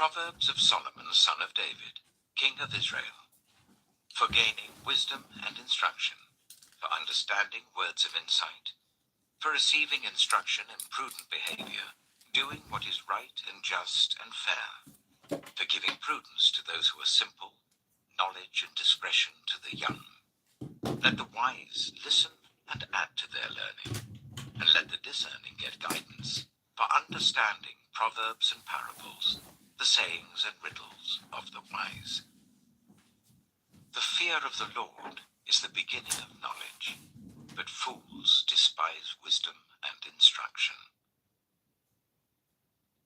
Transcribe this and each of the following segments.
Proverbs of Solomon, son of David, king of Israel, for gaining wisdom and instruction, for understanding words of insight, for receiving instruction in prudent behavior, doing what is right and just and fair, for giving prudence to those who are simple, knowledge and discretion to the young. Let the wise listen and add to their learning, and let the discerning get guidance, for understanding proverbs and parables, the sayings and riddles of the wise. The fear of the Lord is the beginning of knowledge, but fools despise wisdom and instruction.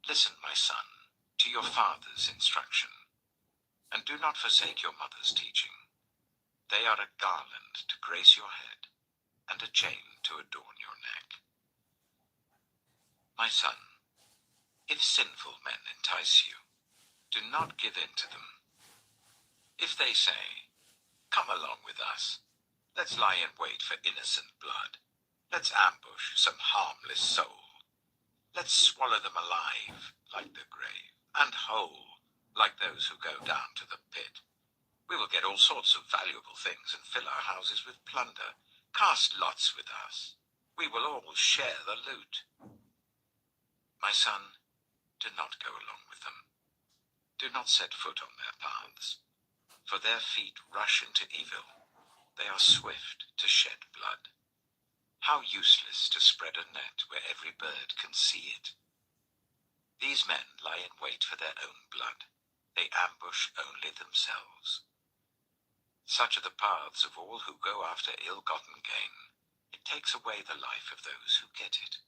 Listen, my son, to your father's instruction, and do not forsake your mother's teaching. They are a garland to grace your head, and a chain to adorn your neck. My son, if sinful men entice you, do not give in to them. If they say, "Come along with us, let's lie in wait for innocent blood. Let's ambush some harmless soul. Let's swallow them alive like the grave, and whole like those who go down to the pit. We will get all sorts of valuable things and fill our houses with plunder. Cast lots with us. We will all share the loot." My son, do not go along with them. Do not set foot on their paths, for their feet rush into evil. They are swift to shed blood. How useless to spread a net where every bird can see it. These men lie in wait for their own blood. They ambush only themselves. Such are the paths of all who go after ill-gotten gain. It takes away the life of those who get it.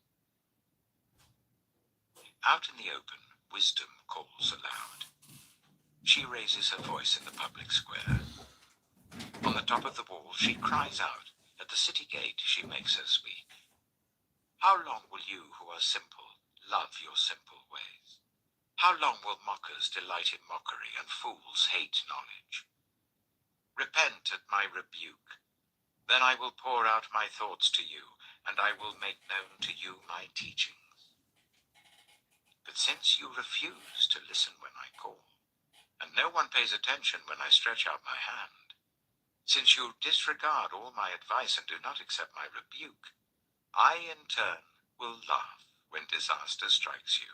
Out in the open, wisdom calls aloud. She raises her voice in the public square. On the top of the wall she cries out. At the city gate she makes her speak. How long will you who are simple love your simple ways? How long will mockers delight in mockery and fools hate knowledge? Repent at my rebuke. Then I will pour out my thoughts to you, and I will make known to you my teachings. But since you refuse to listen when I call, and no one pays attention when I stretch out my hand, since you disregard all my advice and do not accept my rebuke, I in turn will laugh when disaster strikes you.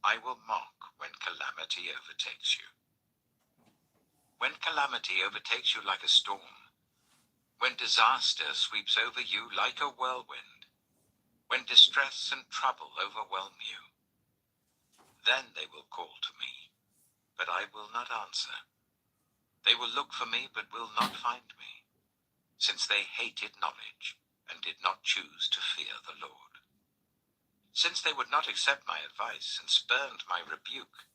I will mock when calamity overtakes you. When calamity overtakes you like a storm, when disaster sweeps over you like a whirlwind, when distress and trouble overwhelm you, then they will call to me, but I will not answer. They will look for me, but will not find me, since they hated knowledge and did not choose to fear the Lord. Since they would not accept my advice and spurned my rebuke,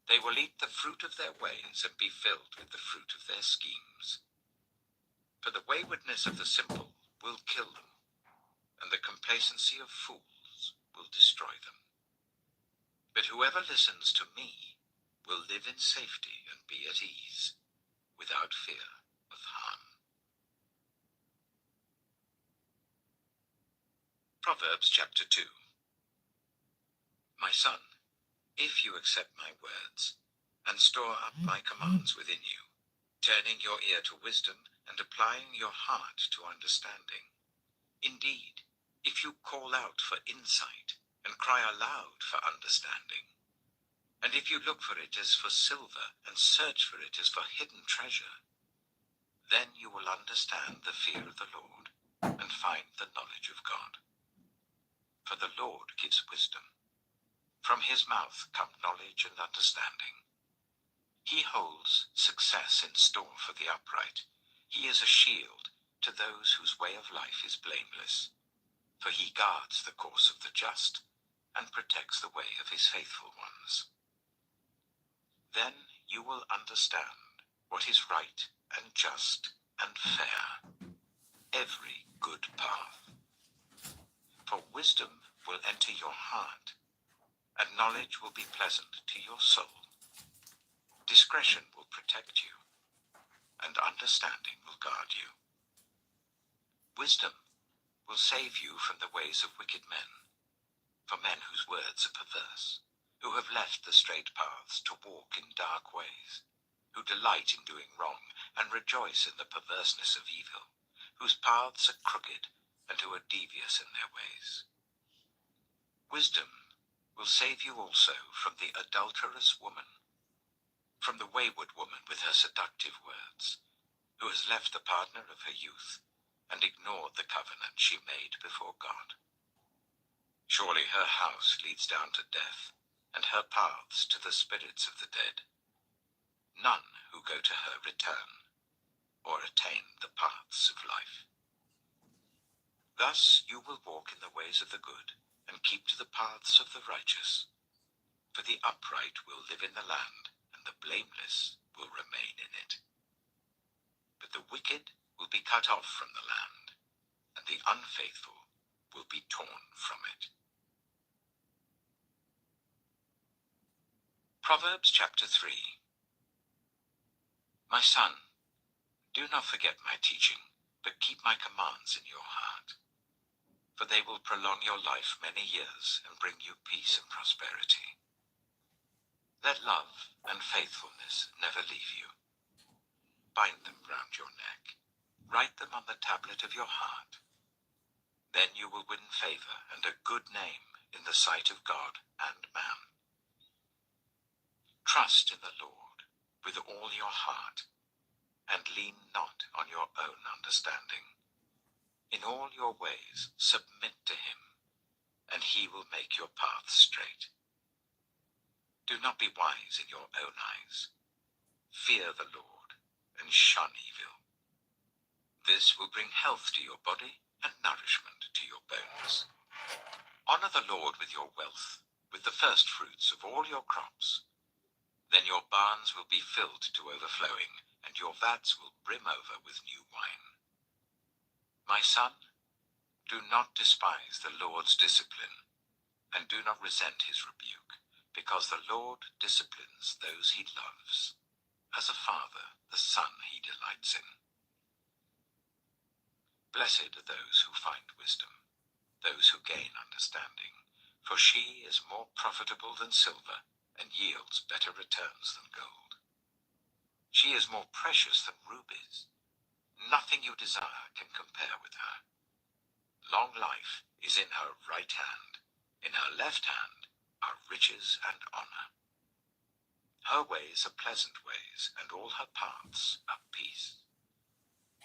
they will eat the fruit of their ways and be filled with the fruit of their schemes. For the waywardness of the simple will kill them, and the complacency of fools will destroy them. But whoever listens to me will live in safety and be at ease, without fear of harm. Proverbs chapter 2. My son, if you accept my words, and store up my commands within you, turning your ear to wisdom, and applying your heart to understanding. Indeed, if you call out for insight, and cry aloud for understanding, and if you look for it as for silver, and search for it as for hidden treasure, then you will understand the fear of the Lord, and find the knowledge of God. For the Lord gives wisdom. From his mouth come knowledge and understanding. He holds success in store for the upright. He is a shield to those whose way of life is blameless. For he guards the course of the just, and protects the way of his faithful ones. Then you will understand what is right and just and fair, every good path. For wisdom will enter your heart, and knowledge will be pleasant to your soul. Discretion will protect you, and understanding will guard you. Wisdom will save you from the ways of wicked men, for men whose words are perverse. who have left the straight paths to walk in dark ways, who delight in doing wrong and rejoice in the perverseness of evil, whose paths are crooked and who are devious in their ways. Wisdom will save you also from the adulterous woman, from the wayward woman with her seductive words, who has left the partner of her youth and ignored the covenant she made before God. Surely her house leads down to death, and her paths to the spirits of the dead. None who go to her return, or attain the paths of life. Thus you will walk in the ways of the good, and keep to the paths of the righteous. For the upright will live in the land, and the blameless will remain in it. But the wicked will be cut off from the land, and the unfaithful will be torn from it. Proverbs chapter 3. My son, do not forget my teaching, but keep my commands in your heart. For they will prolong your life many years and bring you peace and prosperity. Let love and faithfulness never leave you. Bind them round your neck. Write them on the tablet of your heart. Then you will win favor and a good name in the sight of God and man. Trust in the Lord with all your heart, and lean not on your own understanding. In all your ways submit to him, and he will make your paths straight. Do not be wise in your own eyes. Fear the Lord, and shun evil. This will bring health to your body and nourishment to your bones. Honor the Lord with your wealth, with the first fruits of all your crops. Then your barns will be filled to overflowing, and your vats will brim over with new wine. My son, do not despise the Lord's discipline, and do not resent his rebuke, because the Lord disciplines those he loves, as a father the son he delights in. Blessed are those who find wisdom, those who gain understanding, for she is more profitable than silver, and yields better returns than gold. She is more precious than rubies. Nothing you desire can compare with her. Long life is in her right hand. In her left hand are riches and honor. Her ways are pleasant ways, and all her paths are peace.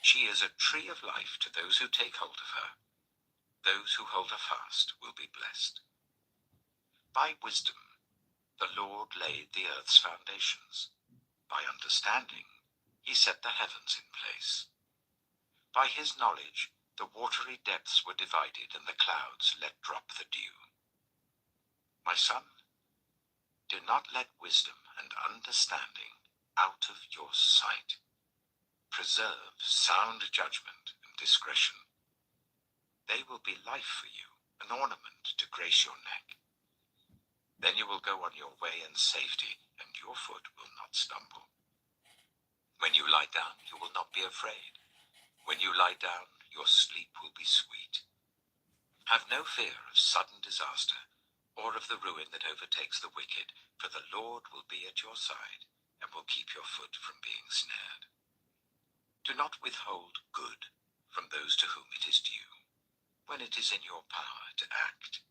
She is a tree of life to those who take hold of her. Those who hold her fast will be blessed. By wisdom the Lord laid the earth's foundations. By understanding he set the heavens in place. By his knowledge the watery depths were divided, and the clouds let drop the dew. My son, do not let wisdom and understanding out of your sight. Preserve sound judgment and discretion. They will be life for you, an ornament to grace your neck. Then you will go on your way in safety, and your foot will not stumble. When you lie down, you will not be afraid. When you lie down, your sleep will be sweet. Have no fear of sudden disaster, or of the ruin that overtakes the wicked, for the Lord will be at your side, and will keep your foot from being snared. Do not withhold good from those to whom it is due, when it is in your power to act.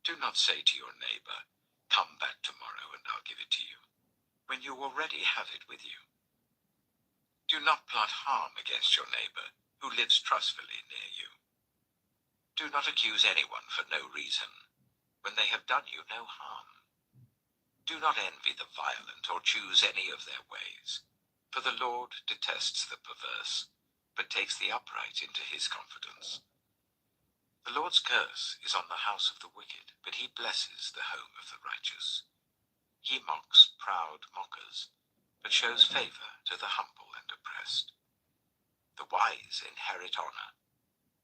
Do not say to your neighbor, "Come back tomorrow and I'll give it to you," when you already have it with you. Do not plot harm against your neighbor who lives trustfully near you. Do not accuse anyone for no reason, when they have done you no harm. Do not envy the violent or choose any of their ways, for the Lord detests the perverse, but takes the upright into his confidence. The Lord's curse is on the house of the wicked, but he blesses the home of the righteous. He mocks proud mockers, but shows favor to the humble and oppressed. The wise inherit honor,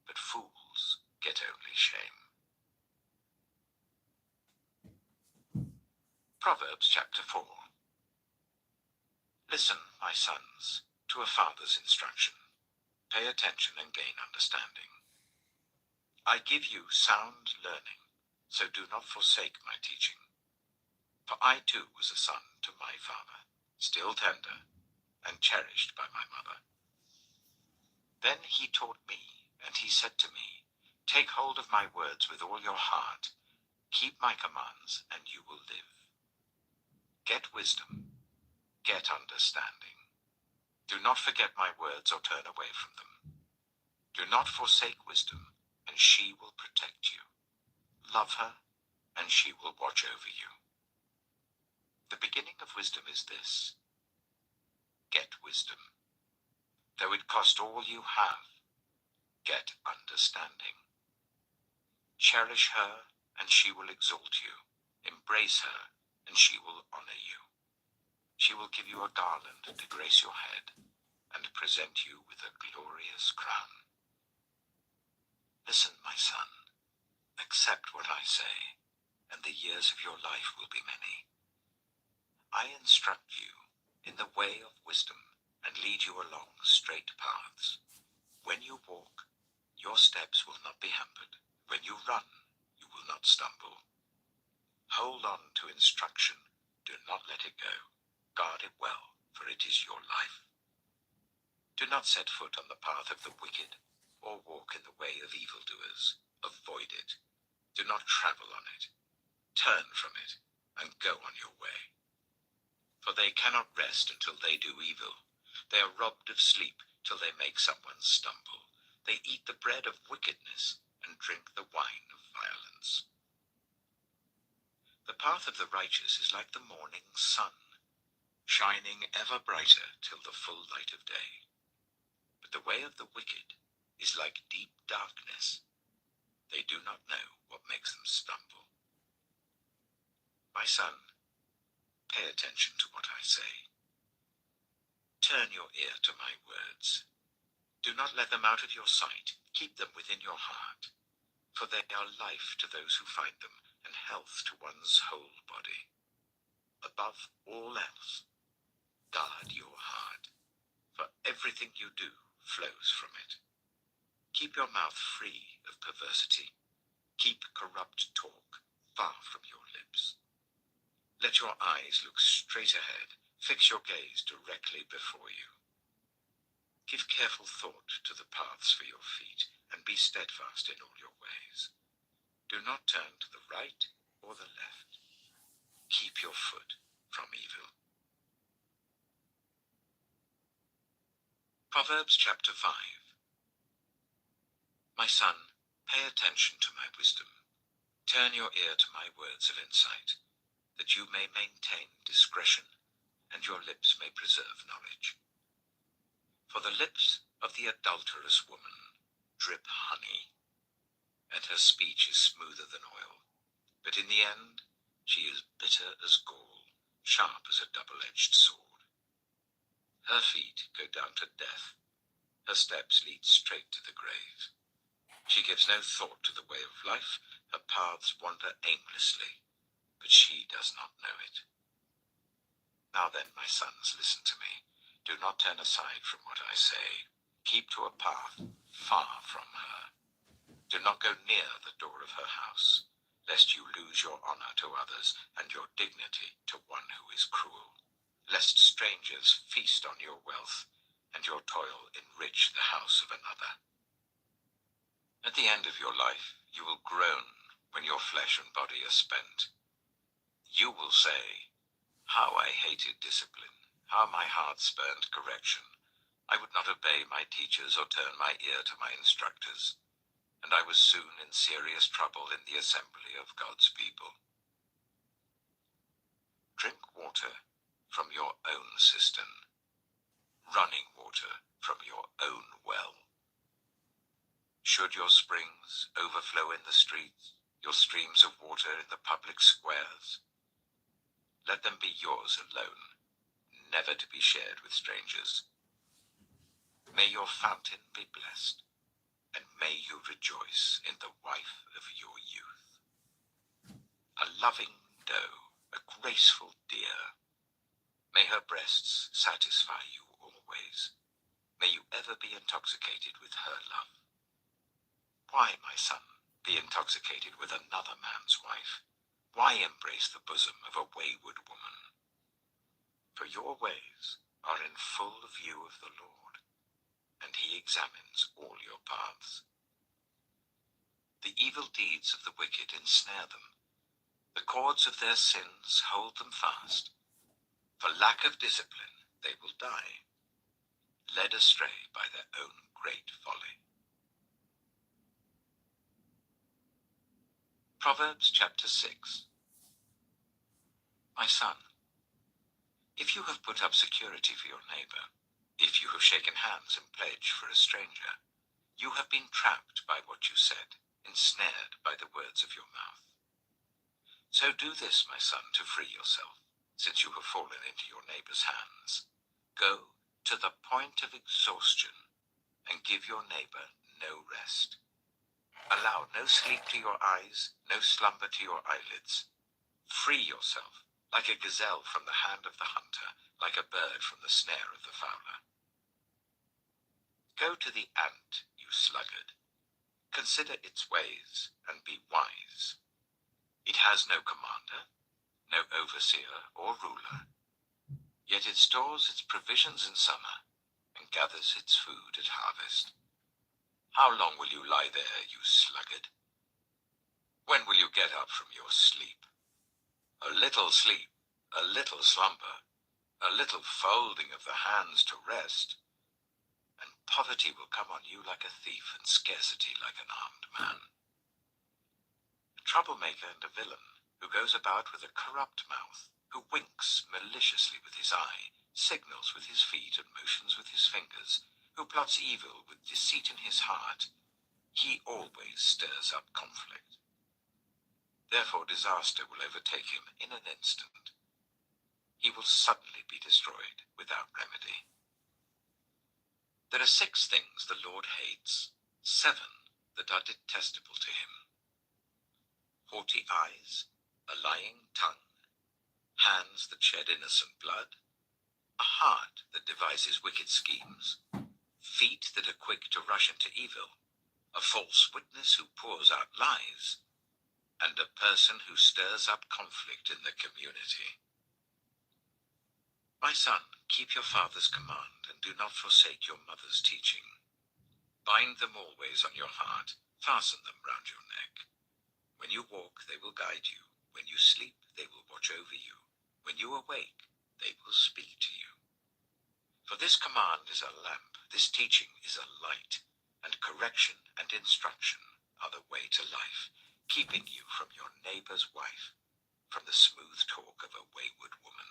but fools get only shame. Proverbs chapter 4. Listen, my sons, to a father's instruction. Pay attention and gain understanding. I give you sound learning, so do not forsake my teaching. For I too was a son to my father, still tender and cherished by my mother. Then he taught me, and he said to me, Take hold of my words with all your heart, keep my commands, and you will live. Get wisdom, get understanding. Do not forget my words or turn away from them. Do not forsake wisdom, and she will protect you. Love her, and she will watch over you. The beginning of wisdom is this: get wisdom. Though it cost all you have, get understanding. Cherish her, and she will exalt you. Embrace her, and she will honor you. She will give you a garland to grace your head, and present you with a glorious crown. Listen, my son, accept what I say, and the years of your life will be many. I instruct you in the way of wisdom, and lead you along straight paths. When you walk, your steps will not be hampered. When you run, you will not stumble. Hold on to instruction. Do not let it go. Guard it well, for it is your life. Do not set foot on the path of the wicked, or walk in the way of evildoers. Avoid it. Do not travel on it. Turn from it, and go on your way. For they cannot rest until they do evil. They are robbed of sleep till they make someone stumble. They eat the bread of wickedness and drink the wine of violence. The path of the righteous is like the morning sun, shining ever brighter till the full light of day. But the way of the wicked is like deep darkness. They do not know what makes them stumble. My son, pay attention to what I say. Turn your ear to my words. Do not let them out of your sight. Keep them within your heart, for they are life to those who find them, and health to one's whole body. Above all else, guard your heart, for everything you do flows from it. Keep your mouth free of perversity. Keep corrupt talk far from your lips. Let your eyes look straight ahead. Fix your gaze directly before you. Give careful thought to the paths for your feet, and be steadfast in all your ways. Do not turn to the right or the left. Keep your foot from evil. Proverbs chapter 5. My son, pay attention to my wisdom. Turn your ear to my words of insight, that you may maintain discretion, and your lips may preserve knowledge. For the lips of the adulterous woman drip honey, and her speech is smoother than oil. But in the end, she is bitter as gall, sharp as a double-edged sword. Her feet go down to death. Her steps lead straight to the grave. She gives no thought to the way of life. Her paths wander aimlessly, but she does not know it. Now then, my sons, listen to me. Do not turn aside from what I say. Keep to a path far from her. Do not go near the door of her house, lest you lose your honor to others and your dignity to one who is cruel, lest strangers feast on your wealth and your toil enrich the house of another. At the end of your life, you will groan when your flesh and body are spent. You will say, How I hated discipline, how my heart spurned correction. I would not obey my teachers or turn my ear to my instructors, and I was soon in serious trouble in the assembly of God's people. Drink water from your own cistern, running water from your own well. Should your springs overflow in the streets, your streams of water in the public squares, let them be yours alone, never to be shared with strangers. May your fountain be blessed, and may you rejoice in the wife of your youth. A loving doe, a graceful deer, may her breasts satisfy you always. May you ever be intoxicated with her love. Why, my son, be intoxicated with another man's wife? Why embrace the bosom of a wayward woman? For your ways are in full view of the Lord, and he examines all your paths. The evil deeds of the wicked ensnare them. The cords of their sins hold them fast. For lack of discipline they will die, led astray by their own great folly. Proverbs chapter 6. My son, if you have put up security for your neighbor, if you have shaken hands in pledge for a stranger, you have been trapped by what you said, ensnared by the words of your mouth. So do this, my son, to free yourself, since you have fallen into your neighbor's hands. Go to the point of exhaustion and give your neighbor no rest. Allow no sleep to your eyes, no slumber to your eyelids. Free yourself, like a gazelle from the hand of the hunter, like a bird from the snare of the fowler. Go to the ant, you sluggard. Consider its ways, and be wise. It has no commander, no overseer or ruler, yet it stores its provisions in summer, and gathers its food at harvest. How long will you lie there, you sluggard? When will you get up from your sleep? A little sleep, a little slumber, a little folding of the hands to rest, and poverty will come on you like a thief, and scarcity like an armed man. A troublemaker and a villain, who goes about with a corrupt mouth, who winks maliciously with his eye, signals with his feet, and motions with his fingers, who plots evil with deceit in his heart, he always stirs up conflict. Therefore disaster will overtake him in an instant. He will suddenly be destroyed without remedy. There are 6 things the Lord hates, 7 that are detestable to him: haughty eyes, a lying tongue, hands that shed innocent blood, a heart that devises wicked schemes, feet that are quick to rush into evil, a false witness who pours out lies, and a person who stirs up conflict in the community. My son, keep your father's command, and do not forsake your mother's teaching. Bind them always on your heart, fasten them round your neck. When you walk, they will guide you. When you sleep, they will watch over you. When you awake, they will speak to you. For this command is a lamp, this teaching is a light, and correction and instruction are the way to life, keeping you from your neighbor's wife, from the smooth talk of a wayward woman.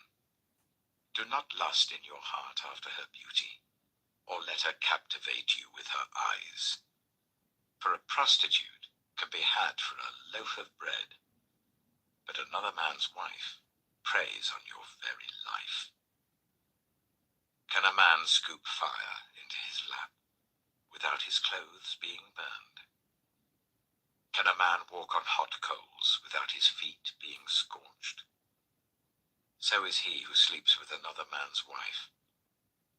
Do not lust in your heart after her beauty, or let her captivate you with her eyes. For a prostitute can be had for a loaf of bread, but another man's wife preys on your very life. Can a man scoop fire into his lap without his clothes being burned? Can a man walk on hot coals without his feet being scorched? So is he who sleeps with another man's wife.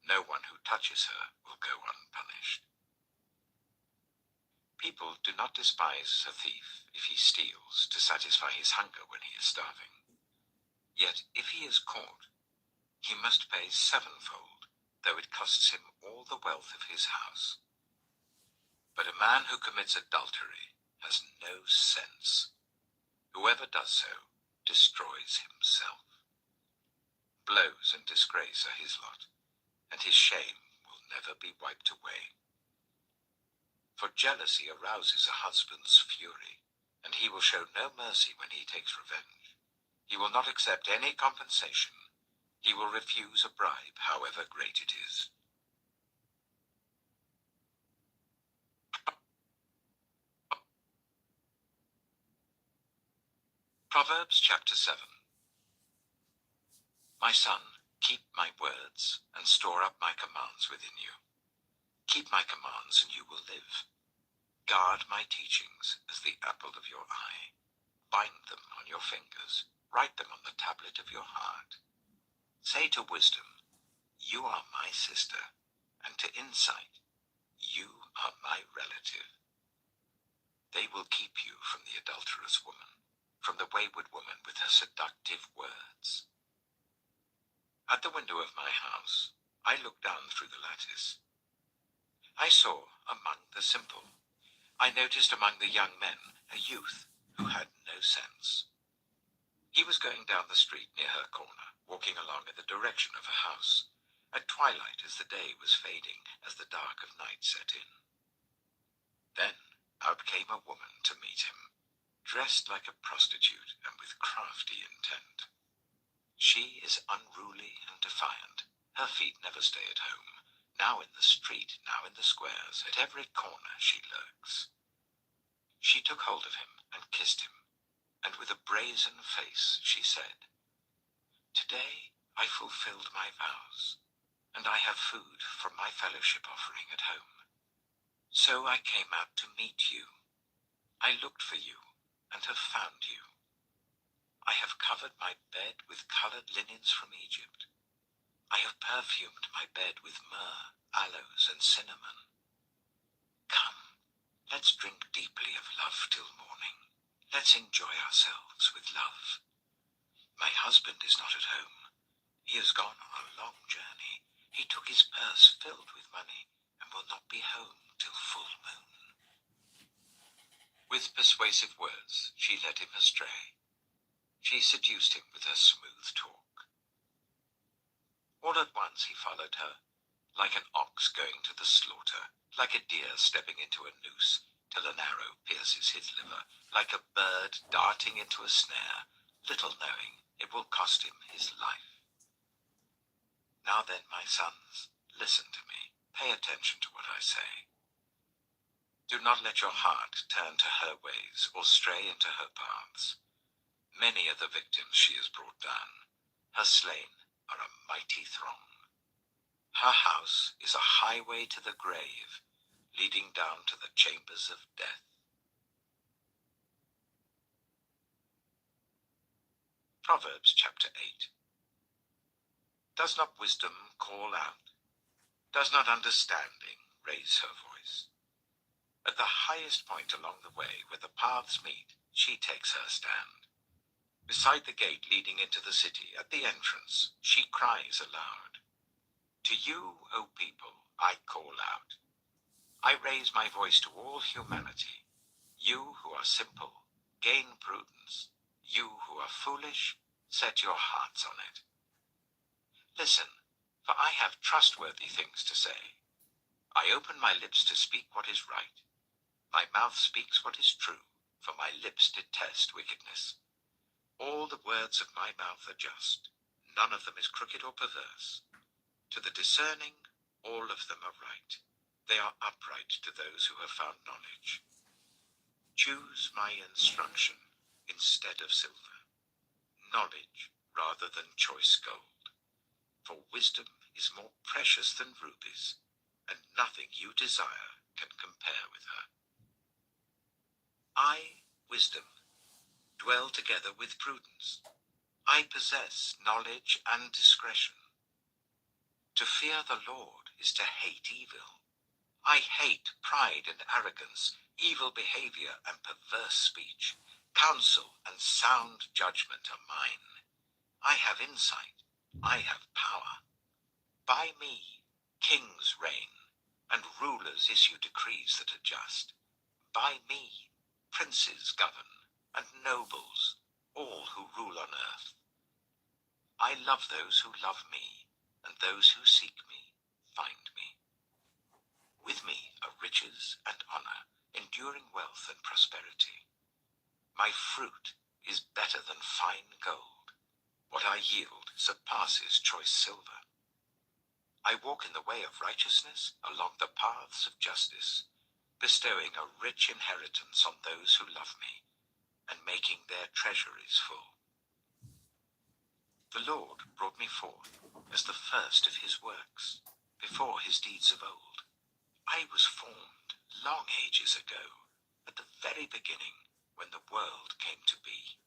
No one who touches her will go unpunished. People do not despise a thief if he steals to satisfy his hunger when he is starving. Yet if he is caught, he must pay 7-fold, though it costs him all the wealth of his house. But a man who commits adultery has no sense. Whoever does so destroys himself. Blows and disgrace are his lot, and his shame will never be wiped away. For jealousy arouses a husband's fury, and he will show no mercy when he takes revenge. He will not accept any compensation. He will refuse a bribe, however great it is. Proverbs chapter 7. My son, keep my words, and store up my commands within you. Keep my commands, and you will live. Guard my teachings as the apple of your eye. Bind them on your fingers. Write them on the tablet of your heart. Say to wisdom, you are my sister, and to insight, you are my relative. They will keep you from the adulterous woman, from the wayward woman with her seductive words. At the window of my house, I looked down through the lattice. I saw among the simple, I noticed among the young men a youth who had no sense. He was going down the street near her corner, walking along in the direction of her house, at twilight as the day was fading, as the dark of night set in. Then out came a woman to meet him, dressed like a prostitute and with crafty intent. She is unruly and defiant. Her feet never stay at home. Now in the street, now in the squares, at every corner she lurks. She took hold of him and kissed him, and with a brazen face she said, "Today I fulfilled my vows, and I have food from my fellowship offering at home. So I came out to meet you. I looked for you and have found you. I have covered my bed with colored linens from Egypt. I have perfumed my bed with myrrh, aloes, and cinnamon. Come, let's drink deeply of love till morning. Let's enjoy ourselves with love. My husband is not at home. He has gone on a long journey. He took his purse filled with money and will not be home till full moon." With persuasive words, she led him astray. She seduced him with her smooth talk. All at once he followed her, like an ox going to the slaughter, like a deer stepping into a noose, till an arrow pierces his liver, like a bird darting into a snare, little knowing it will cost him his life. Now then, my sons, listen to me. Pay attention to what I say. Do not let your heart turn to her ways or stray into her paths. Many are the victims she has brought down. Her slain are a mighty throng. Her house is a highway to the grave, leading down to the chambers of death. Proverbs chapter 8. Does not wisdom call out? Does not understanding raise her voice? At the highest point along the way where the paths meet, she takes her stand. Beside the gate leading into the city, at the entrance, she cries aloud. To you, O people, I call out. I raise my voice to all humanity. You who are simple, gain prudence. You who are foolish, set your hearts on it. Listen, for I have trustworthy things to say. I open my lips to speak what is right. My mouth speaks what is true, for my lips detest wickedness. All the words of my mouth are just. None of them is crooked or perverse. To the discerning, all of them are right. They are upright to those who have found knowledge. Choose my instruction instead of silver, knowledge rather than choice gold. For wisdom is more precious than rubies, and nothing you desire can compare with her. I, wisdom, dwell together with prudence. I possess knowledge and discretion. To fear the Lord is to hate evil. I hate pride and arrogance, evil behavior and perverse speech. Counsel and sound judgment are mine. I have insight. I have power. By me, kings reign, and rulers issue decrees that are just. By me, princes govern, and nobles, all who rule on earth. I love those who love me, and those who seek me find me. With me are riches and honor, enduring wealth and prosperity. My fruit is better than fine gold. What I yield surpasses choice silver. I walk in the way of righteousness along the paths of justice, bestowing a rich inheritance on those who love me, and making their treasuries full. The Lord brought me forth as the first of his works, before his deeds of old. I was formed long ages ago, at the very beginning, when the world came to be.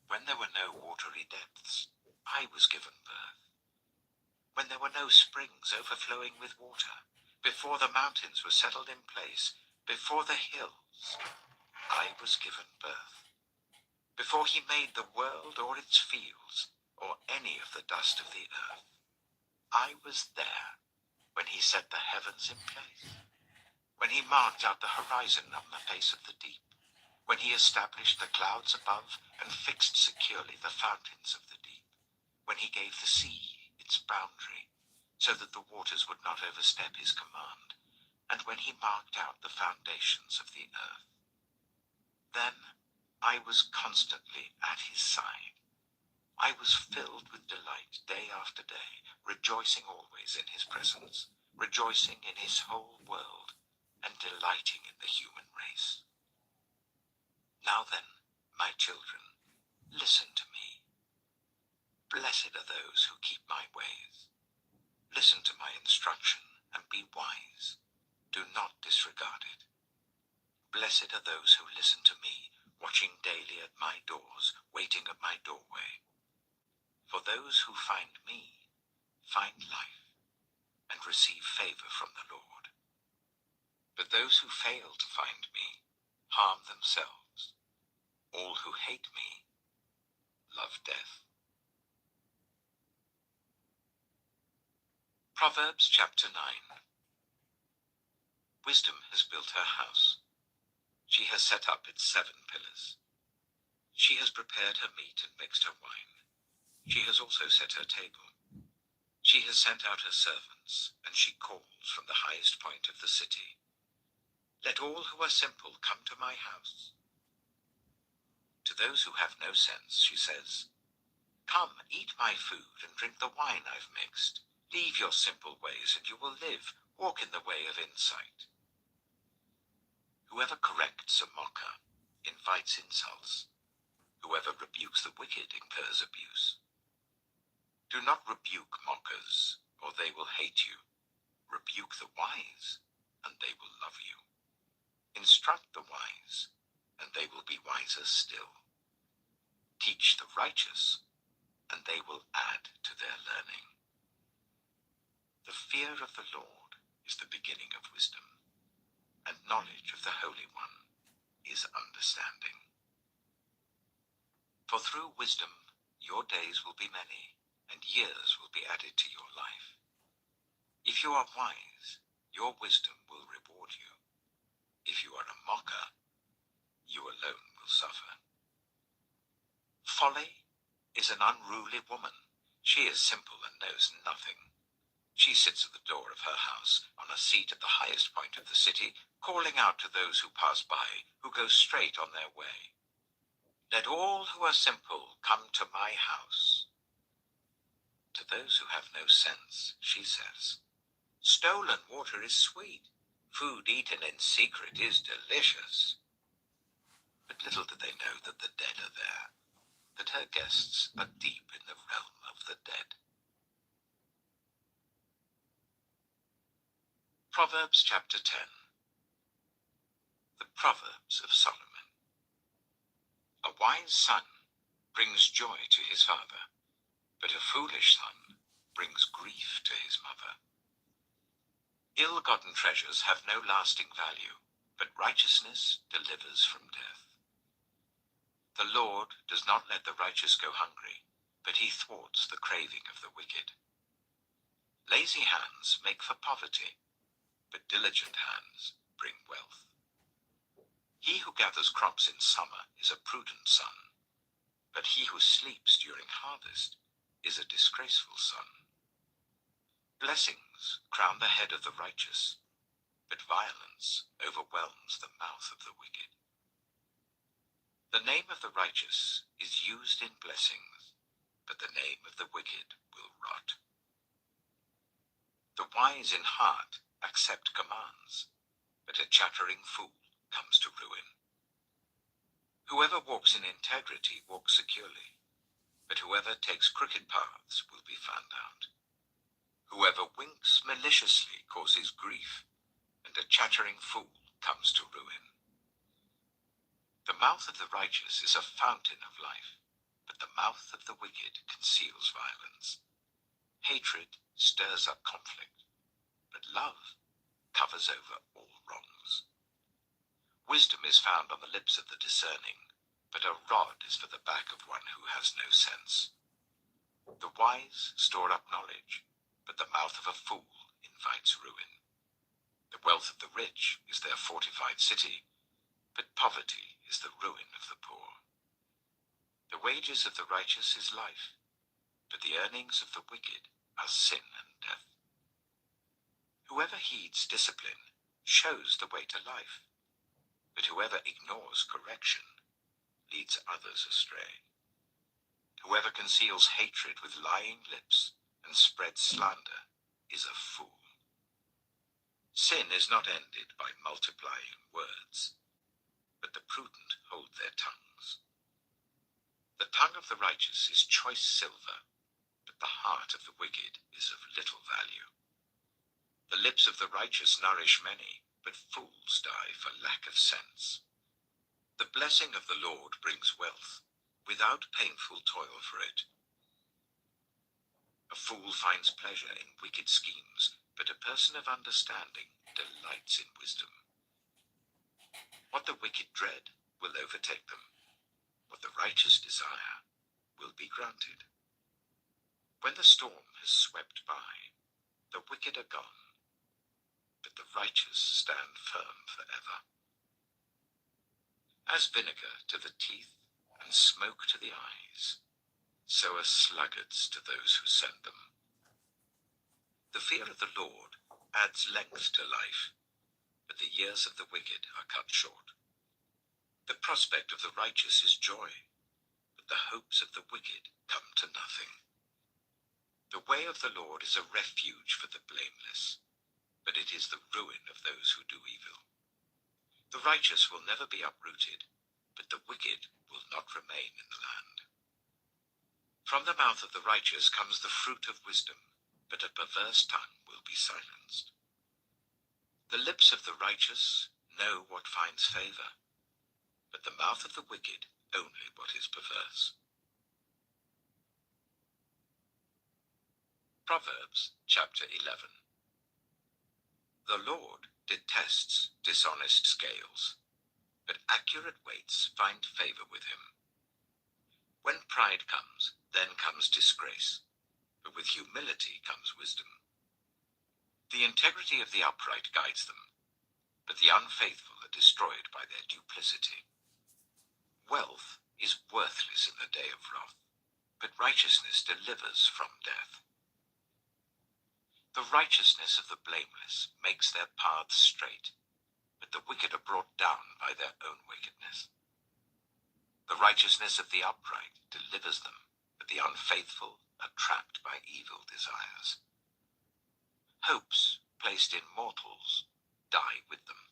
When there were no watery depths, I was given birth. When there were no springs overflowing with water, before the mountains were settled in place, before the hills, I was given birth. before he made the world or its fields, or any of the dust of the earth. I was there when he set the heavens in place, when he marked out the horizon on the face of the deep, when he established the clouds above and fixed securely the fountains of the deep, when he gave the sea its boundary, so that the waters would not overstep his command, and when he marked out the foundations of the earth. Then I was constantly at his side. I was filled with delight day after day, rejoicing always in his presence, rejoicing in his whole world, and delighting in the human race. Now then, my children, listen to me. Blessed are those who keep my ways. Listen to my instruction and be wise. Do not disregard it. Blessed are those who listen to me, watching daily at my doors, waiting at my doorway. For those who find me find life and receive favor from the Lord. But those who fail to find me harm themselves. All who hate me love death. Proverbs chapter 9. Wisdom has built her house. She has set up its 7 pillars. She has prepared her meat and mixed her wine. She has also set her table. She has sent out her servants, and she calls from the highest point of the city. Let all who are simple come to my house. To those who have no sense, she says, come, eat my food and drink the wine I've mixed. Leave your simple ways and you will live. Walk in the way of insight. Whoever corrects a mocker invites insults. Whoever rebukes the wicked incurs abuse. Do not rebuke mockers, or they will hate you. Rebuke the wise, and they will love you. Instruct the wise, and they will be wiser still. Teach the righteous, and they will add to their learning. The fear of the Lord is the beginning of wisdom, and knowledge of the Holy One is understanding. For through wisdom your days will be many, and years will be added to your life. If you are wise, your wisdom will reward you. If you are a mocker, you alone will suffer. Folly is an unruly woman. She is simple and knows nothing. She sits at the door of her house, on a seat at the highest point of the city, calling out to those who pass by, who go straight on their way. Let all who are simple come to my house. To those who have no sense, she says, stolen water is sweet. Food eaten in secret is delicious. But little do they know that the dead are there, that her guests are deep in the realm of the dead. Proverbs chapter 10. The Proverbs of Solomon. A wise son brings joy to his father, but a foolish son brings grief to his mother. Ill-gotten treasures have no lasting value, but righteousness delivers from death. The Lord does not let the righteous go hungry, but he thwarts the craving of the wicked. Lazy hands make for poverty, but diligent hands bring wealth. He who gathers crops in summer is a prudent son, but he who sleeps during harvest is a disgraceful son. Blessings crown the head of the righteous, but violence overwhelms the mouth of the wicked. The name of the righteous is used in blessings, but the name of the wicked will rot. The wise in heart accept commands, but a chattering fool comes to ruin. Whoever walks in integrity walks securely, but whoever takes crooked paths will be found out. Whoever winks maliciously causes grief, and a chattering fool comes to ruin. The mouth of the righteous is a fountain of life, but the mouth of the wicked conceals violence. Hatred stirs up conflict, but love covers over all wrongs. Wisdom is found on the lips of the discerning, but a rod is for the back of one who has no sense. The wise store up knowledge, but the mouth of a fool invites ruin. The wealth of the rich is their fortified city, but poverty is the ruin of the poor. The wages of the righteous is life, but the earnings of the wicked are sin and death. Whoever heeds discipline shows the way to life, but whoever ignores correction leads others astray. Whoever conceals hatred with lying lips and spreads slander is a fool. Sin is not ended by multiplying words, but the prudent hold their tongues. The tongue of the righteous is choice silver, but the heart of the wicked is of little value. The lips of the righteous nourish many, but fools die for lack of sense. The blessing of the Lord brings wealth, without painful toil for it. A fool finds pleasure in wicked schemes, but a person of understanding delights in wisdom. What the wicked dread will overtake them. What the righteous desire will be granted. When the storm has swept by, the wicked are gone, but the righteous stand firm forever. As vinegar to the teeth and smoke to the eyes, so are sluggards to those who send them. The fear of the Lord adds length to life, but the years of the wicked are cut short. The prospect of the righteous is joy, but the hopes of the wicked come to nothing. The way of the Lord is a refuge for the blameless, but it is the ruin of those who do evil. The righteous will never be uprooted, but the wicked will not remain in the land. From the mouth of the righteous comes the fruit of wisdom, but a perverse tongue will be silenced. The lips of the righteous know what finds favor, but the mouth of the wicked only what is perverse. Proverbs chapter 11. The Lord detests dishonest scales, but accurate weights find favor with him. When pride comes, then comes disgrace, but with humility comes wisdom. The integrity of the upright guides them, but the unfaithful are destroyed by their duplicity. Wealth is worthless in the day of wrath, but righteousness delivers from death. The righteousness of the blameless makes their paths straight, but the wicked are brought down by their own wickedness. The righteousness of the upright delivers them, but the unfaithful are trapped by evil desires. Hopes placed in mortals die with them.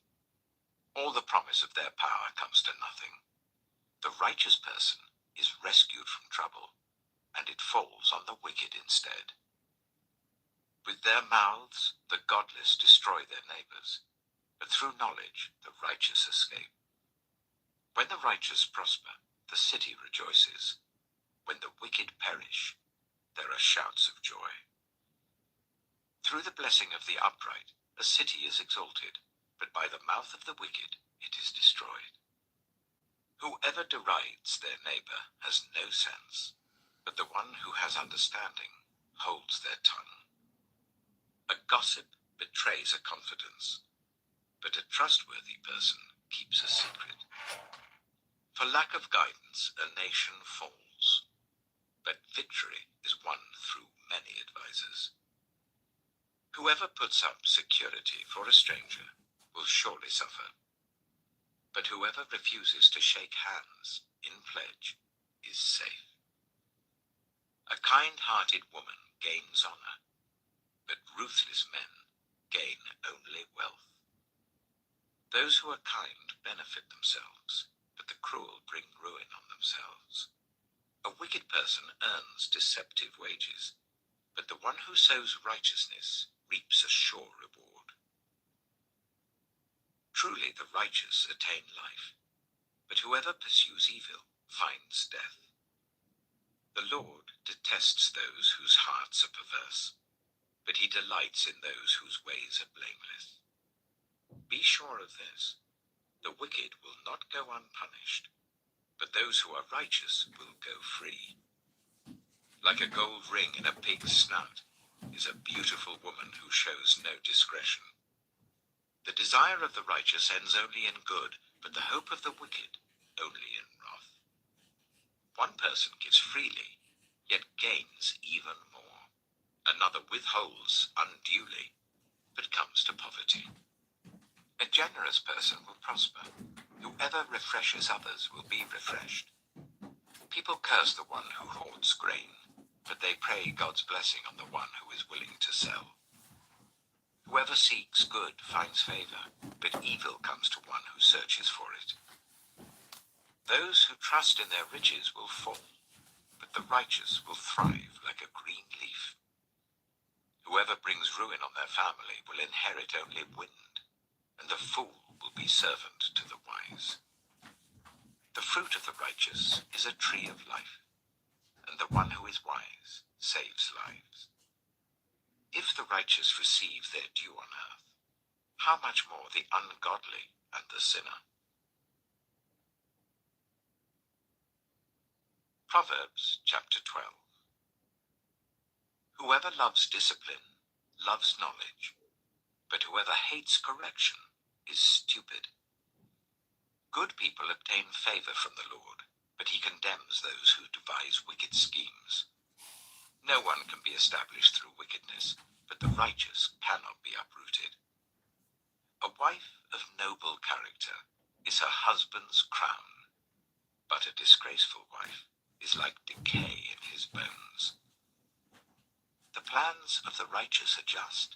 All the promise of their power comes to nothing. The righteous person is rescued from trouble, and it falls on the wicked instead. With their mouths the godless destroy their neighbors, but through knowledge the righteous escape. When the righteous prosper, the city rejoices. When the wicked perish, there are shouts of joy. Through the blessing of the upright, a city is exalted, but by the mouth of the wicked it is destroyed. Whoever derides their neighbor has no sense, but the one who has understanding holds their tongue. A gossip betrays a confidence, but a trustworthy person keeps a secret. For lack of guidance, a nation falls, but victory is won through many advisers. Whoever puts up security for a stranger will surely suffer, but whoever refuses to shake hands in pledge is safe. A kind-hearted woman gains honor, but ruthless men gain only wealth. Those who are kind benefit themselves, but the cruel bring ruin on themselves. A wicked person earns deceptive wages, but the one who sows righteousness reaps a sure reward. Truly the righteous attain life, but whoever pursues evil finds death. The Lord detests those whose hearts are perverse, but he delights in those whose ways are blameless. Be sure of this, the wicked will not go unpunished, but those who are righteous will go free. Like a gold ring in a pig's snout is a beautiful woman who shows no discretion. The desire of the righteous ends only in good, but the hope of the wicked only in wrath. One person gives freely, yet gains even more. Another withholds unduly, but comes to poverty. A generous person will prosper. Whoever refreshes others will be refreshed. People curse the one who hoards grain, but they pray God's blessing on the one who is willing to sell. Whoever seeks good finds favor, but evil comes to one who searches for it. Those who trust in their riches will fall, but the righteous will thrive like a green leaf. Whoever brings ruin on their family will inherit only wind, and the fool will be servant to the wise. The fruit of the righteous is a tree of life, and the one who is wise saves lives. If the righteous receive their due on earth, how much more the ungodly and the sinner? Proverbs chapter 12. Whoever loves discipline loves knowledge, but whoever hates correction is stupid. Good people obtain favor from the Lord, but he condemns those who devise wicked schemes. No one can be established through wickedness, but the righteous cannot be uprooted. A wife of noble character is her husband's crown, but a disgraceful wife is like decay in his bones. The plans of the righteous are just,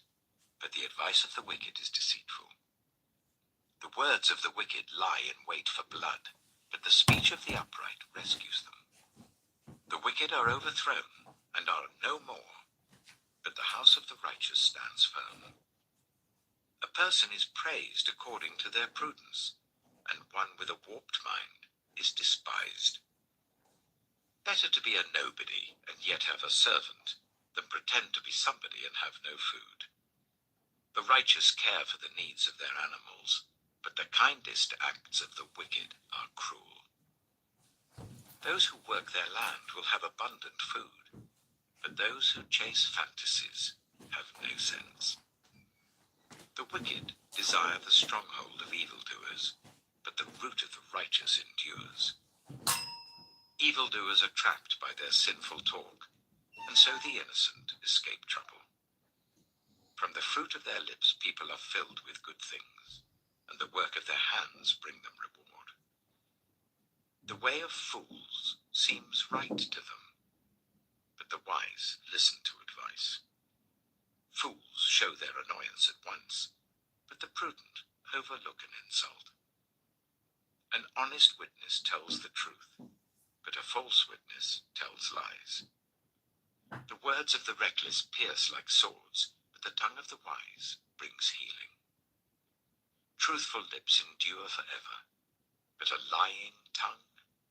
but the advice of the wicked is deceitful. The words of the wicked lie in wait for blood, but the speech of the upright rescues them. The wicked are overthrown and are no more, but the house of the righteous stands firm. A person is praised according to their prudence, and one with a warped mind is despised. Better to be a nobody and yet have a servant than pretend to be somebody and have no food. The righteous care for the needs of their animals, but the kindest acts of the wicked are cruel. Those who work their land will have abundant food, but those who chase fantasies have no sense. The wicked desire the stronghold of evildoers, but the root of the righteous endures. Evildoers are trapped by their sinful talk, and so the innocent escape trouble. From the fruit of their lips people are filled with good things, and the work of their hands bring them reward. The way of fools seems right to them, but the wise listen to advice. Fools show their annoyance at once, but the prudent overlook an insult. An honest witness tells the truth, but a false witness tells lies. The words of the reckless pierce like swords, but the tongue of the wise brings healing. Truthful lips endure forever, but a lying tongue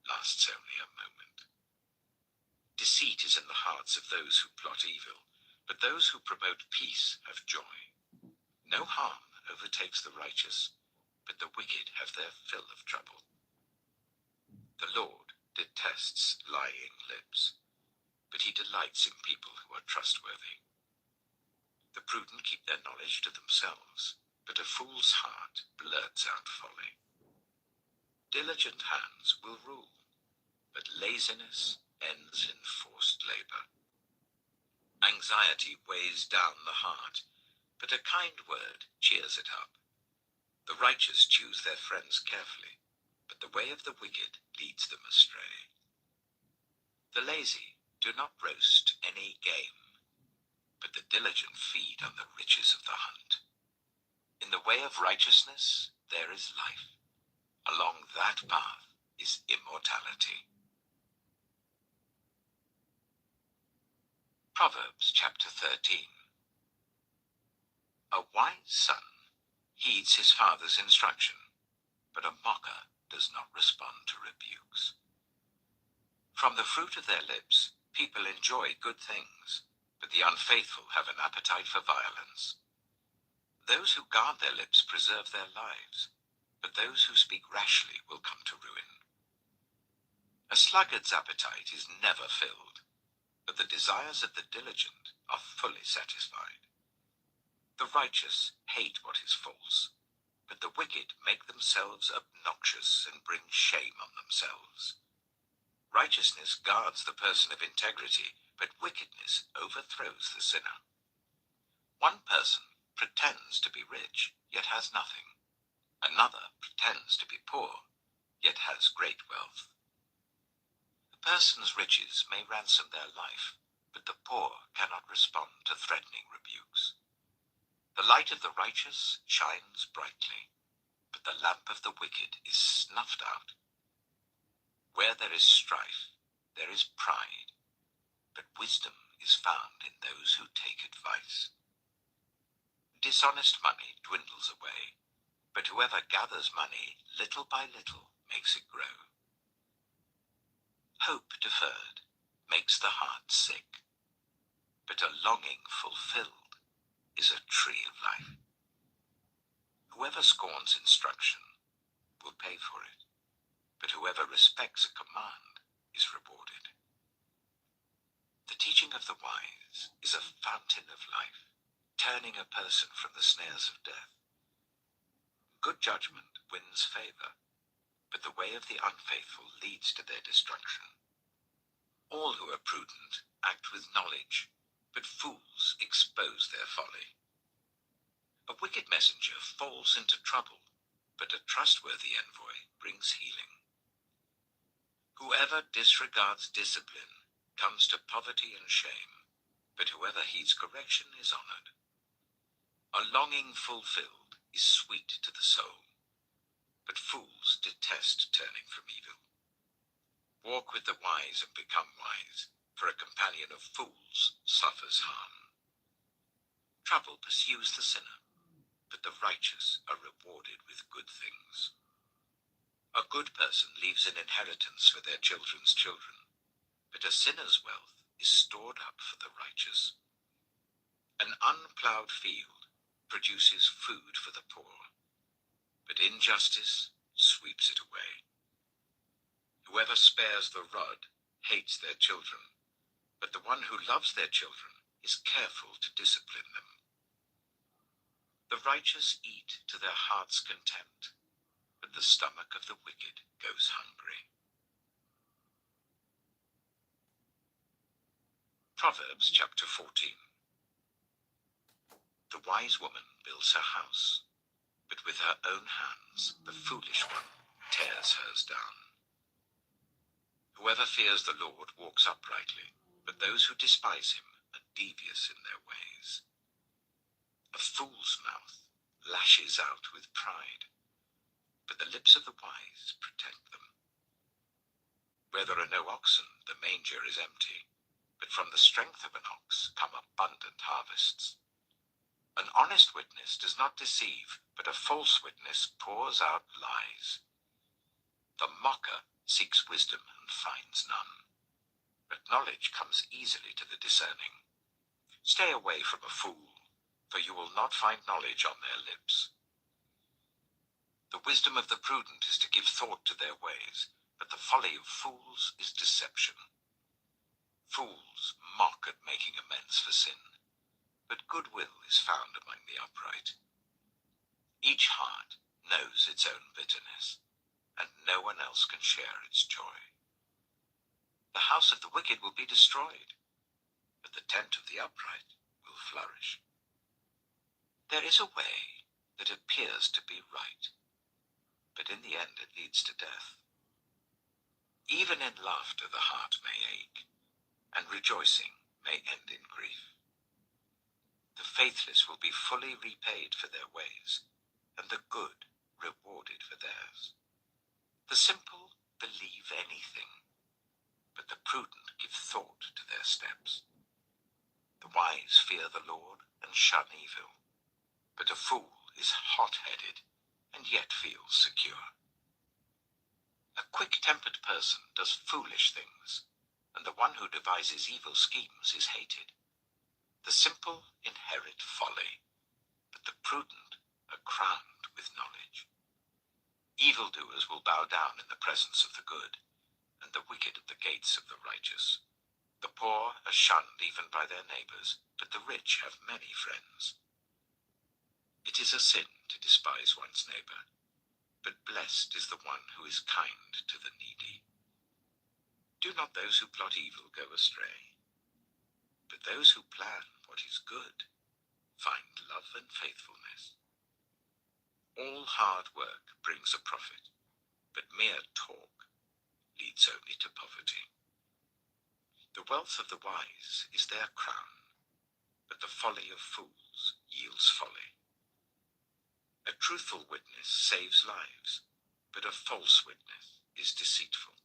lasts only a moment. Deceit is in the hearts of those who plot evil, but those who promote peace have joy. No harm overtakes the righteous, but the wicked have their fill of trouble. The Lord detests lying lips, but he delights in people who are trustworthy. The prudent keep their knowledge to themselves, but a fool's heart blurts out folly. Diligent hands will rule, but laziness ends in forced labor. Anxiety weighs down the heart, but a kind word cheers it up. The righteous choose their friends carefully, but the way of the wicked leads them astray. The lazy do not roast any game, but the diligent feed on the riches of the hunt. In the way of righteousness there is life. Along that path is immortality. Proverbs chapter 13. A wise son heeds his father's instruction, but a mocker does not respond to rebukes. From the fruit of their lips people enjoy good things, but the unfaithful have an appetite for violence. Those who guard their lips preserve their lives, but those who speak rashly will come to ruin. A sluggard's appetite is never filled, but the desires of the diligent are fully satisfied. The righteous hate what is false, but the wicked make themselves obnoxious and bring shame on themselves. Righteousness guards the person of integrity, but wickedness overthrows the sinner. One person pretends to be rich, yet has nothing. Another pretends to be poor, yet has great wealth. A person's riches may ransom their life, but the poor cannot respond to threatening rebukes. The light of the righteous shines brightly, but the lamp of the wicked is snuffed out. Where there is strife, there is pride, but wisdom is found in those who take advice. Dishonest money dwindles away, but whoever gathers money little by little makes it grow. Hope deferred makes the heart sick, but a longing fulfilled is a tree of life. Whoever scorns instruction will pay for it, but whoever respects a command is rewarded. The teaching of the wise is a fountain of life, turning a person from the snares of death. Good judgment wins favor, but the way of the unfaithful leads to their destruction. All who are prudent act with knowledge, but fools expose their folly. A wicked messenger falls into trouble, but a trustworthy envoy brings healing. Whoever disregards discipline comes to poverty and shame, but whoever heeds correction is honored. A longing fulfilled is sweet to the soul, but fools detest turning from evil. Walk with the wise and become wise, for a companion of fools suffers harm. Trouble pursues the sinner, but the righteous are rewarded with good things. A good person leaves an inheritance for their children's children, but a sinner's wealth is stored up for the righteous. An unplowed field produces food for the poor, but injustice sweeps it away. Whoever spares the rod hates their children, but the one who loves their children is careful to discipline them. The righteous eat to their heart's content, but the stomach of the wicked goes hungry. Proverbs chapter 14. The wise woman builds her house, but with her own hands the foolish one tears hers down. Whoever fears the Lord walks uprightly, but those who despise him are devious in their ways. A fool's mouth lashes out with pride, but the lips of the wise protect them. Where there are no oxen, the manger is empty, but from the strength of an ox come abundant harvests. An honest witness does not deceive, but a false witness pours out lies. The mocker seeks wisdom and finds none, but knowledge comes easily to the discerning. Stay away from a fool, for you will not find knowledge on their lips. The wisdom of the prudent is to give thought to their ways, but the folly of fools is deception. Fools mock at making amends for sin, but goodwill is found among the upright. Each heart knows its own bitterness, and no one else can share its joy. The house of the wicked will be destroyed, but the tent of the upright will flourish. There is a way that appears to be right, but in the end it leads to death. Even in laughter the heart may ache, and rejoicing may end in grief. The faithless will be fully repaid for their ways, and the good rewarded for theirs. The simple believe anything, but the prudent give thought to their steps. The wise fear the Lord and shun evil, but a fool is hot-headed and yet feels secure. A quick-tempered person does foolish things, and the one who devises evil schemes is hated. The simple inherit folly, but the prudent are crowned with knowledge. Evildoers will bow down in the presence of the good, and the wicked at the gates of the righteous. The poor are shunned even by their neighbors, but the rich have many friends. It is a sin to despise one's neighbor, but blessed is the one who is kind to the needy. Do not those who plot evil go astray, but those who plan what is good find love and faithfulness. All hard work brings a profit, but mere talk leads only to poverty. The wealth of the wise is their crown, but the folly of fools yields folly. A truthful witness saves lives, but a false witness is deceitful.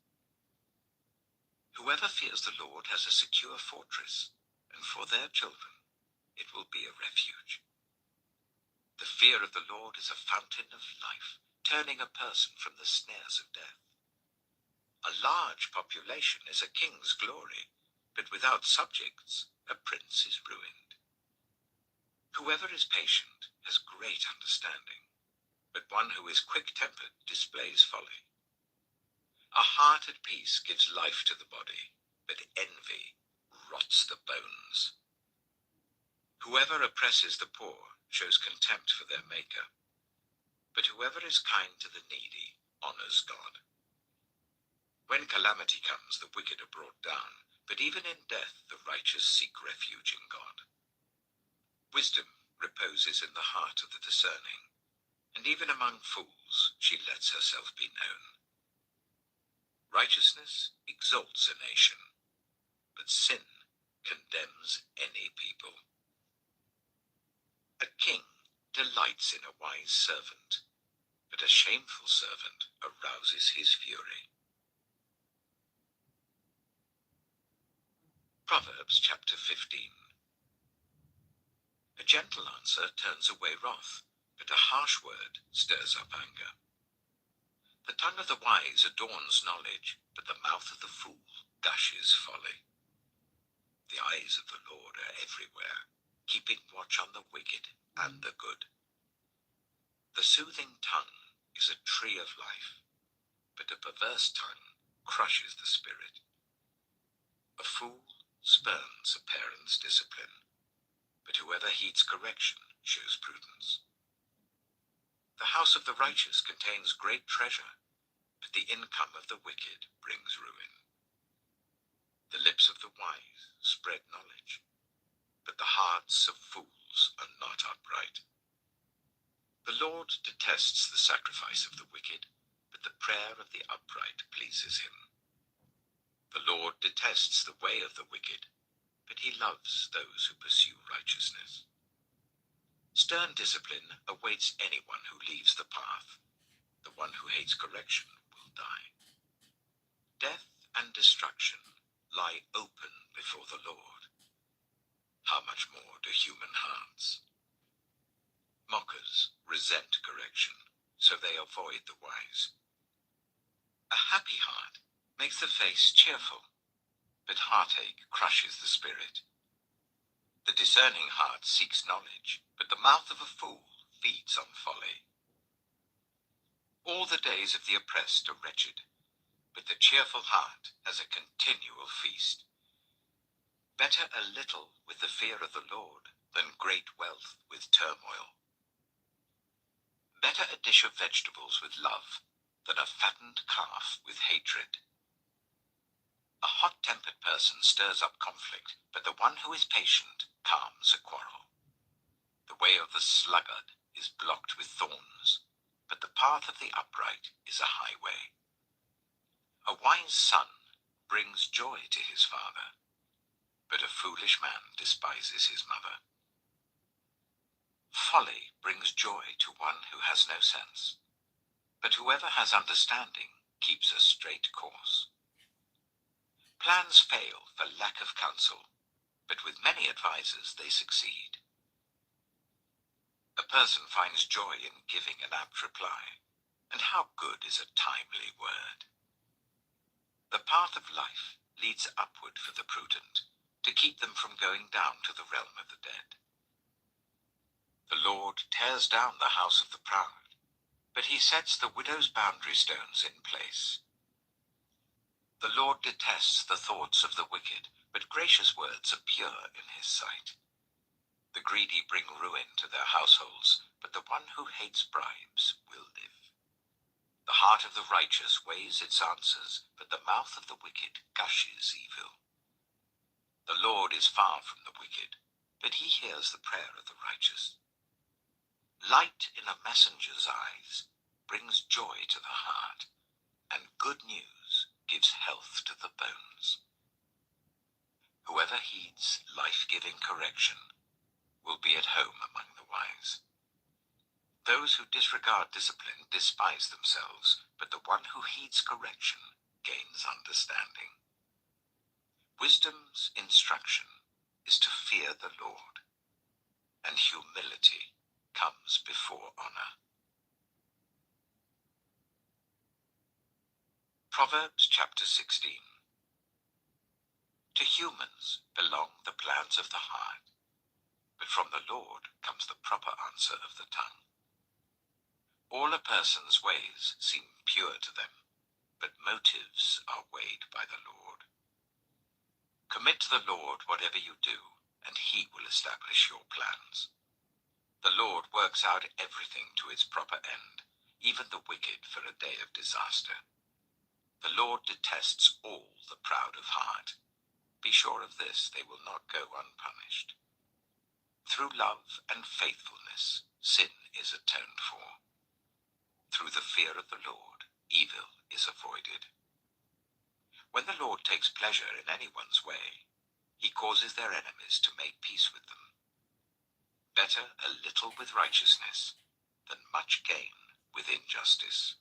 Whoever fears the Lord has a secure fortress, and for their children it will be a refuge. The fear of the Lord is a fountain of life, turning a person from the snares of death. A large population is a king's glory, but without subjects a prince is ruined. Whoever is patient has great understanding, but one who is quick-tempered displays folly. A heart at peace gives life to the body, but envy rots the bones. Whoever oppresses the poor shows contempt for their Maker, but whoever is kind to the needy honors God. When calamity comes, the wicked are brought down, but even in death the righteous seek refuge in God. Wisdom reposes in the heart of the discerning, and even among fools she lets herself be known. Righteousness exalts a nation, but sin condemns any people. A king delights in a wise servant, but a shameful servant arouses his fury. Proverbs chapter 15. A gentle answer turns away wrath, but a harsh word stirs up anger. The tongue of the wise adorns knowledge, but the mouth of the fool gushes folly. The eyes of the Lord are everywhere, keeping watch on the wicked and the good. The soothing tongue is a tree of life, but a perverse tongue crushes the spirit. A fool spurns a parent's discipline, but whoever heeds correction shows prudence. The house of the righteous contains great treasure, but the income of the wicked brings ruin. The lips of the wise spread knowledge, but the hearts of fools are not upright. The Lord detests the sacrifice of the wicked, but the prayer of the upright pleases him. The Lord detests the way of the wicked, but he loves those who pursue righteousness. Stern discipline awaits anyone who leaves the path. The one who hates correction will die. Death and destruction lie open before the Lord. How much more do human hearts? Mockers resent correction, so they avoid the wise. A happy heart makes the face cheerful, but heartache crushes the spirit. The discerning heart seeks knowledge, but the mouth of a fool feeds on folly. All the days of the oppressed are wretched, but the cheerful heart has a continual feast. Better a little with the fear of the Lord than great wealth with turmoil. Better a dish of vegetables with love than a fattened calf with hatred. A hot-tempered person stirs up conflict, but the one who is patient calms a quarrel. The way of the sluggard is blocked with thorns, but the path of the upright is a highway. A wise son brings joy to his father, but a foolish man despises his mother. Folly brings joy to one who has no sense, but whoever has understanding keeps a straight course. Plans fail for lack of counsel, but with many advisers they succeed. A person finds joy in giving an apt reply, and how good is a timely word. The path of life leads upward for the prudent, to keep them from going down to the realm of the dead. The Lord tears down the house of the proud, but he sets the widow's boundary stones in place. The Lord detests the thoughts of the wicked, but gracious words are pure in his sight. The greedy bring ruin to their households, but the one who hates bribes will live. The heart of the righteous weighs its answers, but the mouth of the wicked gushes evil. The Lord is far from the wicked, but he hears the prayer of the righteous. Light in a messenger's eyes brings joy to the heart, and good news gives health to the bones. Whoever heeds life-giving correction will be at home among the wise. Those who disregard discipline despise themselves, but the one who heeds correction gains understanding. Wisdom's instruction is to fear the Lord, and humility comes before honor. Proverbs chapter 16. To humans belong the plans of the heart, but from the Lord comes the proper answer of the tongue. All a person's ways seem pure to them, but motives are weighed by the Lord. Commit to the Lord whatever you do, and he will establish your plans. The Lord works out everything to its proper end, even the wicked for a day of disaster. The Lord detests all the proud of heart. Be sure of this, they will not go unpunished. Through love and faithfulness, sin is atoned for. Through the fear of the Lord, evil is avoided. When the Lord takes pleasure in anyone's way, he causes their enemies to make peace with them. Better a little with righteousness than much gain with injustice.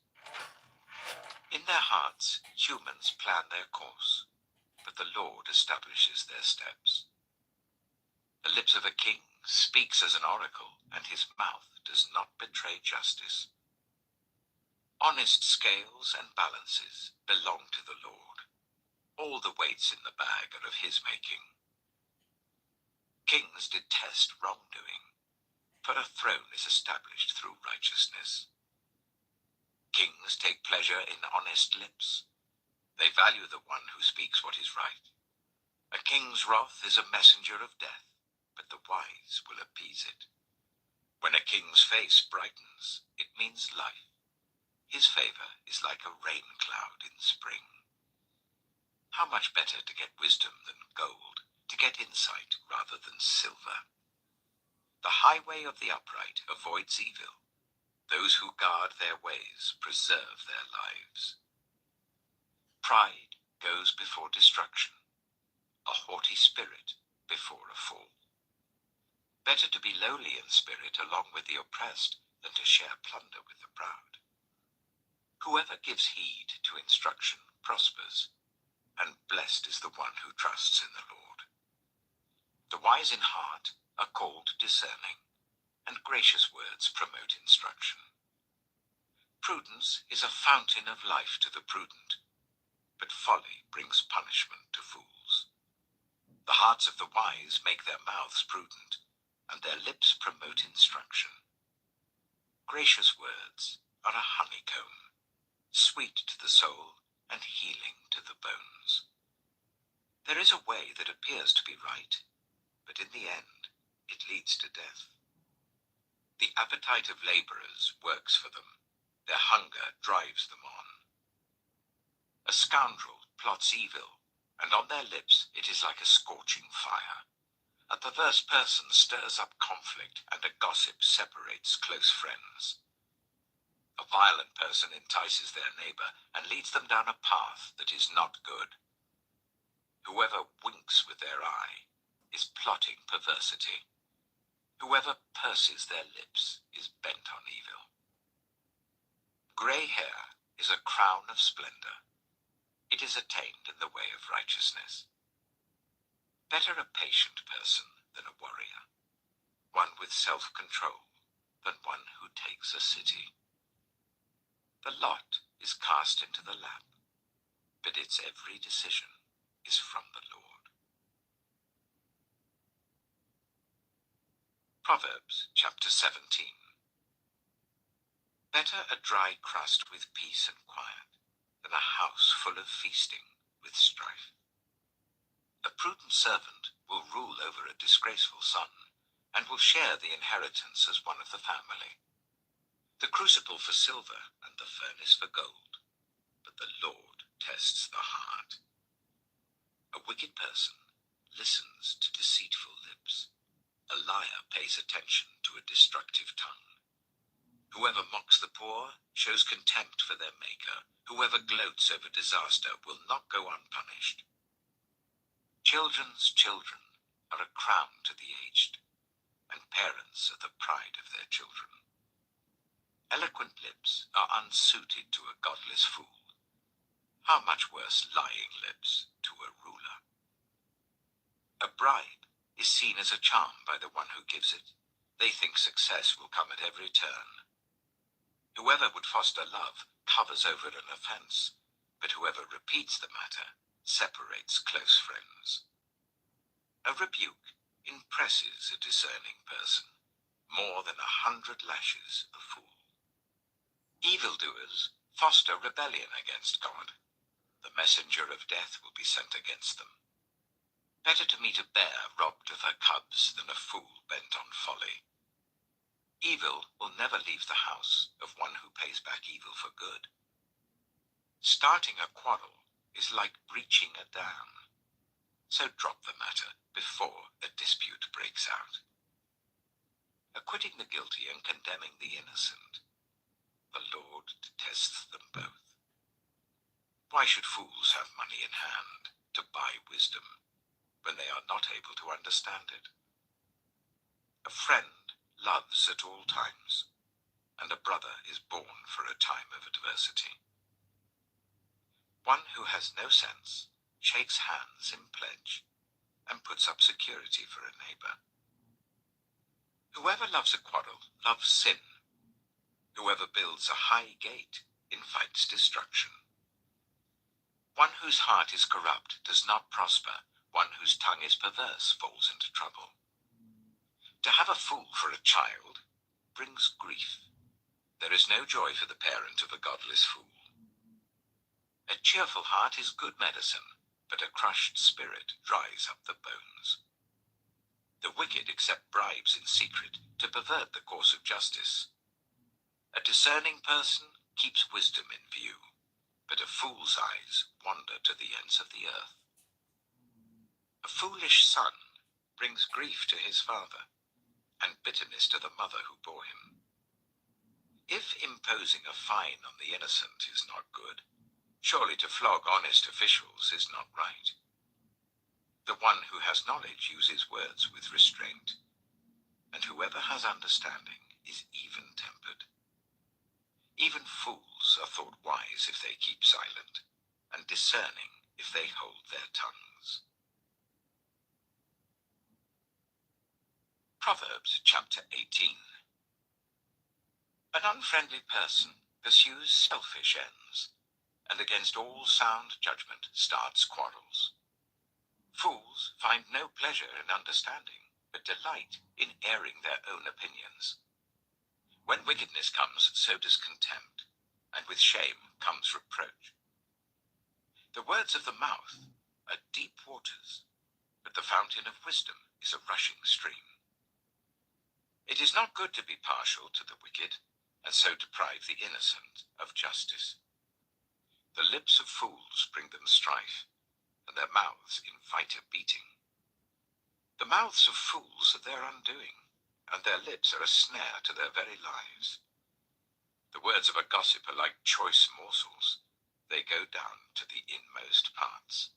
In their hearts, humans plan their course, but the Lord establishes their steps. The lips of a king speaks as an oracle, and his mouth does not betray justice. Honest scales and balances belong to the Lord. All the weights in the bag are of his making. Kings detest wrongdoing, for a throne is established through righteousness. Kings take pleasure in honest lips. They value the one who speaks what is right. A king's wrath is a messenger of death, but the wise will appease it. When a king's face brightens, it means life. His favor is like a rain cloud in spring. How much better to get wisdom than gold, to get insight rather than silver. The highway of the upright avoids evil. Those who guard their ways preserve their lives. Pride goes before destruction, a haughty spirit before a fall. Better to be lowly in spirit along with the oppressed than to share plunder with the proud. Whoever gives heed to instruction prospers, and blessed is the one who trusts in the Lord. The wise in heart are called discerning, and gracious words promote instruction. Prudence is a fountain of life to the prudent, but folly brings punishment to fools. The hearts of the wise make their mouths prudent, and their lips promote instruction. Gracious words are a honeycomb, sweet to the soul and healing to the bones. There is a way that appears to be right, but in the end it leads to death. The appetite of laborers works for them. Their hunger drives them on. A scoundrel plots evil, and on their lips it is like a scorching fire. A perverse person stirs up conflict, and a gossip separates close friends. A violent person entices their neighbor and leads them down a path that is not good. Whoever winks with their eye is plotting perversity. Whoever purses their lips is bent on evil. Gray hair is a crown of splendor. It is attained in the way of righteousness. Better a patient person than a warrior, one with self-control than one who takes a city. The lot is cast into the lap, but its every decision is from the Lord. Proverbs chapter 17. Better a dry crust with peace and quiet than a house full of feasting with strife. A prudent servant will rule over a disgraceful son, and will share the inheritance as one of the family. The crucible for silver and the furnace for gold, but the Lord tests the heart. A wicked person listens to deceitful lips. A liar pays attention to a destructive tongue. Whoever mocks the poor shows contempt for their maker. Whoever gloats over disaster will not go unpunished. Children's children are a crown to the aged, and parents are the pride of their children. Eloquent lips are unsuited to a godless fool. How much worse lying lips to a ruler? A bribe is seen as a charm by the one who gives it. They think success will come at every turn. Whoever would foster love covers over an offense, but whoever repeats the matter separates close friends. A rebuke impresses a discerning person more than 100 lashes a fool. Evildoers foster rebellion against God. The messenger of death will be sent against them. Better to meet a bear robbed of her cubs than a fool bent on folly. Evil will never leave the house of one who pays back evil for good. Starting a quarrel is like breaching a dam. So drop the matter before a dispute breaks out. Acquitting the guilty and condemning the innocent, the Lord detests them both. Why should fools have money in hand to buy wisdom when they are not able to understand it? A friend loves at all times, and a brother is born for a time of adversity. One who has no sense shakes hands in pledge and puts up security for a neighbor. Whoever loves a quarrel loves sin. Whoever builds a high gate invites destruction. One whose heart is corrupt does not prosper. One whose tongue is perverse falls into trouble. To have a fool for a child brings grief. There is no joy for the parent of a godless fool. A cheerful heart is good medicine, but a crushed spirit dries up the bones. The wicked accept bribes in secret to pervert the course of justice. A discerning person keeps wisdom in view, but a fool's eyes wander to the ends of the earth. A foolish son brings grief to his father, and bitterness to the mother who bore him. If imposing a fine on the innocent is not good, surely to flog honest officials is not right. The one who has knowledge uses words with restraint, and whoever has understanding is even-tempered. Even fools are thought wise if they keep silent, and discerning if they hold their tongues. Proverbs chapter 18. An unfriendly person pursues selfish ends, and against all sound judgment starts quarrels. Fools find no pleasure in understanding, but delight in airing their own opinions. When wickedness comes, so does contempt, and with shame comes reproach. The words of the mouth are deep waters, but the fountain of wisdom is a rushing stream. It is not good to be partial to the wicked, and so deprive the innocent of justice. The lips of fools bring them strife, and their mouths invite a beating. The mouths of fools are their undoing, and their lips are a snare to their very lives. The words of a gossip are like choice morsels. They go down to the inmost parts.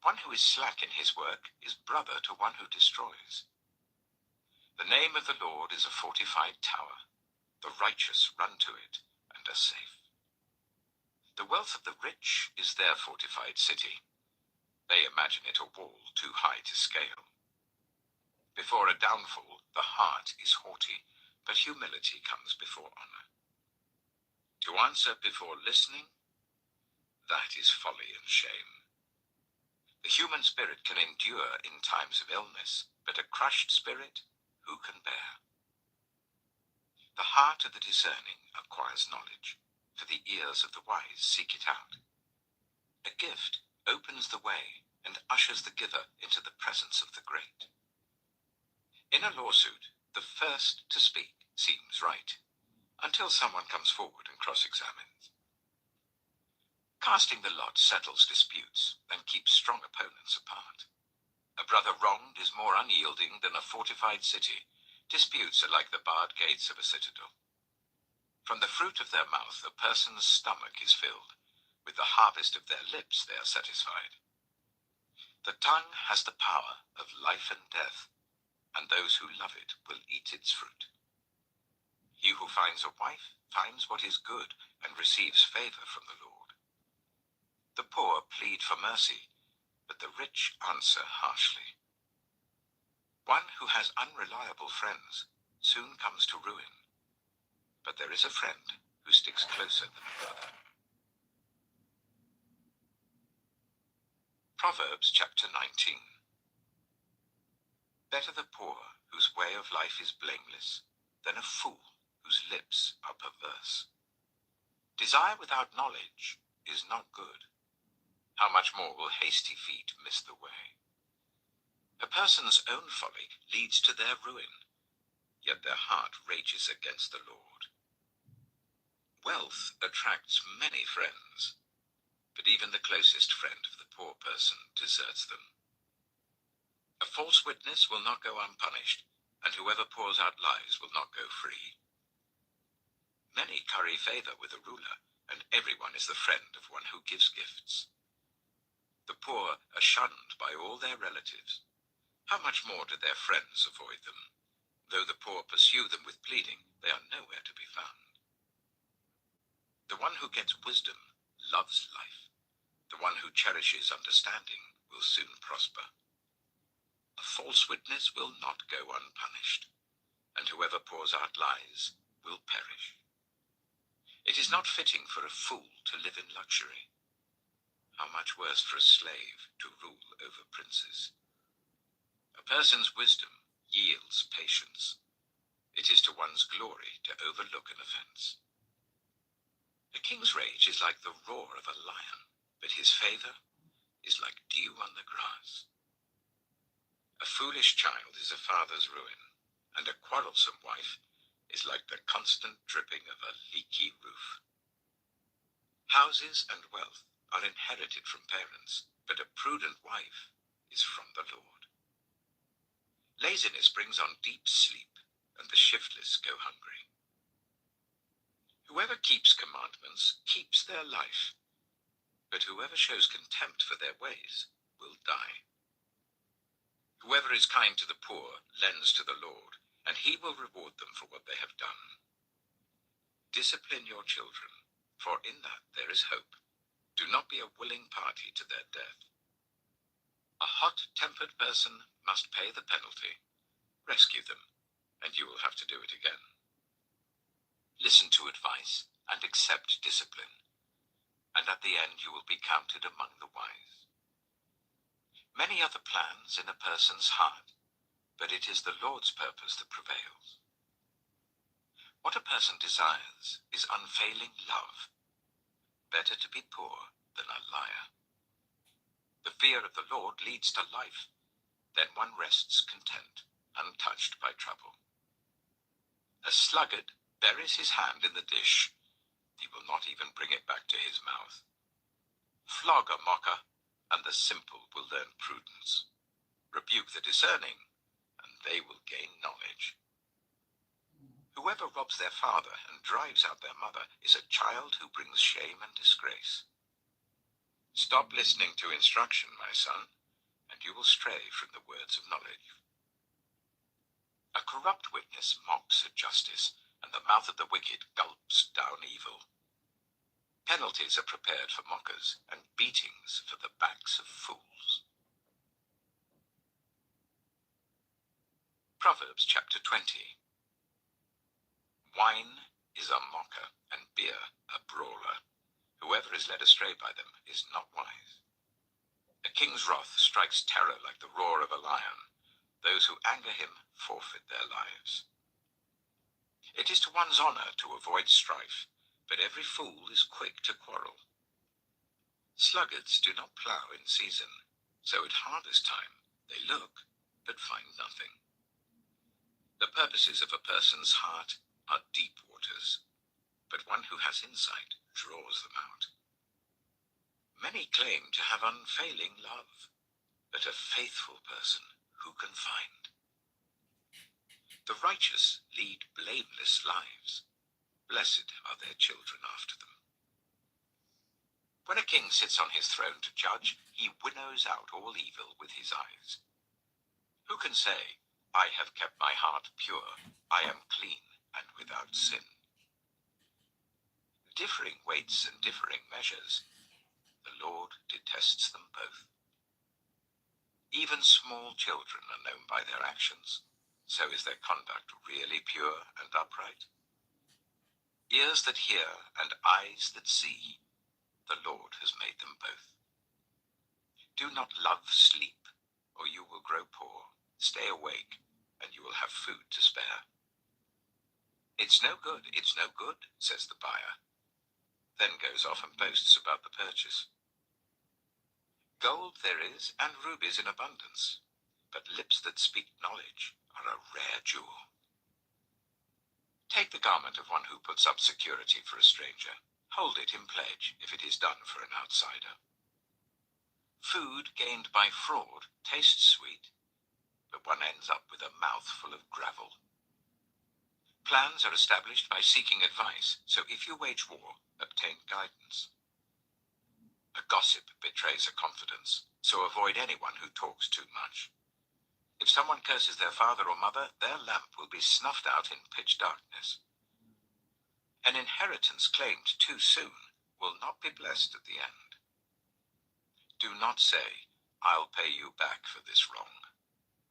One who is slack in his work is brother to one who destroys. The name of the Lord is a fortified tower. The righteous run to it and are safe. The wealth of the rich is their fortified city. They imagine it a wall too high to scale. Before a downfall, the heart is haughty, but humility comes before honor. To answer before listening, that is folly and shame. The human spirit can endure in times of illness, but a crushed spirit, who can bear? The heart of the discerning acquires knowledge, for the ears of the wise seek it out. A gift opens the way and ushers the giver into the presence of the great. In a lawsuit, the first to speak seems right, until someone comes forward and cross-examines. Casting the lot settles disputes and keeps strong opponents apart. A brother wronged is more unyielding than a fortified city. Disputes are like the barred gates of a citadel. From the fruit of their mouth a person's stomach is filled. With the harvest of their lips they are satisfied. The tongue has the power of life and death, and those who love it will eat its fruit. He who finds a wife finds what is good and receives favor from the Lord. The poor plead for mercy, but the rich answer harshly. One who has unreliable friends soon comes to ruin, but there is a friend who sticks closer than a brother. Proverbs chapter 19. Better the poor whose way of life is blameless than a fool whose lips are perverse. Desire without knowledge is not good. How much more will hasty feet miss the way? A person's own folly leads to their ruin, yet their heart rages against the Lord. Wealth attracts many friends, but even the closest friend of the poor person deserts them. A false witness will not go unpunished, and whoever pours out lies will not go free. Many curry favor with a ruler, and everyone is the friend of one who gives gifts. The poor are shunned by all their relatives. How much more do their friends avoid them? Though the poor pursue them with pleading, they are nowhere to be found. The one who gets wisdom loves life. The one who cherishes understanding will soon prosper. A false witness will not go unpunished, and whoever pours out lies will perish. It is not fitting for a fool to live in luxury. How much worse for a slave to rule over princes. A person's wisdom yields patience. It is to one's glory to overlook an offense. A king's rage is like the roar of a lion, but his favor is like dew on the grass. A foolish child is a father's ruin, and a quarrelsome wife is like the constant dripping of a leaky roof. Houses and wealth are inherited from parents, but a prudent wife is from the Lord. Laziness brings on deep sleep, and the shiftless go hungry. Whoever keeps commandments keeps their life, but whoever shows contempt for their ways will die. Whoever is kind to the poor lends to the Lord, and he will reward them for what they have done. Discipline your children, for in that there is hope. Do not be a willing party to their death. A hot-tempered person must pay the penalty. Rescue them, and you will have to do it again. Listen to advice and accept discipline, and at the end you will be counted among the wise. Many are the plans in a person's heart, but it is the Lord's purpose that prevails. What a person desires is unfailing love. Better to be poor than a liar. The fear of the Lord leads to life. Then one rests content, untouched by trouble. A sluggard buries his hand in the dish. He will not even bring it back to his mouth. Flog a mocker, and the simple will learn prudence. Rebuke the discerning, and they will gain knowledge. Whoever robs their father and drives out their mother is a child who brings shame and disgrace. Stop listening to instruction, my son, and you will stray from the words of knowledge. A corrupt witness mocks at justice, and the mouth of the wicked gulps down evil. Penalties are prepared for mockers, and beatings for the backs of fools. Proverbs chapter 20. Wine is a mocker, and beer a brawler. Whoever is led astray by them is not wise. A king's wrath strikes terror like the roar of a lion. Those who anger him forfeit their lives. It is to one's honor to avoid strife, but every fool is quick to quarrel. Sluggards do not plough in season, so at harvest time they look, but find nothing. The purposes of a person's heart are deep waters, but one who has insight draws them out. Many claim to have unfailing love, but a faithful person who can find? The righteous lead blameless lives. Blessed are their children after them. When a king sits on his throne to judge, he winnows out all evil with his eyes. Who can say, I have kept my heart pure, I am clean and without sin? Differing weights and differing measures, the Lord detests them both. Even small children are known by their actions. So is their conduct really pure and upright? Ears that hear and eyes that see, the Lord has made them both. Do not love sleep, or you will grow poor. Stay awake, and you will have food to spare. It's no good, says the buyer, then goes off and boasts about the purchase. Gold there is, and rubies in abundance, but lips that speak knowledge are a rare jewel. Take the garment of one who puts up security for a stranger. Hold it in pledge if it is done for an outsider. Food gained by fraud tastes sweet, but one ends up with a mouth full of gravel. Plans are established by seeking advice, so if you wage war, obtain guidance. A gossip betrays a confidence, so avoid anyone who talks too much. If someone curses their father or mother, their lamp will be snuffed out in pitch darkness. An inheritance claimed too soon will not be blessed at the end. Do not say, I'll pay you back for this wrong.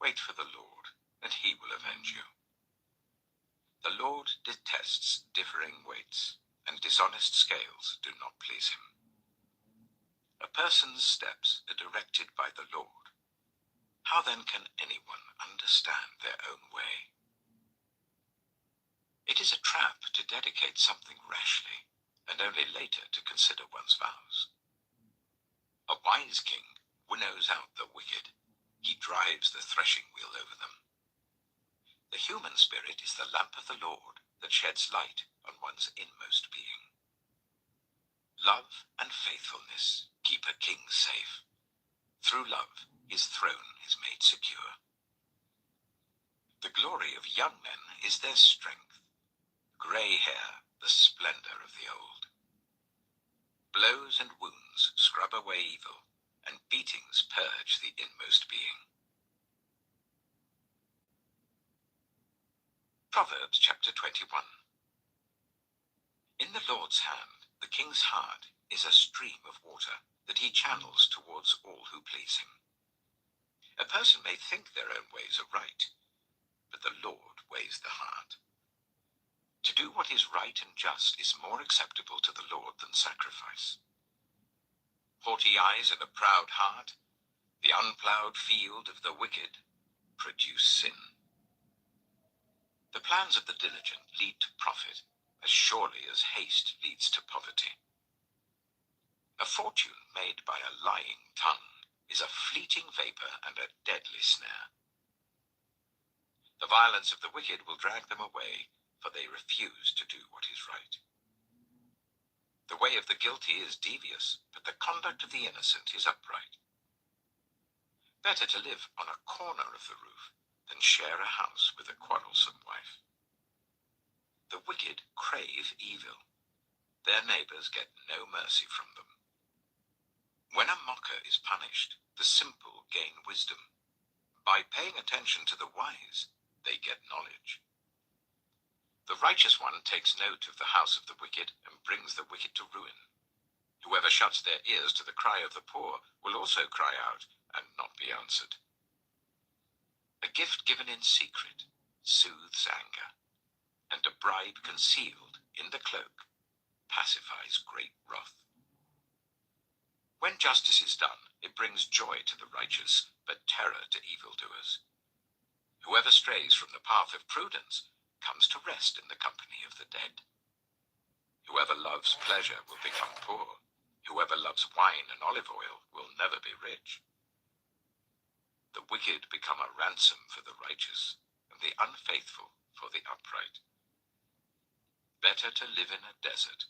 Wait for the Lord, and he will avenge you. The Lord detests differing weights, and dishonest scales do not please him. A person's steps are directed by the Lord. How then can anyone understand their own way? It is a trap to dedicate something rashly, and only later to consider one's vows. A wise king winnows out the wicked. He drives the threshing wheel over them. The human spirit is the lamp of the Lord that sheds light on one's inmost being. Love and faithfulness keep a king safe. Through love, his throne is made secure. The glory of young men is their strength. Grey hair, the splendor of the old. Blows and wounds scrub away evil, and beatings purge the inmost being. Proverbs chapter 21. In the Lord's hand, the king's heart is a stream of water that he channels towards all who please him. A person may think their own ways are right, but the Lord weighs the heart. To do what is right and just is more acceptable to the Lord than sacrifice. Haughty eyes and a proud heart, the unplowed field of the wicked, produce sin. The plans of the diligent lead to profit, as surely as haste leads to poverty. A fortune made by a lying tongue is a fleeting vapor and a deadly snare. The violence of the wicked will drag them away, for they refuse to do what is right. The way of the guilty is devious, but the conduct of the innocent is upright. Better to live on a corner of the roof than share a house with a quarrelsome wife. The wicked crave evil. Their neighbors get no mercy from them. When a mocker is punished, the simple gain wisdom. By paying attention to the wise, they get knowledge. The righteous one takes note of the house of the wicked and brings the wicked to ruin. Whoever shuts their ears to the cry of the poor will also cry out and not be answered. A gift given in secret soothes anger, and a bribe concealed in the cloak pacifies great wrath. When justice is done, it brings joy to the righteous, but terror to evildoers. Whoever strays from the path of prudence comes to rest in the company of the dead. Whoever loves pleasure will become poor, Whoever loves wine and olive oil will never be rich. The wicked become a ransom for the righteous, and the unfaithful for the upright. Better to live in a desert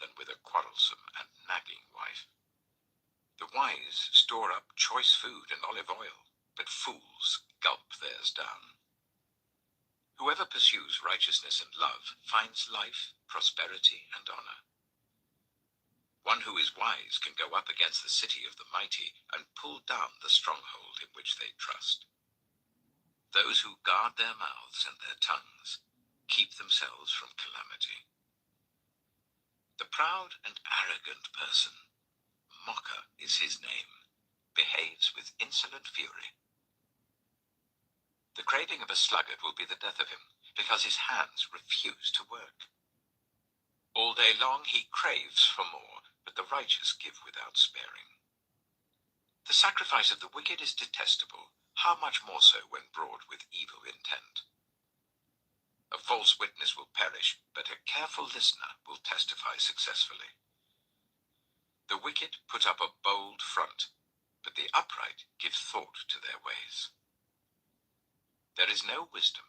than with a quarrelsome and nagging wife. The wise store up choice food and olive oil, but fools gulp theirs down. Whoever pursues righteousness and love finds life, prosperity, and honor. One who is wise can go up against the city of the mighty and pull down the stronghold in which they trust. Those who guard their mouths and their tongues keep themselves from calamity. The proud and arrogant person, mocker is his name, behaves with insolent fury. The craving of a sluggard will be the death of him, because his hands refuse to work. All day long he craves for more, but the righteous give without sparing. The sacrifice of the wicked is detestable, how much more so when brought with evil intent. A false witness will perish, but a careful listener will testify successfully. The wicked put up a bold front, but the upright give thought to their ways. There is no wisdom,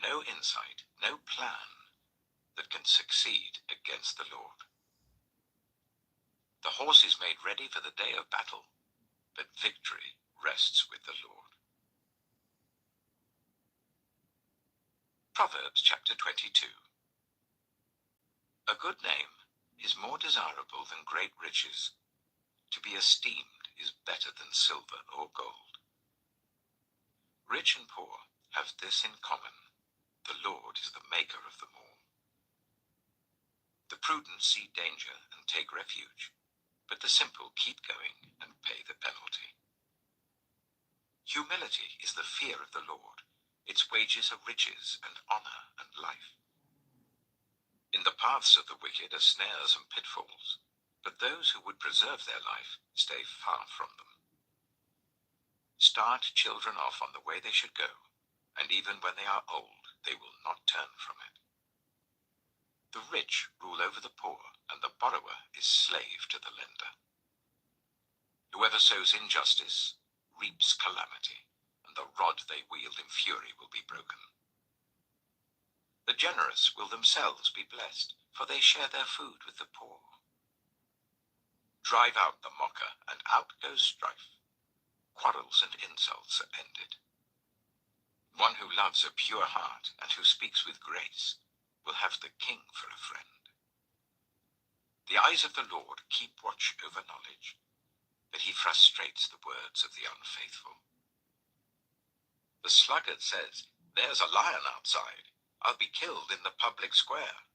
no insight, no plan that can succeed against the Lord. The horse is made ready for the day of battle, but victory rests with the Lord. Proverbs chapter 22. A good name is more desirable than great riches. To be esteemed is better than silver or gold. Rich and poor have this in common: the Lord is the maker of them all. The prudent see danger and take refuge, but the simple keep going and pay the penalty. Humility is the fear of the Lord. Its wages are riches and honor and life. In the paths of the wicked are snares and pitfalls, but those who would preserve their life stay far from them. Start children off on the way they should go, and even when they are old, they will not turn from it. The rich rule over the poor, and the borrower is slave to the lender. Whoever sows injustice reaps calamity, and the rod they wield in fury will be broken. The generous will themselves be blessed, for they share their food with the poor. Drive out the mocker, and out goes strife. Quarrels and insults are ended. One who loves a pure heart and who speaks with grace will have the king for a friend. The eyes of the Lord keep watch over knowledge, but he frustrates the words of the unfaithful. The sluggard says, "There's a lion outside. I'll be killed in the public square."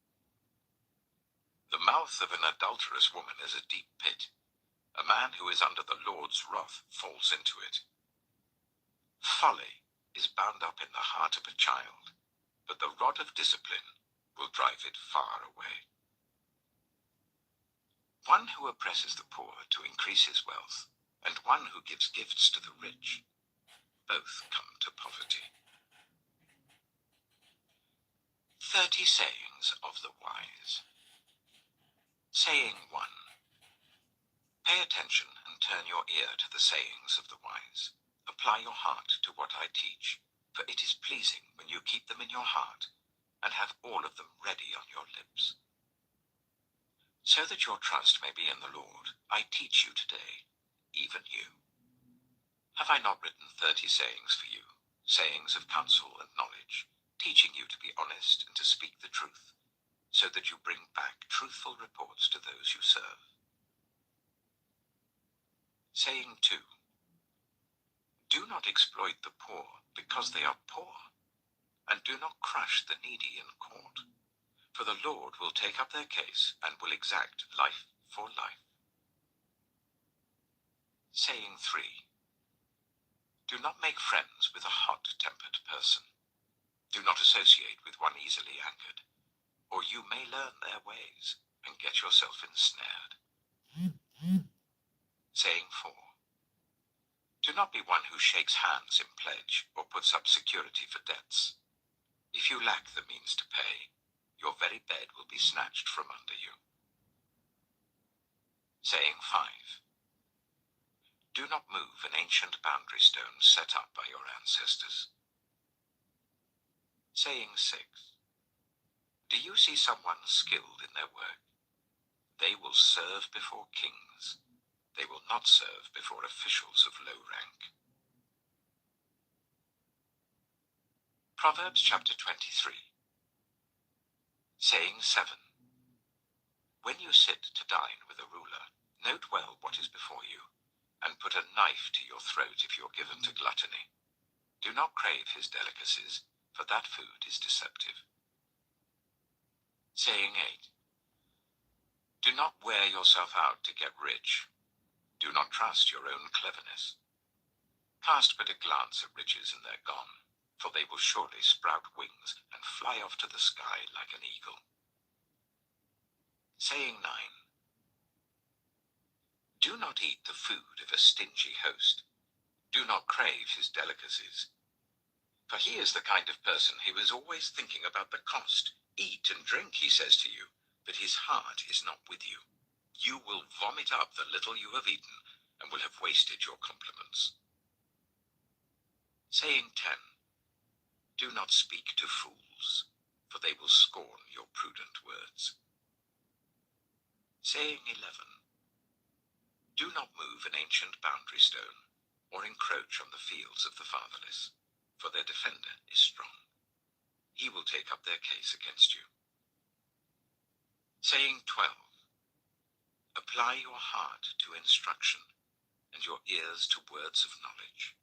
The mouth of an adulterous woman is a deep pit. A man who is under the Lord's wrath falls into it. Folly is bound up in the heart of a child, but the rod of discipline will drive it far away. One who oppresses the poor to increase his wealth, and one who gives gifts to the rich, both come to poverty. 30 sayings of the wise. Saying 1. Pay attention and turn your ear to the sayings of the wise. Apply your heart to what I teach, for it is pleasing when you keep them in your heart and have all of them ready on your lips. So that your trust may be in the Lord, I teach you today, even you. Have I not written 30 sayings for you, sayings of counsel and knowledge, teaching you to be honest and to speak the truth, so that you bring back truthful reports to those you serve? Saying 2. Do not exploit the poor because they are poor, and do not crush the needy in court, for the Lord will take up their case and will exact life for life. Saying 3. Do not make friends with a hot-tempered person. Do not associate with one easily angered, or you may learn their ways and get yourself ensnared. Saying 4. Do not be one who shakes hands in pledge or puts up security for debts. If you lack the means to pay, your very bed will be snatched from under you. Saying 5. Do not move an ancient boundary stone set up by your ancestors. Saying 6. Do you see someone skilled in their work? They will serve before kings. They will not serve before officials of low rank. Proverbs chapter 23. Saying 7. When you sit to dine with a ruler, note well what is before you, and put a knife to your throat if you're given to gluttony. Do not crave his delicacies, for that food is deceptive. Saying 8. Do not wear yourself out to get rich. Do not trust your own cleverness. Cast but a glance at riches and they're gone, for they will surely sprout wings and fly off to the sky like an eagle. Saying 9. Do not eat the food of a stingy host. Do not crave his delicacies. For he is the kind of person who is always thinking about the cost. Eat and drink, he says to you, but his heart is not with you. You will vomit up the little you have eaten and will have wasted your compliments. Saying 10. Do not speak to fools, for they will scorn your prudent words. Saying 11. Do not move an ancient boundary stone, or encroach on the fields of the fatherless, for their defender is strong. He will take up their case against you. Saying 12. Apply your heart to instruction, and your ears to words of knowledge.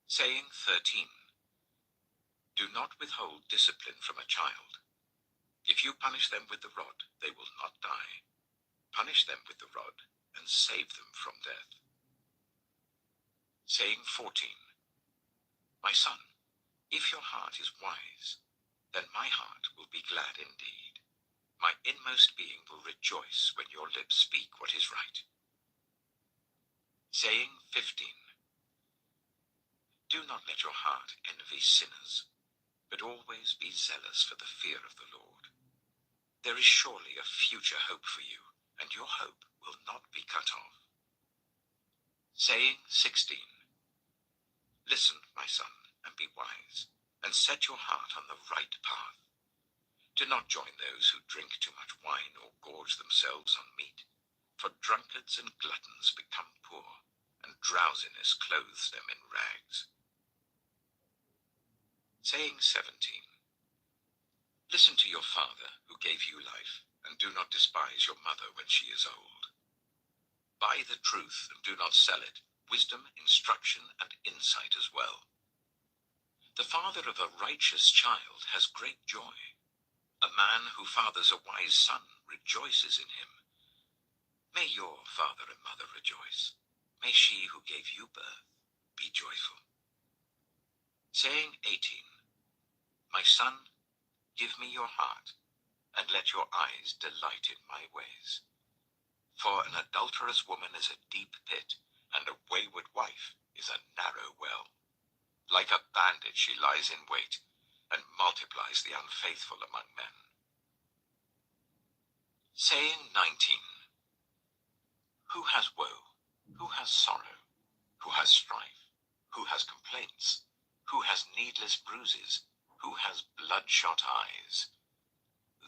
Saying 13. Do not withhold discipline from a child. If you punish them with the rod, they will not die. Punish them with the rod, and save them from death. Saying 14. My son, if your heart is wise, then my heart will be glad indeed. My inmost being will rejoice when your lips speak what is right. Saying 15. Do not let your heart envy sinners, but always be zealous for the fear of the Lord. There is surely a future hope for you, and your hope will not be cut off. Saying 16. Listen, my son, and be wise, and set your heart on the right path. Do not join those who drink too much wine or gorge themselves on meat, for drunkards and gluttons become poor, and drowsiness clothes them in rags. Saying 17. Listen to your father who gave you life, and do not despise your mother when she is old. Buy the truth and do not sell it, wisdom, instruction, and insight as well. The father of a righteous child has great joy. A man who fathers a wise son rejoices in him. May your father and mother rejoice. May she who gave you birth be joyful. Saying 18. My son, give me your heart, and let your eyes delight in my ways. For an adulterous woman is a deep pit, and a wayward wife is a narrow well. Like a bandit she lies in wait, and multiplies the unfaithful among men. Saying 19. Who has woe? Who has sorrow? Who has strife? Who has complaints? Who has needless bruises? Who has bloodshot eyes?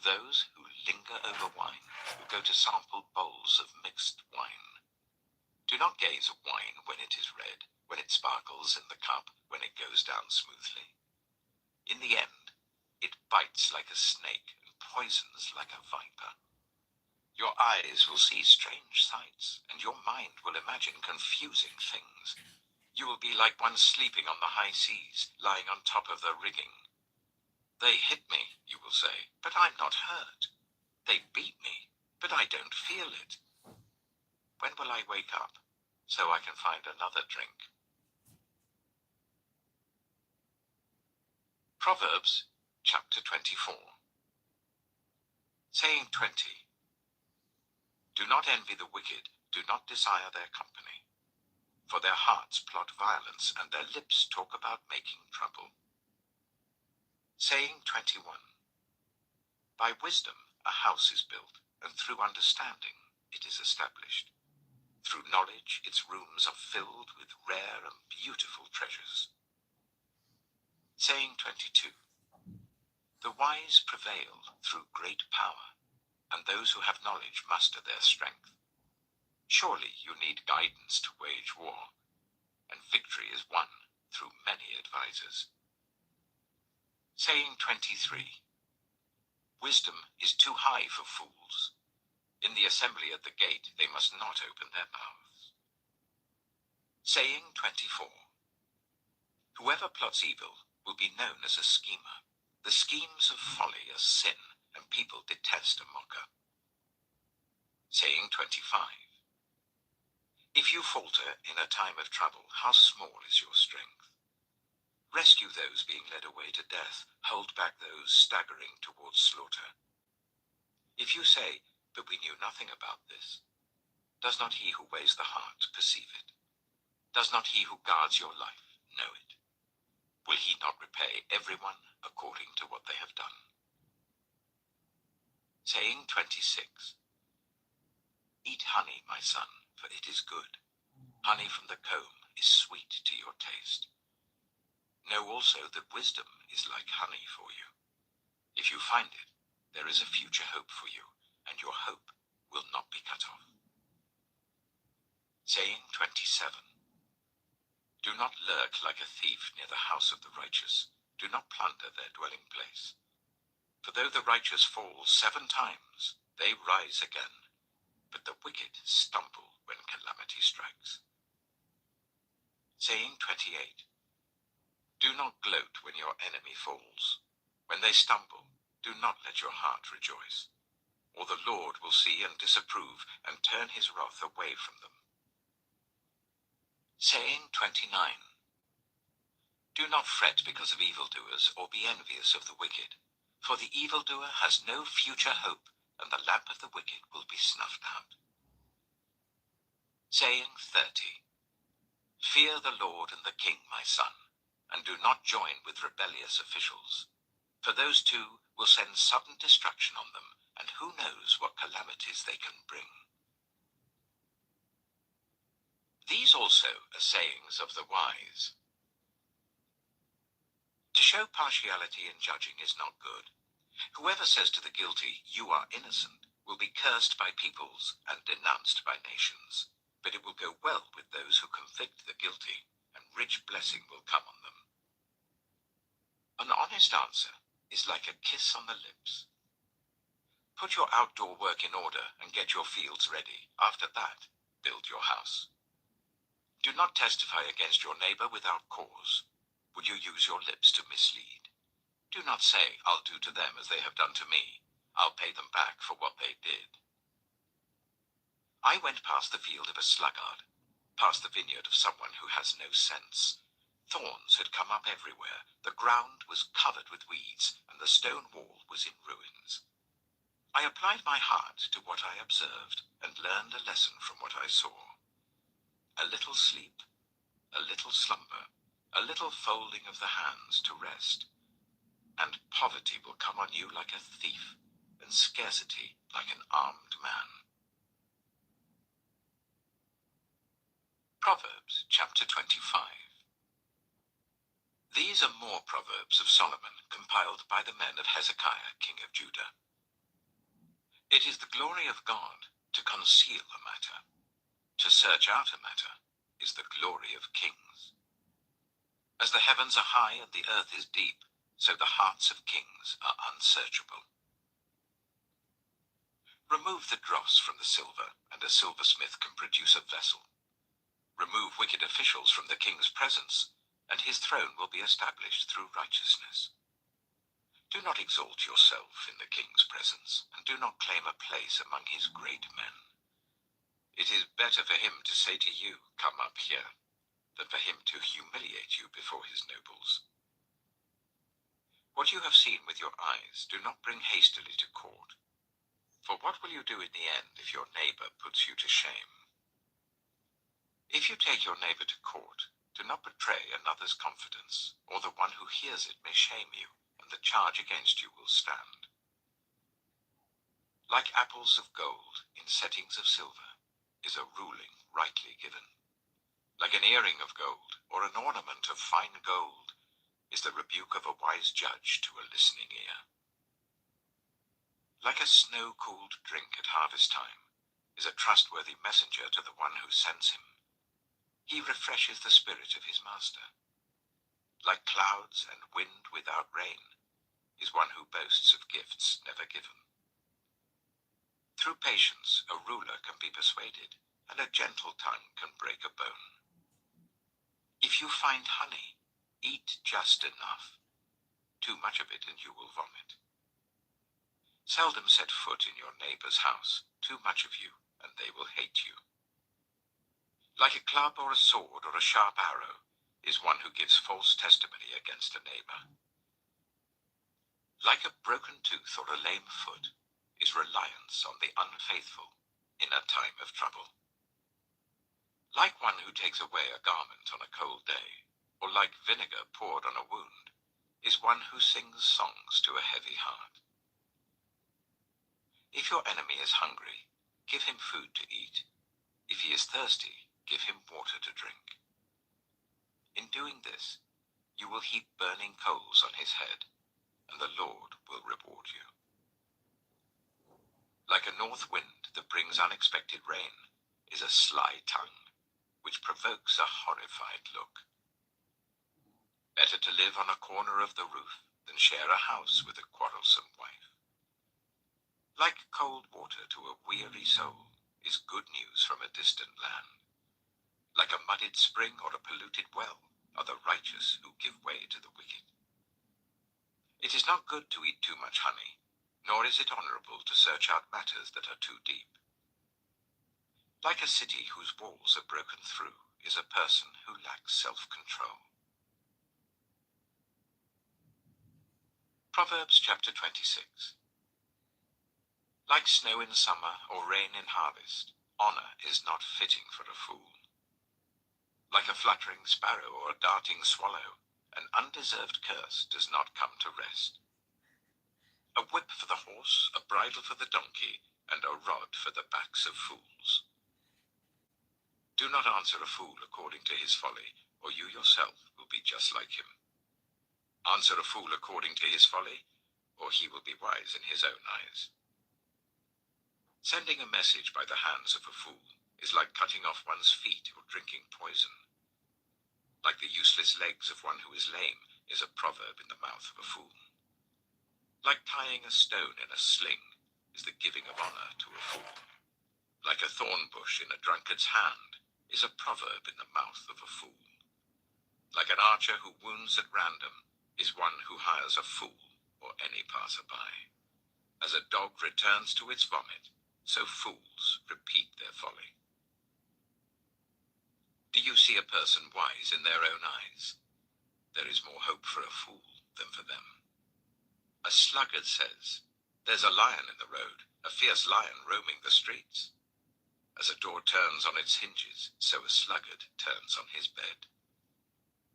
Those who linger over wine, who go to sample bowls of mixed wine. Do not gaze at wine when it is red, when it sparkles in the cup, when it goes down smoothly. In the end, it bites like a snake and poisons like a viper. Your eyes will see strange sights, and your mind will imagine confusing things. You will be like one sleeping on the high seas, lying on top of the rigging. They hit me, you will say, but I'm not hurt. They beat me, but I don't feel it. When will I wake up, so I can find another drink? Proverbs chapter 24. Saying 20. Do not envy the wicked, do not desire their company. For their hearts plot violence, and their lips talk about making trouble. Saying 21. By wisdom a house is built, and through understanding it is established. Through knowledge, its rooms are filled with rare and beautiful treasures. Saying 22. The wise prevail through great power, and those who have knowledge muster their strength. Surely you need guidance to wage war, and victory is won through many advisers. Saying 23. Wisdom is too high for fools. In the assembly at the gate they must not open their mouths. Saying 24. Whoever plots evil will be known as a schemer. The schemes of folly are sin, and people detest a mocker. Saying 25. If you falter in a time of trouble, how small is your strength? Rescue those being led away to death, hold back those staggering towards slaughter. If you say, but we knew nothing about this, does not he who weighs the heart perceive it? Does not he who guards your life know it? Will he not repay everyone according to what they have done? Saying 26. Eat honey, my son, for it is good. Honey from the comb is sweet to your taste. Know also that wisdom is like honey for you. If you find it, there is a future hope for you, and your hope will not be cut off. Saying 27. Do not lurk like a thief near the house of the righteous. Do not plunder their dwelling place. For though the righteous fall 7 times, they rise again, but the wicked stumble when calamity strikes. Saying 28. Do not gloat when your enemy falls. When they stumble, do not let your heart rejoice, or the Lord will see and disapprove and turn his wrath away from them. Saying 29. Do not fret because of evildoers, or be envious of the wicked, for the evildoer has no future hope, and the lamp of the wicked will be snuffed out. Saying 30. Fear the Lord and the King, my son, and do not join with rebellious officials, for those two will send sudden destruction on them, and who knows what calamities they can bring. These also are sayings of the wise. To show partiality in judging is not good. Whoever says to the guilty, you are innocent, will be cursed by peoples and denounced by nations. But it will go well with those who convict the guilty, and rich blessing will come on them. An honest answer is like a kiss on the lips. Put your outdoor work in order and get your fields ready. After that, build your house. Do not testify against your neighbor without cause. Would you use your lips to mislead? Do not say, I'll do to them as they have done to me. I'll pay them back for what they did. I went past the field of a sluggard, past the vineyard of someone who has no sense. Thorns had come up everywhere, the ground was covered with weeds, and the stone wall was in ruins. I applied my heart to what I observed, and learned a lesson from what I saw. A little sleep, a little slumber, a little folding of the hands to rest, and poverty will come on you like a thief, and scarcity like an armed man. Proverbs chapter 25. These are more proverbs of Solomon, compiled by the men of Hezekiah, king of Judah. It is the glory of God to conceal a matter. To search out a matter is the glory of kings. As the heavens are high and the earth is deep, so the hearts of kings are unsearchable. Remove the dross from the silver, and a silversmith can produce a vessel. Remove wicked officials from the king's presence, and his throne will be established through righteousness. Do not exalt yourself in the king's presence, and do not claim a place among his great men. It is better for him to say to you, come up here, than for him to humiliate you before his nobles. What you have seen with your eyes, do not bring hastily to court. For what will you do in the end if your neighbor puts you to shame? If you take your neighbor to court, do not betray another's confidence, or the one who hears it may shame you, and the charge against you will stand. Like apples of gold in settings of silver is a ruling rightly given. Like an earring of gold or an ornament of fine gold is the rebuke of a wise judge to a listening ear. Like a snow-cooled drink at harvest time is a trustworthy messenger to the one who sends him. He refreshes the spirit of his master. Like clouds and wind without rain is one who boasts of gifts never given. Through patience a ruler can be persuaded, and a gentle tongue can break a bone. If you find honey, eat just enough. Too much of it and you will vomit. Seldom set foot in your neighbor's house. Too much of you, and they will hate you. Like a club or a sword or a sharp arrow is one who gives false testimony against a neighbor. Like a broken tooth or a lame foot is reliance on the unfaithful in a time of trouble. Like one who takes away a garment on a cold day, or like vinegar poured on a wound, is one who sings songs to a heavy heart. If your enemy is hungry, give him food to eat. If he is thirsty, give him water to drink. In doing this, you will heap burning coals on his head, and the Lord will reward you. Like a north wind that brings unexpected rain is a sly tongue, which provokes a horrified look. Better to live on a corner of the roof than share a house with a quarrelsome wife. Like cold water to a weary soul is good news from a distant land. Like a muddied spring or a polluted well are the righteous who give way to the wicked. It is not good to eat too much honey, nor is it honorable to search out matters that are too deep. Like a city whose walls are broken through is a person who lacks self-control. Proverbs chapter 26. Like snow in summer or rain in harvest, honor is not fitting for a fool. Like a fluttering sparrow or a darting swallow, an undeserved curse does not come to rest. A whip for the horse, a bridle for the donkey, and a rod for the backs of fools. Do not answer a fool according to his folly, or you yourself will be just like him. Answer a fool according to his folly, or he will be wise in his own eyes. Sending a message by the hands of a fool is like cutting off one's feet or drinking poison. Like the useless legs of one who is lame is a proverb in the mouth of a fool. Like tying a stone in a sling is the giving of honor to a fool. Like a thorn bush in a drunkard's hand is a proverb in the mouth of a fool. Like an archer who wounds at random is one who hires a fool or any passerby. As a dog returns to its vomit, so fools repeat their folly. Do you see a person wise in their own eyes? There is more hope for a fool than for them. A sluggard says, "There's a lion in the road, a fierce lion roaming the streets." As a door turns on its hinges, so a sluggard turns on his bed.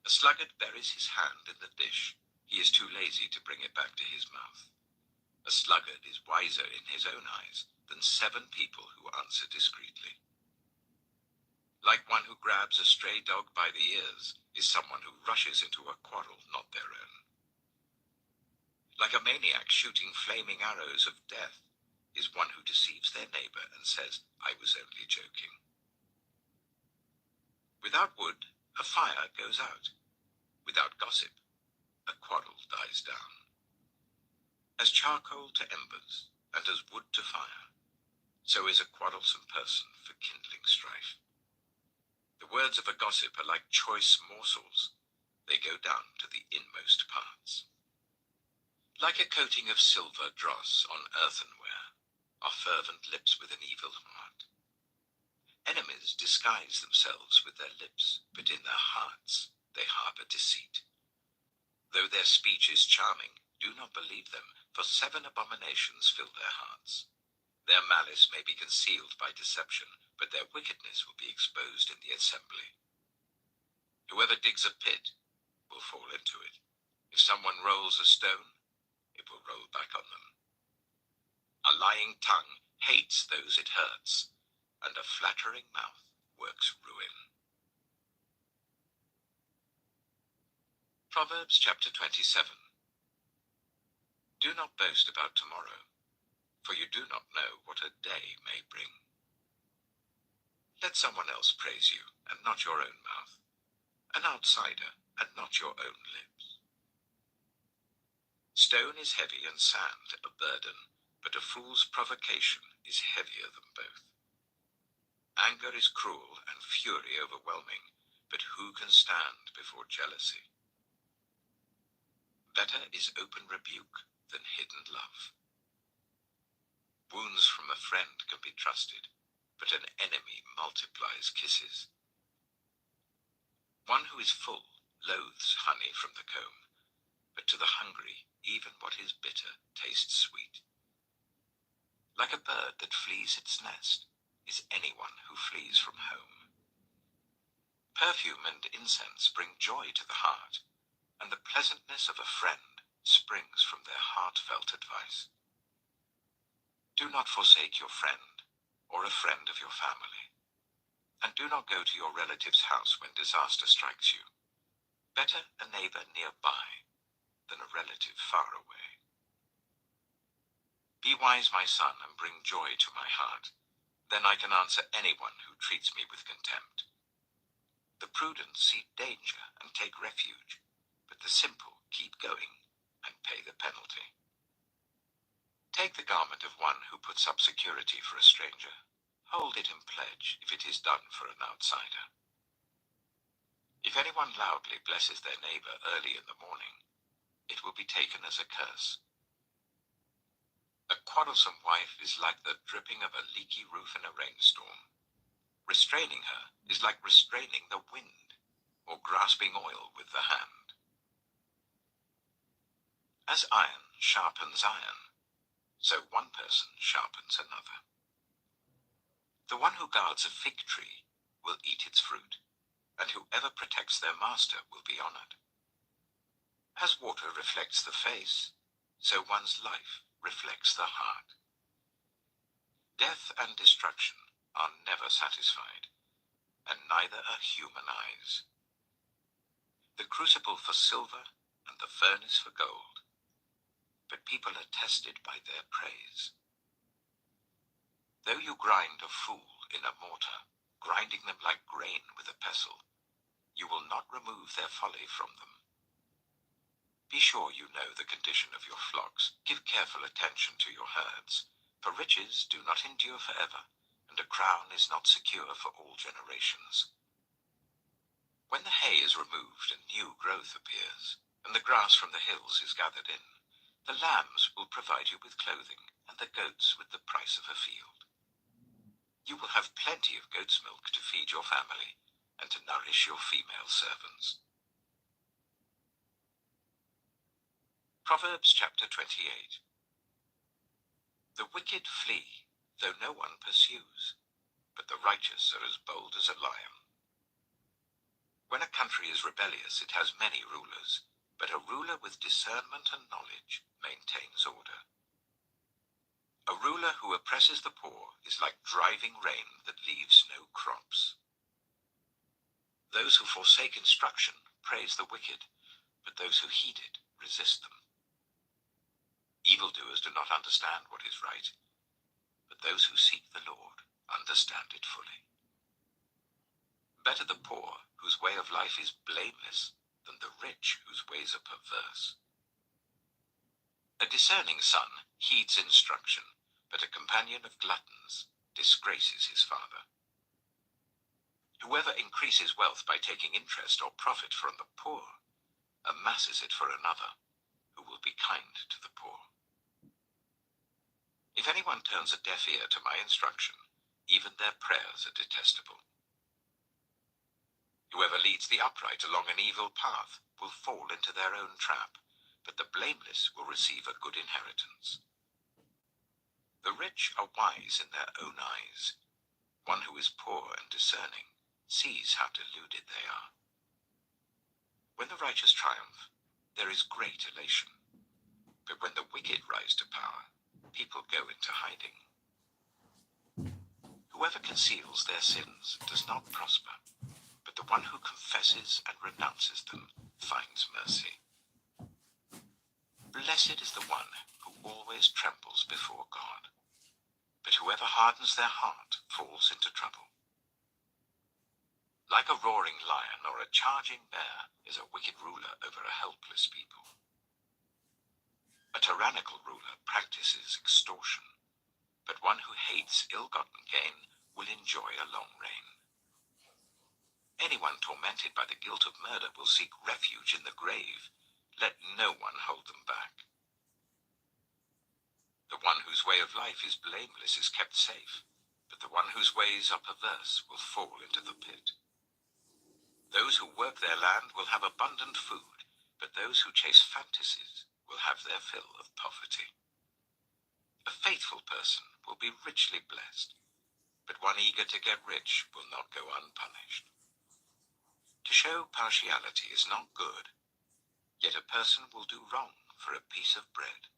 A sluggard buries his hand in the dish. He is too lazy to bring it back to his mouth. A sluggard is wiser in his own eyes than 7 people who answer discreetly. Like one who grabs a stray dog by the ears is someone who rushes into a quarrel not their own. Like a maniac shooting flaming arrows of death is one who deceives their neighbor and says, "I was only joking." Without wood, a fire goes out. Without gossip, a quarrel dies down. As charcoal to embers, and as wood to fire, so is a quarrelsome person for kindling strife. The words of a gossip are like choice morsels. They go down to the inmost parts. Like a coating of silver dross on earthenware are fervent lips with an evil heart. Enemies disguise themselves with their lips, but in their hearts they harbor deceit. Though their speech is charming, do not believe them, for 7 abominations fill their hearts. Their malice may be concealed by deception, but their wickedness will be exposed in the assembly. Whoever digs a pit will fall into it. If someone rolls a stone, it will roll back on them. A A lying tongue hates those it hurts, and a flattering mouth works ruin. Proverbs chapter 27. Do not boast about tomorrow, for you do not know what a day may bring. Let someone else praise you, and not your own mouth, an outsider, and not your own lips. Stone is heavy and sand a burden, but a fool's provocation is heavier than both. Anger is cruel and fury overwhelming, but who can stand before jealousy? Better is open rebuke than hidden love. Wounds from a friend can be trusted, but an enemy multiplies kisses. One who is full loathes honey from the comb, but to the hungry even what is bitter tastes sweet. Like a bird that flees its nest is anyone who flees from home. Perfume and incense bring joy to the heart, and the pleasantness of a friend springs from their heartfelt advice. Do not forsake your friend, or a friend of your family, and do not go to your relative's house when disaster strikes you. Better a neighbor nearby than a relative far away. Be wise, my son, and bring joy to my heart. Then I can answer anyone who treats me with contempt. The prudent see danger and take refuge, but the simple keep going and pay the penalty. Take the garment of one who puts up security for a stranger. Hold it in pledge if it is done for an outsider. If anyone loudly blesses their neighbor early in the morning, it will be taken as a curse. A quarrelsome wife is like the dripping of a leaky roof in a rainstorm. Restraining her is like restraining the wind, or grasping oil with the hand. As iron sharpens iron, so one person sharpens another. The one who guards a fig tree will eat its fruit, and whoever protects their master will be honored. As water reflects the face, so one's life reflects the heart. Death and destruction are never satisfied, and neither are human eyes. The crucible for silver and the furnace for gold, but people are tested by their praise. Though you grind a fool in a mortar, grinding them like grain with a pestle, you will not remove their folly from them. Be sure you know the condition of your flocks. Give careful attention to your herds, for riches do not endure forever, and a crown is not secure for all generations. When the hay is removed and new growth appears, and the grass from the hills is gathered in, the lambs will provide you with clothing, and the goats with the price of a field. You will have plenty of goat's milk to feed your family, and to nourish your female servants. Proverbs chapter 28. The wicked flee, though no one pursues, but the righteous are as bold as a lion. When a country is rebellious, it has many rulers, but a ruler with discernment and knowledge maintains order. A ruler who oppresses the poor is like driving rain that leaves no crops. Those who forsake instruction praise the wicked, but those who heed it resist them. Evildoers do not understand what is right, but those who seek the Lord understand it fully. Better the poor, whose way of life is blameless, than the rich, whose ways are perverse. A discerning son heeds instruction, but a companion of gluttons disgraces his father. Whoever increases wealth by taking interest or profit from the poor amasses it for another, who will be kind to the poor. If anyone turns a deaf ear to my instruction, even their prayers are detestable. Whoever leads the upright along an evil path will fall into their own trap, but the blameless will receive a good inheritance. The rich are wise in their own eyes. One who is poor and discerning sees how deluded they are. When the righteous triumph, there is great elation, but when the wicked rise to power, people go into hiding. Whoever conceals their sins does not prosper, but the one who confesses and renounces them finds mercy. Blessed is the one who always trembles before God, but whoever hardens their heart falls into trouble. Like a roaring lion or a charging bear is a wicked ruler over a helpless people. A tyrannical ruler practices extortion, but one who hates ill-gotten gain will enjoy a long reign. Anyone tormented by the guilt of murder will seek refuge in the grave. Let no one hold them back. The one whose way of life is blameless is kept safe, but the one whose ways are perverse will fall into the pit. Those who work their land will have abundant food, but those who chase fantasies will have their fill of poverty. A faithful person will be richly blessed, but one eager to get rich will not go unpunished. To show partiality is not good, yet a person will do wrong for a piece of bread.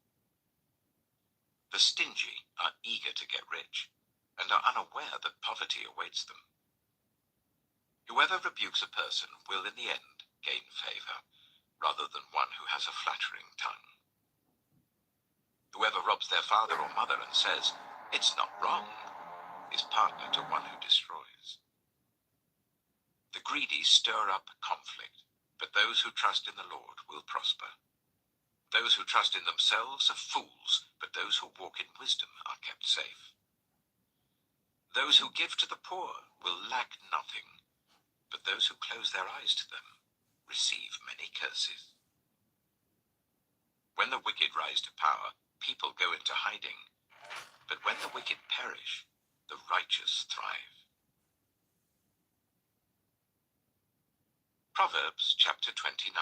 The stingy are eager to get rich, and are unaware that poverty awaits them. Whoever rebukes a person will in the end gain favor, rather than one who has a flattering tongue. Whoever robs their father or mother and says, "It's not wrong," is partner to one who destroys. The greedy stir up conflict, but those who trust in the Lord will prosper. Those who trust in themselves are fools, but those who walk in wisdom are kept safe. Those who give to the poor will lack nothing, but those who close their eyes to them receive many curses. When the wicked rise to power, people go into hiding, but when the wicked perish, the righteous thrive. Proverbs chapter 29.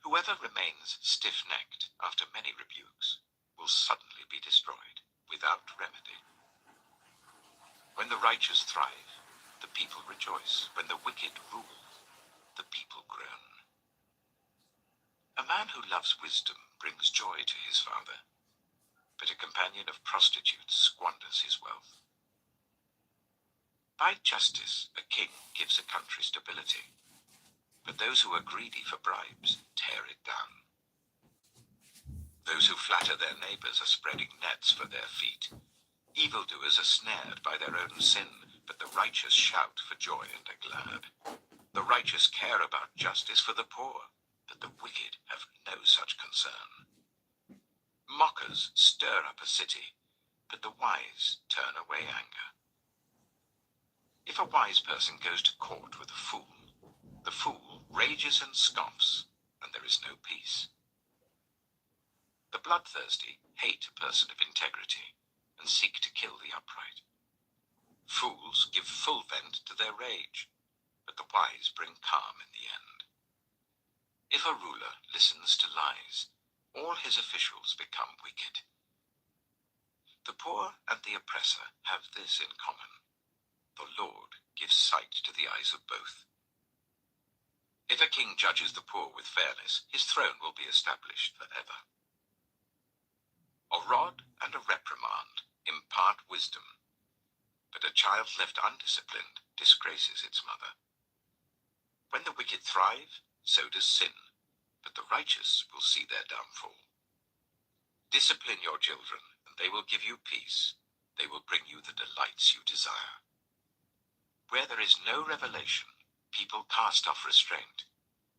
Whoever remains stiff-necked after many rebukes will suddenly be destroyed without remedy. When the righteous thrive, the people rejoice. When the wicked rule, the people groan. A man who loves wisdom brings joy to his father, but a companion of prostitutes squanders his wealth. By justice, a king gives a country stability, but those who are greedy for bribes tear it down. Those who flatter their neighbors are spreading nets for their feet. Evildoers are snared by their own sin, but the righteous shout for joy and are glad. The righteous care about justice for the poor, but the wicked have no such concern. Mockers stir up a city, but the wise turn away anger. If a wise person goes to court with a fool, the fool rages and scoffs, and there is no peace. The bloodthirsty hate a person of integrity and seek to kill the upright. Fools give full vent to their rage, but the wise bring calm in the end. If a ruler listens to lies, all his officials become wicked. The poor and the oppressor have this in common: the Lord gives sight to the eyes of both. If a king judges the poor with fairness, his throne will be established forever. A rod and a reprimand impart wisdom, but a child left undisciplined disgraces its mother. When the wicked thrive, so does sin, but the righteous will see their downfall. Discipline your children, and they will give you peace. They will bring you the delights you desire. Where there is no revelation, people cast off restraint,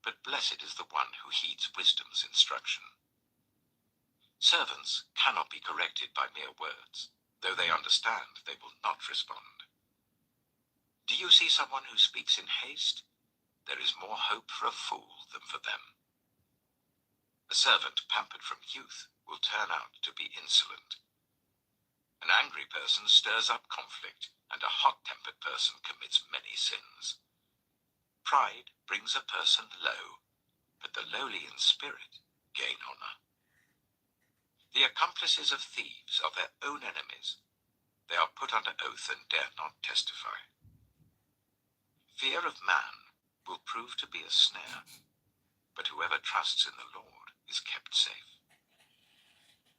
but blessed is the one who heeds wisdom's instruction. Servants cannot be corrected by mere words. Though they understand, they will not respond. Do you see someone who speaks in haste? There is more hope for a fool than for them. A servant pampered from youth will turn out to be insolent. An angry person stirs up conflict, and a hot-tempered person commits many sins. Pride brings a person low, but the lowly in spirit gain honor. The accomplices of thieves are their own enemies. They are put under oath and dare not testify. Fear of man will prove to be a snare, but whoever trusts in the Lord is kept safe.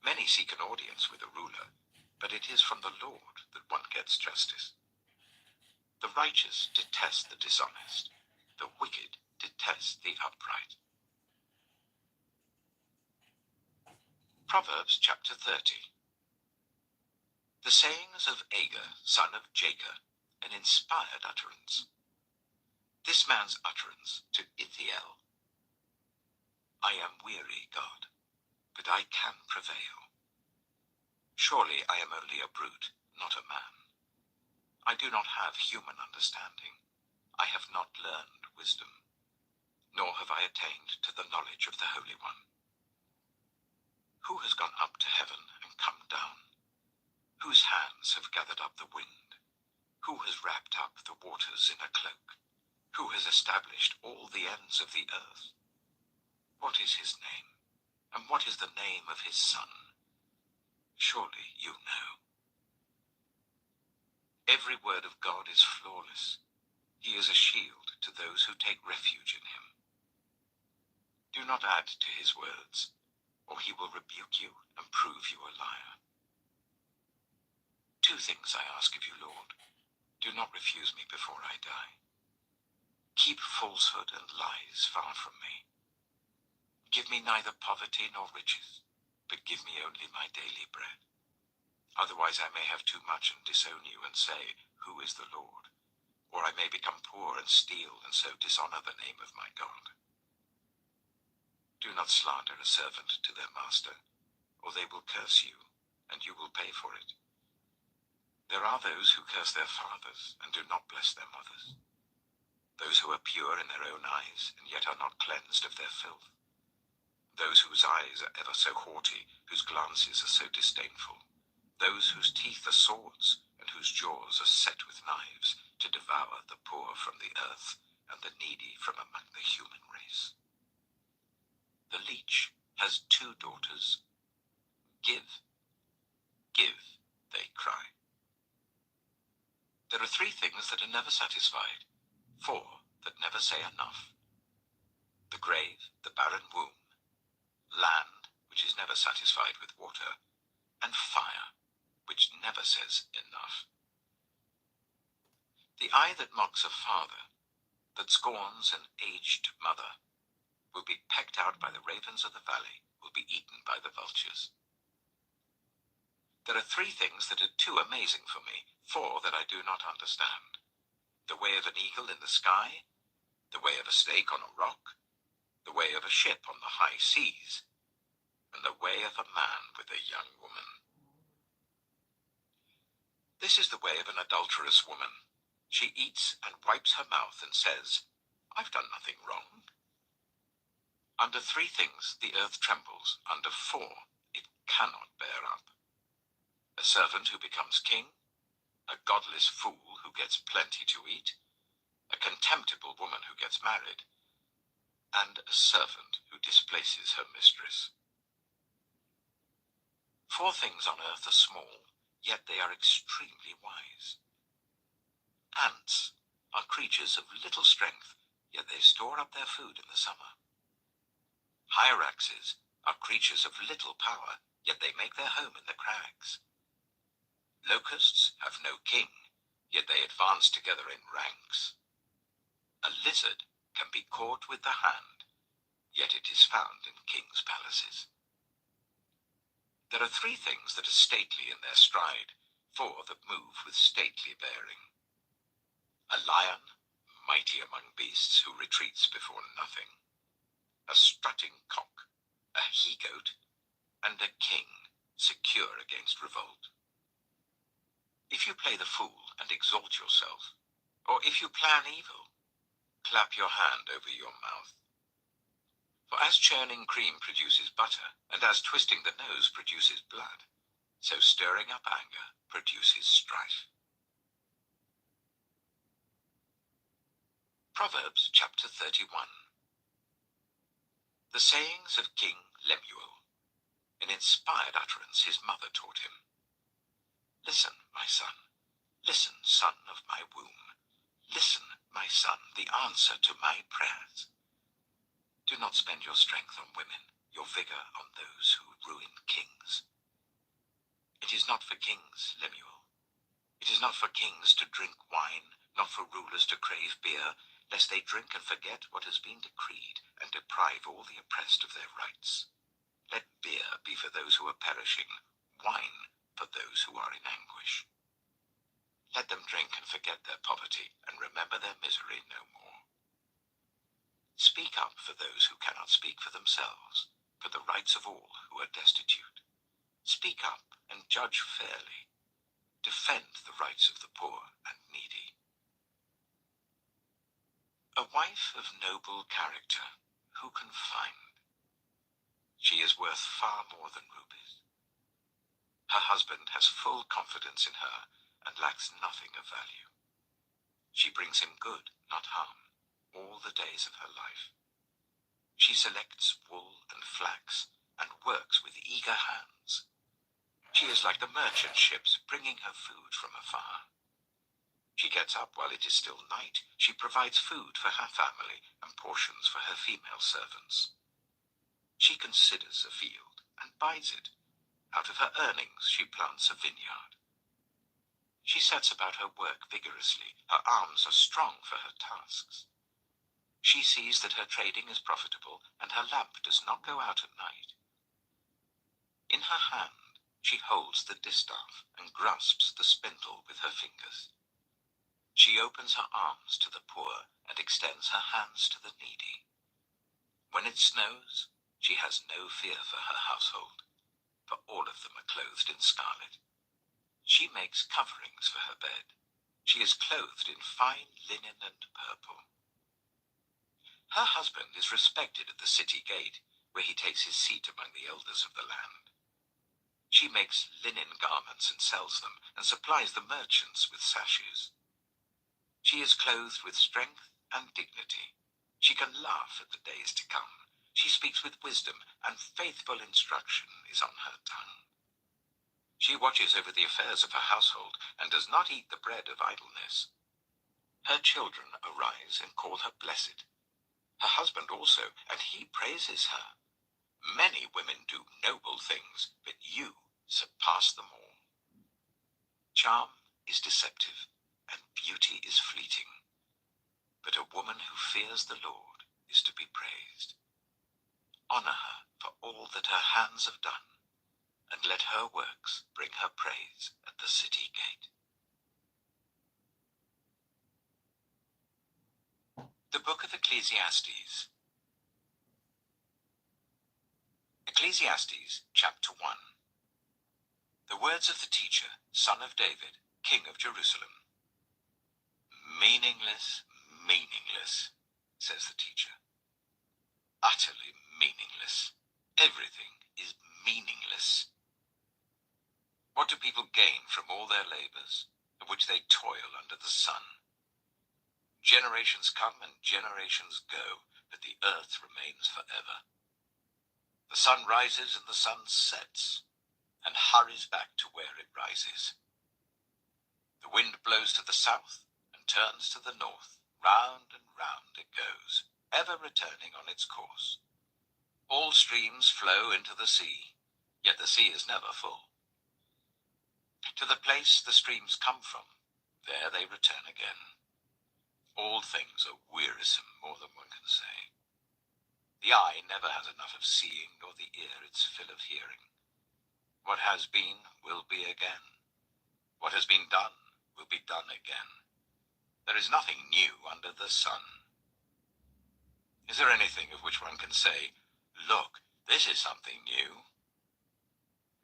Many seek an audience with a ruler, but it is from the Lord that one gets justice. The righteous detest the dishonest. The wicked detest the upright. Proverbs chapter 30. The sayings of Agur, son of Jacob, an inspired utterance. This man's utterance to Ithiel. I am weary, God, but I can prevail. Surely I am only a brute, not a man. I do not have human understanding. I have not learned wisdom, nor have I attained to the knowledge of the Holy One. Who has gone up to heaven and come down? Whose hands have gathered up the wind? Who has wrapped up the waters in a cloak? Who has established all the ends of the earth? What is his name? And what is the name of his son? Surely you know. Every word of God is flawless. He is a shield to those who take refuge in him. Do not add to his words, or he will rebuke you and prove you a liar. Two things I ask of you, Lord. Do not refuse me before I die. Keep falsehood and lies far from me. Give me neither poverty nor riches, but give me only my daily bread. Otherwise I may have too much and disown you and say, Who is the Lord? Or I may become poor and steal and so dishonor the name of my God. Do not slander a servant to their master, or they will curse you, and you will pay for it. There are those who curse their fathers and do not bless their mothers. Those who are pure in their own eyes and yet are not cleansed of their filth. Those whose eyes are ever so haughty, whose glances are so disdainful. Those whose teeth are swords and whose jaws are set with knives to devour the poor from the earth and the needy from among the human race. The leech has two daughters. Give, give, they cry. There are three things that are never satisfied, four that never say enough. The grave, the barren womb, land, which is never satisfied with water, and fire, which never says enough. The eye that mocks a father, that scorns an aged mother, will be pecked out by the ravens of the valley, will be eaten by the vultures. There are three things that are too amazing for me, four that I do not understand. The way of an eagle in the sky, the way of a snake on a rock, the way of a ship on the high seas, and the way of a man with a young woman. This is the way of an adulterous woman. She eats and wipes her mouth and says, I've done nothing wrong. Under three things the earth trembles, under four it cannot bear up. A servant who becomes king, a godless fool who gets plenty to eat, a contemptible woman who gets married, and a servant who displaces her mistress. Four things on earth are small, yet they are extremely wise. Ants are creatures of little strength, yet they store up their food in the summer. Hyraxes are creatures of little power, yet they make their home in the crags. Locusts have no king, yet they advance together in ranks. A lizard can be caught with the hand, yet it is found in kings' palaces. There are three things that are stately in their stride, four that move with stately bearing. A lion, mighty among beasts, who retreats before nothing. A strutting cock, a he-goat, and a king, secure against revolt. If you play the fool and exalt yourself, or if you plan evil, clap your hand over your mouth. For as churning cream produces butter, and as twisting the nose produces blood, so stirring up anger produces strife. Proverbs chapter 31. The sayings of King Lemuel. An inspired utterance his mother taught him. Listen, my son. Listen, son of my womb. Listen, my son, the answer to my prayers. Do not spend your strength on women, your vigor on those who ruin kings. It is not for kings, Lemuel. It is not for kings to drink wine, not for rulers to crave beer, lest they drink and forget what has been decreed, and deprive all the oppressed of their rights. Let beer be for those who are perishing, wine for those who are in anguish. Let them drink and forget their poverty, and remember their misery no more. Speak up for those who cannot speak for themselves, for the rights of all who are destitute. Speak up and judge fairly. Defend the rights of the poor and needy. A wife of noble character, who can find? She is worth far more than rubies. Her husband has full confidence in her and lacks nothing of value. She brings him good, not harm, all the days of her life. She selects wool and flax and works with eager hands. She is like the merchant ships bringing her food from afar. She gets up while it is still night. She provides food for her family and portions for her female servants. She considers a field and buys it. Out of her earnings she plants a vineyard. She sets about her work vigorously. Her arms are strong for her tasks. She sees that her trading is profitable, and her lamp does not go out at night. In her hand she holds the distaff and grasps the spindle with her fingers. She opens her arms to the poor and extends her hands to the needy. When it snows, she has no fear for her household, for all of them are clothed in scarlet. She makes coverings for her bed. She is clothed in fine linen and purple. Her husband is respected at the city gate, where he takes his seat among the elders of the land. She makes linen garments and sells them, and supplies the merchants with sashes. She is clothed with strength and dignity. She can laugh at the days to come. She speaks with wisdom, and faithful instruction is on her tongue. She watches over the affairs of her household, and does not eat the bread of idleness. Her children arise and call her blessed. Her husband also, and he praises her. Many women do noble things, but you surpass them all. Charm is deceptive, and beauty is fleeting. But a woman who fears the Lord is to be praised. Honor her for all that her hands have done, and let her works bring her praise at the city gate. The Book of Ecclesiastes. Ecclesiastes, chapter 1. The words of the teacher, son of David, king of Jerusalem. Meaningless, meaningless, says the teacher. Utterly meaningless. Everything is meaningless. What do people gain from all their labors, of which they toil under the sun? Generations come and generations go, but the earth remains forever. The sun rises and the sun sets, and hurries back to where it rises. The wind blows to the south and turns to the north. Round and round it goes, ever returning on its course. All streams flow into the sea, yet the sea is never full. To the place the streams come from, there they return again. All things are wearisome, more than one can say. The eye never has enough of seeing, nor the ear its fill of hearing. What has been will be again. What has been done will be done again. There is nothing new under the sun. Is there anything of which one can say, "Look, this is something new"?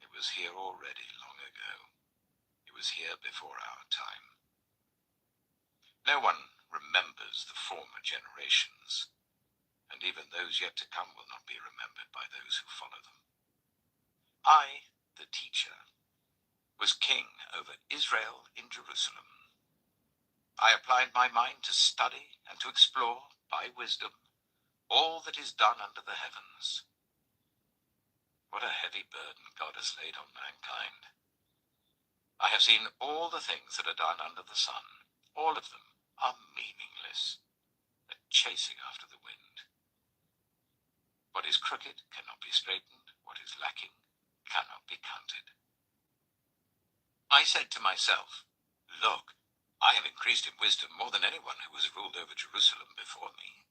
It was here already long ago. It was here before our time. No one remembers the former generations, and even those yet to come will not be remembered by those who follow them. I, the teacher, was king over Israel in Jerusalem. I applied my mind to study and to explore, by wisdom, all that is done under the heavens. What a heavy burden God has laid on mankind. I have seen all the things that are done under the sun. All of them are meaningless, a chasing after the wind. What is crooked cannot be straightened. What is lacking cannot be counted. I said to myself, look, I have increased in wisdom more than anyone who has ruled over Jerusalem before me.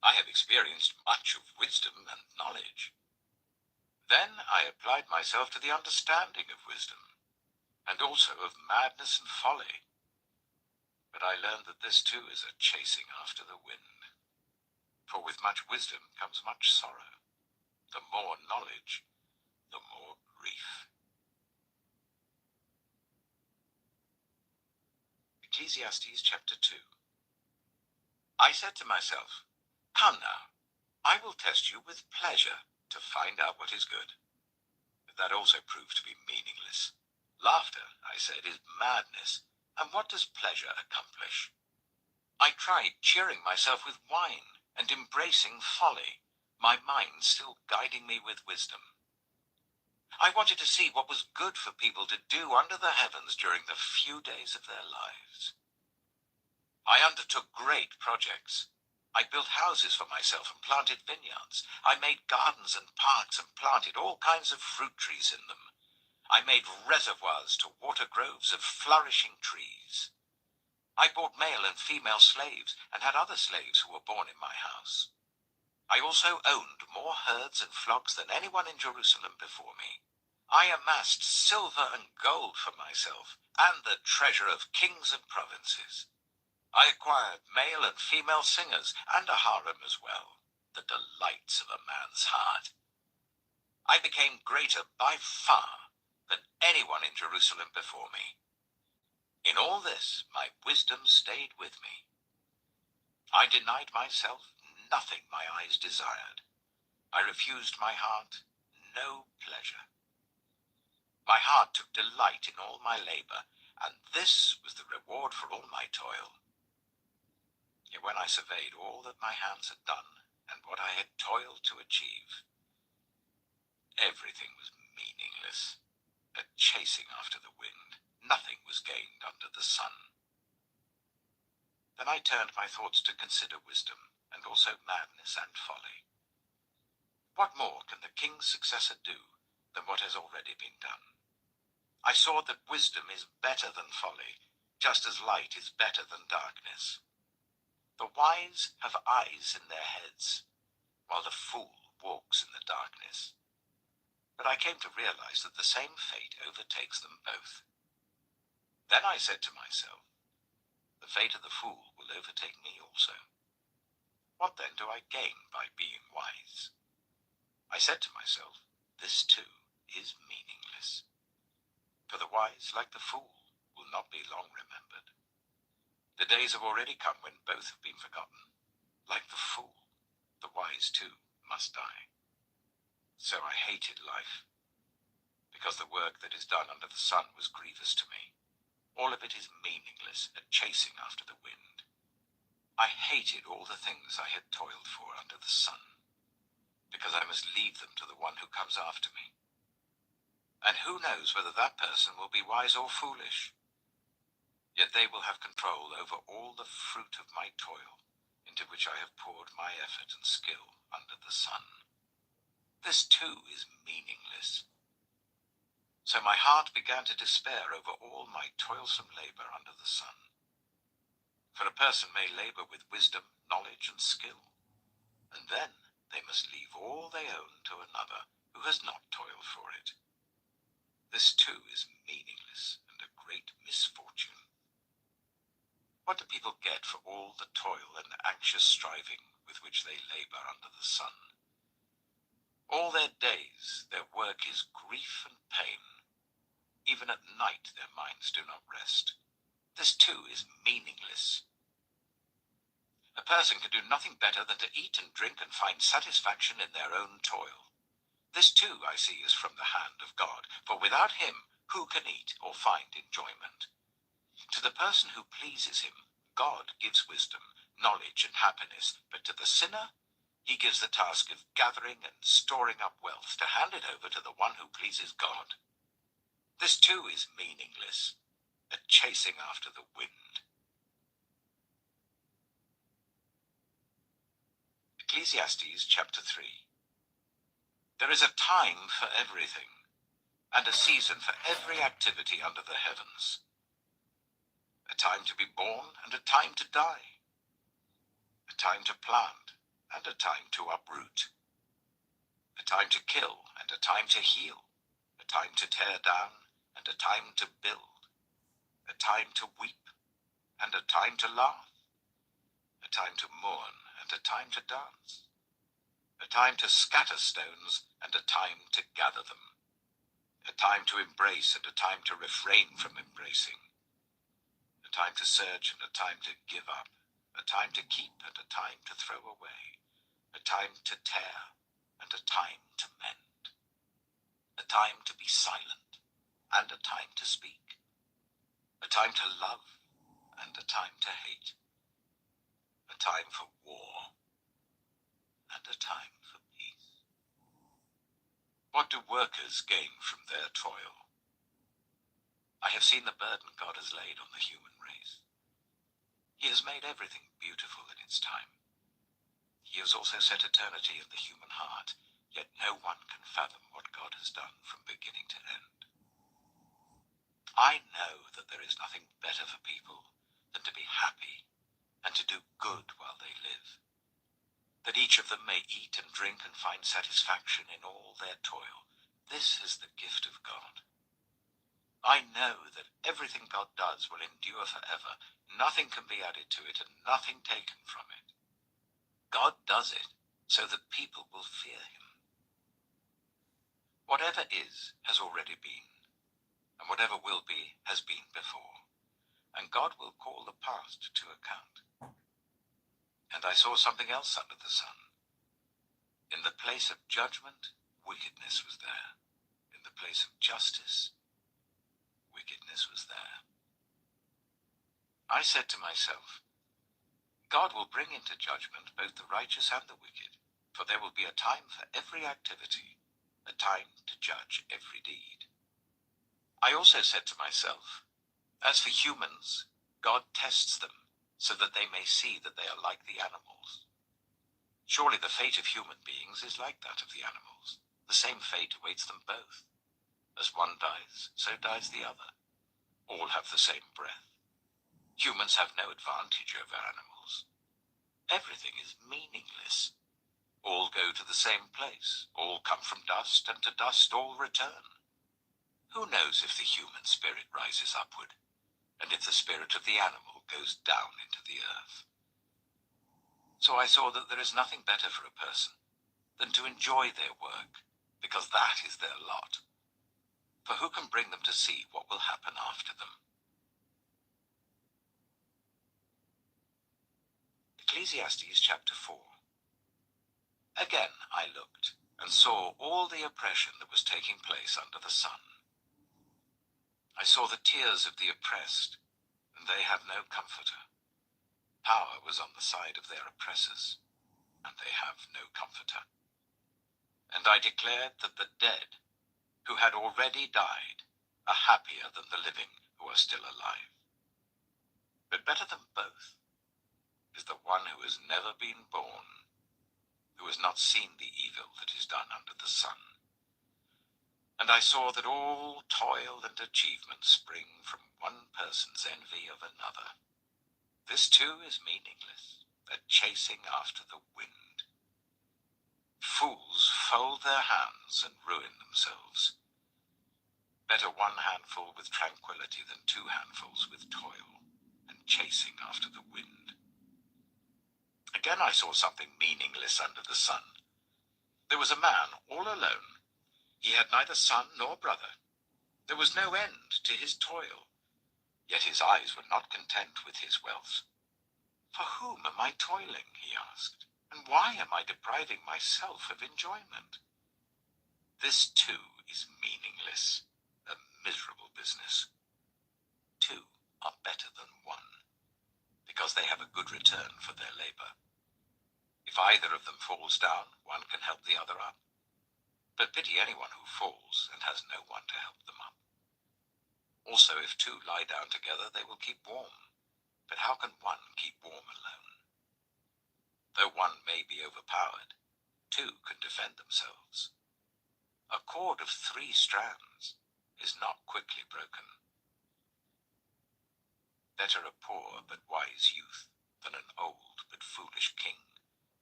I have experienced much of wisdom and knowledge. Then I applied myself to the understanding of wisdom, and also of madness and folly. But I learned that this too is a chasing after the wind. For with much wisdom comes much sorrow. The more knowledge, the more grief. Ecclesiastes chapter 2. I said to myself, come now, I will test you with pleasure to find out what is good. But that also proved to be meaningless. Laughter, I said, is madness, and what does pleasure accomplish? I tried cheering myself with wine and embracing folly, my mind still guiding me with wisdom. I wanted to see what was good for people to do under the heavens during the few days of their lives. I undertook great projects. I built houses for myself and planted vineyards. I made gardens and parks and planted all kinds of fruit trees in them. I made reservoirs to water groves of flourishing trees. I bought male and female slaves and had other slaves who were born in my house. I also owned more herds and flocks than anyone in Jerusalem before me. I amassed silver and gold for myself and the treasure of kings and provinces. I acquired male and female singers and a harem as well, the delights of a man's heart. I became greater by far than anyone in Jerusalem before me. In all this, my wisdom stayed with me. I denied myself nothing my eyes desired. I refused my heart no pleasure. My heart took delight in all my labor, and this was the reward for all my toil. Yet when I surveyed all that my hands had done, and what I had toiled to achieve, everything was meaningless, a chasing after the wind. Nothing was gained under the sun. Then I turned my thoughts to consider wisdom, and also madness and folly. What more can the king's successor do than what has already been done? I saw that wisdom is better than folly, just as light is better than darkness. The wise have eyes in their heads, while the fool walks in the darkness. But I came to realize that the same fate overtakes them both. Then I said to myself, the fate of the fool will overtake me also. What then do I gain by being wise? I said to myself, this too is meaningless. For the wise, like the fool, will not be long remembered. The days have already come when both have been forgotten. Like the fool, the wise too must die. So I hated life, because the work that is done under the sun was grievous to me. All of it is meaningless, a chasing after the wind. I hated all the things I had toiled for under the sun, because I must leave them to the one who comes after me. And who knows whether that person will be wise or foolish? Yet they will have control over all the fruit of my toil, into which I have poured my effort and skill under the sun. This too is meaningless. So my heart began to despair over all my toilsome labor under the sun. For a person may labor with wisdom, knowledge, and skill, and then they must leave all they own to another who has not toiled for it. This too is meaningless and a great misfortune. What do people get for all the toil and anxious striving with which they labor under the sun? All their days their work is grief and pain. Even at night their minds do not rest. This too is meaningless. A person can do nothing better than to eat and drink and find satisfaction in their own toil. This too, I see, is from the hand of God, for without him who can eat or find enjoyment? To the person who pleases him, God gives wisdom, knowledge, and happiness, but to the sinner, he gives the task of gathering and storing up wealth to hand it over to the one who pleases God. This too is meaningless, a chasing after the wind. Ecclesiastes chapter 3. There is a time for everything, and a season for every activity under the heavens. A time to be born and a time to die. A time to plant and a time to uproot. A time to kill and a time to heal. A time to tear down and a time to build. A time to weep and a time to laugh. A time to mourn and a time to dance. A time to scatter stones and a time to gather them. A time to embrace and a time to refrain from embracing. A time to search and a time to give up. A time to keep and a time to throw away. A time to tear and a time to mend. A time to be silent and a time to speak. A time to love and a time to hate. A time for war and a time for peace. What do workers gain from their toil? I have seen the burden God has laid on the human race. He has made everything beautiful in its time. He has also set eternity in the human heart, yet no one can fathom what God has done from beginning to end. I know that there is nothing better for people than to be happy and to do good while they live, that each of them may eat and drink and find satisfaction in all their toil. This is the gift of God. I know that everything God does will endure forever. Nothing can be added to it and nothing taken from it. God does it so that people will fear him. Whatever is has already been, and whatever will be has been before, and God will call the past to account. And I saw something else under the sun. In the place of judgment, wickedness was there. In the place of justice, wickedness was there. I said to myself, God will bring into judgment both the righteous and the wicked, for there will be a time for every activity, a time to judge every deed. I also said to myself, as for humans, God tests them so that they may see that they are like the animals. Surely the fate of human beings is like that of the animals. The same fate awaits them both. As one dies, so dies the other. All have the same breath. Humans have no advantage over animals. Everything is meaningless. All go to the same place. All come from dust, and to dust all return. Who knows if the human spirit rises upward, and if the spirit of the animal goes down into the earth? So I saw that there is nothing better for a person than to enjoy their work, because that is their lot. For who can bring them to see what will happen after them? Ecclesiastes chapter 4. Again I looked, and saw all the oppression that was taking place under the sun. I saw the tears of the oppressed, and they have no comforter. Power was on the side of their oppressors, and they have no comforter. And I declared that the dead, who had already died, are happier than the living who are still alive. But better than both is the one who has never been born, who has not seen the evil that is done under the sun. And I saw that all toil and achievement spring from one person's envy of another. This too is meaningless, a chasing after the wind. Fools fold their hands and ruin themselves. Better one handful with tranquility than two handfuls with toil and chasing after the wind. Again I saw something meaningless under the sun. There was a man all alone. He had neither son nor brother. There was no end to his toil, yet his eyes were not content with his wealth. For whom am I toiling, he asked, and why am I depriving myself of enjoyment? This too is meaningless, a miserable business. Two are better than one, because they have a good return for their labor. If either of them falls down, one can help the other up. But pity anyone who falls and has no one to help them up. Also, if two lie down together, they will keep warm. But how can one keep warm alone? Though one may be overpowered, two can defend themselves. A cord of 3 strands is not quickly broken. Better a poor but wise youth than an old but foolish king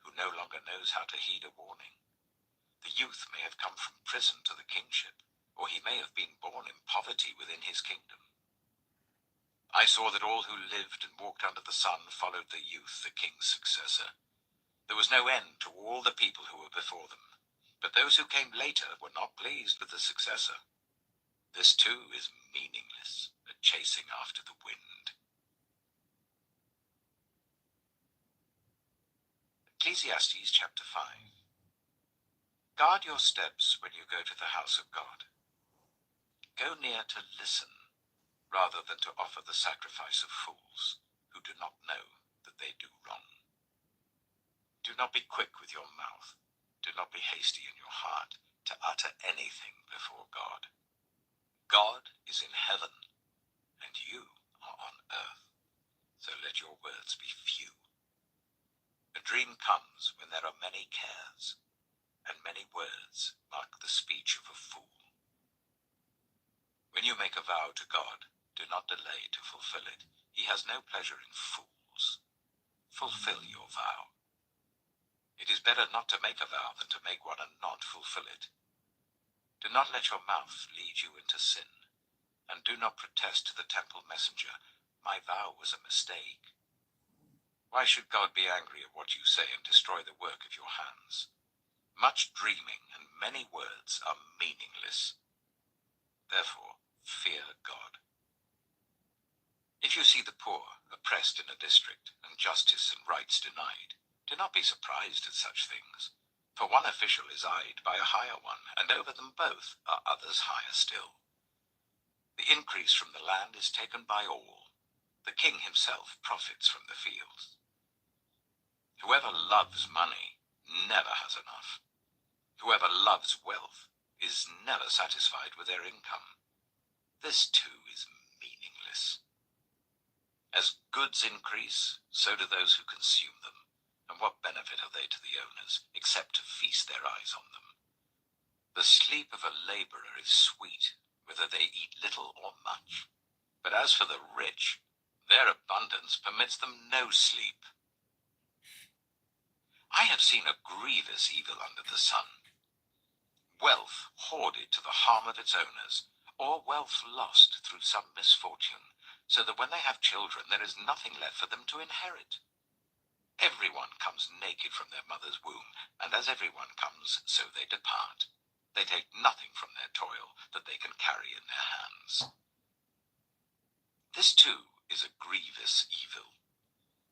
who no longer knows how to heed a warning. The youth may have come from prison to the kingship, or he may have been born in poverty within his kingdom. I saw that all who lived and walked under the sun followed the youth, the king's successor. There was no end to all the people who were before them, but those who came later were not pleased with the successor. This too is meaningless, a chasing after the wind. Ecclesiastes chapter 5. Guard your steps when you go to the house of God. Go near to listen, rather than to offer the sacrifice of fools, who do not know that they do wrong. Do not be quick with your mouth. Do not be hasty in your heart to utter anything before God. God is in heaven, and you are on earth, so let your words be few. A dream comes when there are many cares, and many words mark the speech of a fool. When you make a vow to God, do not delay to fulfill it. He has no pleasure in fools. Fulfill your vow. It is better not to make a vow than to make one and not fulfill it. Do not let your mouth lead you into sin, and do not protest to the temple messenger, my vow was a mistake. Why should God be angry at what you say and destroy the work of your hands? Much dreaming and many words are meaningless. Therefore, fear God. If you see the poor oppressed in a district, and justice and rights denied, do not be surprised at such things, for one official is eyed by a higher one, and over them both are others higher still. The increase from the land is taken by all. The king himself profits from the fields. Whoever loves money never has enough. Whoever loves wealth is never satisfied with their income. This too is meaningless. As goods increase, so do those who consume them. And what benefit are they to the owners, except to feast their eyes on them? The sleep of a laborer is sweet, whether they eat little or much. But as for the rich, their abundance permits them no sleep. I have seen a grievous evil under the sun. Wealth hoarded to the harm of its owners, or wealth lost through some misfortune, so that when they have children there is nothing left for them to inherit. Everyone comes naked from their mother's womb, and as everyone comes, so they depart. They take nothing from their toil that they can carry in their hands. This too is a grievous evil.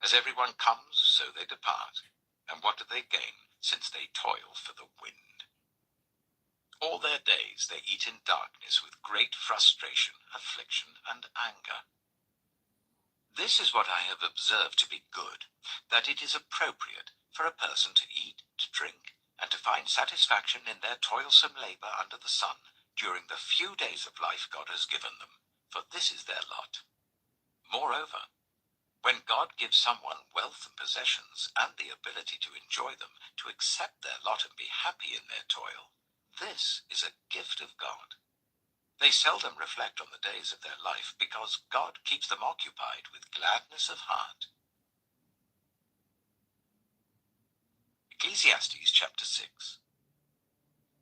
As everyone comes, so they depart. And what do they gain, since they toil for the wind? All their days they eat in darkness with great frustration, affliction, and anger. This is what I have observed to be good, that it is appropriate for a person to eat, to drink, and to find satisfaction in their toilsome labor under the sun during the few days of life God has given them, for this is their lot. Moreover, when God gives someone wealth and possessions and the ability to enjoy them, to accept their lot and be happy in their toil, this is a gift of God. They seldom reflect on the days of their life because God keeps them occupied with gladness of heart. Ecclesiastes chapter 6.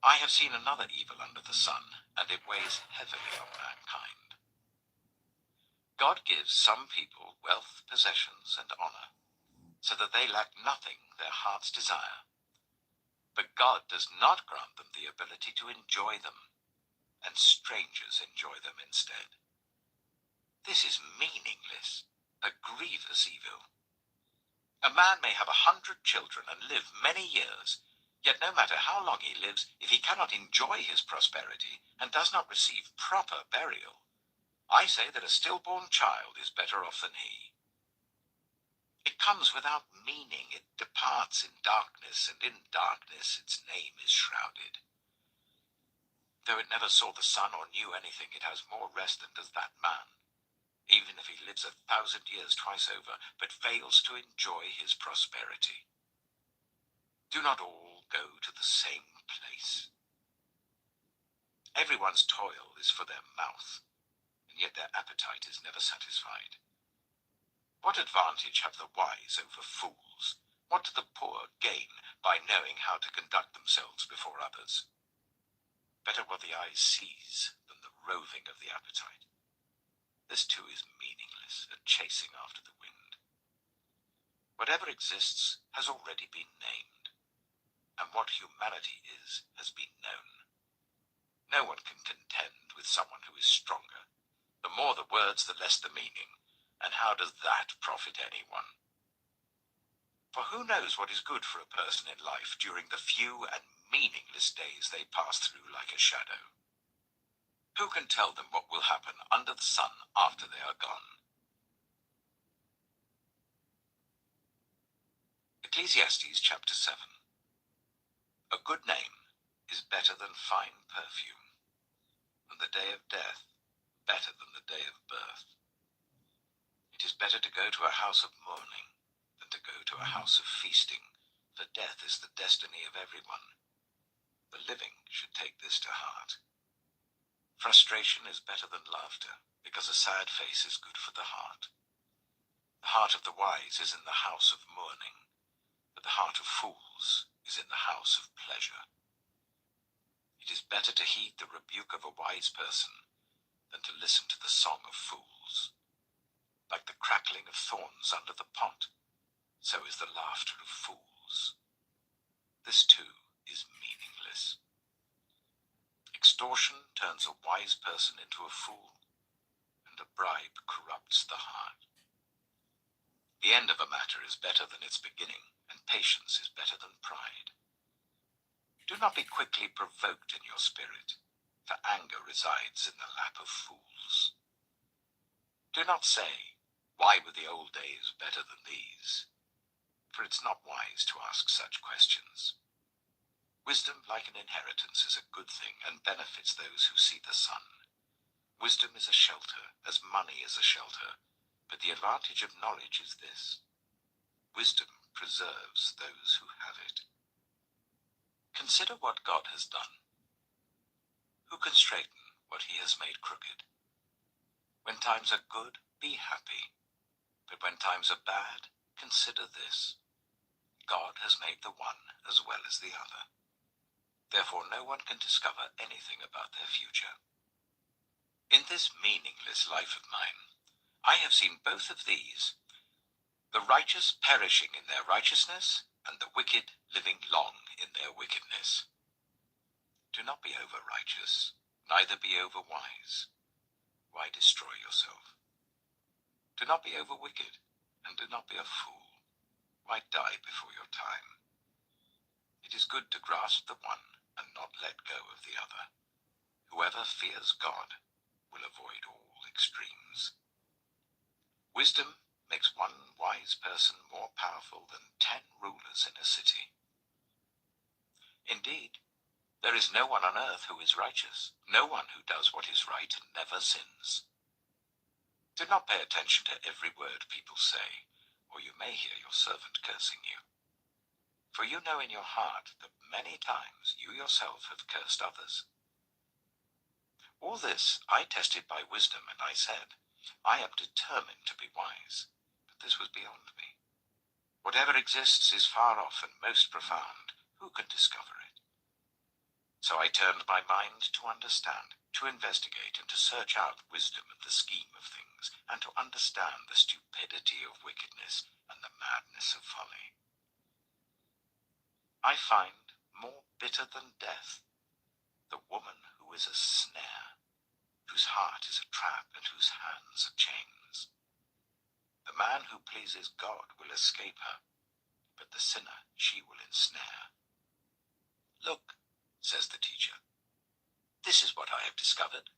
I have seen another evil under the sun, and it weighs heavily on mankind. God gives some people wealth, possessions, and honor, so that they lack nothing their hearts desire. But God does not grant them the ability to enjoy them, and strangers enjoy them instead. This is meaningless, a grievous evil. A man may have 100 children and live many years, yet no matter how long he lives, if he cannot enjoy his prosperity and does not receive proper burial, I say that a stillborn child is better off than he. It comes without meaning, it departs in darkness, and in darkness its name is shrouded. Though it never saw the sun or knew anything, it has more rest than does that man, even if he lives 1,000 years twice over, but fails to enjoy his prosperity. Do not all go to the same place. Everyone's toil is for their mouth, and yet their appetite is never satisfied. What advantage have the wise over fools? What do the poor gain by knowing how to conduct themselves before others? Better what the eye sees than the roving of the appetite. This too is meaningless, a chasing after the wind. Whatever exists has already been named, and what humanity is has been known. No one can contend with someone who is stronger. The more the words, the less the meaning, and how does that profit anyone? For who knows what is good for a person in life during the few and meaningless days they pass through like a shadow? Who can tell them what will happen under the sun after they are gone? Ecclesiastes chapter 7. A good name is better than fine perfume, and the day of death better than the day of birth. It is better to go to a house of mourning than to go to a house of feasting, for death is the destiny of everyone. The living should take this to heart. Frustration is better than laughter, because a sad face is good for the heart. The heart of the wise is in the house of mourning, but the heart of fools is in the house of pleasure. It is better to heed the rebuke of a wise person than to listen to the song of fools. Like the crackling of thorns under the pot, so is the laughter of fools. This too is meaningless. Extortion turns a wise person into a fool, and a bribe corrupts the heart. The end of a matter is better than its beginning, and patience is better than pride. Do not be quickly provoked in your spirit, for anger resides in the lap of fools. Do not say, "Why were the old days better than these?" For it's not wise to ask such questions. Wisdom, like an inheritance, is a good thing and benefits those who see the sun. Wisdom is a shelter, as money is a shelter, but the advantage of knowledge is this: wisdom preserves those who have it. Consider what God has done. Who can straighten what he has made crooked? When times are good, be happy. But when times are bad, consider this: God has made the one as well as the other. Therefore no one can discover anything about their future. In this meaningless life of mine, I have seen both of these: the righteous perishing in their righteousness, and the wicked living long in their wickedness. Do not be over-righteous, neither be over-wise. Why destroy yourself? Do not be over-wicked, and do not be a fool. Why die before your time? It is good to grasp the one and not let go of the other. Whoever fears God will avoid all extremes. Wisdom makes one wise person more powerful than 10 rulers in a city. Indeed, there is no one on earth who is righteous, no one who does what is right and never sins. Do not pay attention to every word people say, or you may hear your servant cursing you. For you know in your heart that many times you yourself have cursed others. All this I tested by wisdom, and I said, I am determined to be wise, but this was beyond me. Whatever exists is far off and most profound. Who can discover it? So I turned my mind to understand, to investigate, and to search out wisdom and the scheme of things, and to understand the stupidity of wickedness and the madness of folly. I find, more bitter than death, the woman who is a snare, whose heart is a trap and whose hands are chains. The man who pleases God will escape her, but the sinner she will ensnare. Look, says the teacher, this is what I have discovered.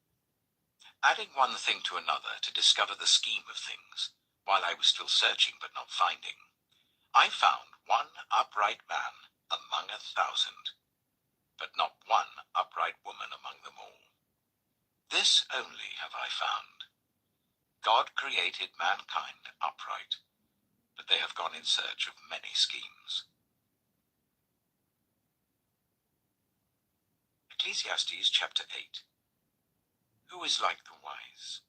Adding one thing to another to discover the scheme of things, while I was still searching but not finding, I found one upright man among 1,000, but not one upright woman among them all. This only have I found: God created mankind upright, but they have gone in search of many schemes. Ecclesiastes chapter 8. Who is like the wise?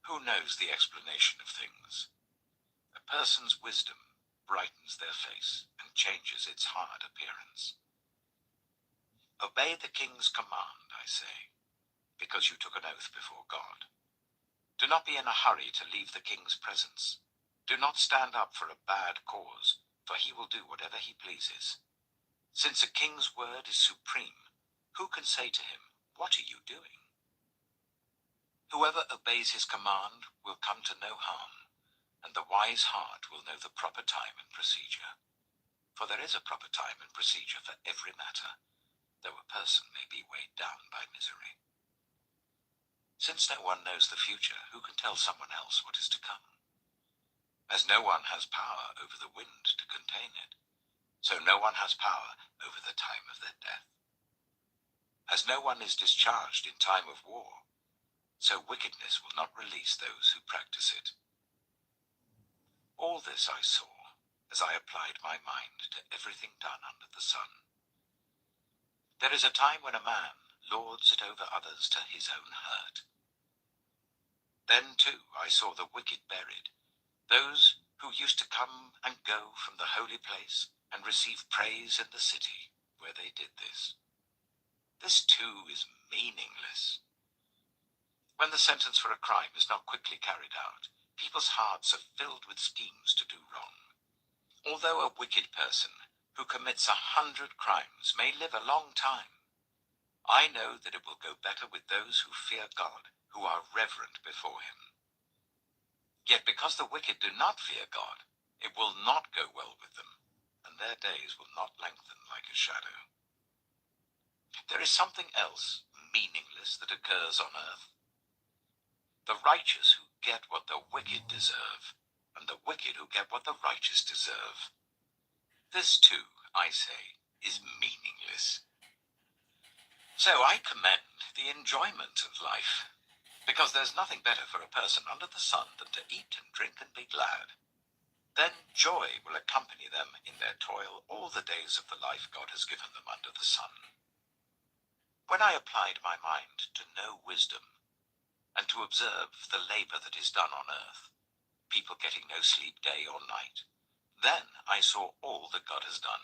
Who knows the explanation of things? A person's wisdom brightens their face and changes its hard appearance. Obey the king's command, I say, because you took an oath before God. Do not be in a hurry to leave the king's presence. Do not stand up for a bad cause, for he will do whatever he pleases. Since a king's word is supreme, who can say to him, "What are you doing?" Whoever obeys his command will come to no harm, and the wise heart will know the proper time and procedure. For there is a proper time and procedure for every matter, though a person may be weighed down by misery. Since no one knows the future, who can tell someone else what is to come? As no one has power over the wind to contain it, so no one has power over the time of their death. As no one is discharged in time of war, so wickedness will not release those who practice it. All this I saw as I applied my mind to everything done under the sun. There is a time when a man lords it over others to his own hurt. Then, too, I saw the wicked buried, those who used to come and go from the holy place and receive praise in the city where they did this. This, too, is meaningless. When the sentence for a crime is not quickly carried out, people's hearts are filled with schemes to do wrong. Although a wicked person who commits 100 crimes may live a long time, I know that it will go better with those who fear God, who are reverent before him. Yet because the wicked do not fear God, it will not go well with them, and their days will not lengthen like a shadow. There is something else meaningless that occurs on earth. The righteous who get what the wicked deserve, and the wicked who get what the righteous deserve. This, too, I say, is meaningless. So I commend the enjoyment of life, because there's nothing better for a person under the sun than to eat and drink and be glad. Then joy will accompany them in their toil all the days of the life God has given them under the sun. When I applied my mind to know wisdom, and to observe the labor that is done on earth, people getting no sleep day or night, then I saw all that God has done.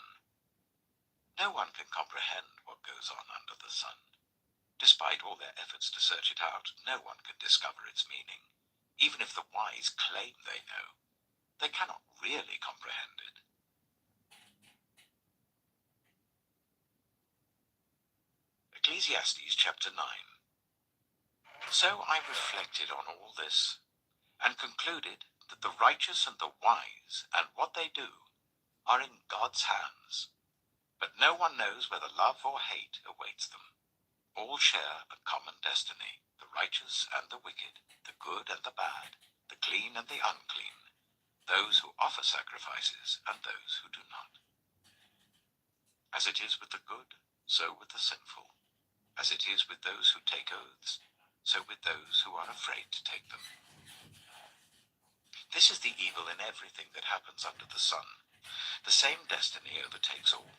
No one can comprehend what goes on under the sun. Despite all their efforts to search it out, no one can discover its meaning. Even if the wise claim they know, they cannot really comprehend it. Ecclesiastes chapter 9. So I reflected on all this, and concluded that the righteous and the wise and what they do are in God's hands. But no one knows whether love or hate awaits them. All share a common destiny, the righteous and the wicked, the good and the bad, the clean and the unclean, those who offer sacrifices and those who do not. As it is with the good, so with the sinful. As it is with those who take oaths, so with those who are afraid to take them. This is the evil in everything that happens under the sun. The same destiny overtakes all.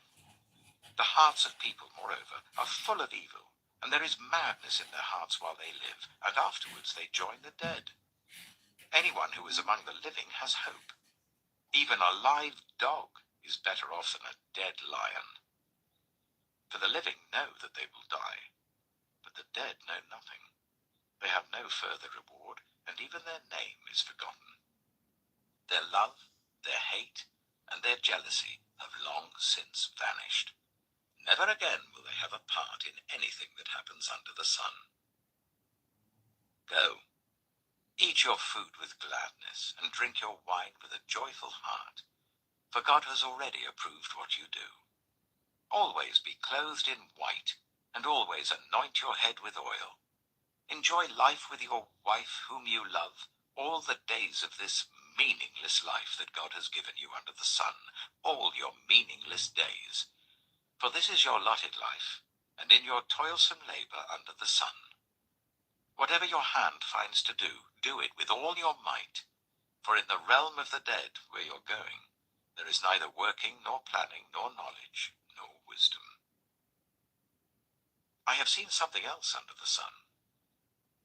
The hearts of people, moreover, are full of evil, and there is madness in their hearts while they live, and afterwards they join the dead. Anyone who is among the living has hope. Even a live dog is better off than a dead lion. For the living know that they will die, but the dead know nothing. They have no further reward, and even their name is forgotten. Their love, their hate, and their jealousy have long since vanished. Never again will they have a part in anything that happens under the sun. Go, eat your food with gladness, and drink your wine with a joyful heart, for God has already approved what you do. Always be clothed in white, and always anoint your head with oil. Enjoy life with your wife whom you love, all the days of this meaningless life that God has given you under the sun, all your meaningless days. For this is your allotted life, and in your toilsome labor under the sun. Whatever your hand finds to do, do it with all your might, for in the realm of the dead where you're going, there is neither working, nor planning, nor knowledge, nor wisdom. I have seen something else under the sun.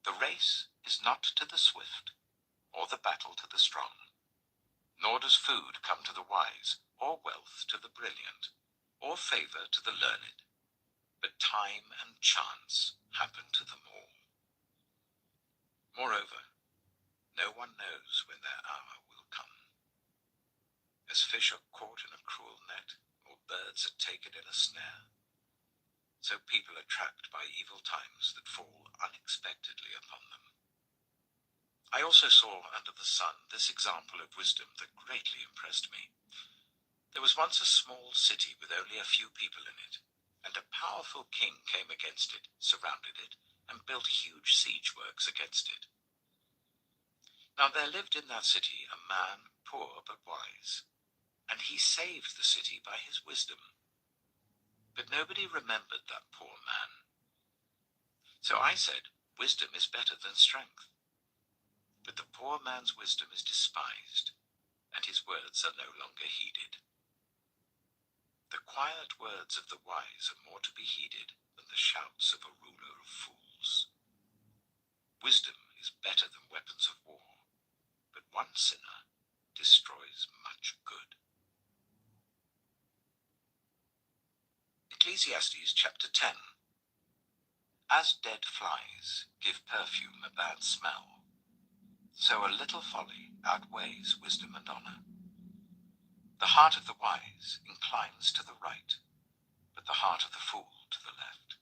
The race is not to the swift, or the battle to the strong, nor does food come to the wise, or wealth to the brilliant, or favor to the learned, but time and chance happen to them all. Moreover, no one knows when their hour will come. As fish are caught in a cruel net, or birds are taken in a snare, so people are trapped by evil times that fall unexpectedly upon them. I also saw under the sun this example of wisdom that greatly impressed me. There was once a small city with only a few people in it, and a powerful king came against it, surrounded it, and built huge siege works against it. Now there lived in that city a man, poor but wise, and he saved the city by his wisdom. But nobody remembered that poor man. So I said, wisdom is better than strength. But the poor man's wisdom is despised, and his words are no longer heeded. The quiet words of the wise are more to be heeded than the shouts of a ruler of fools. Wisdom is better than weapons of war, but one sinner destroys much good. Ecclesiastes chapter 10. As dead flies give perfume a bad smell, so a little folly outweighs wisdom and honor. The heart of the wise inclines to the right, but the heart of the fool to the left.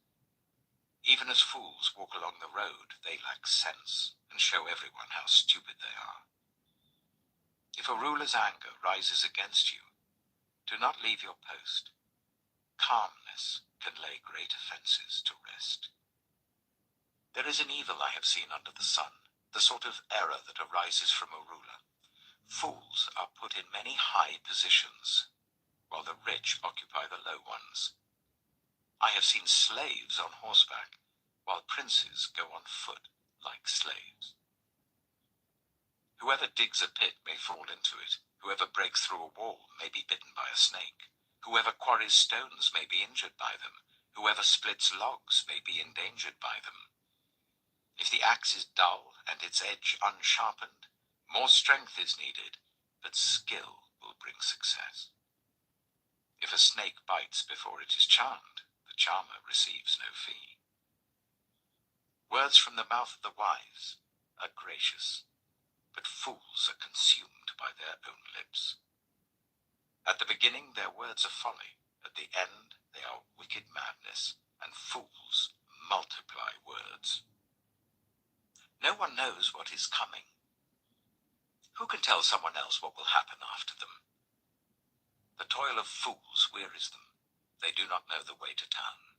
Even as fools walk along the road, they lack sense and show everyone how stupid they are. If a ruler's anger rises against you, do not leave your post. Calmness can lay great offenses to rest. There is an evil I have seen under the sun, the sort of error that arises from a ruler. Fools are put in many high positions, while the rich occupy the low ones. I have seen slaves on horseback, while princes go on foot like slaves. Whoever digs a pit may fall into it. Whoever breaks through a wall may be bitten by a snake. Whoever quarries stones may be injured by them. Whoever splits logs may be endangered by them. If the axe is dull and its edge unsharpened, more strength is needed, but skill will bring success. If a snake bites before it is charmed, the charmer receives no fee. Words from the mouth of the wise are gracious, but fools are consumed by their own lips. At the beginning their words are folly, at the end they are wicked madness, and fools multiply words. No one knows what is coming. Who can tell someone else what will happen after them? The toil of fools wearies them. They do not know the way to town.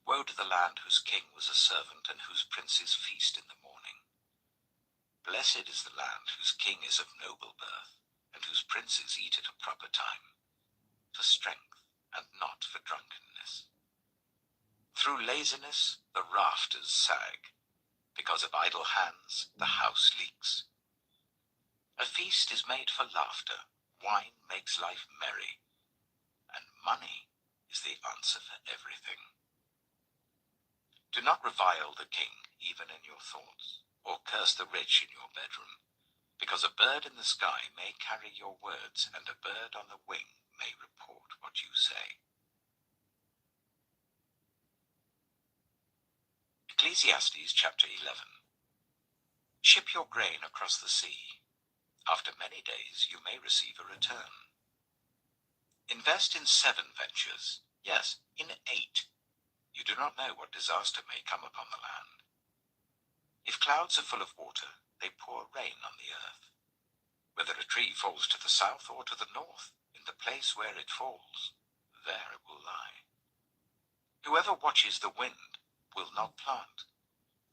Woe to the land whose king was a servant and whose princes feast in the morning. Blessed is the land whose king is of noble birth, and whose princes eat at a proper time, for strength and not for drunkenness. Through laziness the rafters sag, because of idle hands the house leaks. A feast is made for laughter, wine makes life merry, and money is the answer for everything. Do not revile the king even in your thoughts, or curse the rich in your bedroom, because a bird in the sky may carry your words, and a bird on the wing may report what you say. Ecclesiastes chapter 11. Ship your grain across the sea. After many days you may receive a return. Invest in 7 ventures, yes, in 8. You do not know what disaster may come upon the land. If clouds are full of water, they pour rain on the earth. Whether a tree falls to the south or to the north, in the place where it falls, there it will lie. Whoever watches the wind will not plant.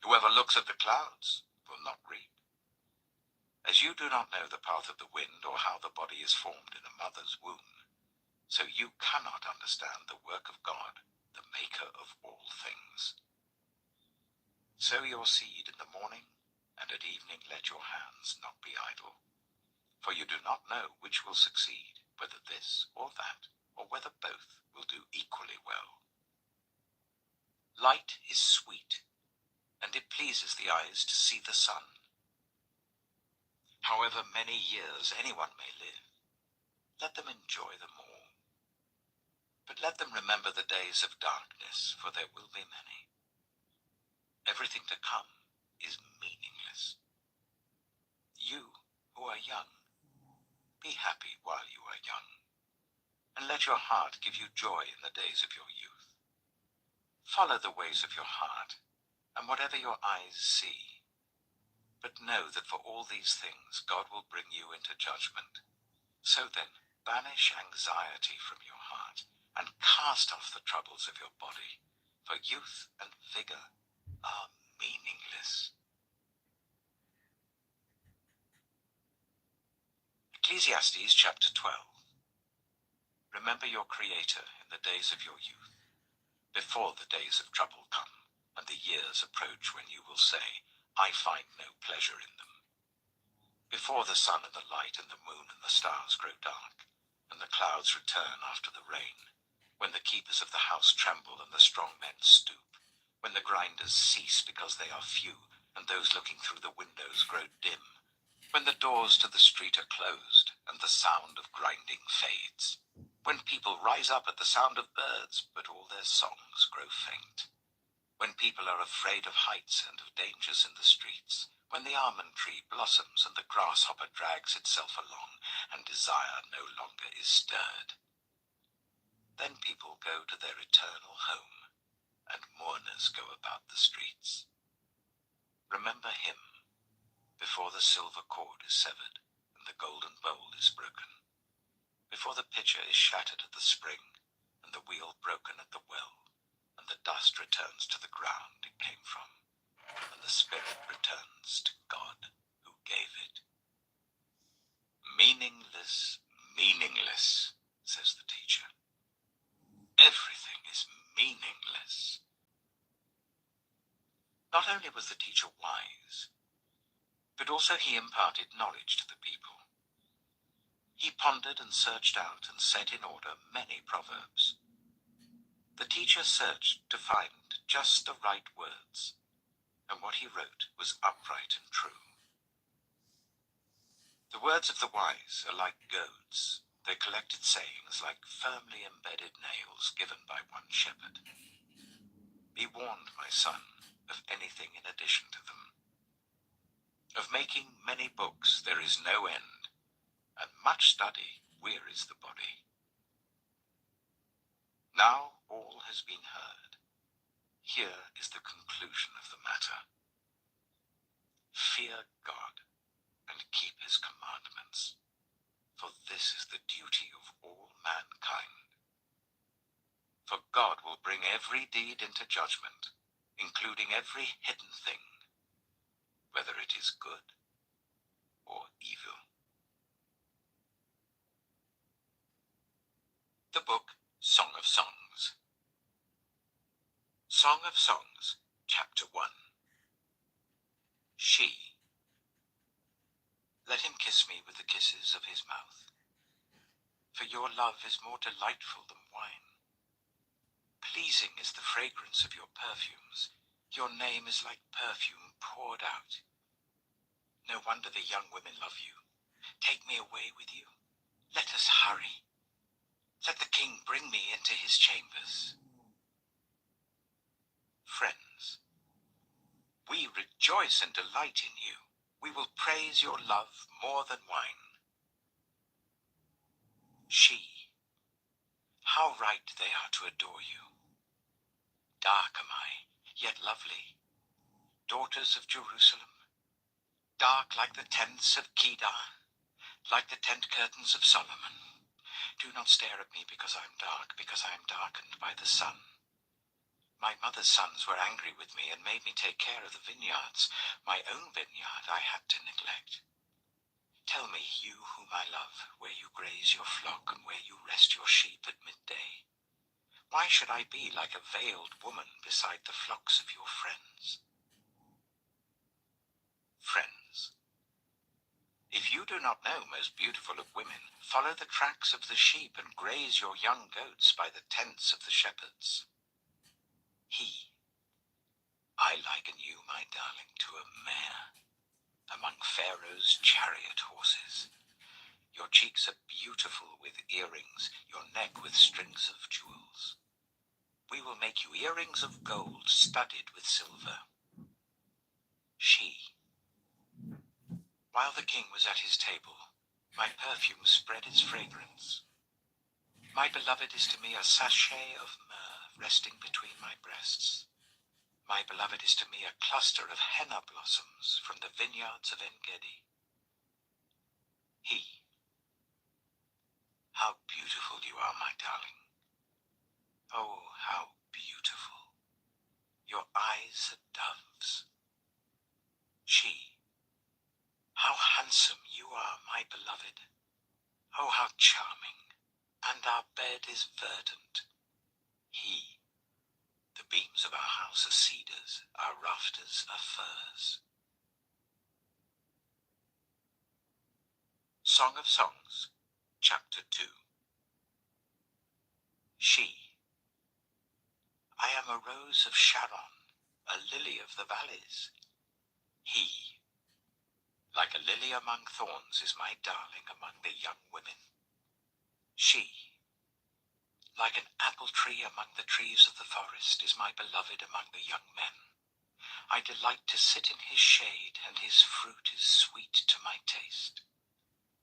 Whoever looks at the clouds will not reap. As you do not know the path of the wind or how the body is formed in a mother's womb, so you cannot understand the work of God, the maker of all things. Sow your seed in the morning, and at evening let your hands not be idle. For you do not know which will succeed, whether this or that, or whether both will do equally well. Light is sweet, and it pleases the eyes to see the sun. However many years anyone may live, let them enjoy them all. But let them remember the days of darkness, for there will be many. Everything to come is meaningless. You who are young, be happy while you are young, and let your heart give you joy in the days of your youth. Follow the ways of your heart, and whatever your eyes see. But know that for all these things God will bring you into judgment. So then, banish anxiety from your heart, and cast off the troubles of your body, for youth and vigor are meaningless. Ecclesiastes chapter 12. Remember your Creator in the days of your youth, before the days of trouble come, and the years approach when you will say, I find no pleasure in them. Before the sun and the light and the moon and the stars grow dark, and the clouds return after the rain, when the keepers of the house tremble and the strong men stoop, when the grinders cease because they are few, and those looking through the windows grow dim, when the doors to the street are closed, and the sound of grinding fades, when people rise up at the sound of birds, but all their songs grow faint, when people are afraid of heights and of dangers in the streets, when the almond tree blossoms and the grasshopper drags itself along, and desire no longer is stirred. Then people go to their eternal home, and mourners go about the streets. Remember him before the silver cord is severed and the golden bowl is broken, before the pitcher is shattered at the spring and the wheel broken at the well, and the dust returns to the ground it came from, and the spirit returns to God who gave it. Meaningless, meaningless, says the teacher. Everything is meaningless. Not only was the teacher wise, but also he imparted knowledge to the people. He pondered and searched out and set in order many proverbs. The teacher searched to find just the right words, and what he wrote was upright and true. The words of the wise are like goads, their collected sayings like firmly embedded nails given by one shepherd. Be warned, my son, of anything in addition to them. Of making many books there is no end, and much study wearies the body. Now all has been heard. Here is the conclusion of the matter. Fear God and keep his commandments, for this is the duty of all mankind. For God will bring every deed into judgment, including every hidden thing, whether it is good or evil. The book Song of Songs. Song of Songs, Chapter 1. She. Let him kiss me with the kisses of his mouth, for your love is more delightful than wine. Pleasing is the fragrance of your perfumes. Your name is like perfume poured out. No wonder the young women love you. Take me away with you. Let us hurry. Let the king bring me into his chambers. Friends, we rejoice and delight in you. We will praise your love more than wine. She, how right they are to adore you. Dark am I, yet lovely. Daughters of Jerusalem, dark like the tents of Kedar, like the tent curtains of Solomon. Do not stare at me because I am dark, because I am darkened by the sun. My mother's sons were angry with me and made me take care of the vineyards. My own vineyard I had to neglect. Tell me, you whom I love, where you graze your flock and where you rest your sheep at midday. Why should I be like a veiled woman beside the flocks of your friends? Friends, if you do not know, most beautiful of women, follow the tracks of the sheep and graze your young goats by the tents of the shepherds. He, I liken you, my darling, to a mare among Pharaoh's chariot horses. Your cheeks are beautiful with earrings, your neck with strings of jewels. We will make you earrings of gold studded with silver. She. While the king was at his table, my perfume spread its fragrance. My beloved is to me a sachet of myrrh resting between my breasts. My beloved is to me a cluster of henna blossoms from the vineyards of En-Gedi. He. How beautiful you are, my darling. Oh, how beautiful. Your eyes are doves. She. How handsome you are, my beloved. Oh, how charming. And our bed is verdant. He. The beams of our house are cedars, our rafters are firs. Song of Songs, Chapter 2. She. I am a rose of Sharon, a lily of the valleys. He. Like a lily among thorns is my darling among the young women. She. Like an apple tree among the trees of the forest is my beloved among the young men. I delight to sit in his shade, and his fruit is sweet to my taste.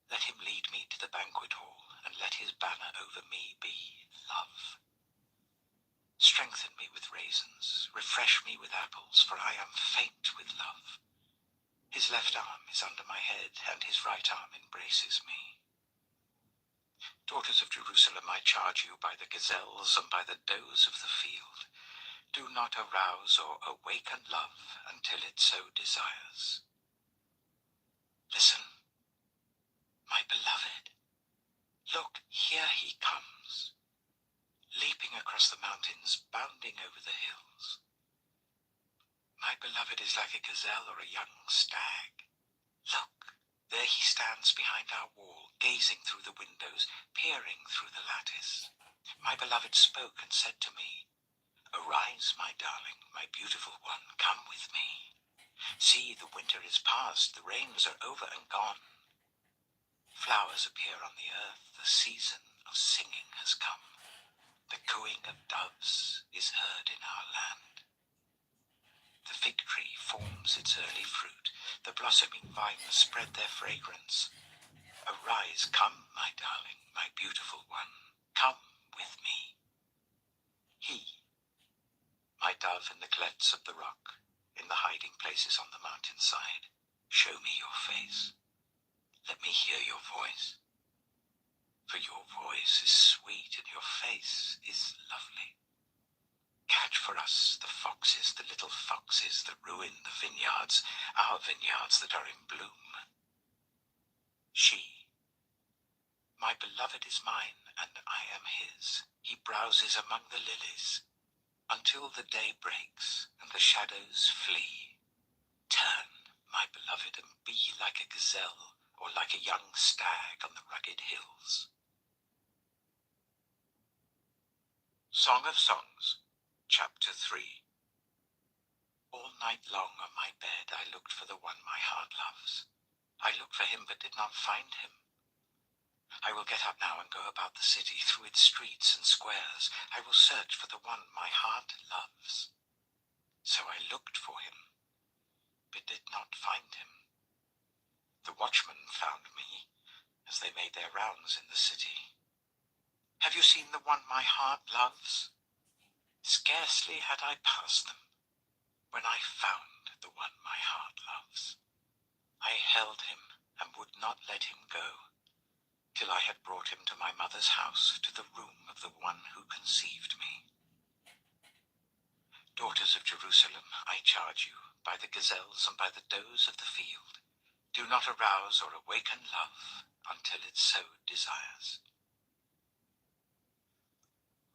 Let him lead me to the banquet hall, and let his banner over me be love. Strengthen me with raisins, refresh me with apples, for I am faint with love. His left arm is under my head, and his right arm embraces me. Daughters of Jerusalem, I charge you by the gazelles and by the does of the field, do not arouse or awaken love until it so desires. Listen, my beloved. Look, here he comes, leaping across the mountains, bounding over the hills. My beloved is like a gazelle or a young stag. Look, there he stands behind our wall, gazing through the windows, peering through the lattice. My beloved spoke and said to me, Arise, my darling, my beautiful one, come with me. See, the winter is past, the rains are over and gone. Flowers appear on the earth, the season of singing has come. The cooing of doves is heard in our land. The fig tree forms its early fruit, the blossoming vines spread their fragrance. Arise, come, my darling, my beautiful one, come with me. He. My dove in the clefts of the rock, in the hiding places on the mountainside, show me your face. Let me hear your voice. For your voice is sweet and your face is lovely. Catch for us the foxes, the little foxes that ruin the vineyards, our vineyards that are in bloom. She. My beloved is mine and I am his. He browses among the lilies, until the day breaks and the shadows flee. Turn, my beloved, and be like a gazelle or like a young stag on the rugged hills. Song of Songs, Chapter 3. All night long on my bed I looked for the one my heart loves. I looked for him but did not find him. I will get up now and go about the city, through its streets and squares. I will search for the one my heart loves. So I looked for him, but did not find him. The watchmen found me as they made their rounds in the city. Have you seen the one my heart loves? Scarcely had I passed them when I found the one my heart loves. I held him and would not let him go, till I had brought him to my mother's house, to the room of the one who conceived me. Daughters of Jerusalem, I charge you, by the gazelles and by the does of the field, do not arouse or awaken love until it so desires.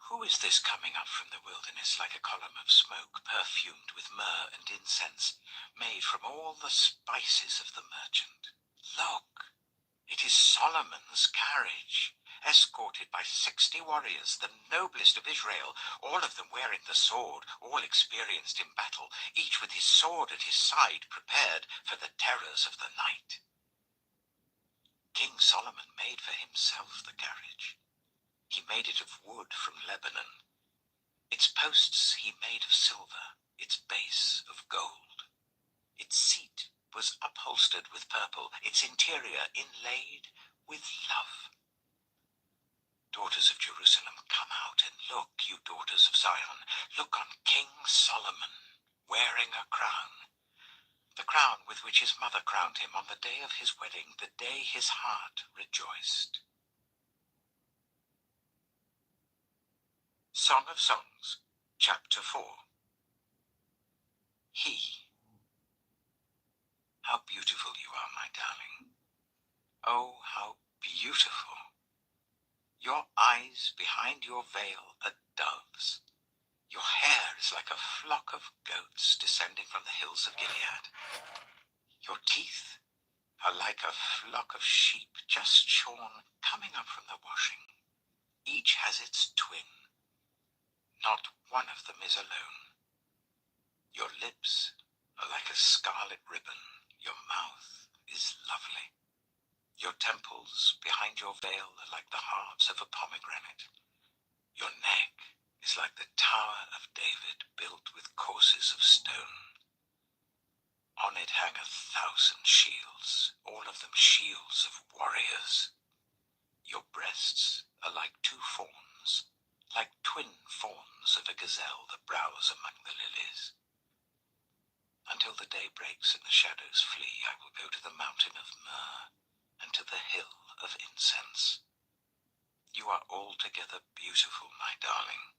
Who is this coming up from the wilderness like a column of smoke, perfumed with myrrh and incense, made from all the spices of the merchant? Look! It is Solomon's carriage, escorted by 60 warriors, the noblest of Israel, all of them wearing the sword, all experienced in battle, each with his sword at his side, prepared for the terrors of the night. King Solomon made for himself the carriage. He made it of wood from Lebanon. Its posts he made of silver, its base of gold. Its seat was upholstered with purple, its interior inlaid with love. Daughters of Jerusalem, come out and look, you daughters of Zion. Look on King Solomon, wearing a crown. The crown with which his mother crowned him on the day of his wedding, the day his heart rejoiced. Song of Songs, Chapter 4. He. How beautiful you are, my darling. Oh, how beautiful. Your eyes behind your veil are doves. Your hair is like a flock of goats descending from the hills of Gilead. Your teeth are like a flock of sheep just shorn, coming up from the washing. Each has its twin. Not one of them is alone. Your lips are like a scarlet ribbon. Your mouth is lovely. Your temples behind your veil are like the halves of a pomegranate. Your neck is like the Tower of David, built with courses of stone. On it hang 1,000 shields, all of them shields of warriors. Your breasts are like 2 fawns, like twin fawns of a gazelle that browse among the lilies. Until the day breaks and the shadows flee, I will go to the mountain of myrrh and to the hill of incense. You are altogether beautiful, my darling.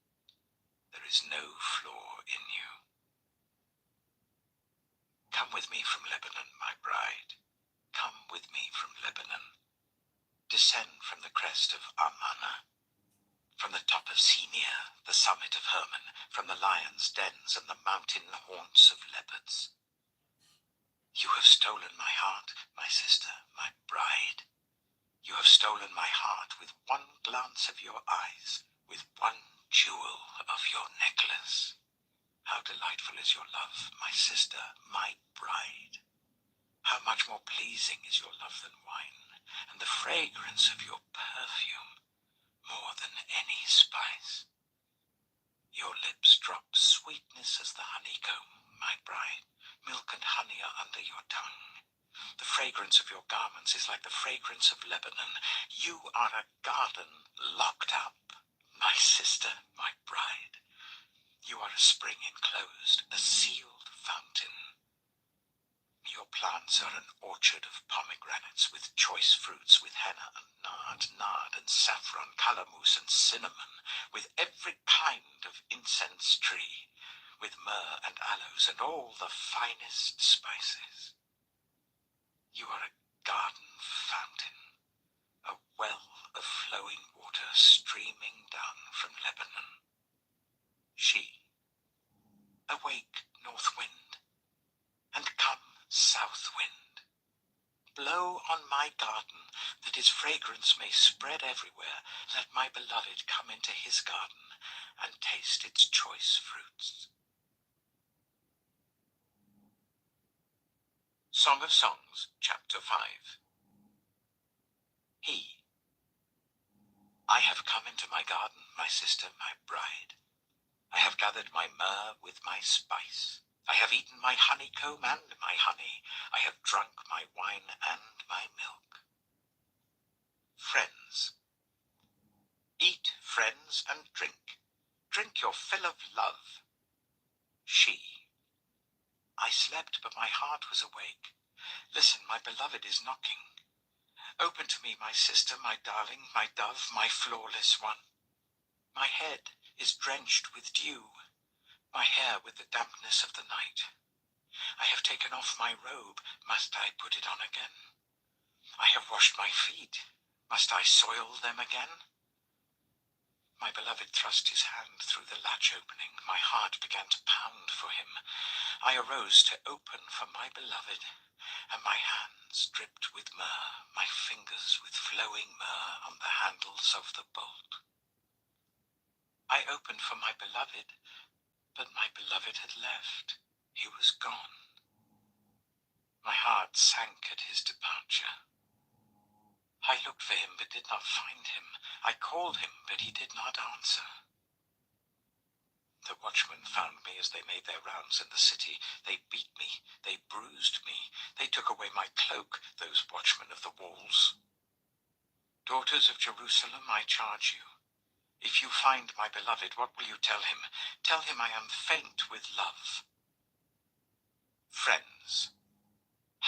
There is no flaw in you. Come with me from Lebanon, my bride. Come with me from Lebanon. Descend from the crest of Amana, from the top of Sinir, the summit of Hermon, from the lions' dens and the mountain haunts of leopards. You have stolen my heart, my sister, my bride. You have stolen my heart with one glance of your eyes, with one jewel of your necklace. How delightful is your love, my sister, my bride. How much more pleasing is your love than wine, and the fragrance of your perfume more than any spice. Your lips drop sweetness as the honeycomb, my bride. Milk and honey are under your tongue. The fragrance of your garments is like the fragrance of Lebanon. You are a garden locked up, my sister, my bride. You are a spring enclosed, a sealed fountain. Your plants are an orchard of pomegranates with choice fruits, with henna and nard and saffron, calamus and cinnamon, with every kind of incense tree, with myrrh and aloes and all the finest spices. You are a garden fountain, a well of flowing water streaming down from Lebanon. She. Awake, north wind, and come, south wind. Blow on my garden, that its fragrance may spread everywhere. Let my beloved come into his garden and taste its choice fruits. Song of Songs, Chapter 5. He. I have come into my garden, my sister, my bride. I have gathered my myrrh with my spice. I have eaten my honeycomb and my honey. I have drunk my wine and my milk. Friends. Eat, friends, and drink. Drink your fill of love. She. I slept, but my heart was awake. Listen, my beloved is knocking. Open to me, my sister, my darling, my dove, my flawless one. My head is drenched with dew, my hair with the dampness of the night. I have taken off my robe. Must I put it on again? I have washed my feet. Must I soil them again? My beloved thrust his hand through the latch opening. My heart began to pound for him. I arose to open for my beloved, and my hands dripped with myrrh, my fingers with flowing myrrh on the handles of the bolt. I opened for my beloved, but my beloved had left. He was gone. My heart sank at his departure. I looked for him, but did not find him. I called him, but he did not answer. The watchmen found me as they made their rounds in the city. They beat me. They bruised me. They took away my cloak, those watchmen of the walls. Daughters of Jerusalem, I charge you, if you find my beloved, what will you tell him? Tell him I am faint with love. Friends,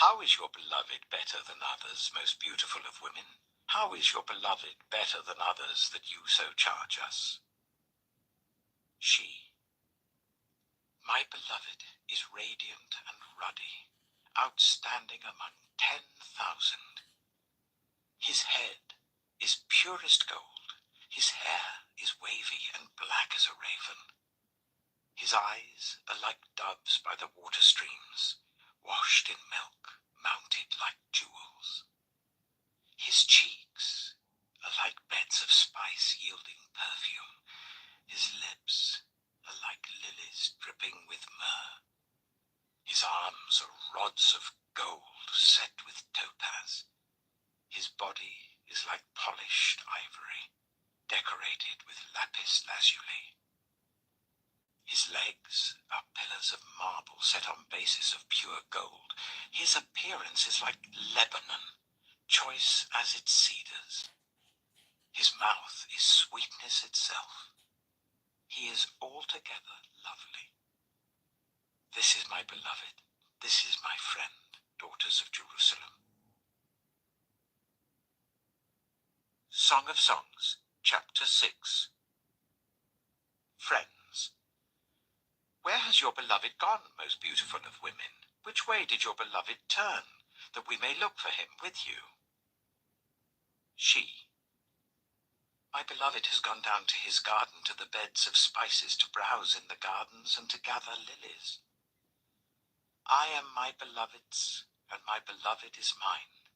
how is your beloved better than others, most beautiful of women? How is your beloved better than others that you so charge us? She, my beloved, is radiant and ruddy, outstanding among 10,000. His head is purest gold. His hair is wavy and black as a raven. His eyes are like doves by the water streams, washed in milk, mounted like jewels. His cheeks are like beds of spice yielding perfume. His lips are like lilies dripping with myrrh. His arms are rods of gold set with topaz. His body is like polished ivory, decorated with lapis lazuli. His legs are pillars of marble set on bases of pure gold. His appearance is like Lebanon, choice as its cedars. His mouth is sweetness itself. He is altogether lovely. This is my beloved. This is my friend, daughters of Jerusalem. Song of Songs, Chapter 6. Friends, where has your beloved gone, most beautiful of women? Which way did your beloved turn, that we may look for him with you? She, my beloved has gone down to his garden, to the beds of spices, to browse in the gardens and to gather lilies. I am my beloved's, and my beloved is mine.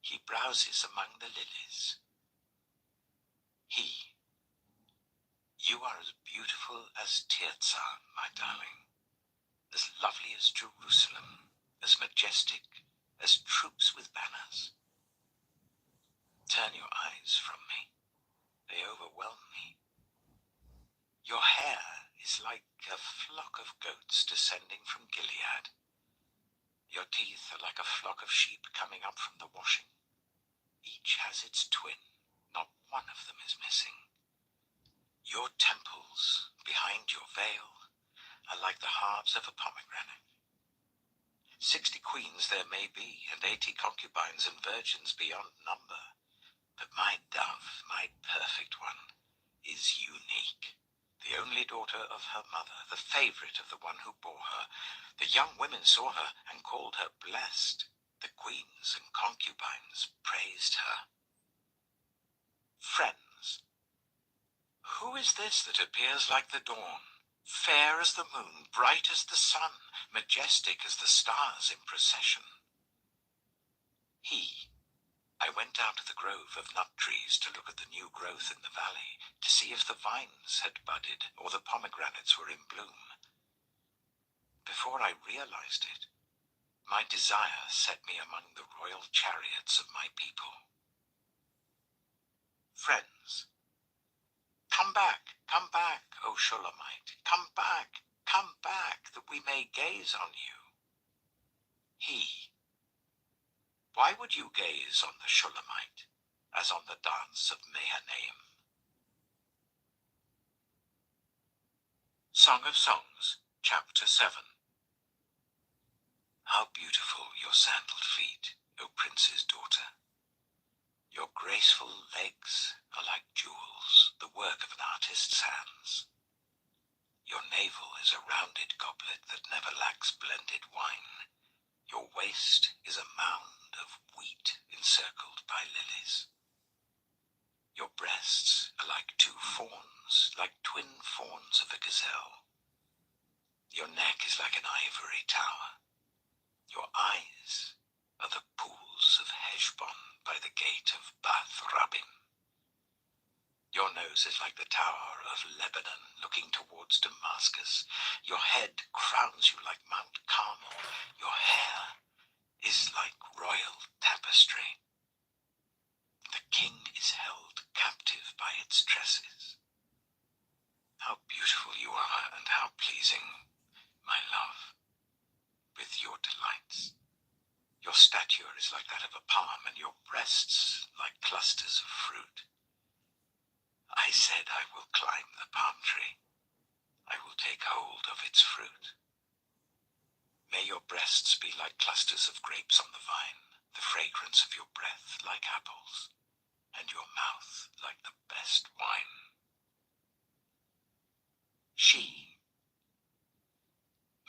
He browses among the lilies. He, you are as beautiful as Tirzah, my darling, as lovely as Jerusalem, as majestic as troops with banners. Turn your eyes from me. They overwhelm me. Your hair is like a flock of goats descending from Gilead. Your teeth are like a flock of sheep coming up from the washing. Each has its twin. Not one of them is missing. Your temples, behind your veil, are like the halves of a pomegranate. 60 queens there may be, and 80 concubines and virgins beyond number. But my dove, my perfect one, is unique. The only daughter of her mother, the favorite of the one who bore her. The young women saw her and called her blessed. The queens and concubines praised her. Friends, who is this that appears like the dawn, fair as the moon, bright as the sun, majestic as the stars in procession? He, I went down to the grove of nut trees to look at the new growth in the valley, to see if the vines had budded or the pomegranates were in bloom. Before I realized it, my desire set me among the royal chariots of my people. Friends, come back, O Shulamite, come back, that we may gaze on you. He, why would you gaze on the Shulamite, as on the dance of Mahanaim? Song of Songs, Chapter 7. How beautiful your sandaled feet, O prince's daughter! Your graceful legs are like jewels, the work of an artist's hands. Your navel is a rounded goblet that never lacks blended wine. Your waist is a mound of wheat encircled by lilies. Your breasts are like 2 fawns, like twin fawns of a gazelle. Your neck is like an ivory tower. Your eyes are the pools of Heshbon by the gate of Bath Rabbim. Your nose is like the tower of Lebanon looking towards Damascus. Your head crowns you like Mount Carmel. Your hair is like royal tapestry. The king is held captive by its tresses. How beautiful you are, and how pleasing, my love, with your delights. Your stature is like that of a palm, and your breasts like clusters of fruit. I said, I will climb the palm tree. I will take hold of its fruit. May your breasts be like clusters of grapes on the vine, the fragrance of your breath like apples, and your mouth like the best wine. She.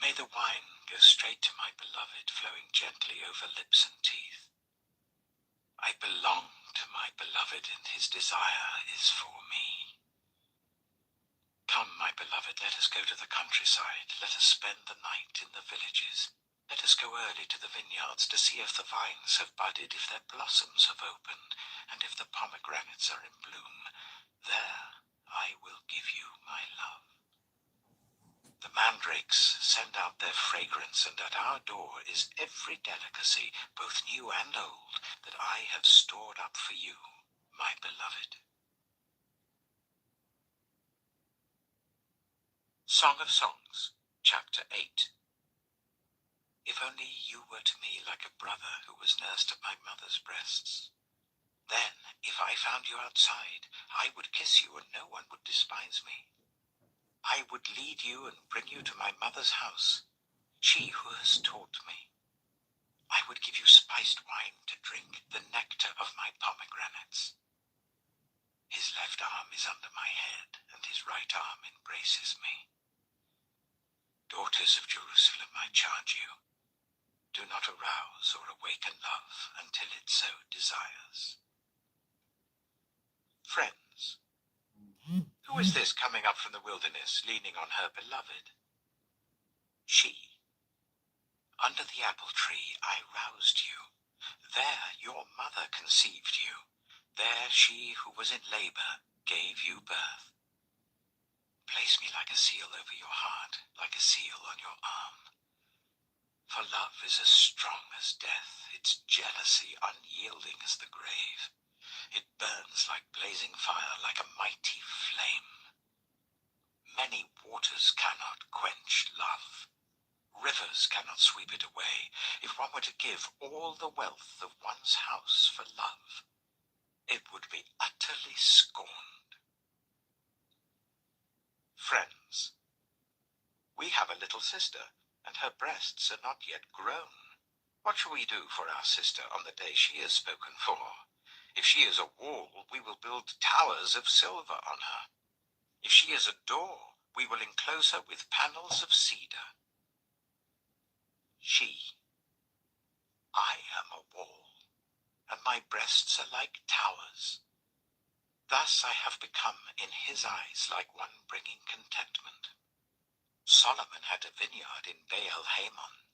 May the wine go straight to my beloved, flowing gently over lips and teeth. I belong to my beloved, and his desire is for me. Come, my beloved, let us go to the countryside. Let us spend the night in the villages. Let us go early to the vineyards to see if the vines have budded, if their blossoms have opened, and if the pomegranates are in bloom. There I will give you my love. The mandrakes send out their fragrance, and at our door is every delicacy, both new and old, that I have stored up for you, my beloved. Song of Songs, Chapter 8. If only you were to me like a brother who was nursed at my mother's breasts. Then, if I found you outside, I would kiss you and no one would despise me. I would lead you and bring you to my mother's house, she who has taught me. I would give you spiced wine to drink, the nectar of my pomegranates. His left arm is under my head, and his right arm embraces me. Daughters of Jerusalem, I charge you, do not arouse or awaken love until it so desires. Friends. Who is this coming up from the wilderness, leaning on her beloved? She. Under the apple tree I roused you. There your mother conceived you. There she who was in labor gave you birth. Place me like a seal over your heart, like a seal on your arm. For love is as strong as death, its jealousy unyielding as the grave. It burns like blazing fire, like a mighty flame. Many waters cannot quench love. Rivers cannot sweep it away. If one were to give all the wealth of one's house for love, it would be utterly scorned. Friends, we have a little sister, and her breasts are not yet grown. What shall we do for our sister on the day she is spoken for? If she is a wall, we will build towers of silver on her. If she is a door, we will enclose her with panels of cedar. She. I am a wall, and my breasts are like towers. Thus I have become in his eyes like one bringing contentment. Solomon had a vineyard in Baal Hamon.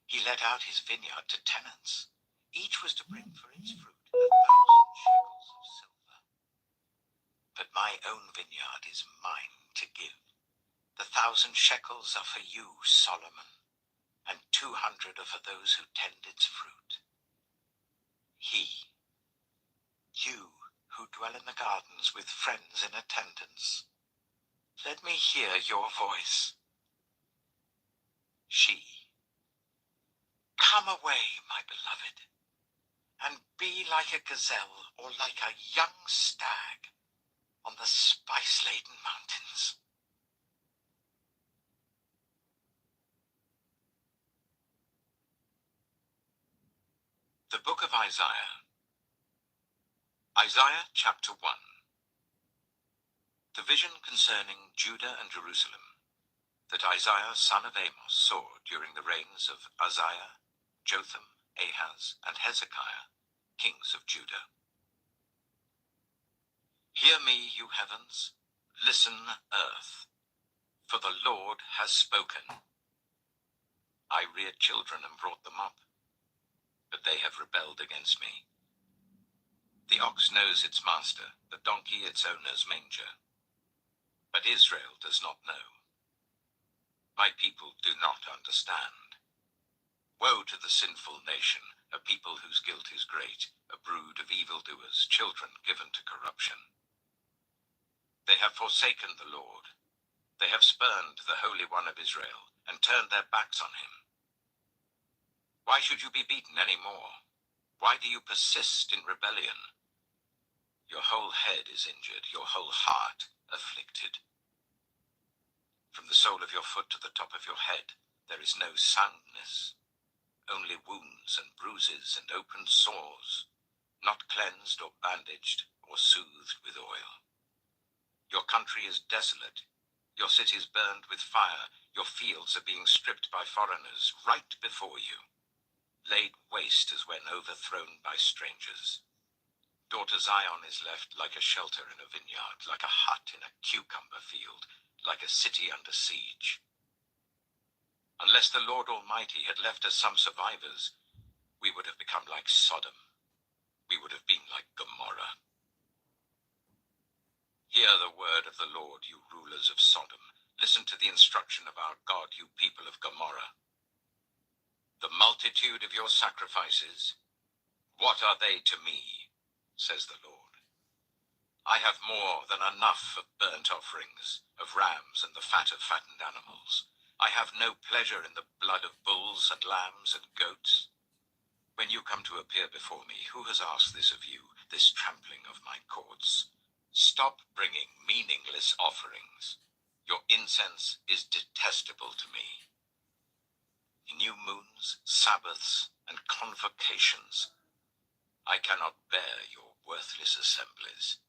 He let out his vineyard to tenants. Each was to bring for its fruit 1,000 shekels of silver. But my own vineyard is mine to give. The 1,000 shekels are for you, Solomon, and 200 are for those who tend its fruit. You who dwell in the gardens with friends in attendance, let me hear your voice. She. Come away, my beloved, and be like a gazelle or like a young stag on the spice-laden mountains. The Book of Isaiah. Isaiah chapter 1. The vision concerning Judah and Jerusalem that Isaiah son of Amos saw during the reigns of Uzziah, Jotham, Ahaz, and Hezekiah, kings of Judah. Hear me, you heavens, listen, earth, for the Lord has spoken. I reared children and brought them up, but they have rebelled against me. The ox knows its master, the donkey its owner's manger. But Israel does not know. My people do not understand. Woe to the sinful nation, a people whose guilt is great, a brood of evildoers, children given to corruption. They have forsaken the Lord. They have spurned the Holy One of Israel, and turned their backs on him. Why should you be beaten any more? Why do you persist in rebellion? Your whole head is injured, your whole heart afflicted. From the sole of your foot to the top of your head, there is no soundness, only wounds and bruises and open sores, not cleansed or bandaged or soothed with oil. Your country is desolate, your cities burned with fire, your fields are being stripped by foreigners right before you, laid waste as when overthrown by strangers. Daughter Zion is left like a shelter in a vineyard, like a hut in a cucumber field, like a city under siege. Unless the Lord Almighty had left us some survivors, we would have become like Sodom. We would have been like Gomorrah. Hear the word of the Lord, you rulers of Sodom. Listen to the instruction of our God, you people of Gomorrah. The multitude of your sacrifices, what are they to me, says the Lord. I have more than enough of burnt offerings, of rams and the fat of fattened animals. I have no pleasure in the blood of bulls and lambs and goats. When you come to appear before me, who has asked this of you, this trampling of my courts? Stop bringing meaningless offerings. Your incense is detestable to me. New moons, Sabbaths, and convocations. I cannot bear your worthless assemblies.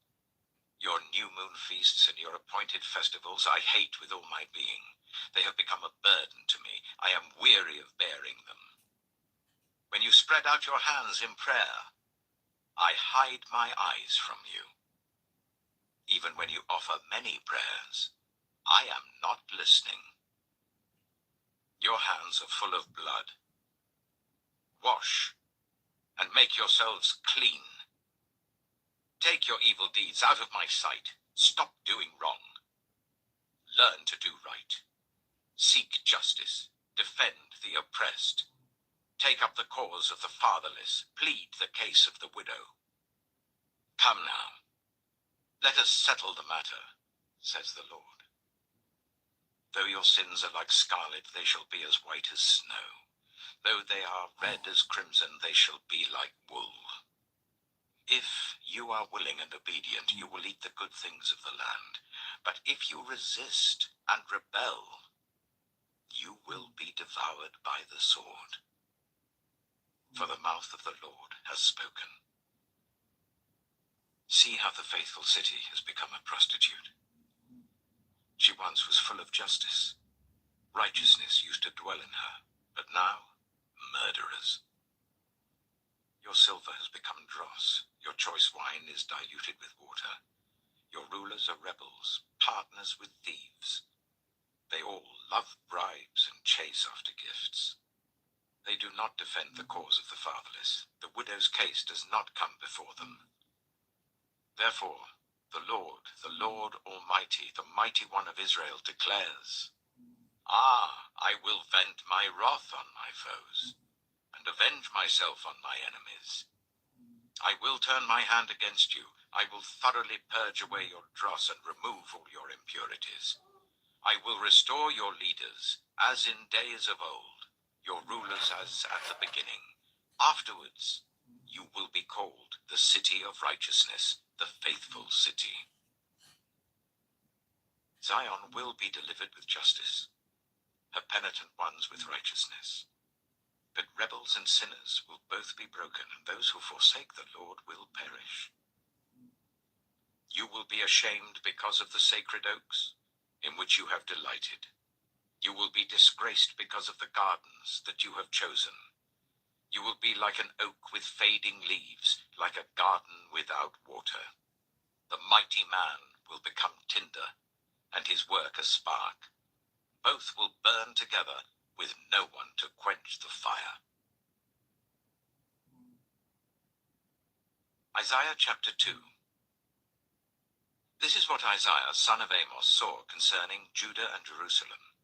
Your new moon feasts and your appointed festivals I hate with all my being. They have become a burden to me. I am weary of bearing them. When you spread out your hands in prayer, I hide my eyes from you. Even when you offer many prayers, I am not listening. Your hands are full of blood. Wash and make yourselves clean. Take your evil deeds out of my sight. Stop doing wrong. Learn to do right. Seek justice. Defend the oppressed. Take up the cause of the fatherless. Plead the case of the widow. Come now. Let us settle the matter, says the Lord. Though your sins are like scarlet, they shall be as white as snow. Though they are red as crimson, they shall be like wool. If you are willing and obedient, you will eat the good things of the land. But if you resist and rebel, you will be devoured by the sword. For the mouth of the Lord has spoken. See how the faithful city has become a prostitute. She once was full of justice. Righteousness used to dwell in her, but now murderers. Your silver has become dross. Your choice wine is diluted with water. Your rulers are rebels, partners with thieves. They all love bribes and chase after gifts. They do not defend the cause of the fatherless. The widow's case does not come before them. Therefore, the Lord Almighty, the Mighty One of Israel declares, I will vent my wrath on my foes, and avenge myself on my enemies. I will turn my hand against you. I will thoroughly purge away your dross and remove all your impurities. I will restore your leaders, as in days of old, your rulers as at the beginning. Afterwards, you will be called the city of righteousness, the faithful city. Zion will be delivered with justice, her penitent ones with righteousness. But rebels and sinners will both be broken, and those who forsake the Lord will perish. You will be ashamed because of the sacred oaks, in which you have delighted. You will be disgraced because of the gardens that you have chosen. You will be like an oak with fading leaves, like a garden without water. The mighty man will become tinder, and his work a spark. Both will burn together, with no one to quench the fire. Isaiah chapter 2. This is what Isaiah, son of Amos, saw concerning Judah and Jerusalem.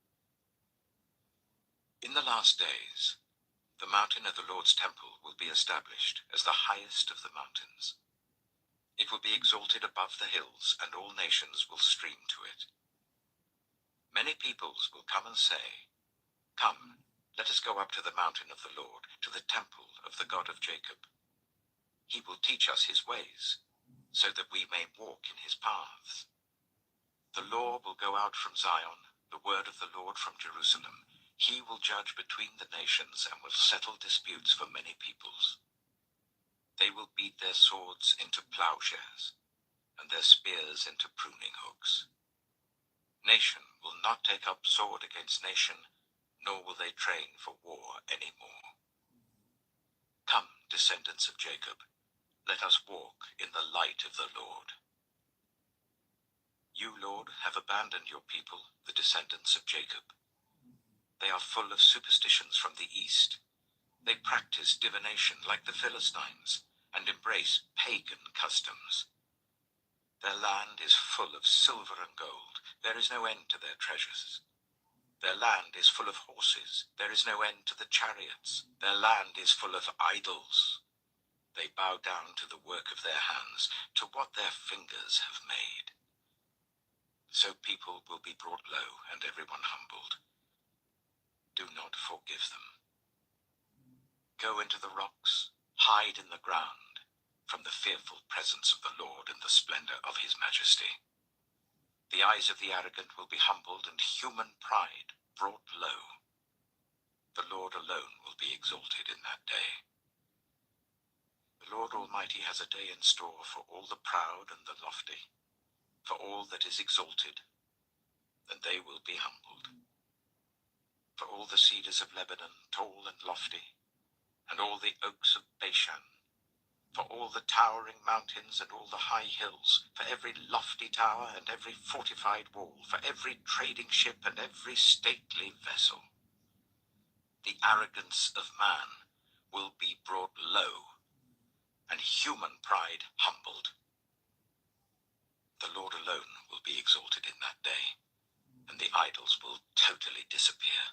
In the last days, the mountain of the Lord's temple will be established as the highest of the mountains. It will be exalted above the hills, and all nations will stream to it. Many peoples will come and say, "Come, let us go up to the mountain of the Lord, to the temple of the God of Jacob. He will teach us his ways, so that we may walk in his paths. The law will go out from Zion, the word of the Lord from Jerusalem. He will judge between the nations and will settle disputes for many peoples. They will beat their swords into plowshares and their spears into pruning hooks. Nation will not take up sword against nation, nor will they train for war any more. Come, descendants of Jacob, let us walk in the light of the Lord. You, Lord, have abandoned your people, the descendants of Jacob. They are full of superstitions from the east. They practice divination like the Philistines and embrace pagan customs. Their land is full of silver and gold. There is no end to their treasures. Their land is full of horses. There is no end to the chariots. Their land is full of idols. They bow down to the work of their hands, to what their fingers have made. So people will be brought low and everyone humbled. Do not forgive them. Go into the rocks, hide in the ground, from the fearful presence of the Lord and the splendor of his majesty. The eyes of the arrogant will be humbled and human pride brought low. The Lord alone will be exalted in that day. The Lord Almighty has a day in store for all the proud and the lofty, for all that is exalted, and they will be humbled. For all the cedars of Lebanon, tall and lofty, and all the oaks of Bashan, for all the towering mountains and all the high hills, for every lofty tower and every fortified wall, for every trading ship and every stately vessel. The arrogance of man will be brought low, and human pride humbled. The Lord alone will be exalted in that day, and the idols will totally disappear.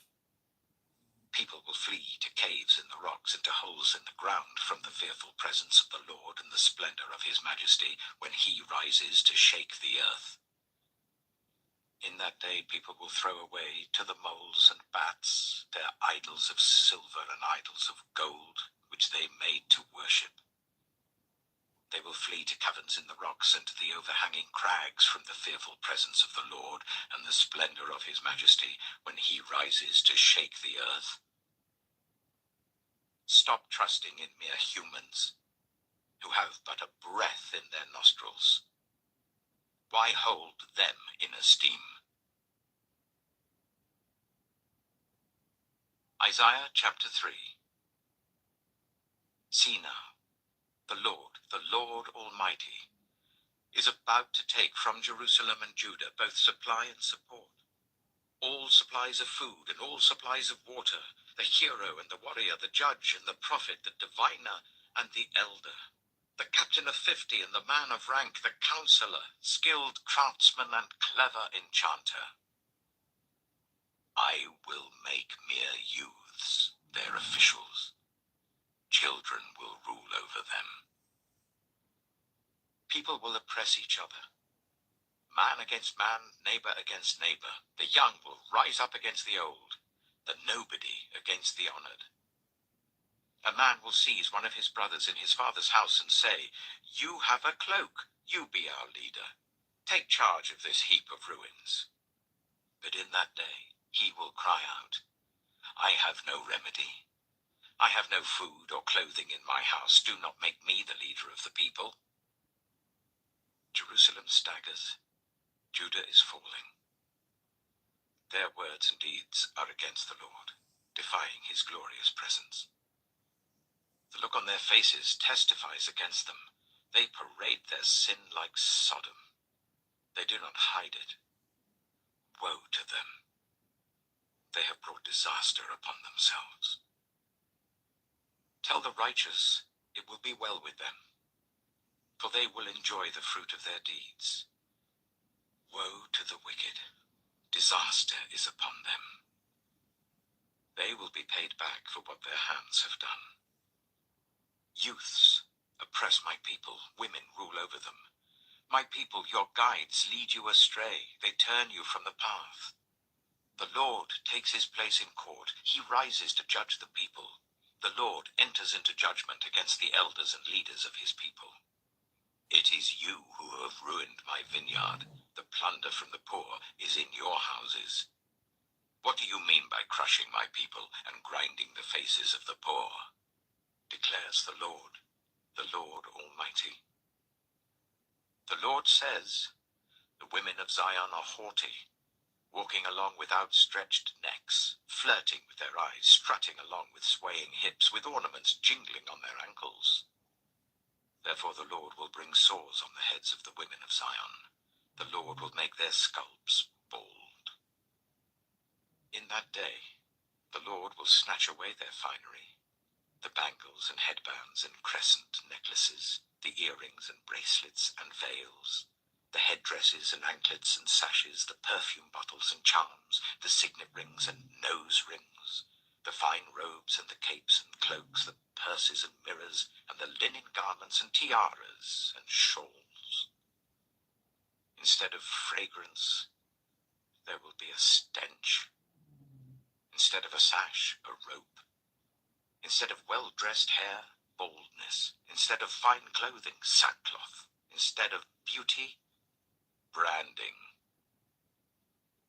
People will flee to caves in the rocks and to holes in the ground from the fearful presence of the Lord and the splendor of his majesty when he rises to shake the earth. In that day people will throw away to the moles and bats their idols of silver and idols of gold which they made to worship. They will flee to caverns in the rocks and to the overhanging crags from the fearful presence of the Lord and the splendor of his majesty when he rises to shake the earth. Stop trusting in mere humans who have but a breath in their nostrils. Why hold them in esteem? Isaiah chapter 3. See now, the Lord Almighty, is about to take from Jerusalem and Judah both supply and support, all supplies of food and all supplies of water, the hero and the warrior, the judge and the prophet, the diviner and the elder, the captain of 50 and the man of rank, the counselor, skilled craftsman and clever enchanter. I will make mere youths their officials. Children will rule over them. People will oppress each other. Man against man, neighbor against neighbor. The young will rise up against the old, the nobody against the honored. A man will seize one of his brothers in his father's house and say, "You have a cloak, you be our leader. Take charge of this heap of ruins." But in that day he will cry out, "I have no remedy. I have no food or clothing in my house. Do not make me the leader of the people." Jerusalem staggers. Judah is falling. Their words and deeds are against the Lord, defying his glorious presence. The look on their faces testifies against them. They parade their sin like Sodom. They do not hide it. Woe to them! they have brought disaster upon themselves. Tell the righteous it will be well with them, for they will enjoy the fruit of their deeds. Woe to the wicked, disaster is upon them. They will be paid back for what their hands have done. Youths oppress my people, women rule over them. My people, your guides, lead you astray, they turn you from the path. The Lord takes his place in court, he rises to judge the people. The Lord enters into judgment against the elders and leaders of his people. It is you who have ruined my vineyard. The plunder from the poor is in your houses. What do you mean by crushing my people and grinding the faces of the poor? Declares the Lord Almighty. The Lord says, the women of Zion are haughty, walking along with outstretched necks, flirting with their eyes, strutting along with swaying hips, with ornaments jingling on their ankles. Therefore the Lord will bring sores on the heads of the women of Zion. The Lord will make their scalps bald. In that day, the Lord will snatch away their finery, the bangles and headbands and crescent necklaces, the earrings and bracelets and veils, the headdresses and anklets and sashes, the perfume bottles and charms, the signet rings and nose rings, the fine robes and the capes and cloaks, the purses and mirrors, and the linen garments and tiaras and shawls. Instead of fragrance, there will be a stench. Instead of a sash, a rope. Instead of well-dressed hair, baldness. Instead of fine clothing, sackcloth. Instead of beauty, branding.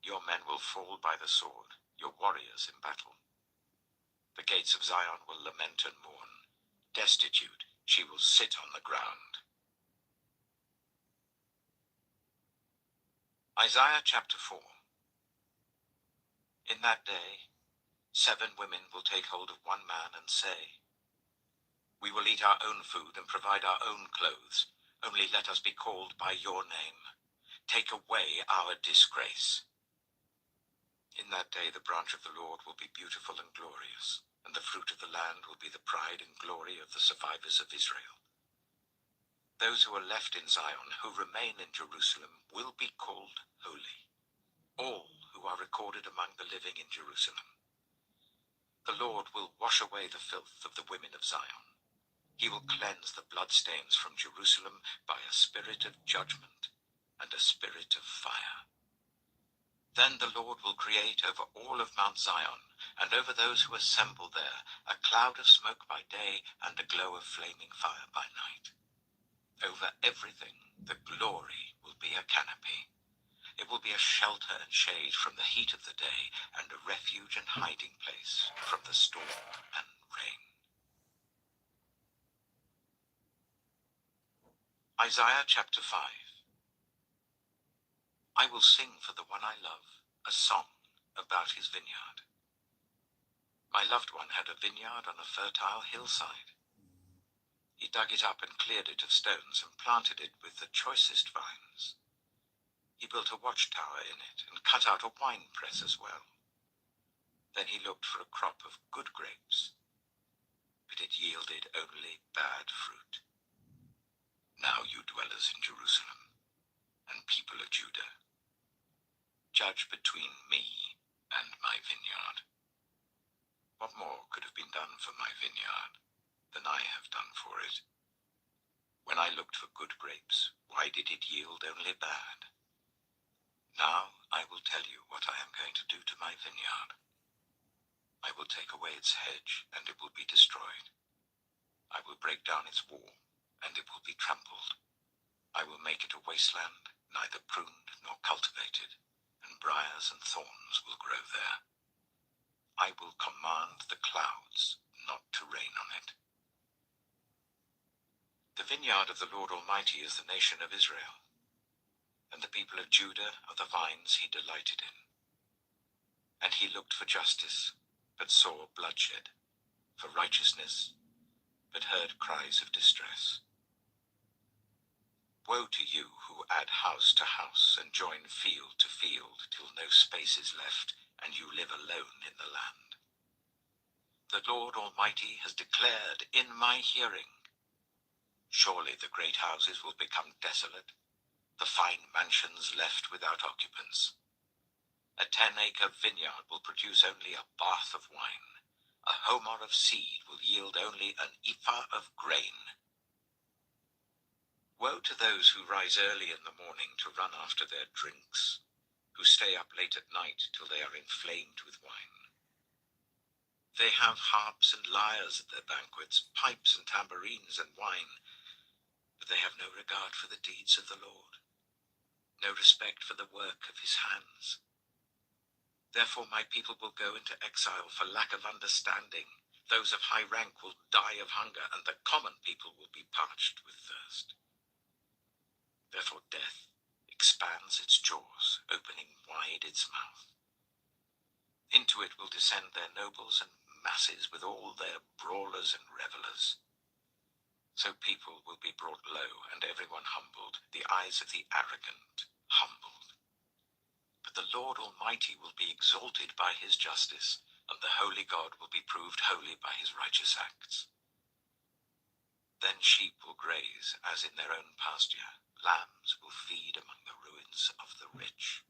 Your men will fall by the sword, your warriors in battle. The gates of Zion will lament and mourn. Destitute, she will sit on the ground. Isaiah chapter 4. In that day, 7 women will take hold of one man and say, we will eat our own food and provide our own clothes. Only let us be called by your name. Take away our disgrace. In that day the branch of the Lord will be beautiful and glorious, and the fruit of the land will be the pride and glory of the survivors of Israel. Those who are left in Zion, who remain in Jerusalem, will be called holy. All who are recorded among the living in Jerusalem. The Lord will wash away the filth of the women of Zion. He will cleanse the bloodstains from Jerusalem by a spirit of judgment and a spirit of fire. Then the Lord will create over all of Mount Zion and over those who assemble there a cloud of smoke by day and a glow of flaming fire by night. Over everything the glory will be a canopy. It will be a shelter and shade from the heat of the day, and a refuge and hiding place from the storm and rain. Isaiah chapter 5. I will sing for the one I love, a song about his vineyard. My loved one had a vineyard on a fertile hillside. He dug it up and cleared it of stones and planted it with the choicest vines. He built a watchtower in it and cut out a wine press as well. Then he looked for a crop of good grapes, but it yielded only bad fruit. Now you dwellers in Jerusalem and people of Judah, judge between me and my vineyard. What more could have been done for my vineyard than I have done for it? When I looked for good grapes, why did it yield only bad? Now I will tell you what I am going to do to my vineyard. I will take away its hedge, and it will be destroyed. I will break down its wall, and it will be trampled. I will make it a wasteland, neither pruned nor cultivated, and briars and thorns will grow there. I will command the clouds not to rain on it. The vineyard of the Lord Almighty is the nation of Israel, and the people of Judah are the vines he delighted in. And he looked for justice, but saw bloodshed, for righteousness, but heard cries of distress. Woe to you who add house to house and join field to field till no space is left, and you live alone in the land. The Lord Almighty has declared in my hearing, surely the great houses will become desolate, the fine mansions left without occupants. A 10-acre vineyard will produce only a bath of wine. A homer of seed will yield only an ephah of grain. Woe to those who rise early in the morning to run after their drinks, who stay up late at night till they are inflamed with wine. They have harps and lyres at their banquets, pipes and tambourines and wine, but they have no regard for the deeds of the Lord, no respect for the work of his hands. Therefore my people will go into exile for lack of understanding. Those of high rank will die of hunger, and the common people will be parched with thirst. Therefore death expands its jaws, opening wide its mouth. Into it will descend their nobles and masses with all their brawlers and revelers. So people will be brought low, and everyone humbled, the eyes of the arrogant humbled. But the Lord Almighty will be exalted by his justice, and the holy God will be proved holy by his righteous acts. Then sheep will graze as in their own pasture, lambs will feed among the ruins of the rich.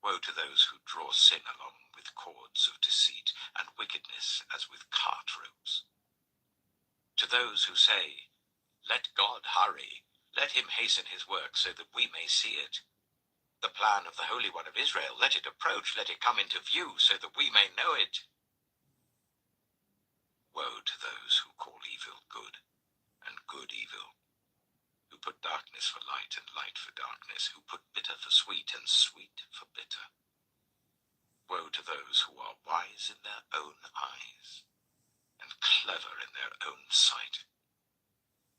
Woe to those who draw sin along with cords of deceit, and wickedness as with cart ropes. To those who say, let God hurry, let him hasten his work so that we may see it. The plan of the Holy One of Israel, let it approach, let it come into view so that we may know it. Woe to those who call evil good, and good evil, who put darkness for light and light for darkness, who put bitter for sweet and sweet for bitter. Woe to those who are wise in their own eyes, and clever in their own sight.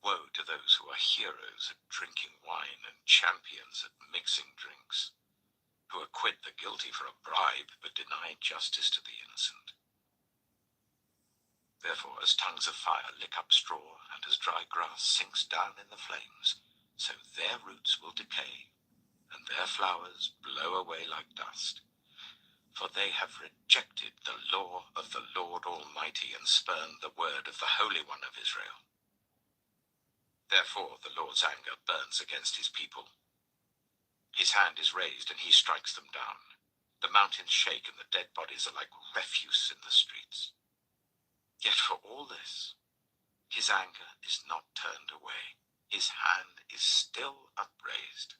Woe to those who are heroes at drinking wine and champions at mixing drinks, who acquit the guilty for a bribe but deny justice to the innocent. Therefore, as tongues of fire lick up straw, and as dry grass sinks down in the flames, so their roots will decay, and their flowers blow away like dust. For they have rejected the law of the Lord Almighty and spurned the word of the Holy One of Israel. Therefore the Lord's anger burns against his people. His hand is raised, and he strikes them down. The mountains shake, and the dead bodies are like refuse in the streets. Yet for all this, his anger is not turned away. His hand is still upraised.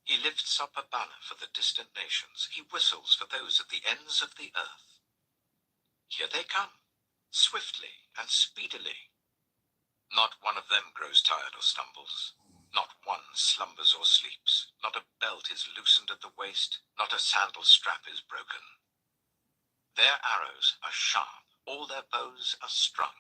He lifts up a banner for the distant nations. He whistles for those at the ends of the earth. Here they come, swiftly and speedily. Not one of them grows tired or stumbles. Not one slumbers or sleeps. Not a belt is loosened at the waist. Not a sandal strap is broken. Their arrows are sharp. All their bows are strung.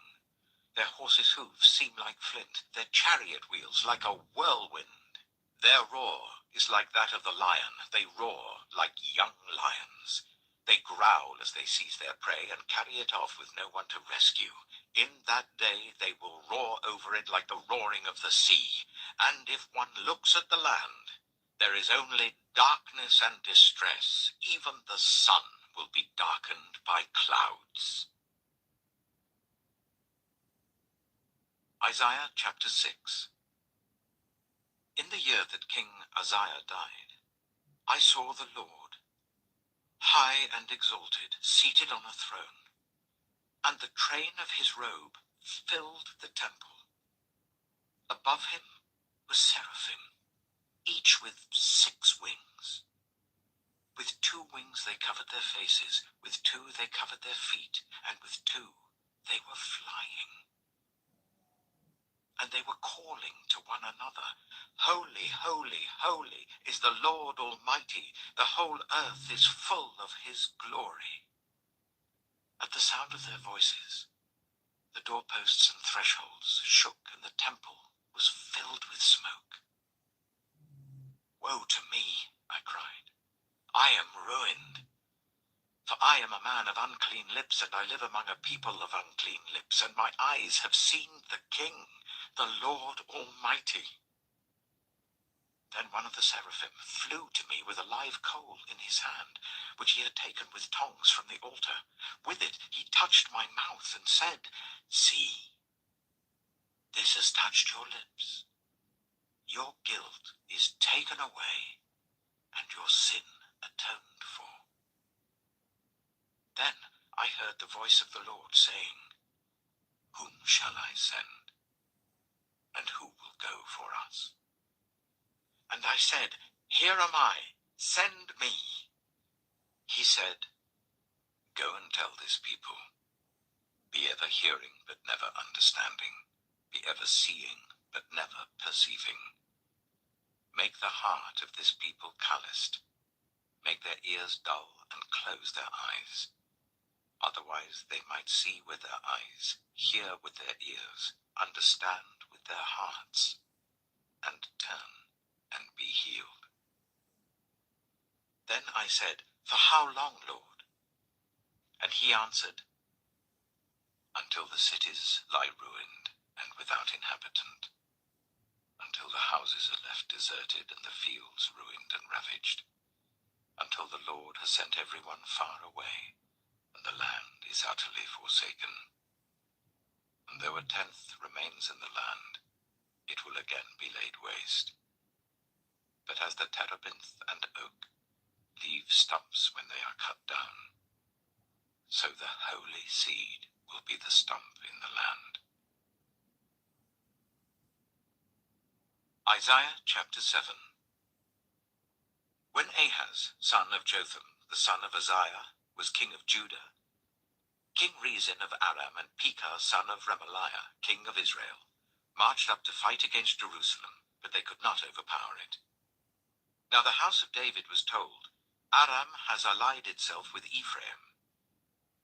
Their horses' hooves seem like flint. Their chariot wheels like a whirlwind. Their roar is like that of the lion. They roar like young lions. They growl as they seize their prey and carry it off with no one to rescue. In that day they will roar over it like the roaring of the sea. And if one looks at the land, there is only darkness and distress. Even the sun will be darkened by clouds. Isaiah chapter 6. In the year that King Uzziah died, I saw the Lord, high and exalted, seated on a throne, and the train of his robe filled the temple. Above him were seraphim, each with 6 wings. With 2 wings they covered their faces, with 2 they covered their feet, and with 2 they were flying. And they were calling to one another, Holy, holy, holy is the Lord Almighty. The whole earth is full of his glory. At the sound of their voices, the doorposts and thresholds shook, and the temple was filled with smoke. Woe to me, I cried. I am ruined. For I am a man of unclean lips, and I live among a people of unclean lips, and my eyes have seen the King, the Lord Almighty. Then one of the seraphim flew to me with a live coal in his hand, which he had taken with tongs from the altar. With it he touched my mouth and said, "See, this has touched your lips. Your guilt is taken away, and your sin atoned for." Then I heard the voice of the Lord saying, "Whom shall I send? And who will go for us?" And I said, "Here am I, send me." He said, "Go and tell this people, be ever hearing but never understanding, be ever seeing but never perceiving. Make the heart of this people calloused, make their ears dull and close their eyes. Otherwise they might see with their eyes, hear with their ears, understand with their hearts, and turn and be healed." Then I said, "For how long, Lord?" And he answered, "Until the cities lie ruined and without inhabitant, until the houses are left deserted and the fields ruined and ravaged, until the Lord has sent everyone far away, and the land is utterly forsaken. And though a tenth remains in the land, it will again be laid waste. But as the terebinth and oak leave stumps when they are cut down, so the holy seed will be the stump in the land." Isaiah chapter 7. When Ahaz, son of Jotham, the son of Uzziah, was king of Judah, King Rezin of Aram and Pekah, son of Remaliah, king of Israel, marched up to fight against Jerusalem, but they could not overpower it. Now the house of David was told, "Aram has allied itself with Ephraim."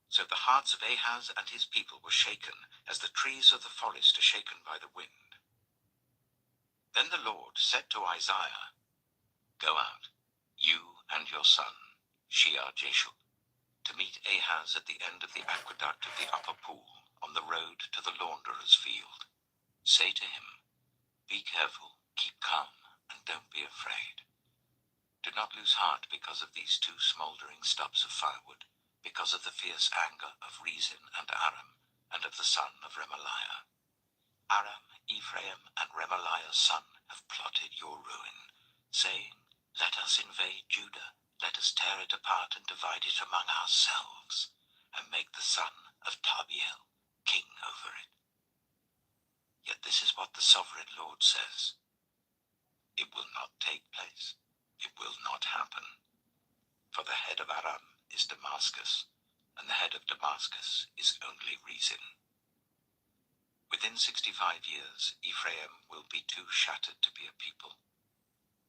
So the hearts of Ahaz and his people were shaken, as the trees of the forest are shaken by the wind. Then the Lord said to Isaiah, "Go out, you and your son, Shear-Jashub, to meet Ahaz at the end of the aqueduct of the upper pool, on the road to the launderer's field. Say to him, be careful, keep calm, and don't be afraid. Do not lose heart because of these two smoldering stubs of firewood, because of the fierce anger of Rezin and Aram, and of the son of Remaliah. Aram, Ephraim, and Remaliah's son have plotted your ruin, saying, let us invade Judah, let us tear it apart and divide it among ourselves, and make the son of Tabiel king over it. Yet this is what the sovereign Lord says. It will not take place. It will not happen. For the head of Aram is Damascus, and the head of Damascus is only Rezin. Within 65 years, Ephraim will be too shattered to be a people.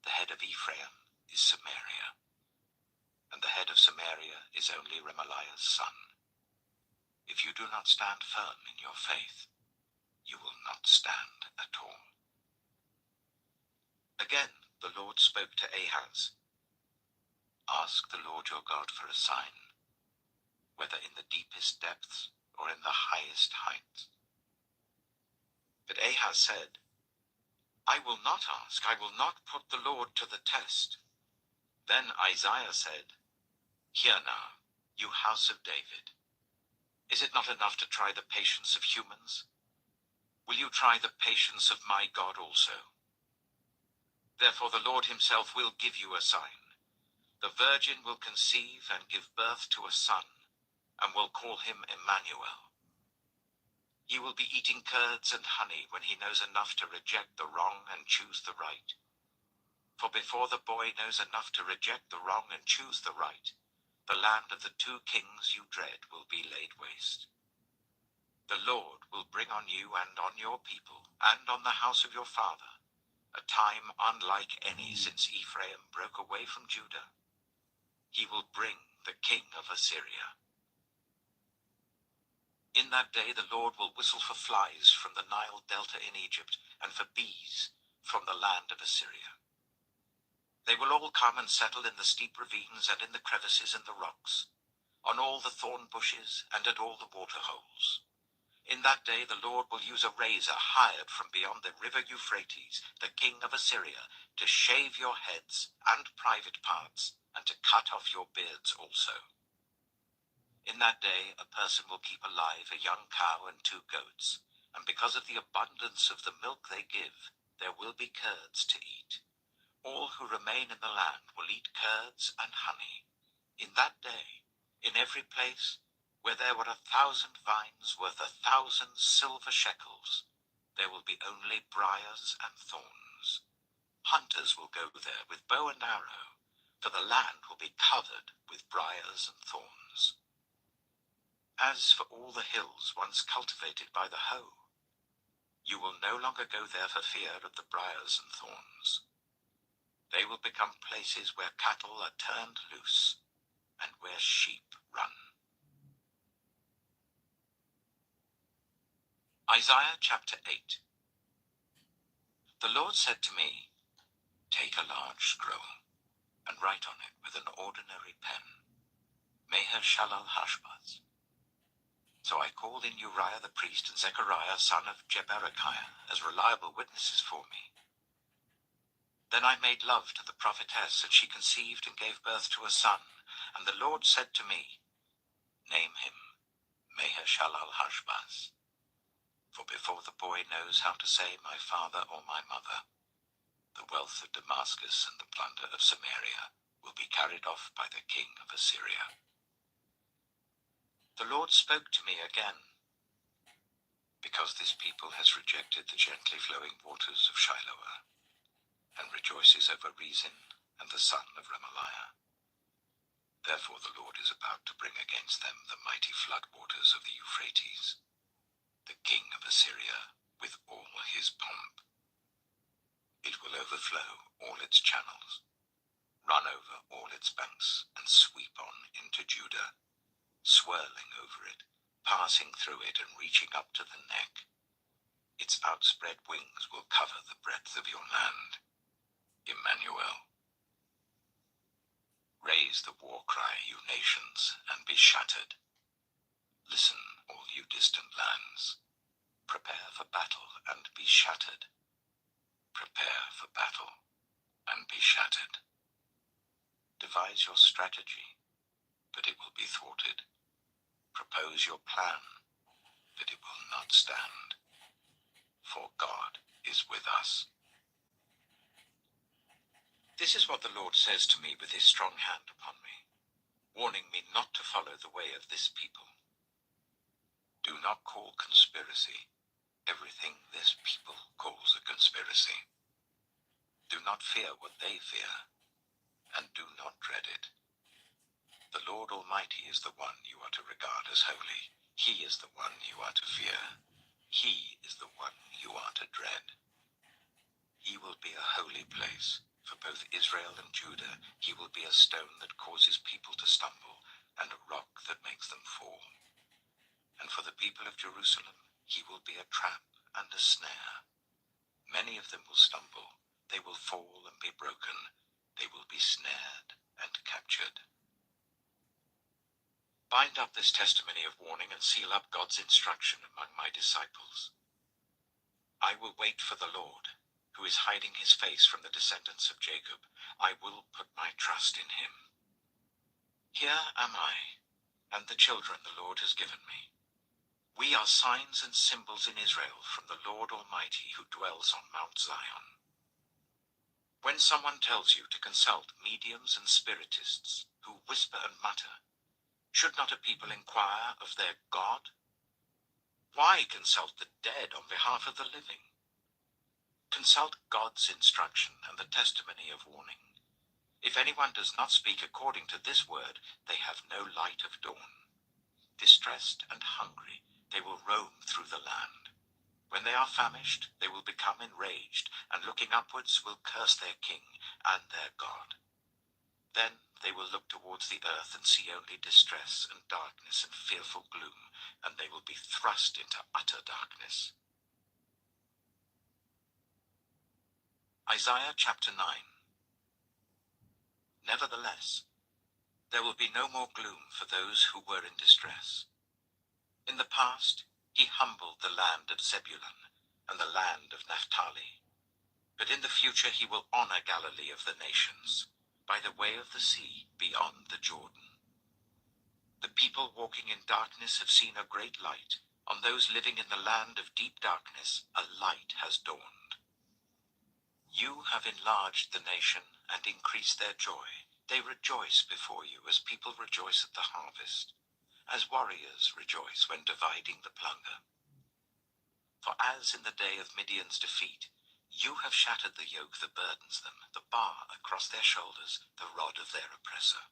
The head of Ephraim is Samaria, and the head of Samaria is only Remaliah's son. If you do not stand firm in your faith, you will not stand at all." Again the Lord spoke to Ahaz. "Ask the Lord your God for a sign, whether in the deepest depths or in the highest heights." But Ahaz said, "I will not ask, I will not put the Lord to the test." Then Isaiah said, "Hear now, you house of David. Is it not enough to try the patience of humans? Will you try the patience of my God also? Therefore the Lord himself will give you a sign. The virgin will conceive and give birth to a son, and will call him Emmanuel. He will be eating curds and honey when he knows enough to reject the wrong and choose the right. For before the boy knows enough to reject the wrong and choose the right, the land of the two kings you dread will be laid waste. The Lord will bring on you and on your people, and on the house of your father, a time unlike any since Ephraim broke away from Judah. He will bring the king of Assyria. In that day the Lord will whistle for flies from the Nile delta in Egypt, and for bees from the land of Assyria. They will all come and settle in the steep ravines and in the crevices and the rocks, on all the thorn bushes and at all the water holes. In that day the Lord will use a razor hired from beyond the river Euphrates, the king of Assyria, to shave your heads and private parts, and to cut off your beards also. In that day a person will keep alive a young cow and 2 goats, and because of the abundance of the milk they give, there will be curds to eat. All who remain in the land will eat curds and honey. In that day, in every place where there were 1,000 vines worth 1,000 silver shekels, there will be only briars and thorns. Hunters will go there with bow and arrow, for the land will be covered with briars and thorns. As for all the hills once cultivated by the hoe, you will no longer go there for fear of the briars and thorns. They will become places where cattle are turned loose and where sheep run. Isaiah chapter 8. The Lord said to me, "Take a large scroll and write on it with an ordinary pen, Maher-shalal-Hashbaz." So I called in Uriah the priest and Zechariah son of Jeberechiah as reliable witnesses for me. Then I made love to the prophetess, and she conceived and gave birth to a son. And the Lord said to me, "Name him Maher-shalal-Hashbaz. For before the boy knows how to say my father or my mother, the wealth of Damascus and the plunder of Samaria will be carried off by the king of Assyria." The Lord spoke to me again. "Because this people has rejected the gently flowing waters of Shiloah, and rejoices over Rezin and the son of Remaliah. Therefore the Lord is about to bring against them the mighty floodwaters of the Euphrates, the king of Assyria with all his pomp. It will overflow all its channels, run over all its banks, and sweep on into Judah, swirling over it, passing through it and reaching up to the neck. Its outspread wings will cover the breadth of your land. Emmanuel. Raise the war cry, you nations, and be shattered. Listen, all you distant lands. Prepare for battle and be shattered. Prepare for battle and be shattered. Devise your strategy, but it will be thwarted. Propose your plan, but it will not stand. For God is with us. This is what the Lord says to me with his strong hand upon me, warning me not to follow the way of this people. Do not call conspiracy everything this people calls a conspiracy. Do not fear what they fear, and do not dread it. The Lord Almighty is the one you are to regard as holy. He is the one you are to fear. He is the one you are to dread. He will be a holy place for both Israel and Judah. He will be a stone that causes people to stumble, and a rock that makes them fall. And for the people of Jerusalem, he will be a trap and a snare. Many of them will stumble. They will fall and be broken. They will be snared and captured. Bind up this testimony of warning and seal up God's instruction among my disciples. I will wait for the Lord, who is hiding his face from the descendants of Jacob. I will put my trust in him. Here am I, and the children the Lord has given me. We are signs and symbols in Israel from the Lord Almighty who dwells on Mount Zion. When someone tells you to consult mediums and spiritists who whisper and mutter, should not a people inquire of their God? Why consult the dead on behalf of the living? Consult God's instruction and the testimony of warning. If anyone does not speak according to this word, they have no light of dawn. Distressed and hungry, they will roam through the land. When they are famished, they will become enraged, and looking upwards will curse their king and their God. Then they will look towards the earth and see only distress and darkness and fearful gloom, and they will be thrust into utter darkness. Isaiah chapter 9. Nevertheless, there will be no more gloom for those who were in distress. In the past, He humbled the land of Zebulun and the land of Naphtali. But in the future he will honor Galilee of the nations, by the way of the sea beyond the Jordan. The people walking in darkness have seen a great light. On those living in the land of deep darkness, a light has dawned. You have enlarged the nation and increased their joy. They rejoice before you as people rejoice at the harvest, as warriors rejoice when dividing the plunder. For as in the day of Midian's defeat, you have shattered the yoke that burdens them, the bar across their shoulders, the rod of their oppressor.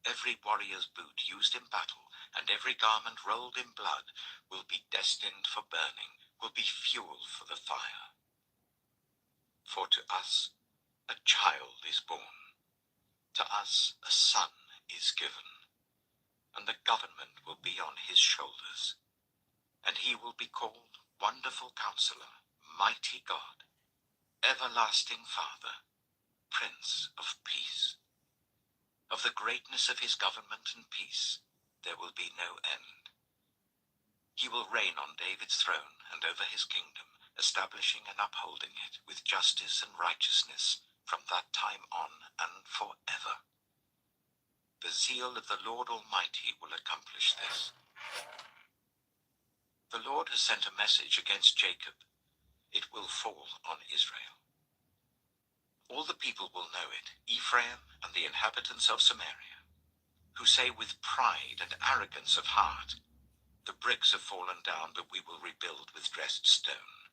Every warrior's boot used in battle, and every garment rolled in blood, will be destined for burning, will be fuel for the fire. For to us a child is born, to us a son is given, and the government will be on his shoulders, and he will be called Wonderful Counselor, Mighty God, Everlasting Father, Prince of Peace. Of the greatness of his government and peace there will be no end. He will reign on David's throne and over his kingdom, establishing and upholding it with justice and righteousness from that time on and forever. The zeal of the Lord Almighty will accomplish this. The Lord has sent a message against Jacob. It will fall on Israel. All the people will know it, Ephraim and the inhabitants of Samaria, who say with pride and arrogance of heart, the bricks have fallen down, but we will rebuild with dressed stone.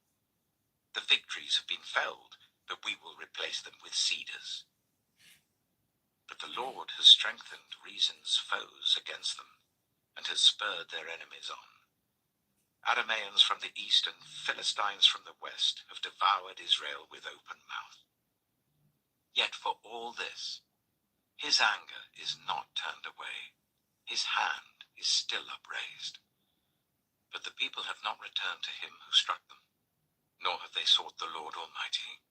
The fig trees have been felled, but we will replace them with cedars. But the Lord has strengthened Reason's foes against them, and has spurred their enemies on. Arameans from the east and Philistines from the west have devoured Israel with open mouth. Yet for all this, his anger is not turned away. His hand is still upraised. But the people have not returned to him who struck them, nor have they sought the Lord Almighty.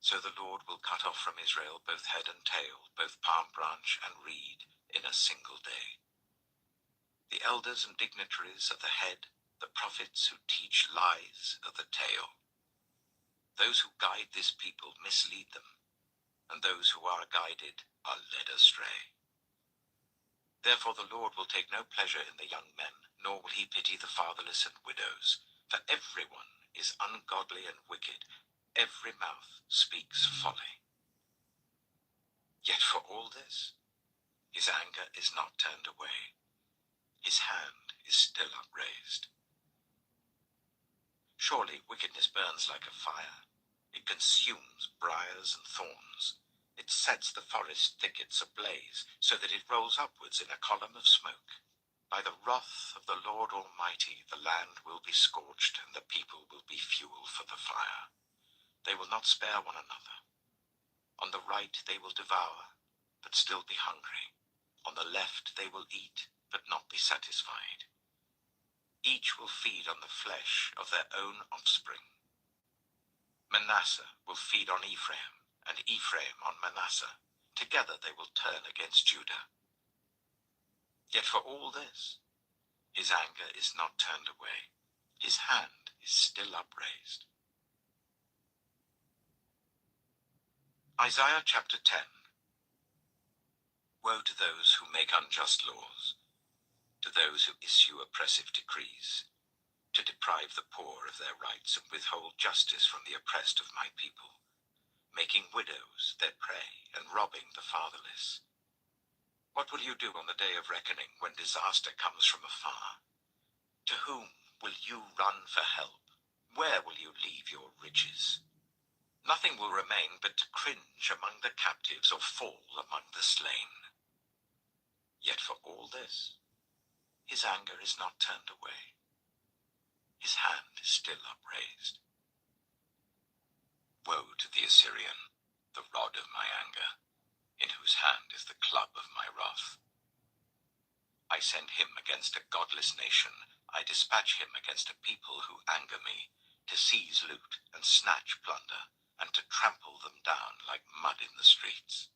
So the Lord will cut off from Israel both head and tail, both palm branch and reed, in a single day. The elders and dignitaries are the head, the prophets who teach lies are the tail. Those who guide this people mislead them, and those who are guided are led astray. Therefore the Lord will take no pleasure in the young men, nor will he pity the fatherless and widows, for everyone is ungodly and wicked, every mouth speaks folly. Yet for all this, his anger is not turned away. His hand is still upraised. Surely wickedness burns like a fire. It consumes briars and thorns. It sets the forest thickets ablaze, so that it rolls upwards in a column of smoke. By the wrath of the Lord Almighty the land will be scorched, and the people will be fuel for the fire. They will not spare one another. On the right they will devour, but still be hungry. On the left they will eat, but not be satisfied. Each will feed on the flesh of their own offspring. Manasseh will feed on Ephraim, and Ephraim on Manasseh. Together they will turn against Judah. Yet for all this, his anger is not turned away. His hand is still upraised. Isaiah chapter 10. Woe to those who make unjust laws, to those who issue oppressive decrees, to deprive the poor of their rights and withhold justice from the oppressed of my people, making widows their prey and robbing the fatherless. What will you do on the day of reckoning, when disaster comes from afar? To whom will you run for help? Where will you leave your riches? Nothing will remain but to cringe among the captives or fall among the slain. Yet for all this, his anger is not turned away. His hand is still upraised. Woe to the Assyrian, the rod of my anger, in whose hand is the club of my wrath. I send him against a godless nation. I dispatch him against a people who anger me, to seize loot and snatch plunder, and to trample them down like mud in the streets.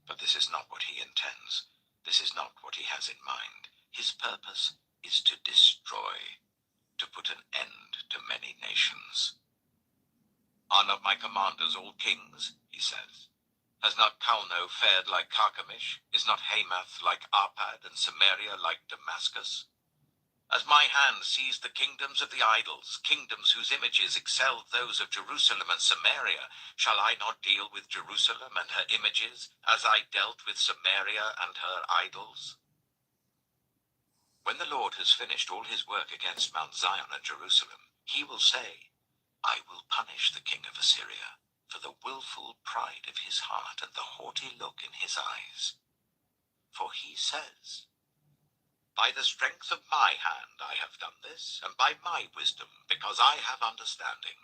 But this is not what he intends. This is not what he has in mind. His purpose is to destroy, to put an end to many nations. Are not my commanders all kings, he says? Has not Calno fared like Carchemish? Is not Hamath like Arpad, and Samaria like Damascus? As my hand seized the kingdoms of the idols, kingdoms whose images excelled those of Jerusalem and Samaria, shall I not deal with Jerusalem and her images, as I dealt with Samaria and her idols? When the Lord has finished all his work against Mount Zion and Jerusalem, he will say, I will punish the king of Assyria for the willful pride of his heart and the haughty look in his eyes. For he says, by the strength of my hand I have done this, and by my wisdom, because I have understanding.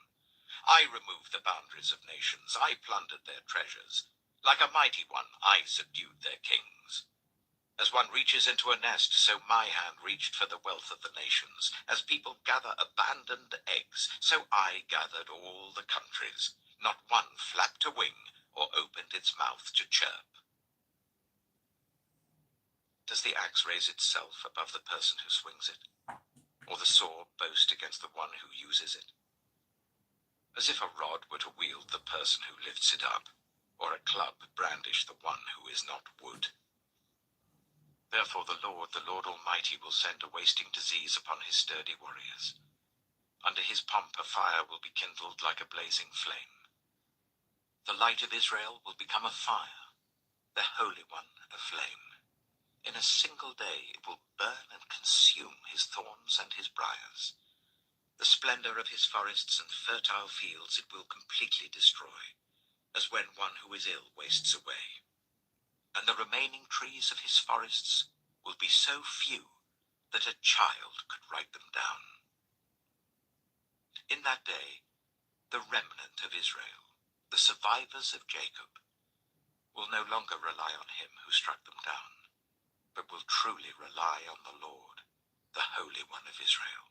I removed the boundaries of nations, I plundered their treasures. Like a mighty one, I subdued their kings. As one reaches into a nest, so my hand reached for the wealth of the nations. As people gather abandoned eggs, so I gathered all the countries. Not one flapped a wing or opened its mouth to chirp. Does the axe raise itself above the person who swings it, or the saw boast against the one who uses it? As if a rod were to wield the person who lifts it up, or a club brandish the one who is not wood. Therefore the Lord Almighty, will send a wasting disease upon his sturdy warriors. Under his pomp a fire will be kindled like a blazing flame. The light of Israel will become a fire, the Holy One a flame. In a single day it will burn and consume his thorns and his briars. The splendor of his forests and fertile fields it will completely destroy, as when one who is ill wastes away. And the remaining trees of his forests will be so few that a child could write them down. In that day, the remnant of Israel, the survivors of Jacob, will no longer rely on him who struck them down, but will truly rely on the Lord, the Holy One of Israel.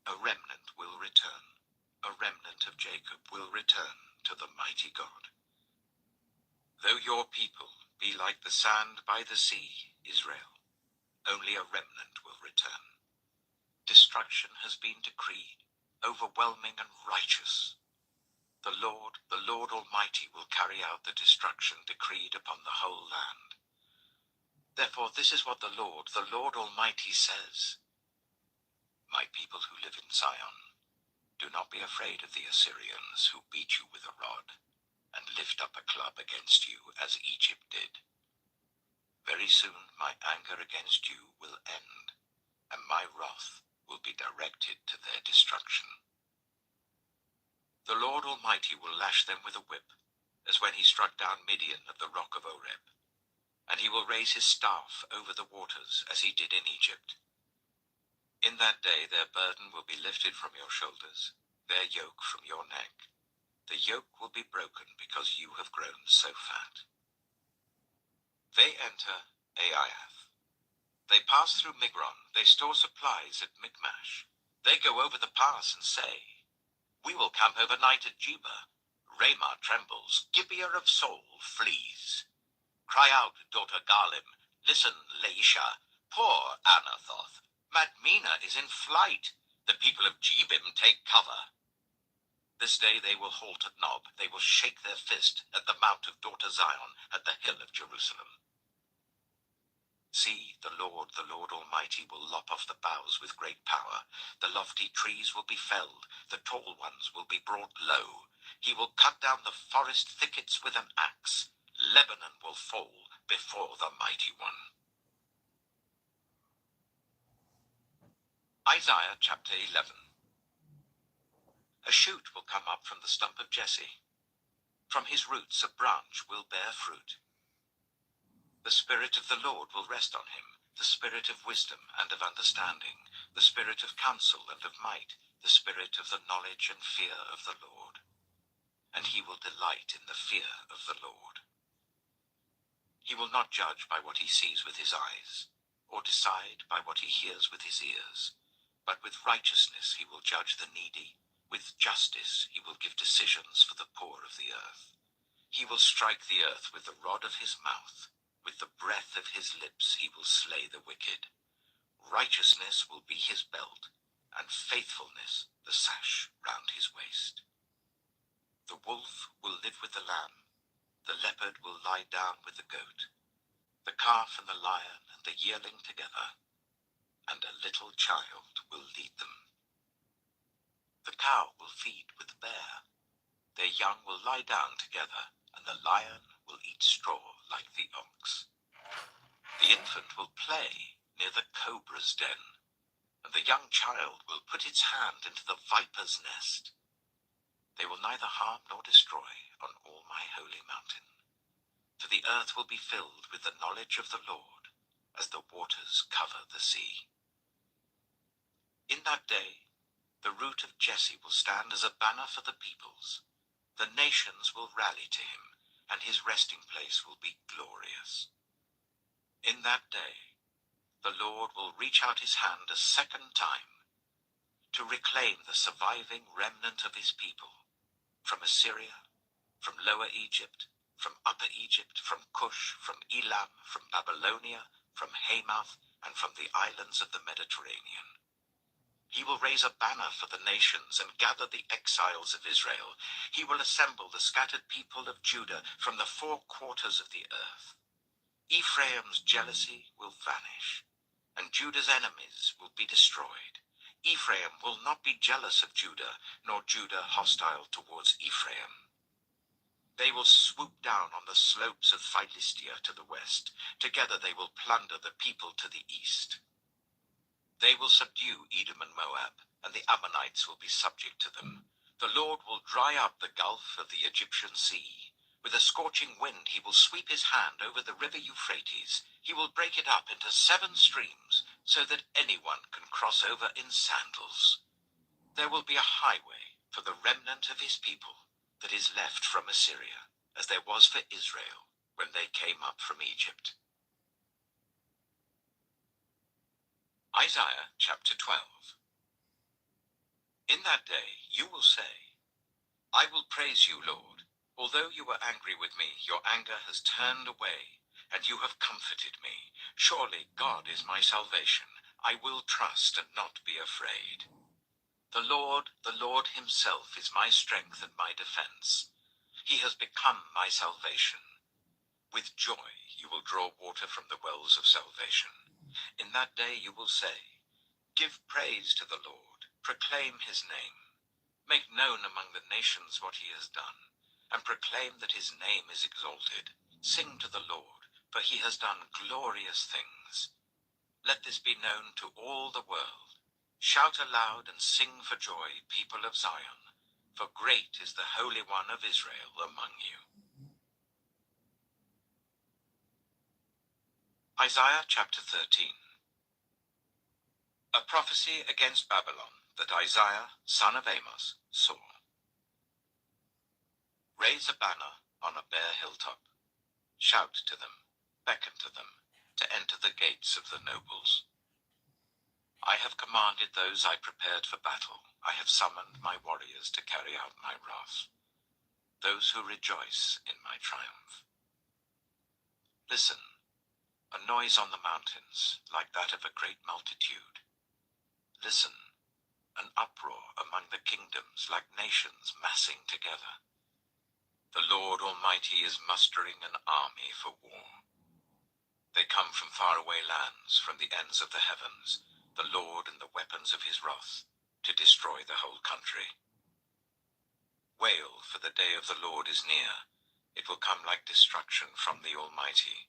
A remnant will return, a remnant of Jacob will return to the mighty God. Though your people be like the sand by the sea, Israel, only a remnant will return. Destruction has been decreed, overwhelming and righteous. The Lord Almighty will carry out the destruction decreed upon the whole land. Therefore this is what the Lord Almighty says. My people who live in Zion, do not be afraid of the Assyrians who beat you with a rod, and lift up a club against you as Egypt did. Very soon my anger against you will end, and my wrath will be directed to their destruction. The Lord Almighty will lash them with a whip, as when he struck down Midian at the rock of Oreb, and he will raise his staff over the waters as he did in Egypt. In that day their burden will be lifted from your shoulders, their yoke from your neck. The yoke will be broken because you have grown so fat. They enter Aiath. They pass through Migron. They store supplies at Michmash. They go over the pass and say, we will camp overnight at Geba. Ramah trembles. Gibeah of Saul flees. Cry out, daughter Garlim. Listen, Laisha. Poor Anathoth. Madmena is in flight. The people of Jebim take cover. This day they will halt at Nob. They will shake their fist at the mount of daughter Zion, at the hill of Jerusalem. See, the Lord Almighty will lop off the boughs with great power. The lofty trees will be felled. The tall ones will be brought low. He will cut down the forest thickets with an axe. Lebanon will fall before the mighty one. Isaiah chapter 11. A shoot will come up from the stump of Jesse. From his roots a branch will bear fruit. The Spirit of the Lord will rest on him, the Spirit of wisdom and of understanding, the Spirit of counsel and of might, the Spirit of the knowledge and fear of the Lord. And he will delight in the fear of the Lord. He will not judge by what he sees with his eyes, or decide by what he hears with his ears, but with righteousness he will judge the needy. With justice he will give decisions for the poor of the earth. He will strike the earth with the rod of his mouth. With the breath of his lips he will slay the wicked. Righteousness will be his belt, and faithfulness the sash round his waist. The wolf will live with the lamb, the leopard will lie down with the goat, the calf and the lion and the yearling together, and a little child will lead them. The cow will feed with the bear, their young will lie down together, and the lion will eat straw like the ox. The infant will play near the cobra's den, and the young child will put its hand into the viper's nest. They will neither harm nor destroy on all my holy mountain, for the earth will be filled with the knowledge of the Lord, as the waters cover the sea. In that day, the root of Jesse will stand as a banner for the peoples. The nations will rally to him, and his resting place will be glorious. In that day, the Lord will reach out his hand a second time to reclaim the surviving remnant of his people from Assyria, from Lower Egypt, from Upper Egypt, from Cush, from Elam, from Babylonia, from Hamath, and from the islands of the Mediterranean. He will raise a banner for the nations and gather the exiles of Israel. He will assemble the scattered people of Judah from the four quarters of the earth. Ephraim's jealousy will vanish, and Judah's enemies will be destroyed. Ephraim will not be jealous of Judah, nor Judah hostile towards Ephraim. They will swoop down on the slopes of Philistia to the west. Together they will plunder the people to the east. They will subdue Edom and Moab, and the Ammonites will be subject to them. The Lord will dry up the gulf of the Egyptian sea. With a scorching wind he will sweep his hand over the river Euphrates. He will break it up into 7 streams, so that anyone can cross over in sandals. There will be a highway for the remnant of his people that is left from Assyria, as there was for Israel when they came up from Egypt. Isaiah chapter 12. In that day you will say, I will praise you, Lord. Although you were angry with me, your anger has turned away, and you have comforted me. Surely God is my salvation. I will trust and not be afraid. The Lord himself is my strength and my defense. He has become my salvation. With joy you will draw water from the wells of salvation. In that day you will say, give praise to the Lord, proclaim his name. Make known among the nations what he has done, and proclaim that his name is exalted. Sing to the Lord, for he has done glorious things. Let this be known to all the world. Shout aloud and sing for joy, people of Zion, for great is the Holy One of Israel among you. Isaiah chapter 13. A prophecy against Babylon that Isaiah, son of Amos, saw. Raise a banner on a bare hilltop. Shout to them, beckon to them, to enter the gates of the nobles. I have commanded those I prepared for battle. I have summoned my warriors to carry out my wrath, those who rejoice in my triumph. Listen, a noise on the mountains, like that of a great multitude. Listen, an uproar among the kingdoms, like nations massing together. The Lord Almighty is mustering an army for war. They come from faraway lands, from the ends of the heavens, the Lord and the weapons of his wrath, to destroy the whole country. Wail, for the day of the Lord is near. It will come like destruction from the Almighty.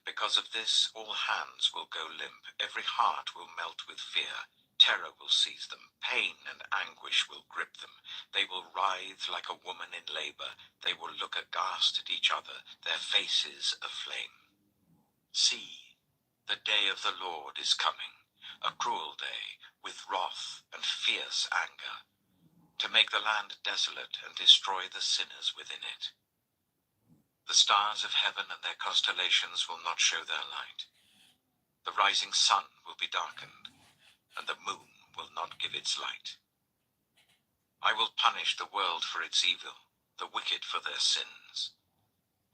Because of this, all hands will go limp, every heart will melt with fear. Terror will seize them, pain and anguish will grip them. They will writhe like a woman in labor. They will look aghast at each other, their faces aflame. See, the day of the Lord is coming, a cruel day, with wrath and fierce anger, to make the land desolate and destroy the sinners within it. The stars of heaven and their constellations will not show their light. The rising sun will be darkened, and the moon will not give its light. I will punish the world for its evil, the wicked for their sins.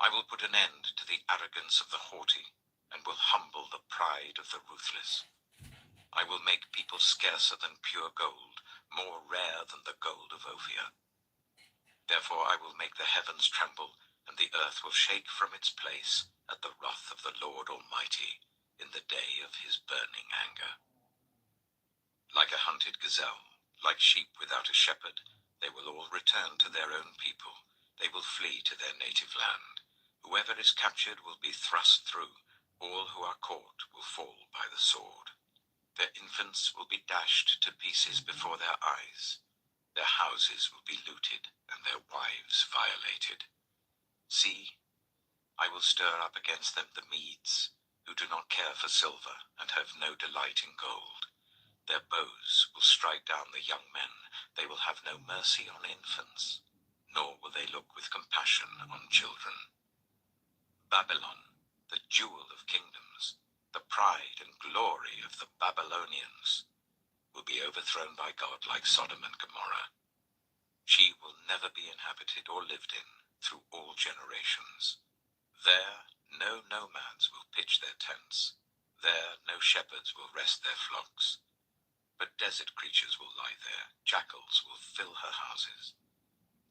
I will put an end to the arrogance of the haughty, and will humble the pride of the ruthless. I will make people scarcer than pure gold, more rare than the gold of Ophir. Therefore I will make the heavens tremble, and the earth will shake from its place at the wrath of the Lord Almighty in the day of his burning anger. Like a hunted gazelle, like sheep without a shepherd, they will all return to their own people. They will flee to their native land. Whoever is captured will be thrust through. All who are caught will fall by the sword. Their infants will be dashed to pieces before their eyes. Their houses will be looted and their wives violated. See, I will stir up against them the Medes, who do not care for silver and have no delight in gold. Their bows will strike down the young men. They will have no mercy on infants, nor will they look with compassion on children. Babylon, the jewel of kingdoms, the pride and glory of the Babylonians, will be overthrown by God like Sodom and Gomorrah. She will never be inhabited or lived in through all generations. There no nomads will pitch their tents. There no shepherds will rest their flocks. But desert creatures will lie there, jackals will fill her houses.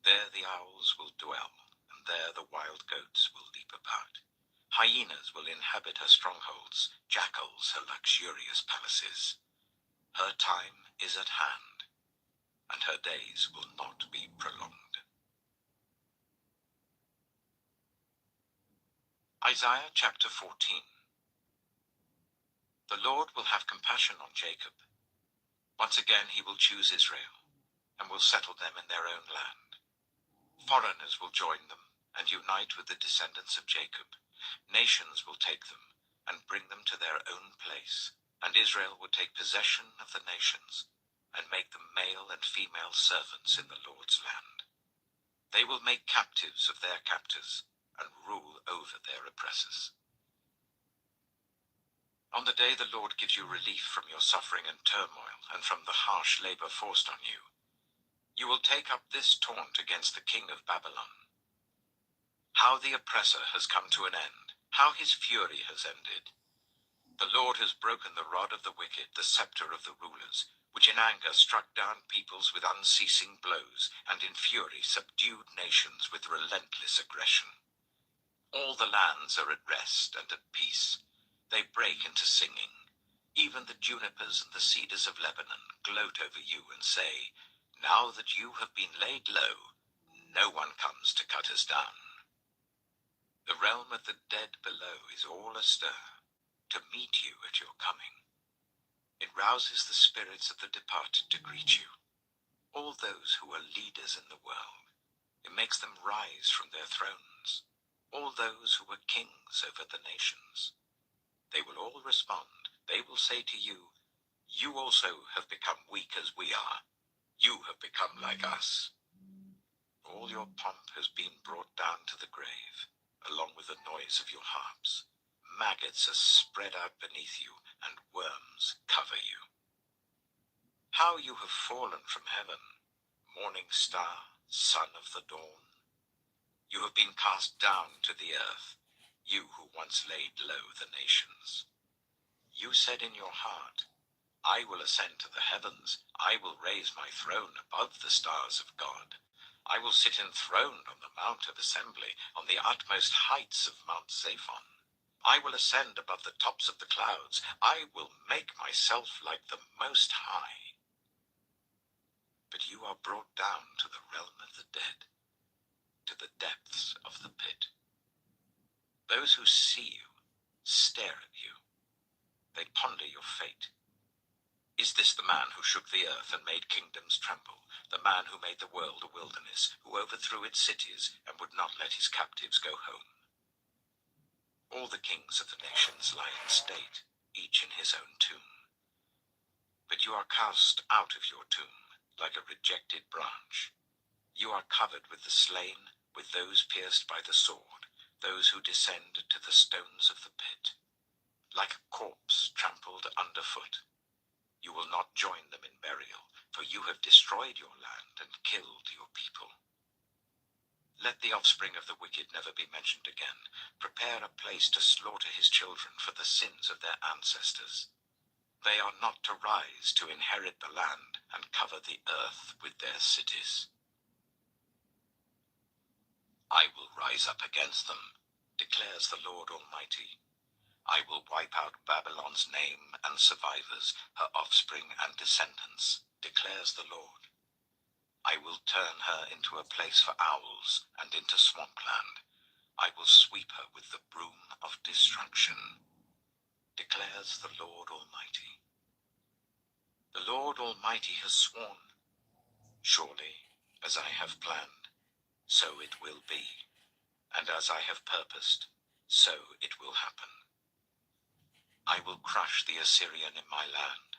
There the owls will dwell, and there the wild goats will leap about. Hyenas will inhabit her strongholds, jackals her luxurious palaces. Her time is at hand, and her days will not be prolonged. Isaiah chapter 14. The Lord will have compassion on Jacob. Once again he will choose Israel, and will settle them in their own land. Foreigners will join them, and unite with the descendants of Jacob. Nations will take them, and bring them to their own place, and Israel will take possession of the nations, and make them male and female servants in the Lord's land. They will make captives of their captors, and rule over their oppressors. On the day the Lord gives you relief from your suffering and turmoil, and from the harsh labor forced on you, you will take up this taunt against the king of Babylon. How the oppressor has come to an end, how his fury has ended. The Lord has broken the rod of the wicked, the scepter of the rulers, which in anger struck down peoples with unceasing blows, and in fury subdued nations with relentless aggression. All the lands are at rest and at peace. They break into singing. Even the junipers and the cedars of Lebanon gloat over you and say, now that you have been laid low, no one comes to cut us down. The realm of the dead below is all astir to meet you at your coming. It rouses the spirits of the departed to greet you, all those who are leaders in the world. It makes them rise from their thrones, all those who were kings over the nations. They will all respond. They will say to you, you also have become weak as we are. You have become like us. All your pomp has been brought down to the grave, along with the noise of your harps. Maggots are spread out beneath you, and worms cover you. How you have fallen from heaven, morning star, son of the dawn. You have been cast down to the earth, you who once laid low the nations. You said in your heart, I will ascend to the heavens. I will raise my throne above the stars of God. I will sit enthroned on the mount of assembly, on the utmost heights of Mount Zaphon. I will ascend above the tops of the clouds. I will make myself like the Most High. But you are brought down to the realm of the dead, to the depths of the pit. Those who see you stare at you. They ponder your fate. Is this the man who shook the earth and made kingdoms tremble, the man who made the world a wilderness, who overthrew its cities and would not let his captives go home? All the kings of the nations lie in state, each in his own tomb. But you are cast out of your tomb like a rejected branch. You are covered with the slain, with those pierced by the sword, those who descend to the stones of the pit. Like a corpse trampled underfoot, you will not join them in burial, for you have destroyed your land and killed your people. Let the offspring of the wicked never be mentioned again. Prepare a place to slaughter his children for the sins of their ancestors. they are not to rise to inherit the land and cover the earth with their cities. I will rise up against them, declares the Lord Almighty. I will wipe out Babylon's name and survivors, her offspring and descendants, declares the Lord. I will turn her into a place for owls and into swampland. I will sweep her with the broom of destruction, declares the Lord Almighty. The Lord Almighty has sworn, surely, as I have planned, so it will be, and as I have purposed, so it will happen. I will crush the Assyrian in my land.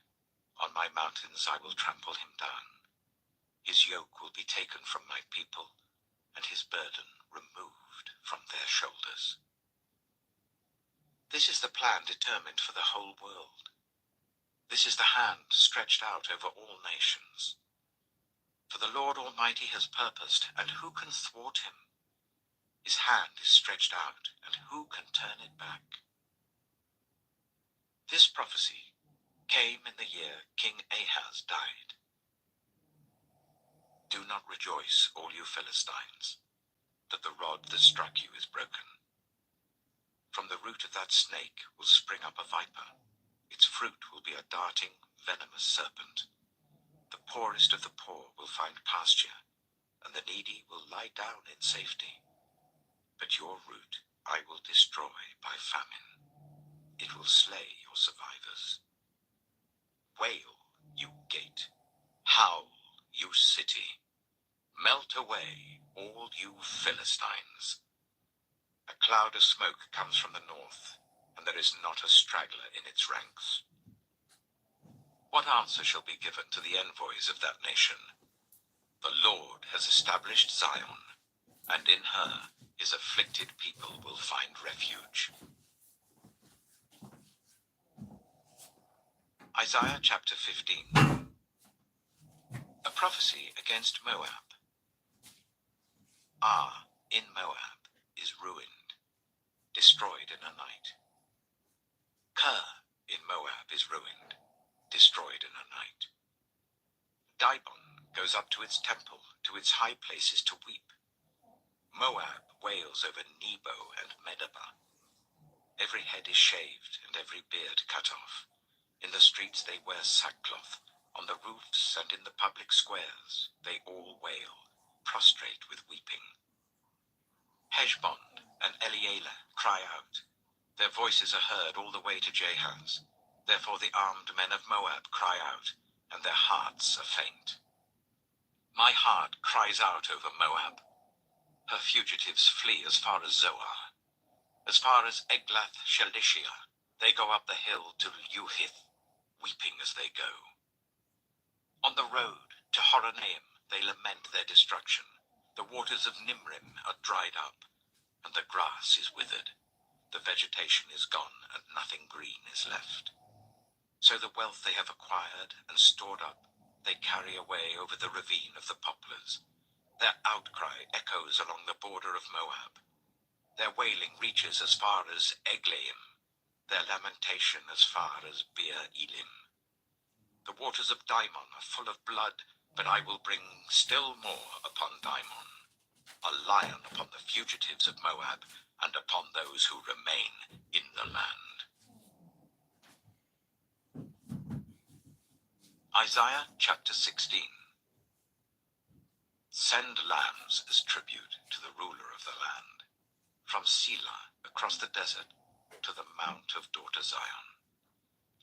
On my mountains I will trample him down. His yoke will be taken from my people, and his burden removed from their shoulders. This is the plan determined for the whole world. This is the hand stretched out over all nations. For the Lord Almighty has purposed, and who can thwart him? His hand is stretched out, and who can turn it back? This prophecy came in the year King Ahaz died. Do not rejoice, all you Philistines, that the rod that struck you is broken. From the root of that snake will spring up a viper. Its fruit will be a darting, venomous serpent. The poorest of the poor will find pasture, and the needy will lie down in safety. But your root I will destroy by famine. It will slay your survivors. Wail, you gate. Howl, you city. Melt away, all you Philistines. A cloud of smoke comes from the north, and there is not a straggler in its ranks. What answer shall be given to the envoys of that nation? The Lord has established Zion, and in her his afflicted people will find refuge. Isaiah chapter 15. A prophecy against Moab. In Moab is ruined, destroyed in a night. Kir in Moab is ruined, destroyed in a night. Dibon goes up to its temple, to its high places to weep. Moab wails over Nebo and Medeba. Every head is shaved and every beard cut off. In the streets they wear sackcloth. On the roofs and in the public squares they all wail, prostrate with weeping. Heshbon and Elealeh cry out. Their voices are heard all the way to Jahaz. Therefore the armed men of Moab cry out, and their hearts are faint. My heart cries out over Moab. Her fugitives flee as far as Zoar. As far as Eglath-Shalishah, they go up the hill to Luhith, weeping as they go. On the road to Horonaim they lament their destruction. The waters of Nimrim are dried up, and the grass is withered. The vegetation is gone, and nothing green is left. So the wealth they have acquired and stored up, they carry away over the ravine of the poplars. Their outcry echoes along the border of Moab. Their wailing reaches as far as Eglaim, their lamentation as far as Beer Elim. The waters of Dimon are full of blood, but I will bring still more upon Dimon, a lion upon the fugitives of Moab, and upon those who remain in the land. Isaiah chapter 16. Send lambs as tribute to the ruler of the land, from Selah across the desert to the mount of daughter Zion.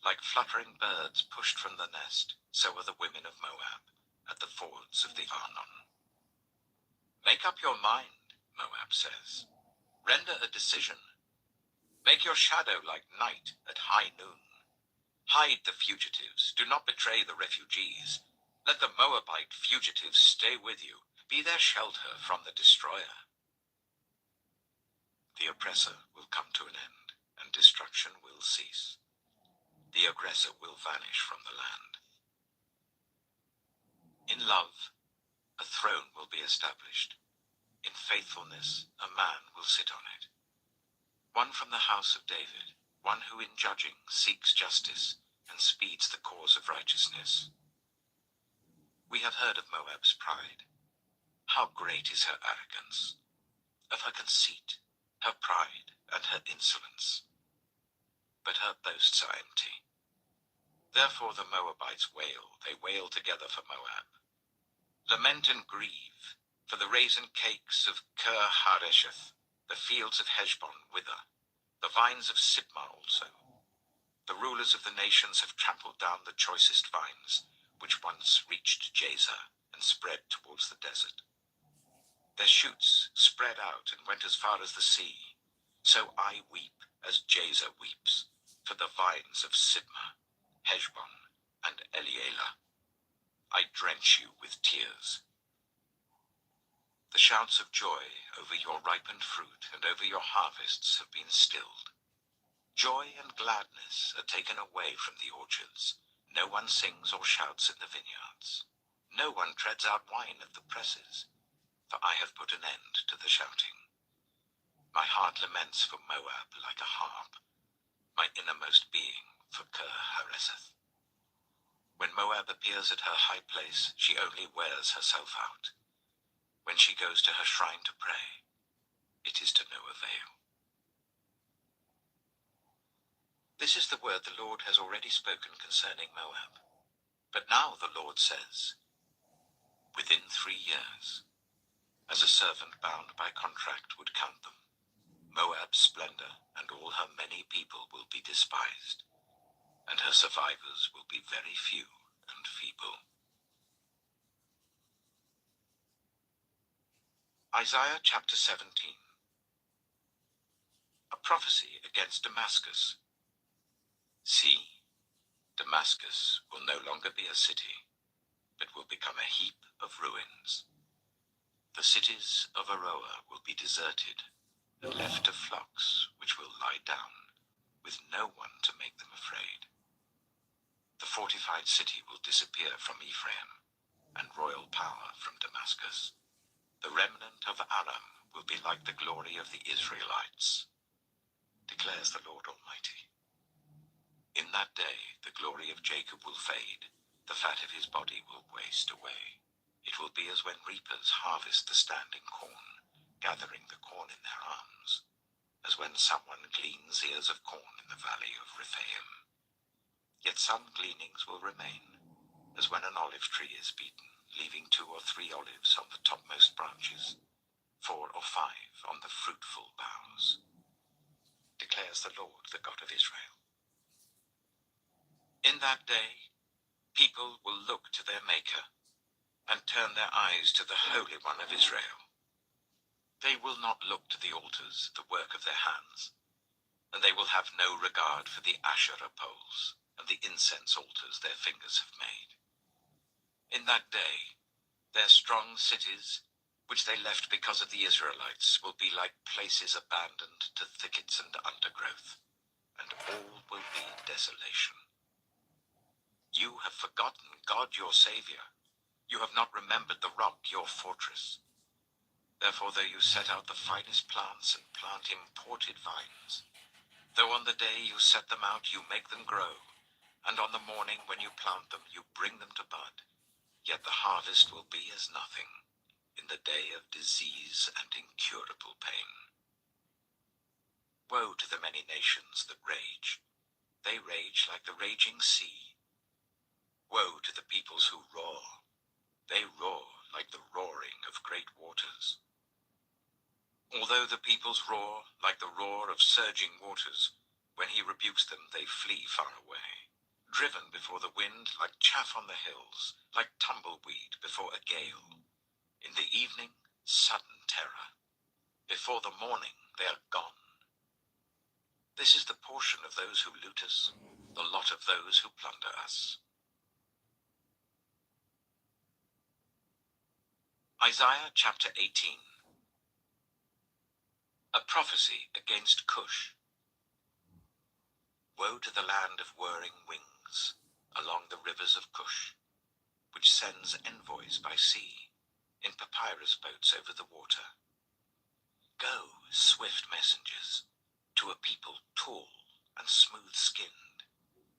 Like fluttering birds pushed from the nest, so are the women of Moab at the fords of the Arnon. Make up your mind, Moab says. Render a decision. Make your shadow like night at high noon. Hide the fugitives. Do not betray the refugees. Let the Moabite fugitives stay with you. Be their shelter from the destroyer. The oppressor will come to an end, and destruction will cease. The aggressor will vanish from the land. In love, a throne will be established. In faithfulness, a man will sit on it. One from the house of David, one who in judging seeks justice and speeds the cause of righteousness. We have heard of Moab's pride. How great is her arrogance, of her conceit, her pride, and her insolence. But her boasts are empty. Therefore the Moabites wail, they wail together for Moab. Lament and grieve, for the raisin cakes of Kir-Haresheth, the fields of Heshbon wither, the vines of Sibmah also. The rulers of the nations have trampled down the choicest vines, which once reached Jazer and spread towards the desert. Their shoots spread out and went as far as the sea. So I weep as Jazer weeps, for the vines of Sibmah, Heshbon, and Elealeh. I drench you with tears. The shouts of joy over your ripened fruit and over your harvests have been stilled. Joy and gladness are taken away from the orchards. No one sings or shouts in the vineyards. No one treads out wine at the presses, for I have put an end to the shouting. My heart laments for Moab like a harp, my innermost being for Kir-Haresheth. When Moab appears at her high place, she only wears herself out. When she goes to her shrine to pray, it is to no avail. This is the word the Lord has already spoken concerning Moab. But now the Lord says, within 3 years, as a servant bound by contract would count them, Moab's splendor and all her many people will be despised, and her survivors will be very few and feeble. Isaiah chapter 17. A prophecy against Damascus. See, Damascus will no longer be a city, but will become a heap of ruins. The cities of Aroer will be deserted, and left to flocks which will lie down, with no one to make them afraid. The fortified city will disappear from Ephraim, and royal power from Damascus. The remnant of Aram will be like the glory of the Israelites, declares the Lord Almighty. In that day the glory of Jacob will fade, the fat of his body will waste away. It will be as when reapers harvest the standing corn, gathering the corn in their arms, as when someone gleans ears of corn in the valley of Rephaim. Yet some gleanings will remain, as when an olive tree is beaten, leaving 2 or 3 olives on the topmost branches, 4 or 5 on the fruitful boughs, declares the Lord, the God of Israel. In that day, people will look to their Maker and turn their eyes to the Holy One of Israel. They will not look to the altars, the work of their hands, and they will have no regard for the Asherah poles and the incense altars their fingers have made. In that day, their strong cities, which they left because of the Israelites, will be like places abandoned to thickets and undergrowth, and all will be desolation. You have forgotten God your Saviour. You have not remembered the rock, your fortress. Therefore, though you set out the finest plants and plant imported vines, though on the day you set them out you make them grow, and on the morning when you plant them you bring them to bud, yet the harvest will be as nothing in the day of disease and incurable pain. Woe to the many nations that rage. They rage like the raging sea. Woe to the peoples who roar. They roar like the roaring of great waters. Although the peoples roar like the roar of surging waters, when he rebukes them they flee far away. Driven before the wind like chaff on the hills, like tumbleweed before a gale. In the evening, sudden terror. Before the morning, they are gone. This is the portion of those who loot us, the lot of those who plunder us. Isaiah chapter 18. A prophecy against Cush. Woe to the land of whirring wings, along the rivers of Cush, which sends envoys by sea, in papyrus boats over the water. Go, swift messengers, to a people tall and smooth-skinned,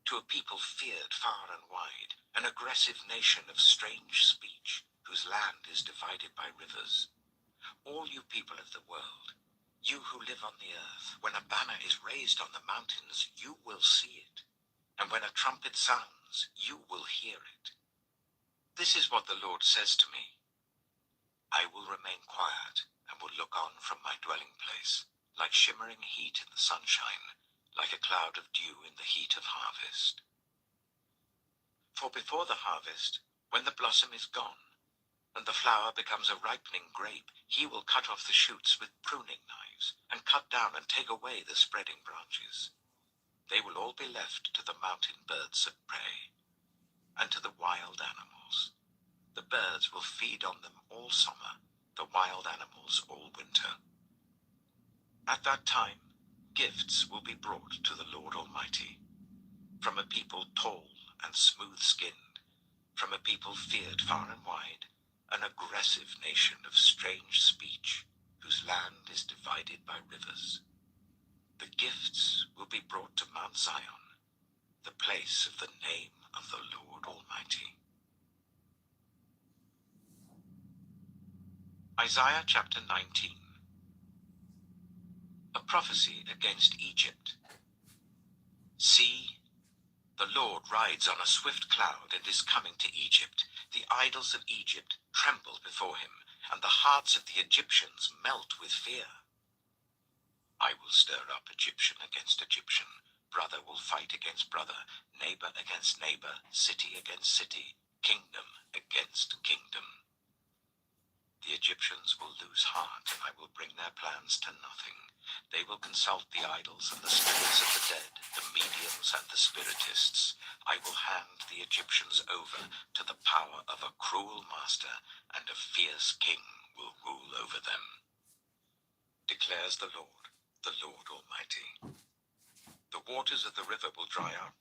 to a people feared far and wide, an aggressive nation of strange speech, whose land is divided by rivers. All you people of the world, you who live on the earth, when a banner is raised on the mountains, you will see it, and when a trumpet sounds, you will hear it. This is what the Lord says to me. I will remain quiet and will look on from my dwelling place, like shimmering heat in the sunshine, like a cloud of dew in the heat of harvest. For before the harvest, when the blossom is gone, and the flower becomes a ripening grape, he will cut off the shoots with pruning knives, and cut down and take away the spreading branches. They will all be left to the mountain birds of prey, and to the wild animals. The birds will feed on them all summer, the wild animals all winter. At that time, gifts will be brought to the Lord Almighty, from a people tall and smooth-skinned, from a people feared far and wide, an aggressive nation of strange speech, whose land is divided by rivers. The gifts will be brought to Mount Zion, the place of the name of the Lord Almighty. Isaiah chapter 19. A prophecy against Egypt. See, the Lord rides on a swift cloud and is coming to Egypt. The idols of Egypt tremble before him, and the hearts of the Egyptians melt with fear. I will stir up Egyptian against Egyptian. Brother will fight against brother, neighbor against neighbor, city against city, kingdom against kingdom. The Egyptians will lose heart, and I will bring their plans to nothing. They will consult the idols and the spirits of the dead, the mediums and the spiritists. I will hand the Egyptians over to the power of a cruel master, and a fierce king will rule over them, declares the Lord Almighty. The waters of the river will dry up,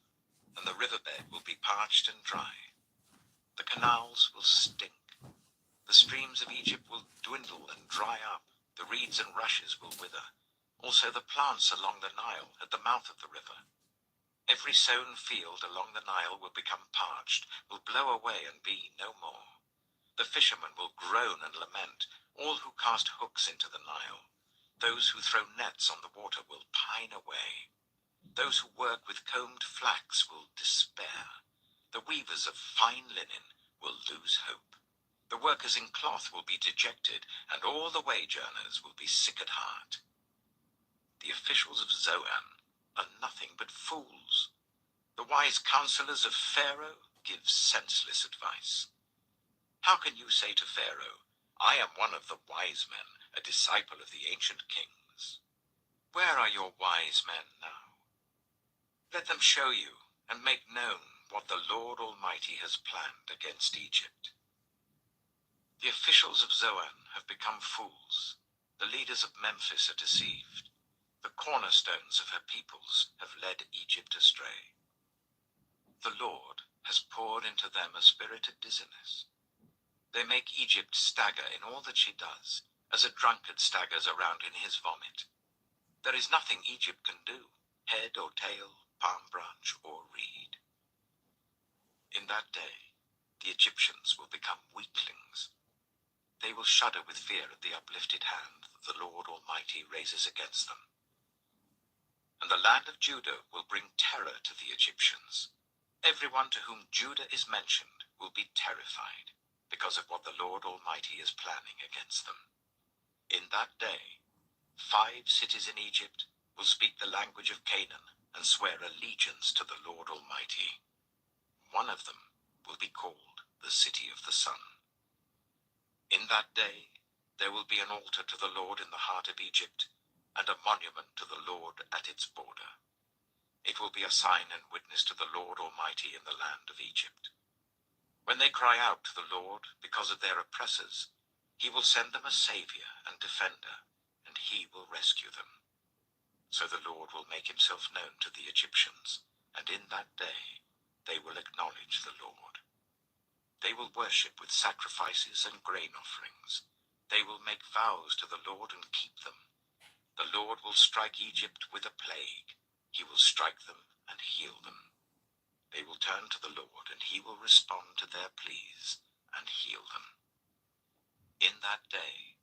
and the riverbed will be parched and dry. The canals will stink. The streams of Egypt will dwindle and dry up. The reeds and rushes will wither. Also the plants along the Nile at the mouth of the river. Every sown field along the Nile will become parched, will blow away and be no more. The fishermen will groan and lament, all who cast hooks into the Nile. Those who throw nets on the water will pine away. Those who work with combed flax will despair. The weavers of fine linen will lose hope. The workers in cloth will be dejected, and all the wage earners will be sick at heart. The officials of Zoan are nothing but fools. The wise counselors of Pharaoh give senseless advice. How can you say to Pharaoh, I am one of the wise men, a disciple of the ancient kings? Where are your wise men now? Let them show you and make known what the Lord Almighty has planned against Egypt. The officials of Zoan have become fools. The leaders of Memphis are deceived. The cornerstones of her peoples have led Egypt astray. The Lord has poured into them a spirit of dizziness. They make Egypt stagger in all that she does, as a drunkard staggers around in his vomit. There is nothing Egypt can do, head or tail, palm branch or reed. In that day, the Egyptians will become weaklings. They will shudder with fear at the uplifted hand that the Lord Almighty raises against them. And the land of Judah will bring terror to the Egyptians. Everyone to whom Judah is mentioned will be terrified because of what the Lord Almighty is planning against them. In that day, 5 cities in Egypt will speak the language of Canaan and swear allegiance to the Lord Almighty. One of them will be called the City of the Sun. In that day, there will be an altar to the Lord in the heart of Egypt, and a monument to the Lord at its border. It will be a sign and witness to the Lord Almighty in the land of Egypt. When they cry out to the Lord because of their oppressors, he will send them a savior and defender, and he will rescue them. So the Lord will make himself known to the Egyptians, and in that day they will acknowledge the Lord. They will worship with sacrifices and grain offerings. They will make vows to the Lord and keep them. The Lord will strike Egypt with a plague. He will strike them and heal them. they will turn to the Lord, and he will respond to their pleas and heal them. In that day,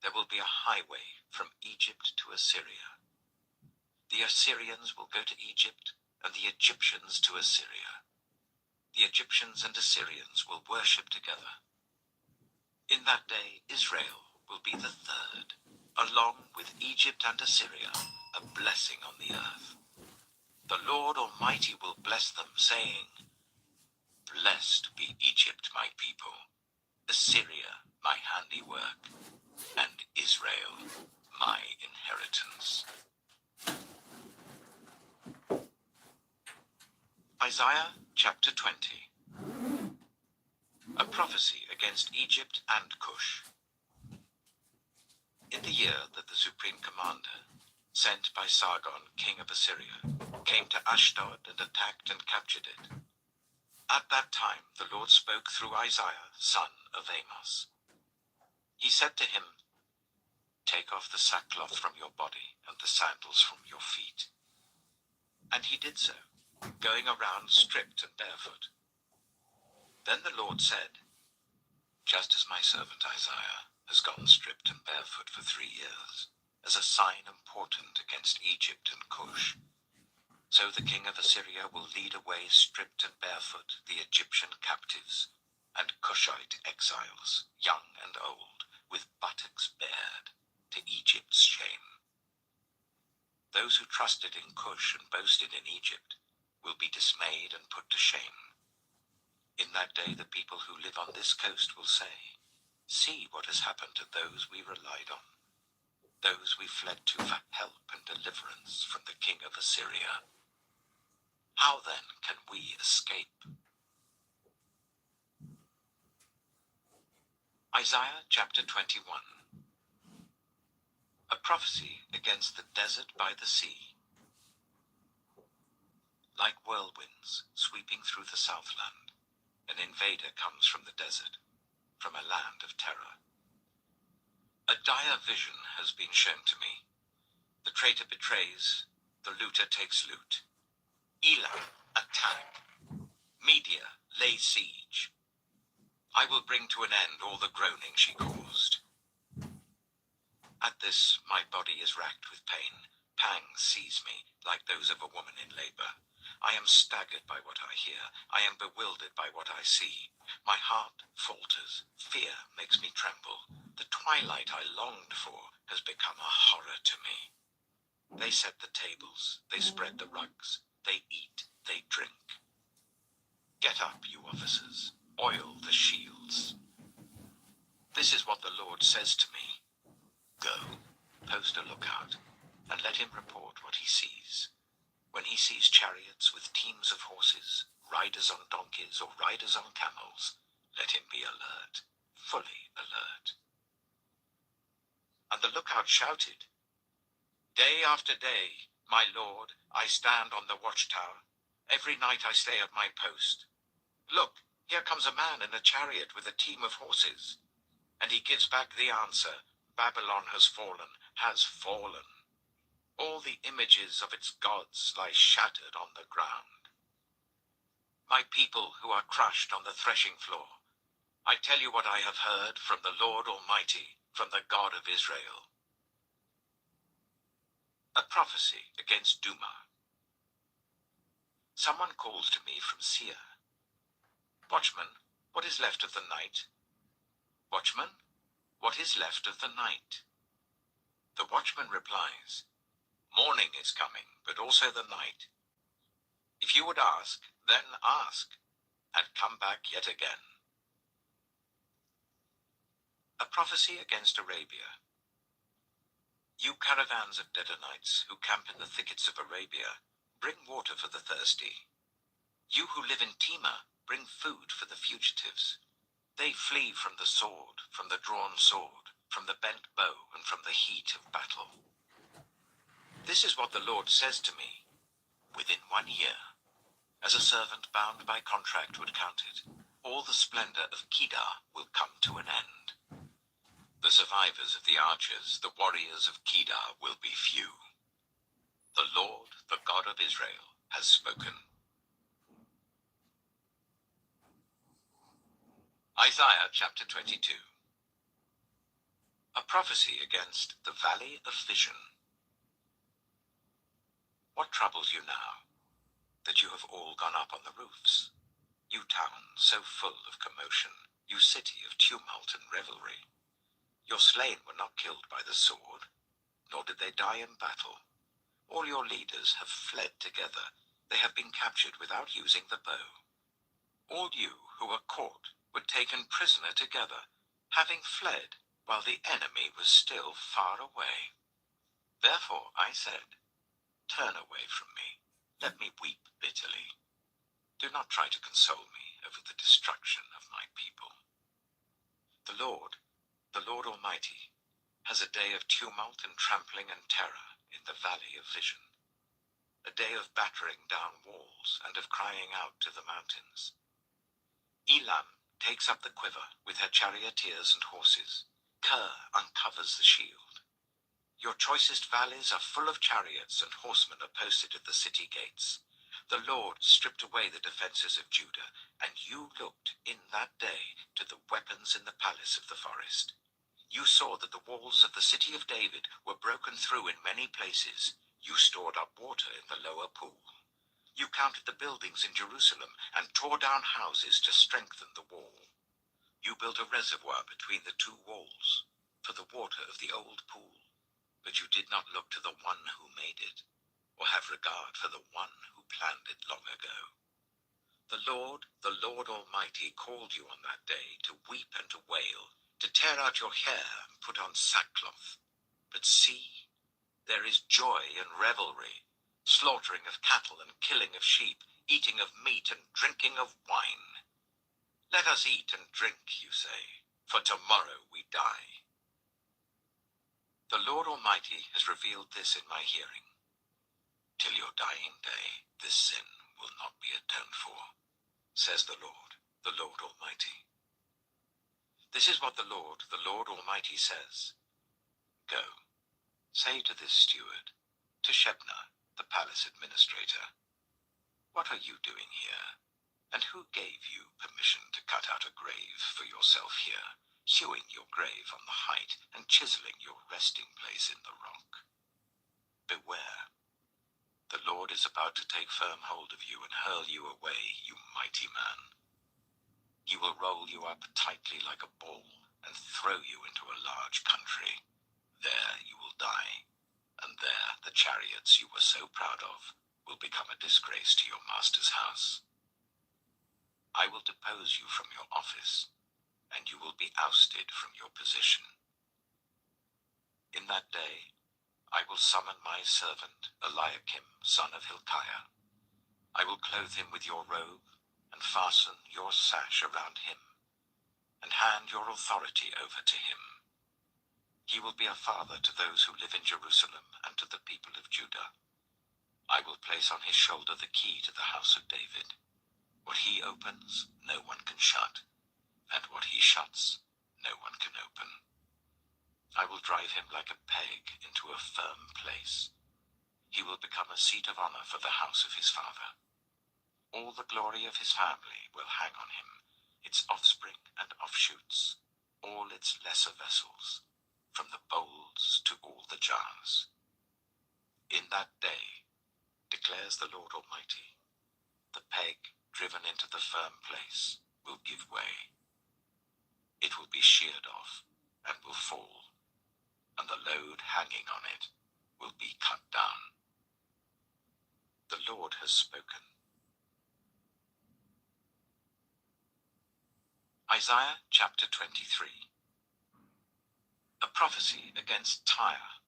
there will be a highway from Egypt to Assyria. The Assyrians will go to Egypt, and the Egyptians to Assyria. The Egyptians and Assyrians will worship together. In that day, Israel will be the third, along with Egypt and Assyria, a blessing on the earth. The Lord Almighty will bless them, saying, Blessed be Egypt, my people, Assyria, my handiwork, and Israel, my inheritance. Isaiah chapter 20. A prophecy against Egypt and Cush. In the year that the supreme commander, sent by Sargon, king of Assyria, came to Ashdod and attacked and captured it, at that time the Lord spoke through Isaiah, son of Amos. He said to him, Take off the sackcloth from your body and the sandals from your feet. And he did so, going around stripped and barefoot. Then the Lord said, Just as my servant Isaiah has gone stripped and barefoot for 3 years, as a sign important against Egypt and Cush, so the king of Assyria will lead away stripped and barefoot the Egyptian captives and Cushite exiles, young and old, with buttocks bared, to Egypt's shame. Those who trusted in Cush and boasted in Egypt will be dismayed and put to shame. In that day the people who live on this coast will say, See what has happened to those we relied on, those we fled to for help and deliverance from the king of Assyria. How then can we escape? Isaiah chapter 21. A prophecy against the desert by the sea. Like whirlwinds sweeping through the southland, an invader comes from the desert, from a land of terror. A dire vision has been shown to me. The traitor betrays, the looter takes loot. Elam, attack. Media, lay siege. I will bring to an end all the groaning she caused. At this, my body is racked with pain. Pangs seize me, like those of a woman in labor. I am staggered by what I hear. I am bewildered by what I see. My heart falters. Fear makes me tremble. The twilight I longed for has become a horror to me. They set the tables. They spread the rugs. They eat. They drink. Get up, you officers. Oil the shields. This is what the Lord says to me. Go, post a lookout, and let him report what he sees. When he sees chariots with teams of horses, riders on donkeys or riders on camels, let him be alert, fully alert. And the lookout shouted, Day after day, my lord, I stand on the watchtower. Every night I stay at my post. Look, here comes a man in a chariot with a team of horses. And he gives back the answer, Babylon has fallen, has fallen. All the images of its gods lie shattered on the ground. My people who are crushed on the threshing floor, I tell you what I have heard from the Lord Almighty, from the God of Israel. A prophecy against Duma. Someone calls to me from Seir. Watchman, what is left of the night? Watchman, what is left of the night? The watchman replies, Morning is coming, but also the night. If you would ask, then ask, and come back yet again. A prophecy against Arabia. You caravans of Dedanites who camp in the thickets of Arabia, bring water for the thirsty. You who live in Tema, bring food for the fugitives. They flee from the sword, from the drawn sword, from the bent bow, and from the heat of battle. This is what the Lord says to me. Within 1 year, as a servant bound by contract would count it, all the splendor of Kedar will come to an end. The survivors of the archers, the warriors of Kedar, will be few. The Lord, the God of Israel, has spoken. Isaiah chapter 22. A prophecy against the valley of vision. What troubles you now, that you have all gone up on the roofs? You town so full of commotion, you city of tumult and revelry. Your slain were not killed by the sword, nor did they die in battle. All your leaders have fled together. They have been captured without using the bow. All you who were caught were taken prisoner together, having fled while the enemy was still far away. Therefore I said, turn away from me, let me weep bitterly. Do not try to console me over the destruction of my people. The Lord Almighty, has a day of tumult and trampling and terror in the valley of vision, a day of battering down walls and of crying out to the mountains. Elam takes up the quiver with her charioteers and horses. Kir uncovers the shield. Your choicest valleys are full of chariots, and horsemen are posted at the city gates. The Lord stripped away the defenses of Judah, and you looked in that day to the weapons in the palace of the forest. You saw that the walls of the city of David were broken through in many places. You stored up water in the lower pool. You counted the buildings in Jerusalem and tore down houses to strengthen the wall. You built a reservoir between the two walls for the water of the old pool, but you did not look to the one who made it, or have regard for the one who planned it long ago. The Lord Almighty called you on that day to weep and to wail, to tear out your hair and put on sackcloth. But see, there is joy and revelry, slaughtering of cattle and killing of sheep, eating of meat and drinking of wine. Let us eat and drink, you say, for tomorrow we die. The Lord Almighty has revealed this in my hearing. Till your dying day, this sin will not be atoned for, says the Lord Almighty. This is what the Lord Almighty says. Go, say to this steward, to Shebna, the palace administrator, what are you doing here? And who gave you permission to cut out a grave for yourself here, hewing your grave on the height and chiseling your resting place in the rock? Beware, the Lord is about to take firm hold of you and hurl you away, you mighty man. He will roll you up tightly like a ball and throw you into a large country. There you will die, and there the chariots you were so proud of will become a disgrace to your master's house. I will depose you from your office, and you will be ousted from your position. In that day I will summon my servant Eliakim, son of Hilkiah. I will clothe him with your robe, and fasten your sash around him, and hand your authority over to him. He will be a father to those who live in Jerusalem and to the people of Judah. I will place on his shoulder the key to the house of David. What he opens, no one can shut, and what he shuts, no one can open. I will drive him like a peg into a firm place. He will become a seat of honor for the house of his father. All the glory of his family will hang on him, its offspring and offshoots, all its lesser vessels, from the bowls to all the jars. In that day, declares the Lord Almighty, the peg driven into the firm place will give way. It will be sheared off and will fall, and the load hanging on it will be cut down. The Lord has spoken. Isaiah chapter 23. A prophecy against Tyre.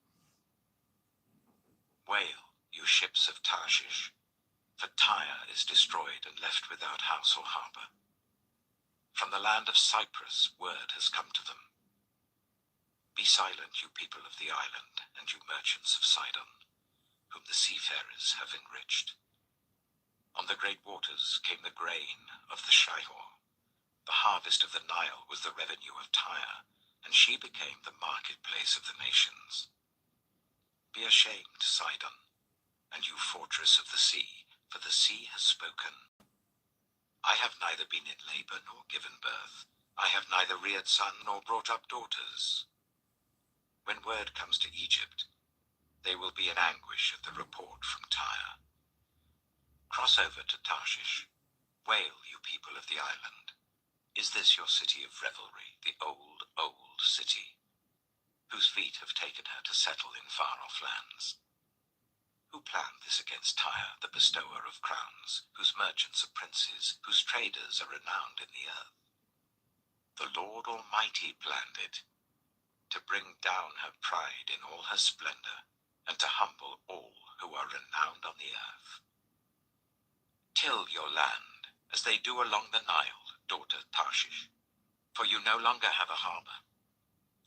Wail, you ships of Tarshish, for Tyre is destroyed and left without house or harbor. From the land of Cyprus word has come to them. Be silent, you people of the island, and you merchants of Sidon, whom the seafarers have enriched. On the great waters came the grain of the Shihor. The harvest of the Nile was the revenue of Tyre, and she became the marketplace of the nations. Be ashamed, Sidon, and you fortress of the sea, for the sea has spoken. I have neither been in labor nor given birth, I have neither reared son nor brought up daughters. When word comes to Egypt, they will be in anguish at the report from Tyre. Cross over to Tarshish. Wail, you people of the island. Is this your city of revelry, the old, old city, whose feet have taken her to settle in far-off lands? Who planned this against Tyre, the bestower of crowns, whose merchants are princes, whose traders are renowned in the earth? The Lord Almighty planned it, to bring down her pride in all her splendor, and to humble all who are renowned on the earth. Till your land, as they do along the Nile, daughter Tarshish, for you no longer have a harbor.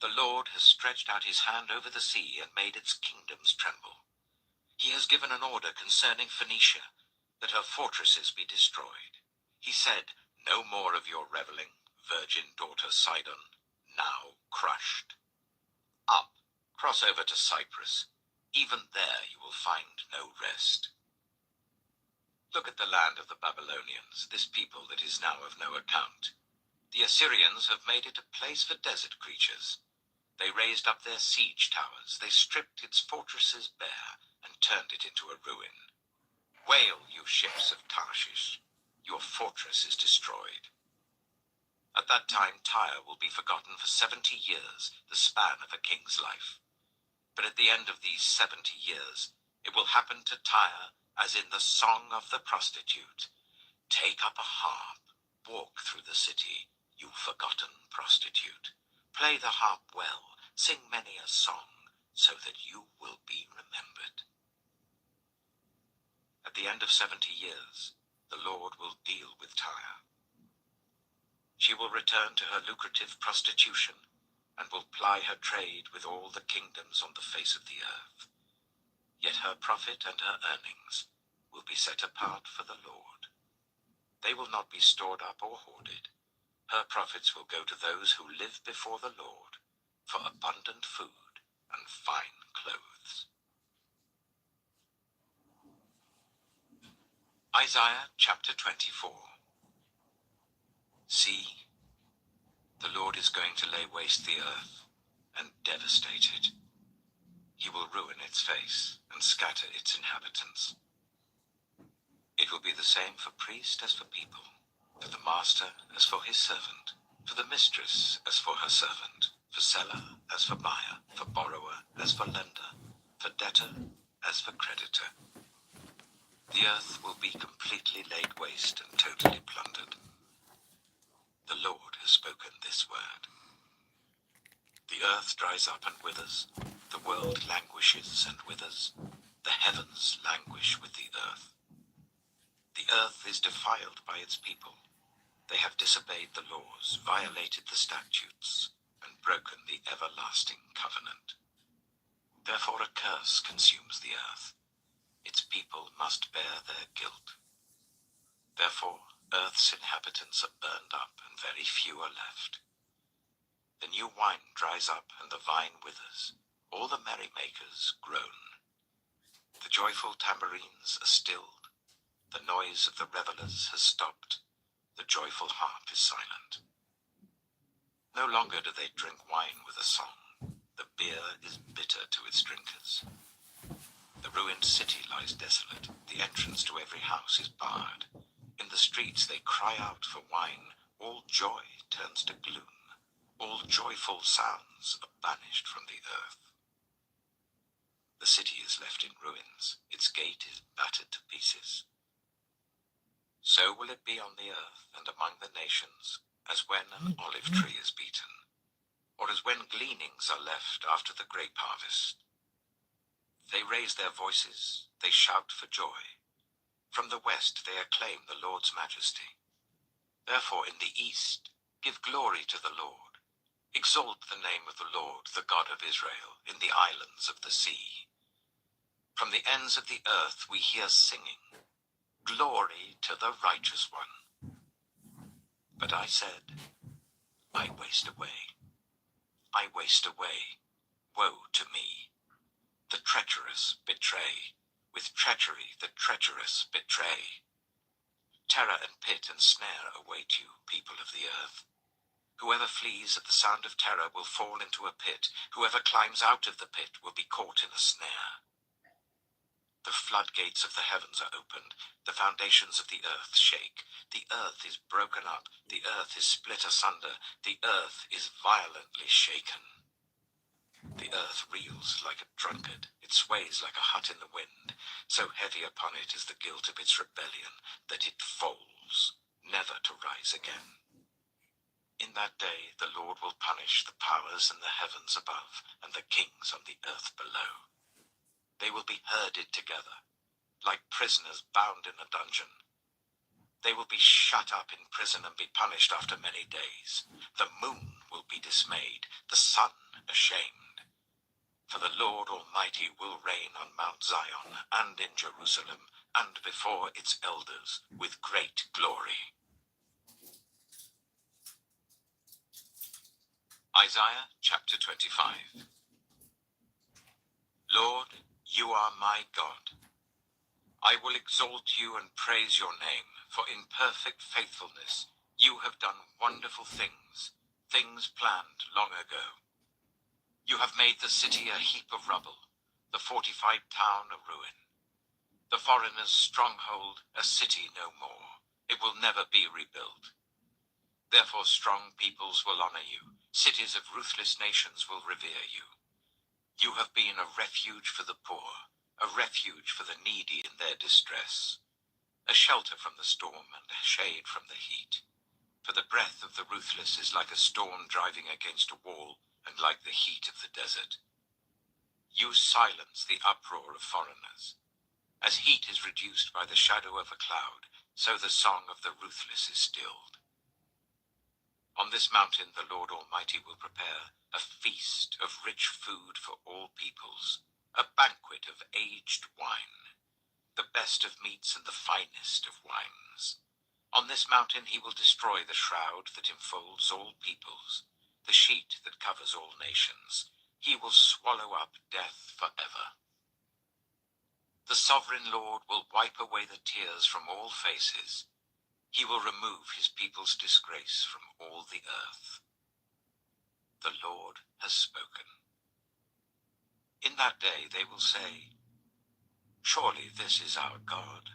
The Lord has stretched out his hand over the sea and made its kingdoms tremble. He has given an order concerning Phoenicia, that her fortresses be destroyed. He said, no more of your reveling, virgin daughter Sidon, now crushed. Up, cross over to Cyprus. Even there you will find no rest. Look at the land of the Babylonians, this people that is now of no account. The Assyrians have made it a place for desert creatures. They raised up their siege towers, they stripped its fortresses bare, and turned it into a ruin. Wail, you ships of Tarshish, your fortress is destroyed. At that time Tyre will be forgotten for 70 years, the span of a king's life. But at the end of these 70 years, it will happen to Tyre as in the song of the prostitute. Take up a harp, walk through the city, you forgotten prostitute. Play the harp well, sing many a song, so that you will be remembered. At the end of 70 years, the Lord will deal with Tyre. She will return to her lucrative prostitution, and will ply her trade with all the kingdoms on the face of the earth. Yet her profit and her earnings will be set apart for the Lord. They will not be stored up or hoarded. Her profits will go to those who live before the Lord, for abundant food and fine clothes. Isaiah chapter 24. See, the Lord is going to lay waste the earth and devastate it. He will ruin its face and scatter its inhabitants. It will be the same for priest as for people, for the master as for his servant, for the mistress as for her servant, for seller as for buyer, for borrower as for lender, for debtor as for creditor. The earth will be completely laid waste and totally plundered. The Lord has spoken this word. The earth dries up and withers, the world languishes and withers, the heavens languish with the earth. The earth is defiled by its people. They have disobeyed the laws, violated the statutes, and broken the everlasting covenant. Therefore a curse consumes the earth. Its people must bear their guilt. Therefore earth's inhabitants are burned up, and very few are left. The new wine dries up, and the vine withers. All the merrymakers groan. The joyful tambourines are stilled. The noise of the revelers has stopped. The joyful harp is silent. No longer do they drink wine with a song. The beer is bitter to its drinkers. The ruined city lies desolate. The entrance to every house is barred. In the streets they cry out for wine. All joy turns to gloom. All joyful sounds are banished from the earth. The city is left in ruins. Its gate is battered to pieces. So will it be on the earth and among the nations, as when an olive tree is beaten, or as when gleanings are left after the grape harvest. They raise their voices, they shout for joy. From the west they acclaim the Lord's majesty. Therefore in the east give glory to the Lord. Exalt the name of the Lord, the God of Israel, in the islands of the sea. From the ends of the earth we hear singing, glory to the righteous one. But I said, I waste away. I waste away. Woe to me. The treacherous betray. With treachery the treacherous betray. Terror and pit and snare await you, people of the earth. Whoever flees at the sound of terror will fall into a pit. Whoever climbs out of the pit will be caught in a snare. The floodgates of the heavens are opened. The foundations of the earth shake. The earth is broken up. The earth is split asunder. The earth is violently shaken. The earth reels like a drunkard. It sways like a hut in the wind. So heavy upon it is the guilt of its rebellion that it falls, never to rise again. In that day the Lord will punish the powers in the heavens above and the kings on the earth below. They will be herded together, like prisoners bound in a dungeon. They will be shut up in prison and be punished after many days. The moon will be dismayed, the sun ashamed. For the Lord Almighty will reign on Mount Zion and in Jerusalem and before its elders with great glory. Isaiah chapter 25. Lord, you are my God. I will exalt you and praise your name, for in perfect faithfulness you have done wonderful things, things planned long ago. You have made the city a heap of rubble, the fortified town a ruin. The foreigner's stronghold a city no more. It will never be rebuilt. Therefore strong peoples will honor you. Cities of ruthless nations will revere you. You have been a refuge for the poor, a refuge for the needy in their distress, a shelter from the storm and a shade from the heat. For the breath of the ruthless is like a storm driving against a wall and like the heat of the desert. You silence the uproar of foreigners. As heat is reduced by the shadow of a cloud, so the song of the ruthless is stilled. On this mountain the Lord Almighty will prepare a feast of rich food for all peoples, a banquet of aged wine, the best of meats and the finest of wines. On this mountain he will destroy the shroud that enfolds all peoples, the sheet that covers all nations. He will swallow up death forever. The sovereign Lord will wipe away the tears from all faces. He will remove his people's disgrace from all the earth. The Lord has spoken. In that day they will say, surely this is our God.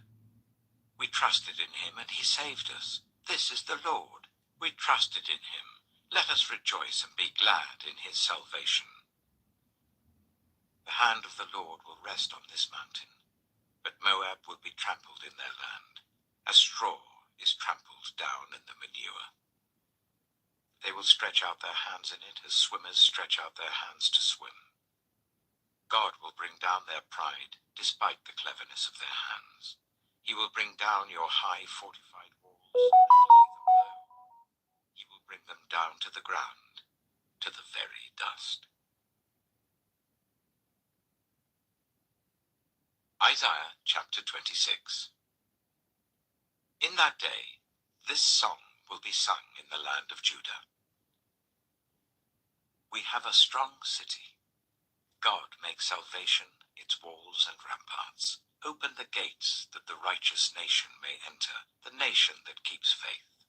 We trusted in him and he saved us. This is the Lord. We trusted in him. Let us rejoice and be glad in his salvation. The hand of the Lord will rest on this mountain, but Moab will be trampled in their land, as straw is trampled down in the manure. They will stretch out their hands in it as swimmers stretch out their hands to swim. God will bring down their pride despite the cleverness of their hands. He will bring down your high fortified walls and lay them low. He will bring them down to the ground, to the very dust. Isaiah chapter 26. In that day, this song will be sung in the land of Judah. We have a strong city. God makes salvation its walls and ramparts. Open the gates that the righteous nation may enter, the nation that keeps faith.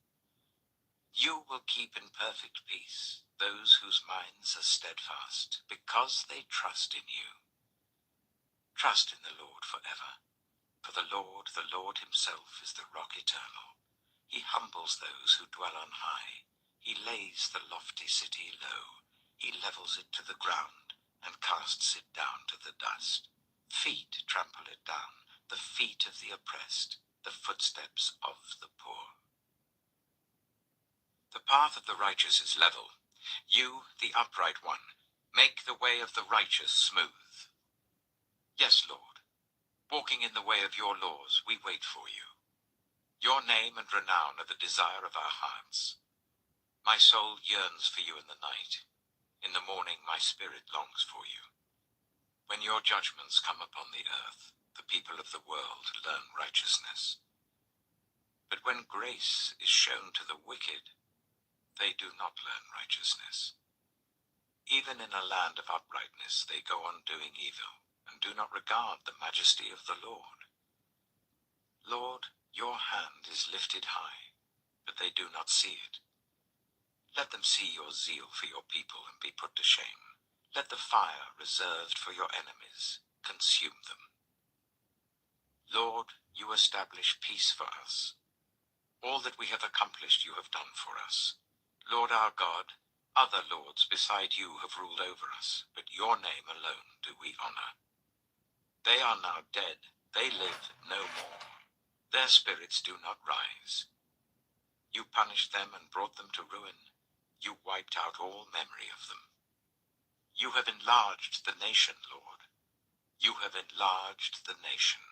You will keep in perfect peace those whose minds are steadfast, because they trust in you. Trust in the Lord forever. For the Lord himself is the rock eternal. He humbles those who dwell on high. He lays the lofty city low. He levels it to the ground and casts it down to the dust. Feet trample it down, the feet of the oppressed, the footsteps of the poor. The path of the righteous is level. You, the upright one, make the way of the righteous smooth. Yes, Lord. Walking in the way of your laws, we wait for you. Your name and renown are the desire of our hearts. My soul yearns for you in the night. In the morning my spirit longs for you. When your judgments come upon the earth, the people of the world learn righteousness. But when grace is shown to the wicked, they do not learn righteousness. Even in a land of uprightness they go on doing evil, and do not regard the majesty of the Lord. Lord, your hand is lifted high, but they do not see it. Let them see your zeal for your people and be put to shame. Let the fire reserved for your enemies consume them. Lord, you establish peace for us. All that we have accomplished you have done for us. Lord our God, other lords beside you have ruled over us, but your name alone do we honor. They are now dead, they live no more. Their spirits do not rise. You punished them and brought them to ruin. You wiped out all memory of them. You have enlarged the nation, Lord. You have enlarged the nation.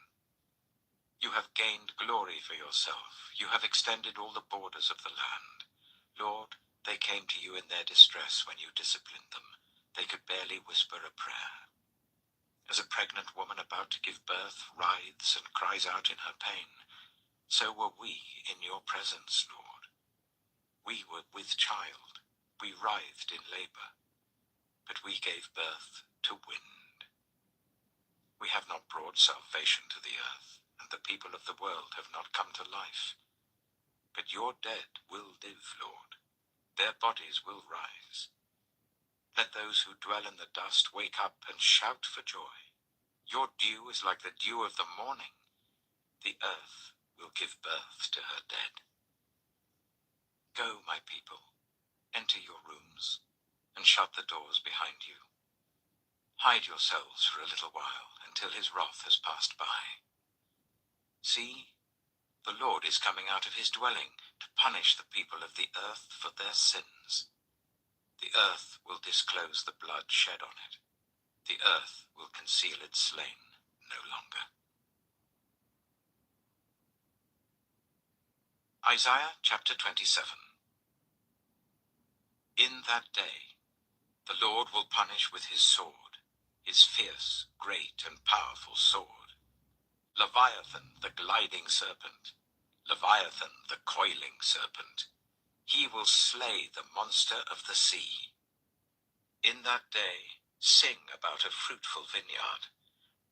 You have gained glory for yourself. You have extended all the borders of the land. Lord, they came to you in their distress when you disciplined them. They could barely whisper a prayer. As a pregnant woman about to give birth writhes and cries out in her pain, so were we in your presence, Lord. We were with child. We writhed in labor, but we gave birth to wind. We have not brought salvation to the earth, and the people of the world have not come to life. But your dead will live, Lord. Their bodies will rise. Let those who dwell in the dust wake up and shout for joy. Your dew is like the dew of the morning. The earth will give birth to her dead. Go, my people, enter your rooms, and shut the doors behind you. Hide yourselves for a little while, until his wrath has passed by. See, the Lord is coming out of his dwelling to punish the people of the earth for their sins. The earth will disclose the blood shed on it. The earth will conceal its slain no longer. Isaiah chapter 27. In that day, the Lord will punish with his sword, his fierce, great, and powerful sword. Leviathan, the gliding serpent, Leviathan, the coiling serpent. He will slay the monster of the sea. In that day, sing about a fruitful vineyard.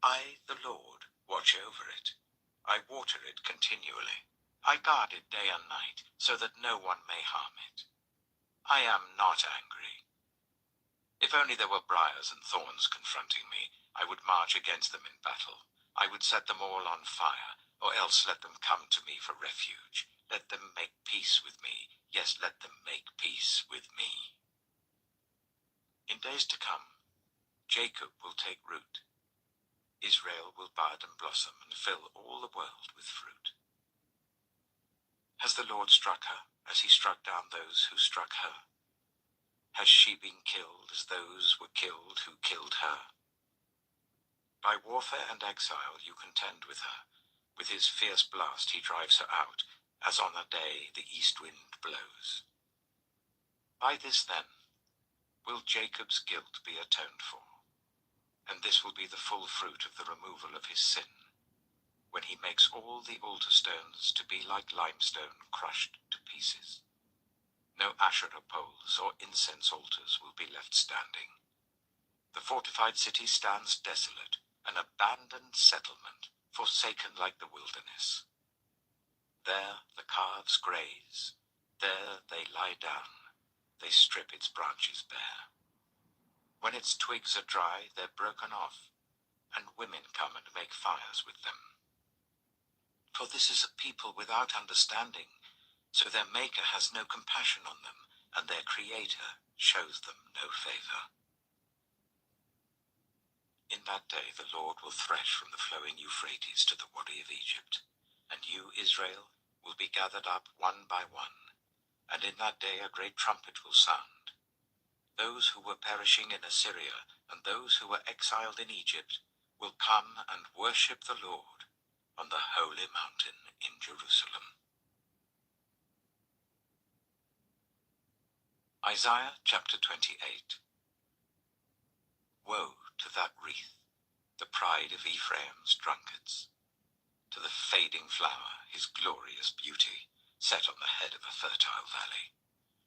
I, the Lord, watch over it. I water it continually. I guard it day and night, so that no one may harm it. I am not angry. If only there were briars and thorns confronting me, I would march against them in battle. I would set them all on fire, or else let them come to me for refuge. Let them make peace with me. Yes, let them make peace with me. In days to come, Jacob will take root. Israel will bud and blossom and fill all the world with fruit. Has the Lord struck her as he struck down those who struck her? Has she been killed as those were killed who killed her? By warfare and exile you contend with her. With his fierce blast he drives her out, as on a day the east wind blows. By this then will Jacob's guilt be atoned for, and this will be the full fruit of the removal of his sin, when he makes all the altar stones to be like limestone crushed to pieces. No Asherah poles or incense altars will be left standing. The fortified city stands desolate, an abandoned settlement, forsaken like the wilderness. There the calves graze, there they lie down, they strip its branches bare. When its twigs are dry, they're broken off, and women come and make fires with them. For this is a people without understanding, so their Maker has no compassion on them, and their Creator shows them no favor. In that day the Lord will thresh from the flowing Euphrates to the Wadi of Egypt, and you, Israel, will be gathered up one by one, and in that day a great trumpet will sound. Those who were perishing in Assyria and those who were exiled in Egypt will come and worship the Lord on the holy mountain in Jerusalem. Isaiah chapter 28. Woe to that wreath, the pride of Ephraim's drunkards, to the fading flower, his glorious beauty, set on the head of a fertile valley,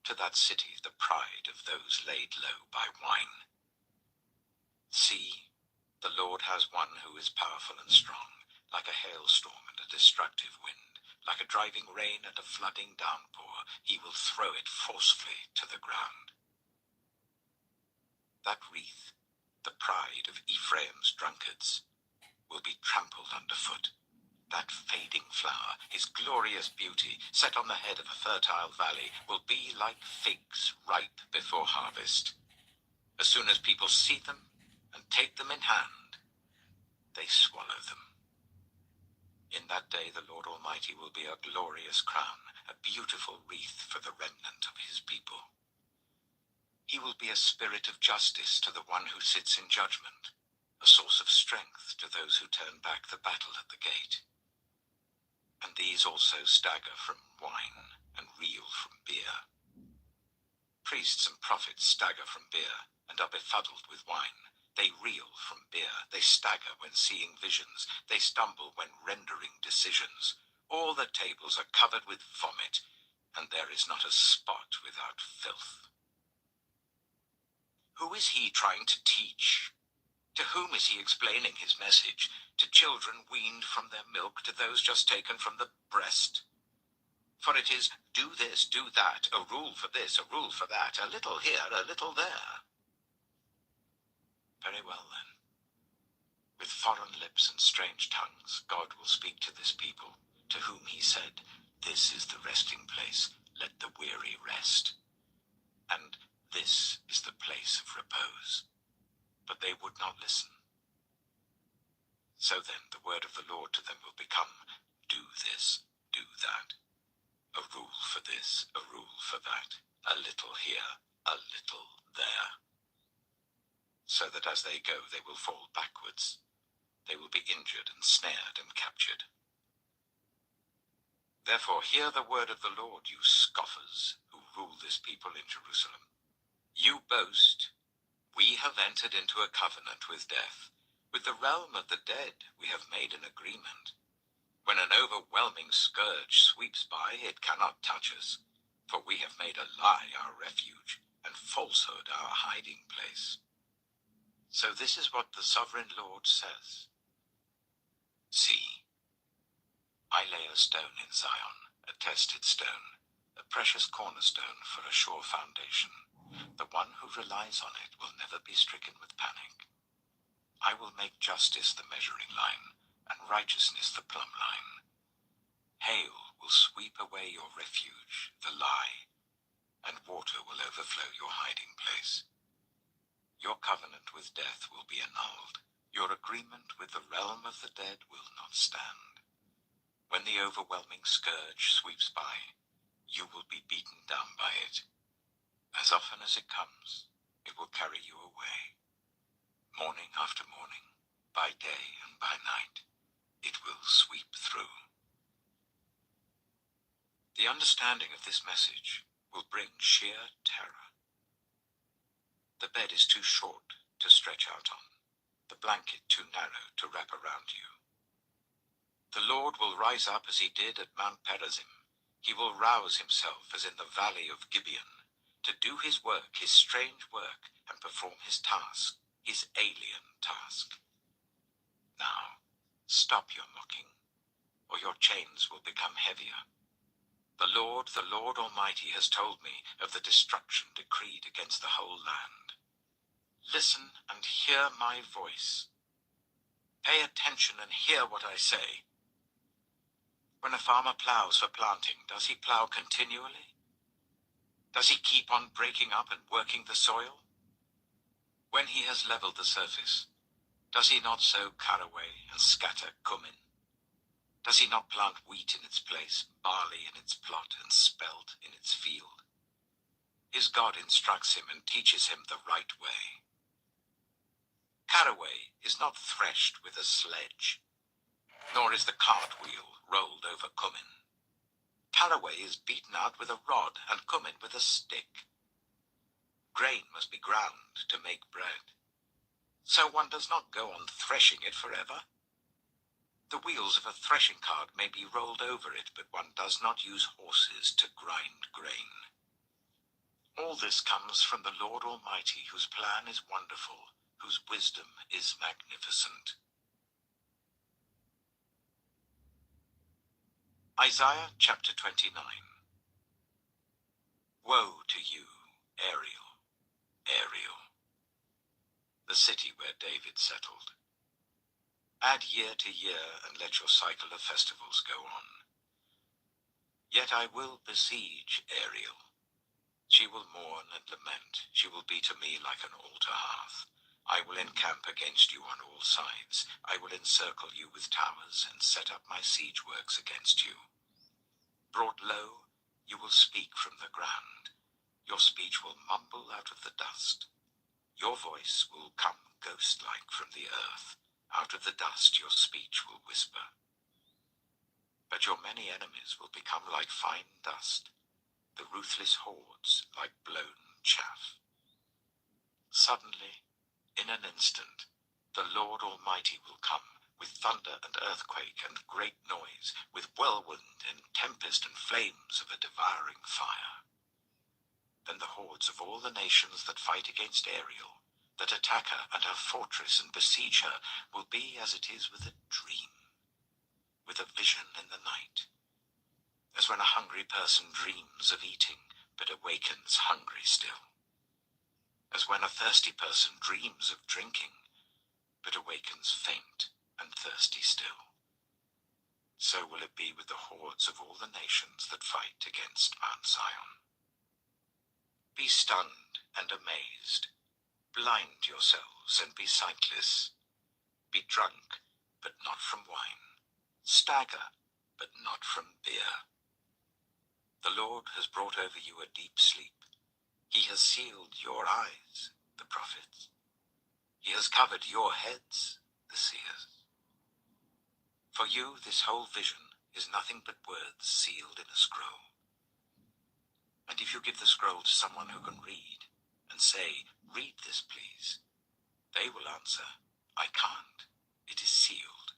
to that city, the pride of those laid low by wine. See, the Lord has one who is powerful and strong, like a hailstorm and a destructive wind, Like a driving rain and a flooding downpour, he will throw it forcefully to the ground. That wreath, the pride of Ephraim's drunkards, will be trampled underfoot. That fading flower, his glorious beauty, set on the head of a fertile valley, will be like figs ripe before harvest. As soon as people see them and take them in hand, they swallow them. In that day the Lord Almighty will be a glorious crown, a beautiful wreath for the remnant of his people. He will be a spirit of justice to the one who sits in judgment, a source of strength to those who turn back the battle at the gate. And these also stagger from wine and reel from beer. Priests and prophets stagger from beer and are befuddled with wine. They reel from beer, they stagger when seeing visions, they stumble when rendering decisions. All the tables are covered with vomit, and there is not a spot without filth. Who is he trying to teach? To whom is he explaining his message? To children weaned from their milk, to those just taken from the breast? For it is, do this, do that, a rule for this, a rule for that, a little here, a little there. Very well then. With foreign lips and strange tongues, God will speak to this people, to whom he said, this is the resting place, let the weary rest. And this is the place of repose. But they would not listen. So then the word of the Lord to them will become, do this, do that. A rule for this, a rule for that, a little here, a little there. So that as they go, they will fall backwards. They will be injured and snared and captured. Therefore hear the word of the Lord, you scoffers who rule this people in Jerusalem. You boast, we have entered into a covenant with death. With the realm of the dead we have made an agreement. When an overwhelming scourge sweeps by, it cannot touch us, for we have made a lie our refuge, and falsehood our hiding place. So this is what the sovereign Lord says. See, I lay a stone in Zion, a tested stone, a precious cornerstone for a sure foundation. The one who relies on it will never be stricken with panic. I will make justice the measuring line, and righteousness the plumb line. Hail will sweep away your refuge, the lie, and water will overflow your hiding place. Your covenant with death will be annulled. Your agreement with the realm of the dead will not stand. When the overwhelming scourge sweeps by, you will be beaten down by it. As often as it comes, it will carry you away. Morning after morning, by day and by night, it will sweep through. The understanding of this message will bring sheer terror. The bed is too short to stretch out on, the blanket too narrow to wrap around you. The Lord will rise up as he did at Mount Perazim. He will rouse himself as in the valley of Gibeon, to do his work, his strange work, and perform his task, his alien task. Now, stop your mocking, or your chains will become heavier. The Lord Almighty has told me of the destruction decreed against the whole land. Listen and hear my voice. Pay attention and hear what I say. When a farmer plows for planting, does he plow continually? Does he keep on breaking up and working the soil? When he has leveled the surface, does he not sow caraway and scatter cumin? Does he not plant wheat in its place, barley in its plot, and spelt in its field? His God instructs him and teaches him the right way. Caraway is not threshed with a sledge, nor is the cartwheel rolled over cumin. Caraway is beaten out with a rod and cumin with a stick. Grain must be ground to make bread. So one does not go on threshing it forever. The wheels of a threshing cart may be rolled over it, but one does not use horses to grind grain. All this comes from the Lord Almighty, whose plan is wonderful, whose wisdom is magnificent. Isaiah chapter 29. Woe to you, Ariel, Ariel, the city where David settled. Add year to year, and let your cycle of festivals go on. Yet I will besiege Ariel. She will mourn and lament. She will be to me like an altar hearth. I will encamp against you on all sides. I will encircle you with towers and set up my siege works against you. Brought low, you will speak from the ground. Your speech will mumble out of the dust. Your voice will come ghost-like from the earth. Out of the dust your speech will whisper. But your many enemies will become like fine dust, the ruthless hordes like blown chaff. Suddenly, in an instant, the Lord Almighty will come, with thunder and earthquake and great noise, with whirlwind and tempest and flames of a devouring fire. Then the hordes of all the nations that fight against Ariel, that attack her and her fortress and besiege her, will be as it is with a dream, with a vision in the night, as when a hungry person dreams of eating, but awakens hungry still, as when a thirsty person dreams of drinking, but awakens faint and thirsty still. So will it be with the hordes of all the nations that fight against Mount Zion. Be stunned and amazed. Blind yourselves and be sightless. Be drunk, but not from wine. Stagger, but not from beer. The Lord has brought over you a deep sleep. He has sealed your eyes, the prophets. He has covered your heads, the seers. For you, this whole vision is nothing but words sealed in a scroll. And if you give the scroll to someone who can read, and say, "Read this, please," they will answer, "I can't. It is sealed."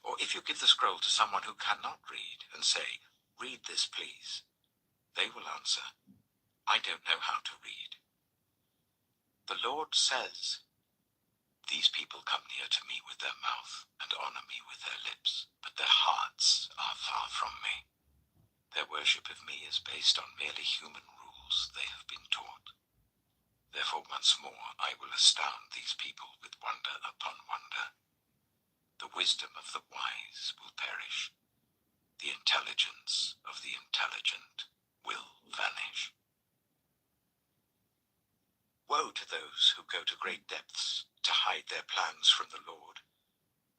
Or if you give the scroll to someone who cannot read, and say, "Read this, please," they will answer, "I don't know how to read." The Lord says, "These people come near to me with their mouth and honor me with their lips, but their hearts are far from me. Their worship of me is based on merely human rules they have been taught. Therefore once more I will astound these people with wonder upon wonder. The wisdom of the wise will perish. The intelligence of the intelligent will vanish." Woe to those who go to great depths to hide their plans from the Lord,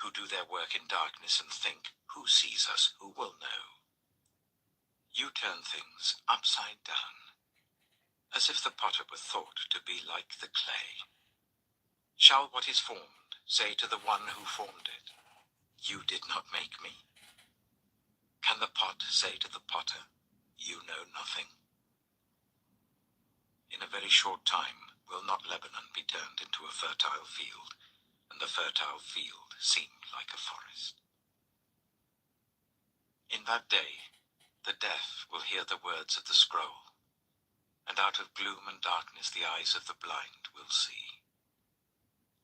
who do their work in darkness and think, "Who sees us? Who will know?" You turn things upside down, as if the potter were thought to be like the clay. Shall what is formed say to the one who formed it, "You did not make me"? Can the pot say to the potter, "You know nothing"? In a very short time will not Lebanon be turned into a fertile field, and the fertile field seem like a forest? In that day, the deaf will hear the words of the scroll, and out of gloom and darkness the eyes of the blind will see.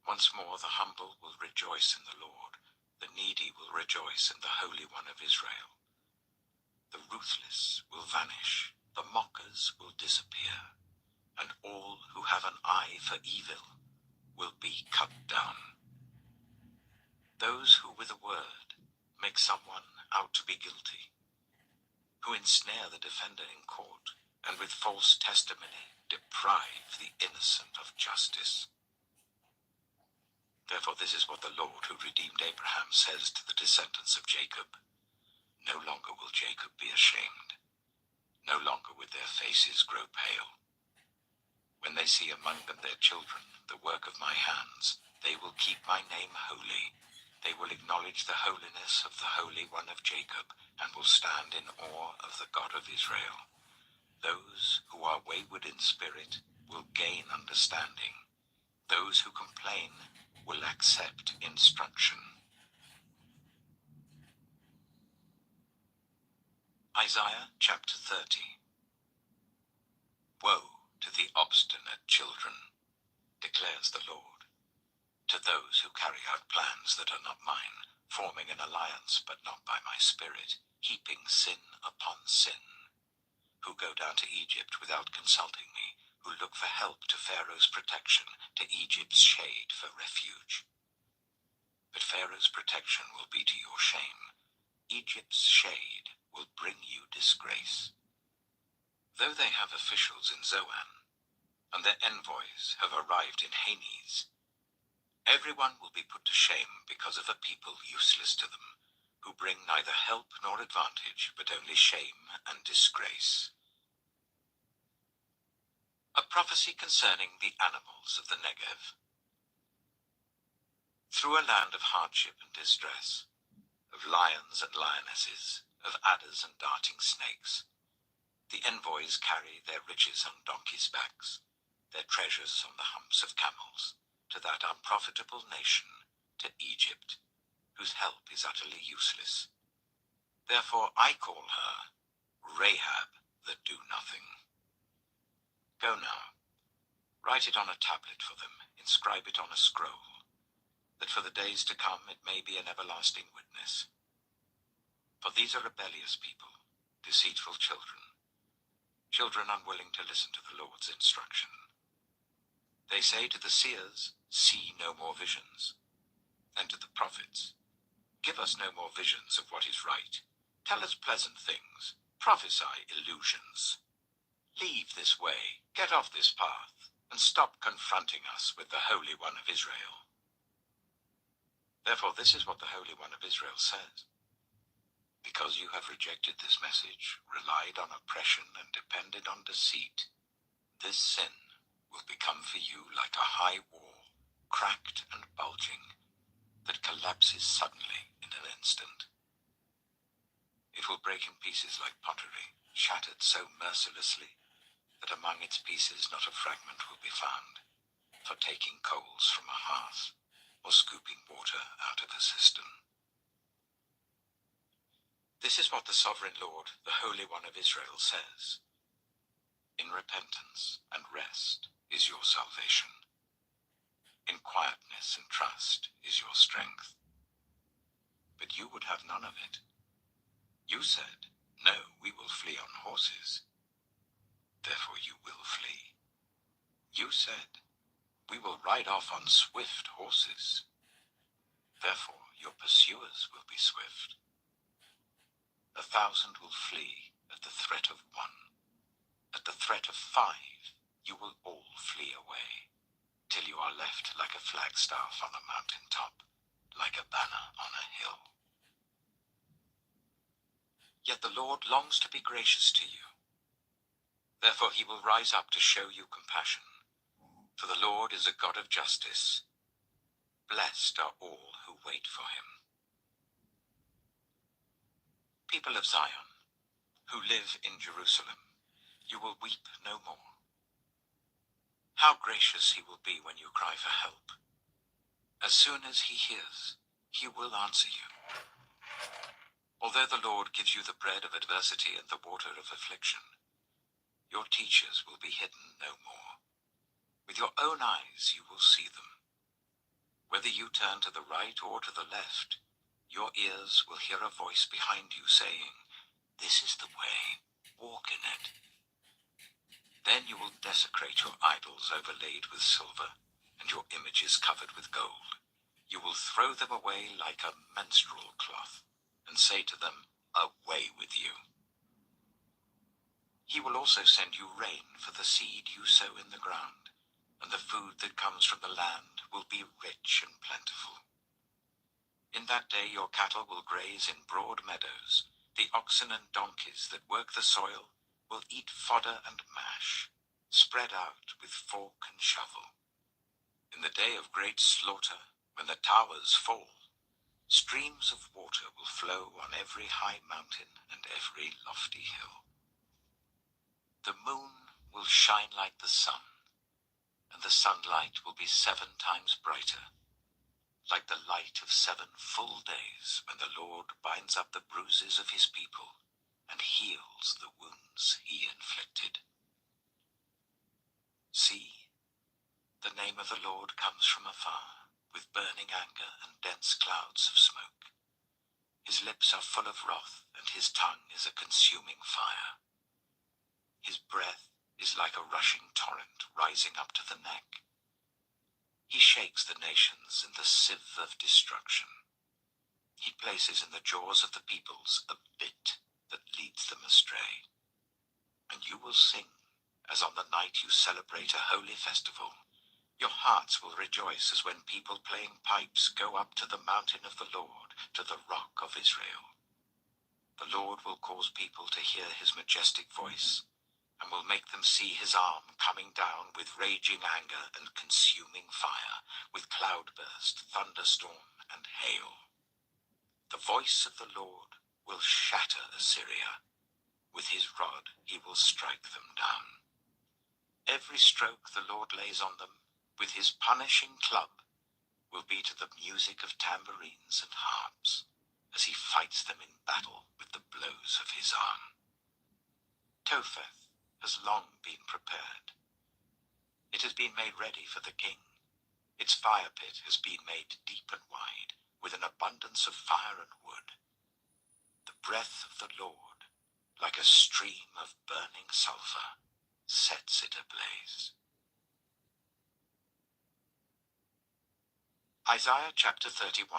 Once more the humble will rejoice in the Lord, the needy will rejoice in the Holy One of Israel. The ruthless will vanish, the mockers will disappear, and all who have an eye for evil will be cut down. Those who with a word make someone out to be guilty, who ensnare the defender in court, and with false testimony deprive the innocent of justice. Therefore this is what the Lord who redeemed Abraham says to the descendants of Jacob: "No longer will Jacob be ashamed, no longer will their faces grow pale. When they see among them their children, the work of my hands, they will keep my name holy. They will acknowledge the holiness of the Holy One of Jacob, and will stand in awe of the God of Israel. Those who are wayward in spirit will gain understanding. Those who complain will accept instruction." Isaiah chapter 30. Woe to the obstinate children, declares the Lord, to those who carry out plans that are not mine, forming an alliance but not by my spirit, heaping sin upon sin, who go down to Egypt without consulting me, who look for help to Pharaoh's protection, to Egypt's shade for refuge. But Pharaoh's protection will be to your shame. Egypt's shade will bring you disgrace. Though they have officials in Zoan, and their envoys have arrived in Hades, everyone will be put to shame because of a people useless to them, who bring neither help nor advantage, but only shame and disgrace. A prophecy concerning the animals of the Negev. Through a land of hardship and distress, of lions and lionesses, of adders and darting snakes, the envoys carry their riches on donkeys' backs, their treasures on the humps of camels, to that unprofitable nation, to Egypt, whose help is utterly useless. Therefore I call her Rahab the Do-Nothing. Go now, write it on a tablet for them, inscribe it on a scroll, that for the days to come it may be an everlasting witness. For these are rebellious people, deceitful children, children unwilling to listen to the Lord's instruction. They say to the seers, see no more visions, and to the prophets, give us no more visions of what is right. Tell us pleasant things, prophesy illusions. Leave this way, get off this path, and stop confronting us with the Holy One of Israel. Therefore this is what the Holy One of Israel says. Because you have rejected this message, relied on oppression, and depended on deceit, this sin will become for you like a high wall, cracked and bulging, that collapses suddenly in an instant. It will break in pieces like pottery, shattered so mercilessly that among its pieces not a fragment will be found, for taking coals from a hearth or scooping water out of a cistern. This is what the Sovereign Lord, the Holy One of Israel, says. In repentance and rest is your salvation. In quietness and trust is your strength. But you would have none of it. You said, no, we will flee on horses. Therefore you will flee. You said, we will ride off on swift horses. Therefore your pursuers will be swift. 1,000 will flee at the threat of 1. At the threat of 5, you will all flee away, till you are left like a flagstaff on a mountain top, like a banner on a hill. Yet the Lord longs to be gracious to you. Therefore he will rise up to show you compassion. For the Lord is a God of justice. Blessed are all who wait for him. People of Zion, who live in Jerusalem, you will weep no more. How gracious he will be when you cry for help. As soon as he hears, he will answer you. Although the Lord gives you the bread of adversity and the water of affliction, your teachers will be hidden no more. With your own eyes you will see them. Whether you turn to the right or to the left, your ears will hear a voice behind you saying, this is the way, walk in it. Then you will desecrate your idols overlaid with silver, and your images covered with gold. You will throw them away like a menstrual cloth, and say to them, away with you. He will also send you rain for the seed you sow in the ground, and the food that comes from the land will be rich and plentiful. In that day your cattle will graze in broad meadows. The oxen and donkeys that work the soil will eat fodder and mash, spread out with fork and shovel. In the day of great slaughter, when the towers fall, streams of water will flow on every high mountain and every lofty hill. The moon will shine like the sun, and the sunlight will be 7 times brighter, like the light of 7 full days when the Lord binds up the bruises of his people and heals the wounds he inflicted. See, the name of the Lord comes from afar, with burning anger and dense clouds of smoke. His lips are full of wrath, and his tongue is a consuming fire. His breath is like a rushing torrent rising up to the neck. He shakes the nations in the sieve of destruction. He places in the jaws of the peoples a bit that leads them astray. And you will sing, as on the night you celebrate a holy festival. Your hearts will rejoice as when people playing pipes go up to the mountain of the Lord, to the rock of Israel. The Lord will cause people to hear his majestic voice, and will make them see his arm coming down with raging anger and consuming fire, with cloudburst, thunderstorm, and hail. The voice of the Lord will shatter Assyria. With his rod he will strike them down. Every stroke the Lord lays on them, with his punishing club, will be to the music of tambourines and harps, as he fights them in battle with the blows of his arm. Topheth has long been prepared. It has been made ready for the king. Its fire pit has been made deep and wide, with an abundance of fire and wood. The breath of the Lord, like a stream of burning sulfur, sets it ablaze. Isaiah chapter 31.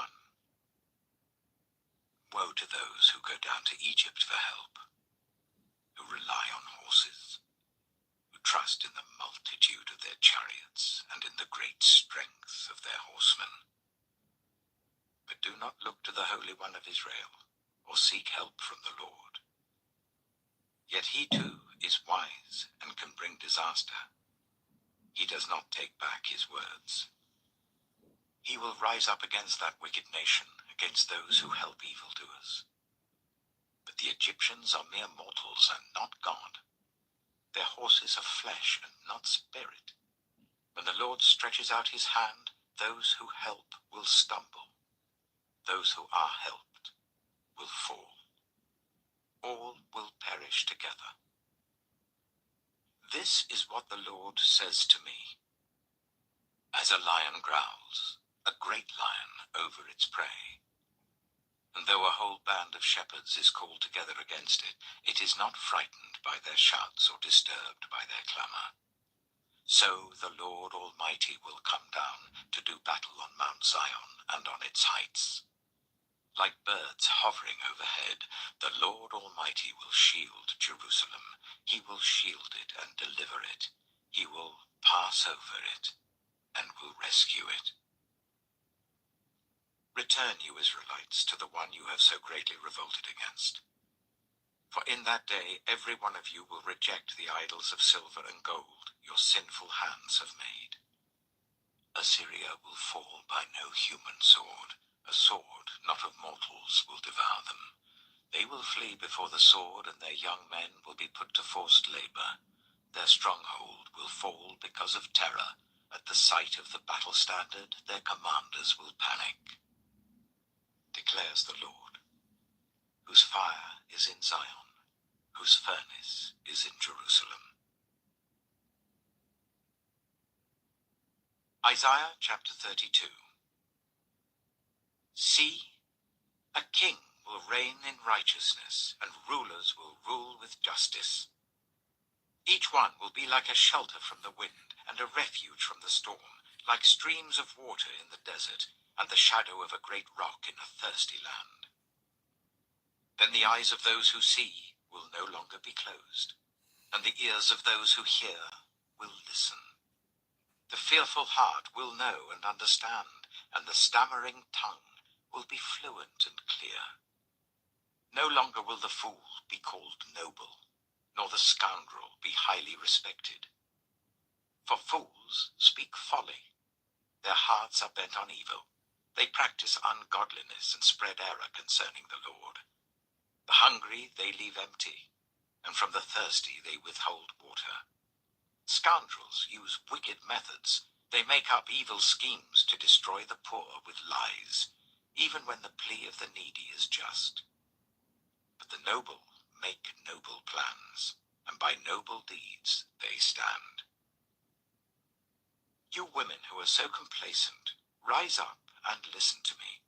Woe to those who go down to Egypt for help, who rely on horses, who trust in the multitude of their chariots and in the great strength of their horsemen. But do not look to the Holy One of Israel, or seek help from the Lord. Yet he too is wise and can bring disaster. He does not take back his words. He will rise up against that wicked nation, against those who help evildoers. But the Egyptians are mere mortals and not God. Their horses are flesh and not spirit. When the Lord stretches out his hand, those who help will stumble. Those who are helped will fall. All will perish together. This is what the Lord says to me. As a lion growls, a great lion over its prey. And though a whole band of shepherds is called together against it, it is not frightened by their shouts or disturbed by their clamor. So the Lord Almighty will come down to do battle on Mount Zion and on its heights. Like birds hovering overhead, the Lord Almighty will shield Jerusalem. He will shield it and deliver it. He will pass over it and will rescue it. Return, you Israelites, to the one you have so greatly revolted against. For in that day every one of you will reject the idols of silver and gold your sinful hands have made. Assyria will fall by no human sword. A sword not of mortals will devour them. They will flee before the sword, and their young men will be put to forced labor. Their stronghold will fall because of terror. At the sight of the battle standard, their commanders will panic. Declares the Lord, whose fire is in Zion, whose furnace is in Jerusalem. Isaiah chapter 32. See, a king will reign in righteousness, and rulers will rule with justice. Each one will be like a shelter from the wind, and a refuge from the storm, like streams of water in the desert, and the shadow of a great rock in a thirsty land. Then the eyes of those who see will no longer be closed, and the ears of those who hear will listen. The fearful heart will know and understand, and the stammering tongue will be fluent and clear. No longer will the fool be called noble, nor the scoundrel be highly respected. For fools speak folly. Their hearts are bent on evil. They practice ungodliness and spread error concerning the Lord. The hungry they leave empty, and from the thirsty they withhold water. Scoundrels use wicked methods. They make up evil schemes to destroy the poor with lies, even when the plea of the needy is just. But the noble make noble plans, and by noble deeds they stand. You women who are so complacent, rise up and listen to me.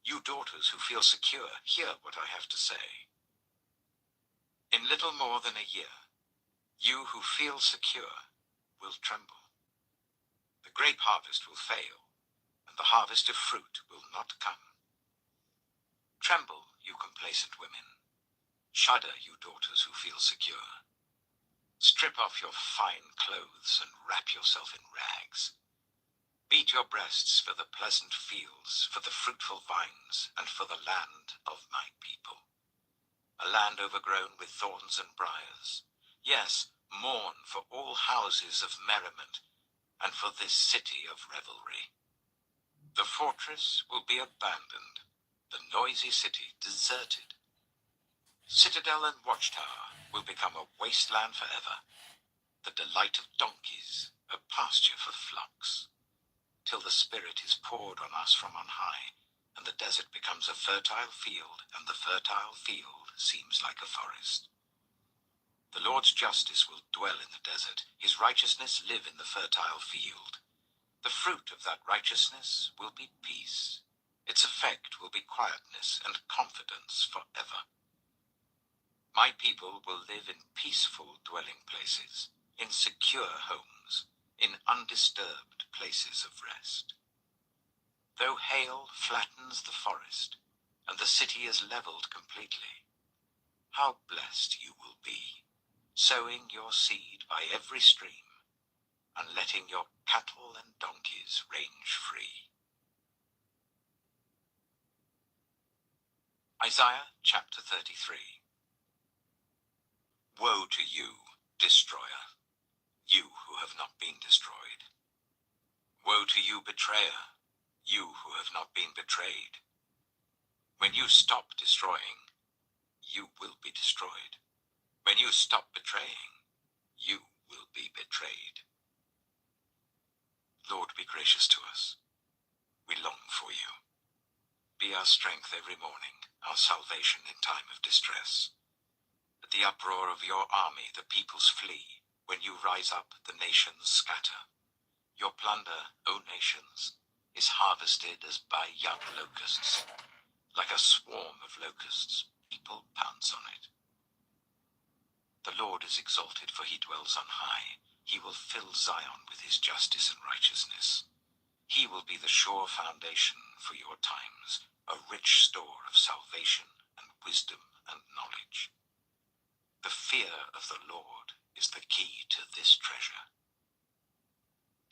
You daughters who feel secure, hear what I have to say. In little more than a year, you who feel secure will tremble. The grape harvest will fail, and the harvest of fruit will not come. Tremble, you complacent women. Shudder, you daughters who feel secure. Strip off your fine clothes and wrap yourself in rags. Beat your breasts for the pleasant fields, for the fruitful vines, and for the land of my people. A land overgrown with thorns and briars. Yes, mourn for all houses of merriment, and for this city of revelry. The fortress will be abandoned, the noisy city deserted. Citadel and watchtower will become a wasteland forever, the delight of donkeys, a pasture for flocks, till the Spirit is poured on us from on high, and the desert becomes a fertile field, and the fertile field seems like a forest. The Lord's justice will dwell in the desert, his righteousness live in the fertile field. The fruit of that righteousness will be peace. Its effect will be quietness and confidence forever. My people will live in peaceful dwelling places, in secure homes, in undisturbed places of rest. Though hail flattens the forest, and the city is leveled completely, how blessed you will be, sowing your seed by every stream, and letting your cattle and donkeys range free. Isaiah chapter 33. Woe to you, destroyer, you who have not been destroyed. Woe to you, betrayer, you who have not been betrayed. When you stop destroying, you will be destroyed. When you stop betraying, you will be betrayed. Lord, be gracious to us. We long for you. Be our strength every morning, our salvation in time of distress. At the uproar of your army, the peoples flee. When you rise up, the nations scatter. Your plunder, O nations, is harvested as by young locusts. Like a swarm of locusts, people pounce on it. The Lord is exalted, for he dwells on high. He will fill Zion with his justice and righteousness. He will be the sure foundation for your times, a rich store of salvation and wisdom and knowledge. The fear of the Lord is the key to this treasure.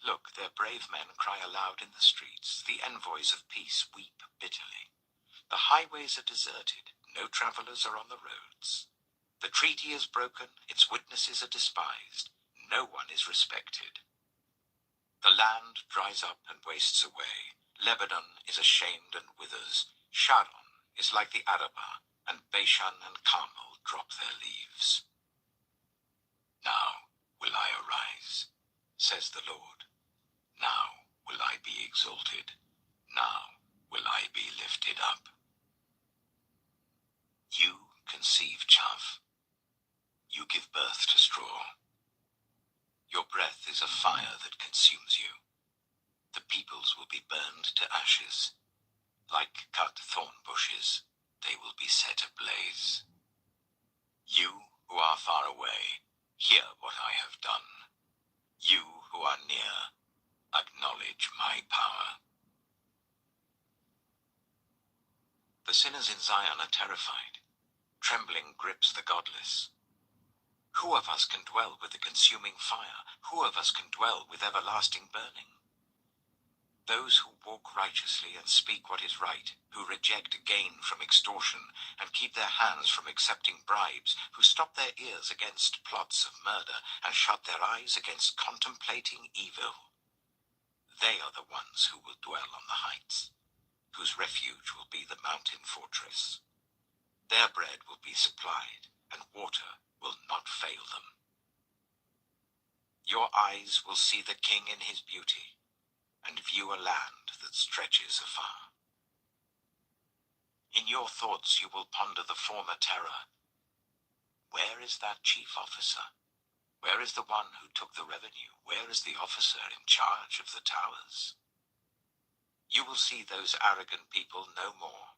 Look, their brave men cry aloud in the streets. The envoys of peace weep bitterly. The highways are deserted. No travelers are on the roads. The treaty is broken. Its witnesses are despised. No one is respected. The land dries up and wastes away. Lebanon is ashamed and withers. Sharon is like the Arabah, and Bashan and Carmel drop their leaves. Now will I arise, says the Lord. Now will I be exalted. Now will I be lifted up. You conceive chaff. You give birth to straw. Your breath is a fire that consumes you. The peoples will be burned to ashes. Like cut thorn bushes, they will be set ablaze. You who are far away, hear what I have done. You who are near, acknowledge my power. The sinners in Zion are terrified. Trembling grips the godless. Who of us can dwell with the consuming fire? Who of us can dwell with everlasting burning? Those who walk righteously and speak what is right, who reject gain from extortion and keep their hands from accepting bribes, who stop their ears against plots of murder and shut their eyes against contemplating evil. They are the ones who will dwell on the heights, whose refuge will be the mountain fortress. Their bread will be supplied, and water will not fail them. Your eyes will see the King in his beauty, and view a land that stretches afar. In your thoughts you will ponder the former terror. Where is that chief officer? Where is the one who took the revenue? Where is the officer in charge of the towers? You will see those arrogant people no more.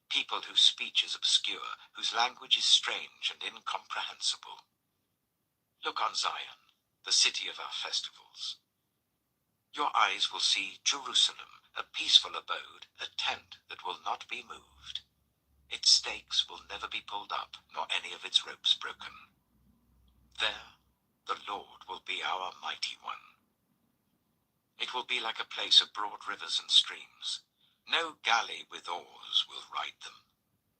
People whose speech is obscure, whose language is strange and incomprehensible. Look on Zion, the city of our festivals. Your eyes will see Jerusalem, a peaceful abode, a tent that will not be moved. Its stakes will never be pulled up, nor any of its ropes broken. There, the Lord will be our mighty one. It will be like a place of broad rivers and streams. No galley with oars will ride them.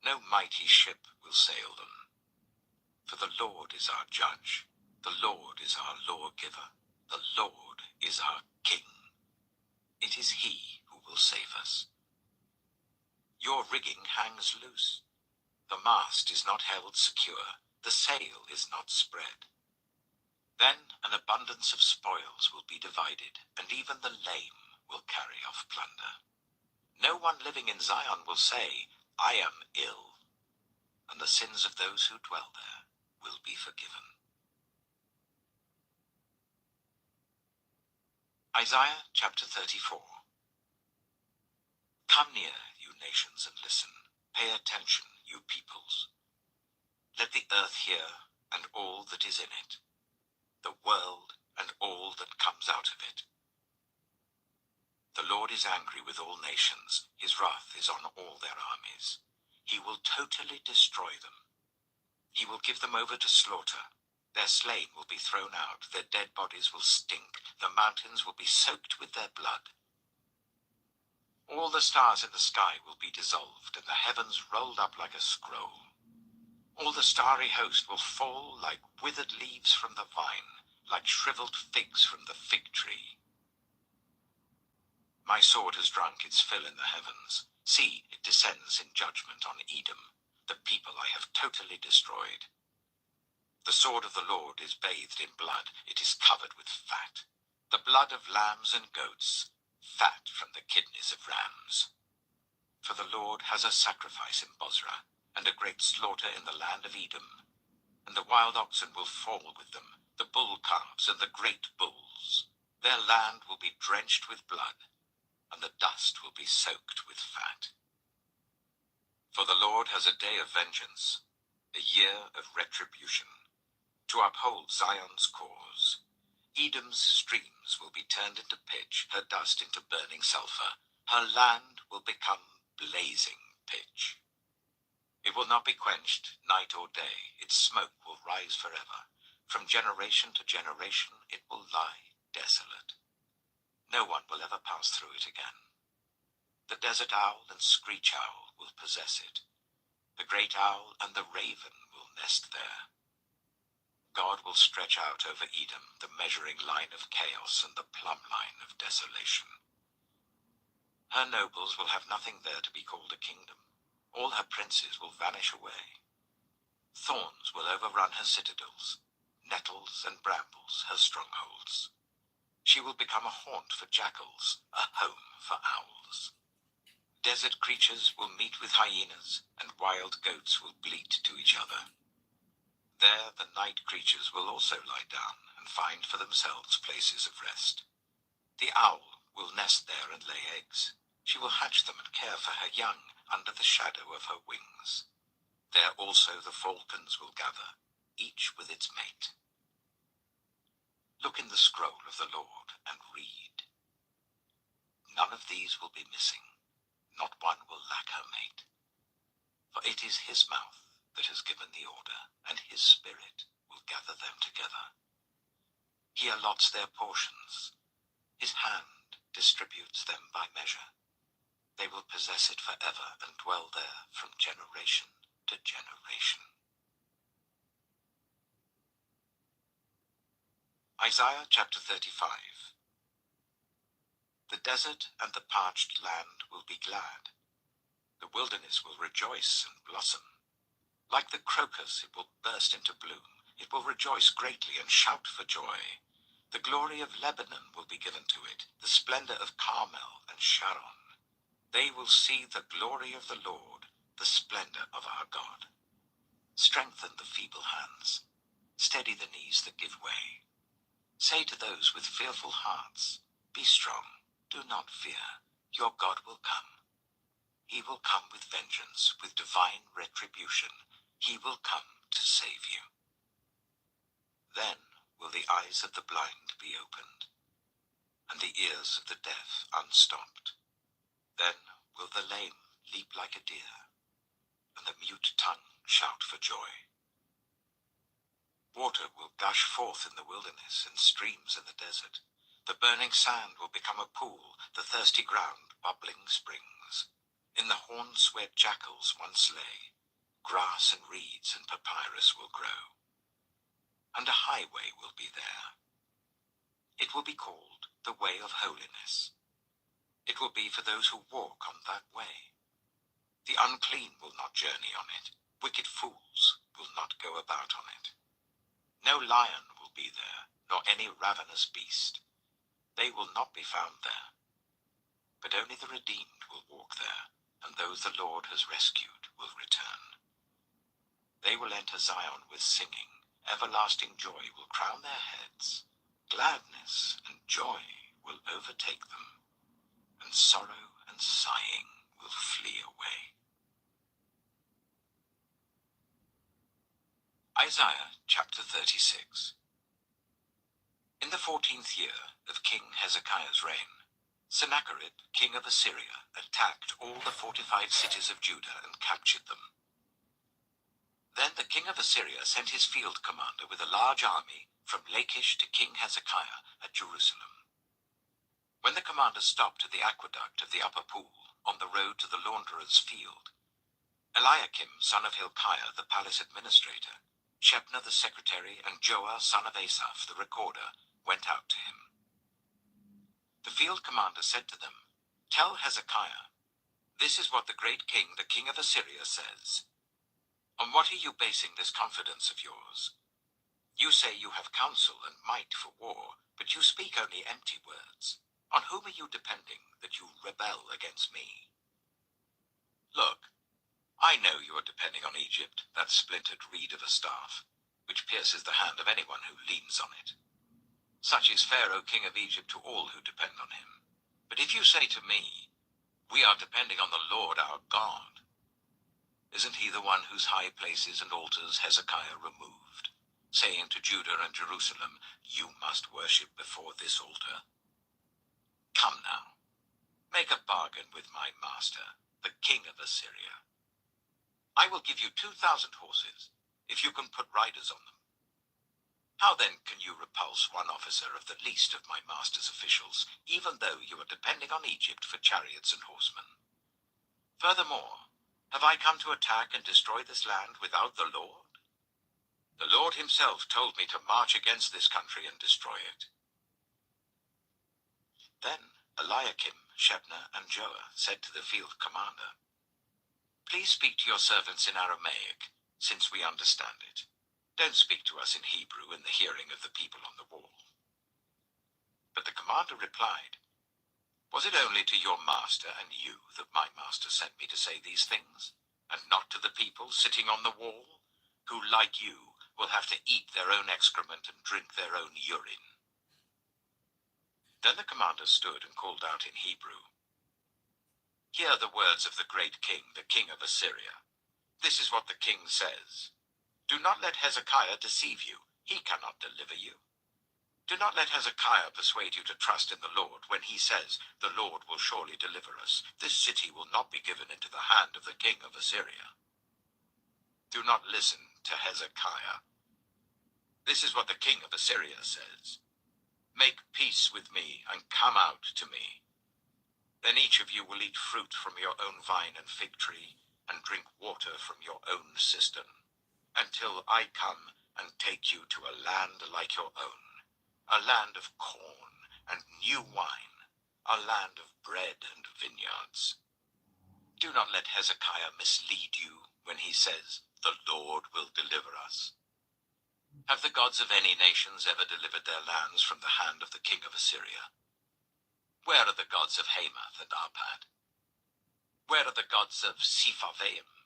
No mighty ship will sail them. For the Lord is our judge. The Lord is our lawgiver. The Lord is our King. It is he who will save us. Your rigging hangs loose. The mast is not held secure. The sail is not spread. Then an abundance of spoils will be divided, and even the lame will carry off plunder. No one living in Zion will say, I am ill, and the sins of those who dwell there will be forgiven. Isaiah chapter 34. Come near, you nations, and listen. Pay attention, you peoples. Let the earth hear, and all that is in it, the world and all that comes out of it. The Lord is angry with all nations. His wrath is on all their armies. He will totally destroy them. He will give them over to slaughter. Their slain will be thrown out. Their dead bodies will stink. The mountains will be soaked with their blood. All the stars in the sky will be dissolved, and the heavens rolled up like a scroll. All the starry host will fall like withered leaves from the vine, like shriveled figs from the fig tree. My sword has drunk its fill in the heavens. See, it descends in judgment on Edom, the people I have totally destroyed. The sword of the Lord is bathed in blood. It is covered with fat. The blood of lambs and goats, fat from the kidneys of rams. For the Lord has a sacrifice in Bozrah, and a great slaughter in the land of Edom. And the wild oxen will fall with them, the bull calves and the great bulls. Their land will be drenched with blood, and the dust will be soaked with fat. For the Lord has a day of vengeance, a year of retribution, to uphold Zion's cause. Edom's streams will be turned into pitch, her dust into burning sulfur. Her land will become blazing pitch. It will not be quenched night or day. Its smoke will rise forever. From generation to generation it will lie desolate. No one will ever pass through it again. The desert owl and screech owl will possess it. The great owl and the raven will nest there. God will stretch out over Edom the measuring line of chaos and the plumb line of desolation. Her nobles will have nothing there to be called a kingdom. All her princes will vanish away. Thorns will overrun her citadels, nettles and brambles her strongholds. She will become a haunt for jackals, a home for owls. Desert creatures will meet with hyenas, and wild goats will bleat to each other. There the night creatures will also lie down and find for themselves places of rest. The owl will nest there and lay eggs. She will hatch them and care for her young under the shadow of her wings. There also the falcons will gather, each with its mate. Look in the scroll of the Lord and read. None of these will be missing. Not one will lack her mate. For it is his mouth that has given the order, and his spirit will gather them together. He allots their portions. His hand distributes them by measure. They will possess it forever and dwell there from generation to generation. Isaiah chapter 35. The desert and the parched land will be glad. The wilderness will rejoice and blossom. Like the crocus, it will burst into bloom. It will rejoice greatly and shout for joy. The glory of Lebanon will be given to it, the splendor of Carmel and Sharon. They will see the glory of the Lord, the splendor of our God. Strengthen the feeble hands. Steady the knees that give way. Say to those with fearful hearts, be strong, do not fear. Your God will come. He will come with vengeance, with divine retribution. He will come to save you. Then will the eyes of the blind be opened, and the ears of the deaf unstopped. Then will the lame leap like a deer, and the mute tongue shout for joy. Water will gush forth in the wilderness and streams in the desert. The burning sand will become a pool, the thirsty ground bubbling springs. In the haunts where jackals once lay, grass and reeds and papyrus will grow. And a highway will be there. It will be called the Way of Holiness. It will be for those who walk on that way. The unclean will not journey on it. Wicked fools will not go about on it. No lion will be there, nor any ravenous beast. They will not be found there. But only the redeemed will walk there, and those the Lord has rescued will return. They will enter Zion with singing. Everlasting joy will crown their heads. Gladness and joy will overtake them, and sorrow and sighing will flee away. Isaiah chapter 36. In the 14th year of King Hezekiah's reign, Sennacherib, king of Assyria, attacked all the fortified cities of Judah and captured them. Then the king of Assyria sent his field commander with a large army from Lachish to King Hezekiah at Jerusalem. When the commander stopped at the aqueduct of the upper pool on the road to the launderer's field, Eliakim, son of Hilkiah, the palace administrator, Shebna the secretary, and Joah, son of Asaph, the recorder, went out to him. The field commander said to them, "Tell Hezekiah, this is what the great king, the king of Assyria, says. On what are you basing this confidence of yours? You say you have counsel and might for war, but you speak only empty words. On whom are you depending that you rebel against me? Look, I know you are depending on Egypt, that splintered reed of a staff, which pierces the hand of anyone who leans on it. Such is Pharaoh, king of Egypt, to all who depend on him. But if you say to me, 'We are depending on the Lord our God,' isn't he the one whose high places and altars Hezekiah removed, saying to Judah and Jerusalem, 'You must worship before this altar'? Come now, make a bargain with my master, the king of Assyria. I will give you 2,000 horses, if you can put riders on them. How then can you repulse one officer of the least of my master's officials, even though you are depending on Egypt for chariots and horsemen? Furthermore, have I come to attack and destroy this land without the Lord? The Lord himself told me to march against this country and destroy it." Then Eliakim, Shebna, and Joah said to the field commander, "Please speak to your servants in Aramaic, since we understand it. Don't speak to us in Hebrew in the hearing of the people on the wall." But the commander replied, "Was it only to your master and you that my master sent me to say these things, and not to the people sitting on the wall, who, like you, will have to eat their own excrement and drink their own urine?" Then the commander stood and called out in Hebrew, "Hear the words of the great king, the king of Assyria. This is what the king says. Do not let Hezekiah deceive you. He cannot deliver you. Do not let Hezekiah persuade you to trust in the Lord when he says, 'The Lord will surely deliver us. This city will not be given into the hand of the king of Assyria.' Do not listen to Hezekiah. This is what the king of Assyria says. Make peace with me and come out to me. Then each of you will eat fruit from your own vine and fig tree, and drink water from your own cistern, until I come and take you to a land like your own, a land of corn and new wine, a land of bread and vineyards. Do not let Hezekiah mislead you when he says, 'The Lord will deliver us.' Have the gods of any nations ever delivered their lands from the hand of the king of Assyria? Where are the gods of Hamath and Arpad? Where are the gods of Sepharvaim?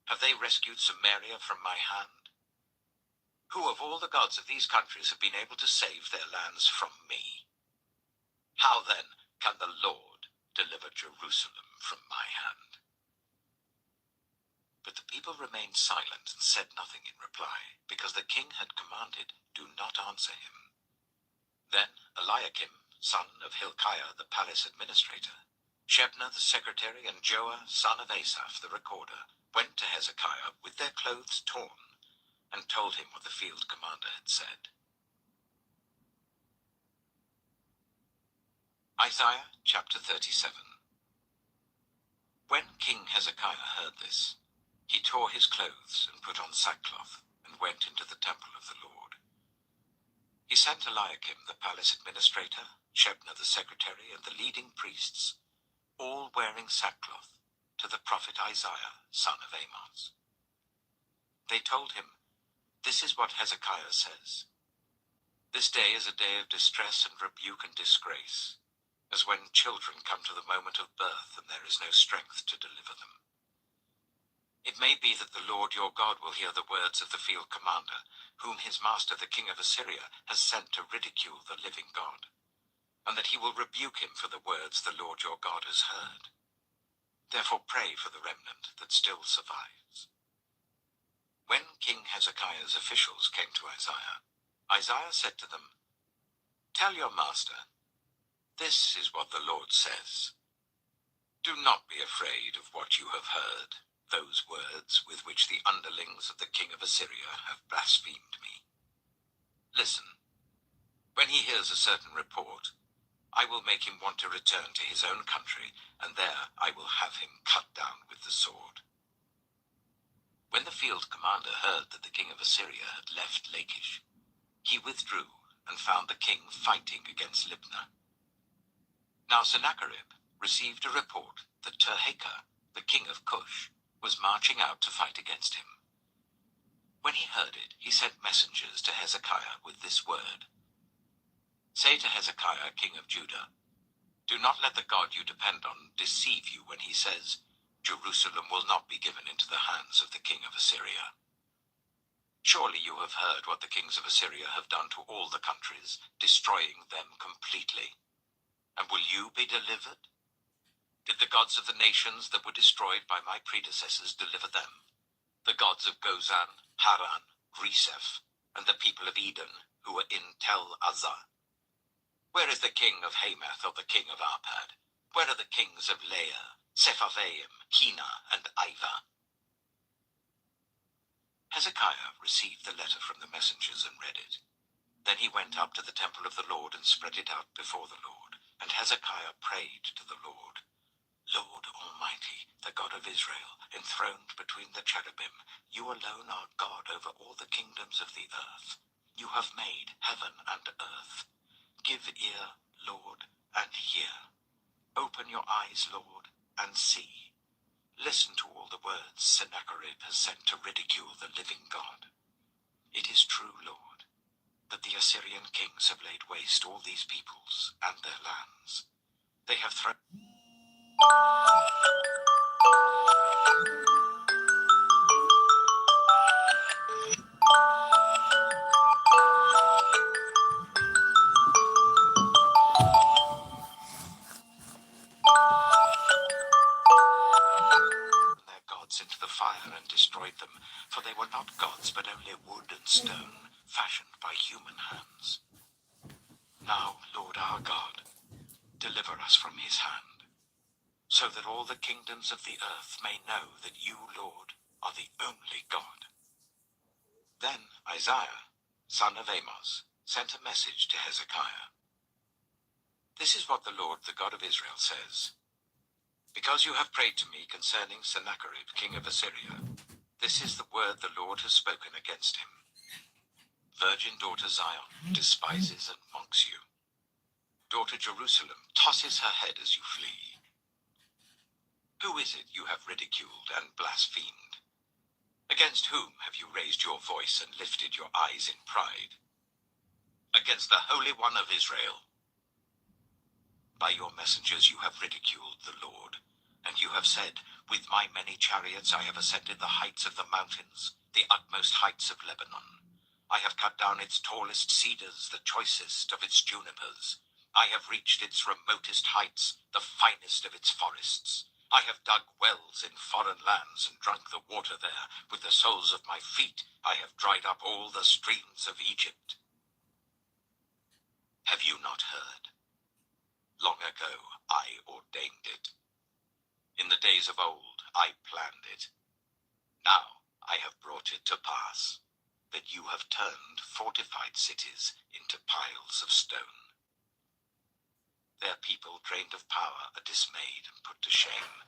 Have they rescued Samaria from my hand? Who of all the gods of these countries have been able to save their lands from me? How then can the Lord, deliver Jerusalem from my hand." But the people remained silent and said nothing in reply, because the king had commanded, "Do not answer him." Then Eliakim, son of Hilkiah the palace administrator, Shebna the secretary, and Joah, son of Asaph the recorder, went to Hezekiah with their clothes torn, and told him what the field commander had said. Isaiah chapter 37. When King Hezekiah heard this, he tore his clothes and put on sackcloth, and went into the temple of the Lord. He sent Eliakim the palace administrator, Shebna the secretary, and the leading priests, all wearing sackcloth, to the prophet Isaiah, son of Amos. They told him, "This is what Hezekiah says. This day is a day of distress and rebuke and disgrace, as when children come to the moment of birth and there is no strength to deliver them. It may be that the Lord your God will hear the words of the field commander, whom his master the king of Assyria has sent to ridicule the living God, and that he will rebuke him for the words the Lord your God has heard. Therefore pray for the remnant that still survives." When King Hezekiah's officials came to Isaiah, Isaiah said to them, "Tell your master, this is what the Lord says. Do not be afraid of what you have heard, those words with which the underlings of the king of Assyria have blasphemed me. Listen, when he hears a certain report, I will make him want to return to his own country, and there I will have him cut down with the sword." When the field commander heard that the king of Assyria had left Lachish, he withdrew and found the king fighting against Libnah. Now Sennacherib received a report that Tirhakah, the king of Cush, was marching out to fight against him. When he heard it, he sent messengers to Hezekiah with this word: "Say to Hezekiah, king of Judah, do not let the God you depend on deceive you when he says, 'Jerusalem will not be given into the hands of the king of Assyria.' Surely you have heard what the kings of Assyria have done to all the countries, destroying them completely. And will you be delivered? Did the gods of the nations that were destroyed by my predecessors deliver them? The gods of Gozan, Haran, Reseph, and the people of Eden, who were in Tel Azar? Where is the king of Hamath or the king of Arpad? Where are the kings of Lair, Sepharvaim, Hena, and Ivah?" Hezekiah received the letter from the messengers and read it. Then he went up to the temple of the Lord and spread it out before the Lord. And Hezekiah prayed to the Lord, "Lord Almighty, the God of Israel, enthroned between the cherubim, you alone are God over all the kingdoms of the earth. You have made heaven and earth. Give ear, Lord, and hear. Open your eyes, Lord, and see. Listen to all the words Sennacherib has sent to ridicule the living God. It is true, Lord, that the Assyrian kings have laid waste all these peoples and their lands. They have thrown their gods into the fire and destroyed them, for they were not gods but only wood and stone, fashioned by human hands. Now, Lord our God, deliver us from his hand, so that all the kingdoms of the earth may know that you, Lord, are the only God." Then Isaiah, son of Amos, sent a message to Hezekiah. "This is what the Lord, the God of Israel, says. Because you have prayed to me concerning Sennacherib, king of Assyria, this is the word the Lord has spoken against him. Virgin daughter Zion despises and mocks you. Daughter Jerusalem tosses her head as you flee. Who is it you have ridiculed and blasphemed? Against whom have you raised your voice and lifted your eyes in pride? Against the Holy One of Israel. By your messengers you have ridiculed the Lord, and you have said, 'With my many chariots I have ascended the heights of the mountains, the utmost heights of Lebanon. I have cut down its tallest cedars, the choicest of its junipers. I have reached its remotest heights, the finest of its forests. I have dug wells in foreign lands and drunk the water there. With the soles of my feet I have dried up all the streams of Egypt. Have you not heard? Long ago I ordained it. In the days of old I planned it. Now I have brought it to pass, that you have turned fortified cities into piles of stone. Their people drained of power are dismayed and put to shame.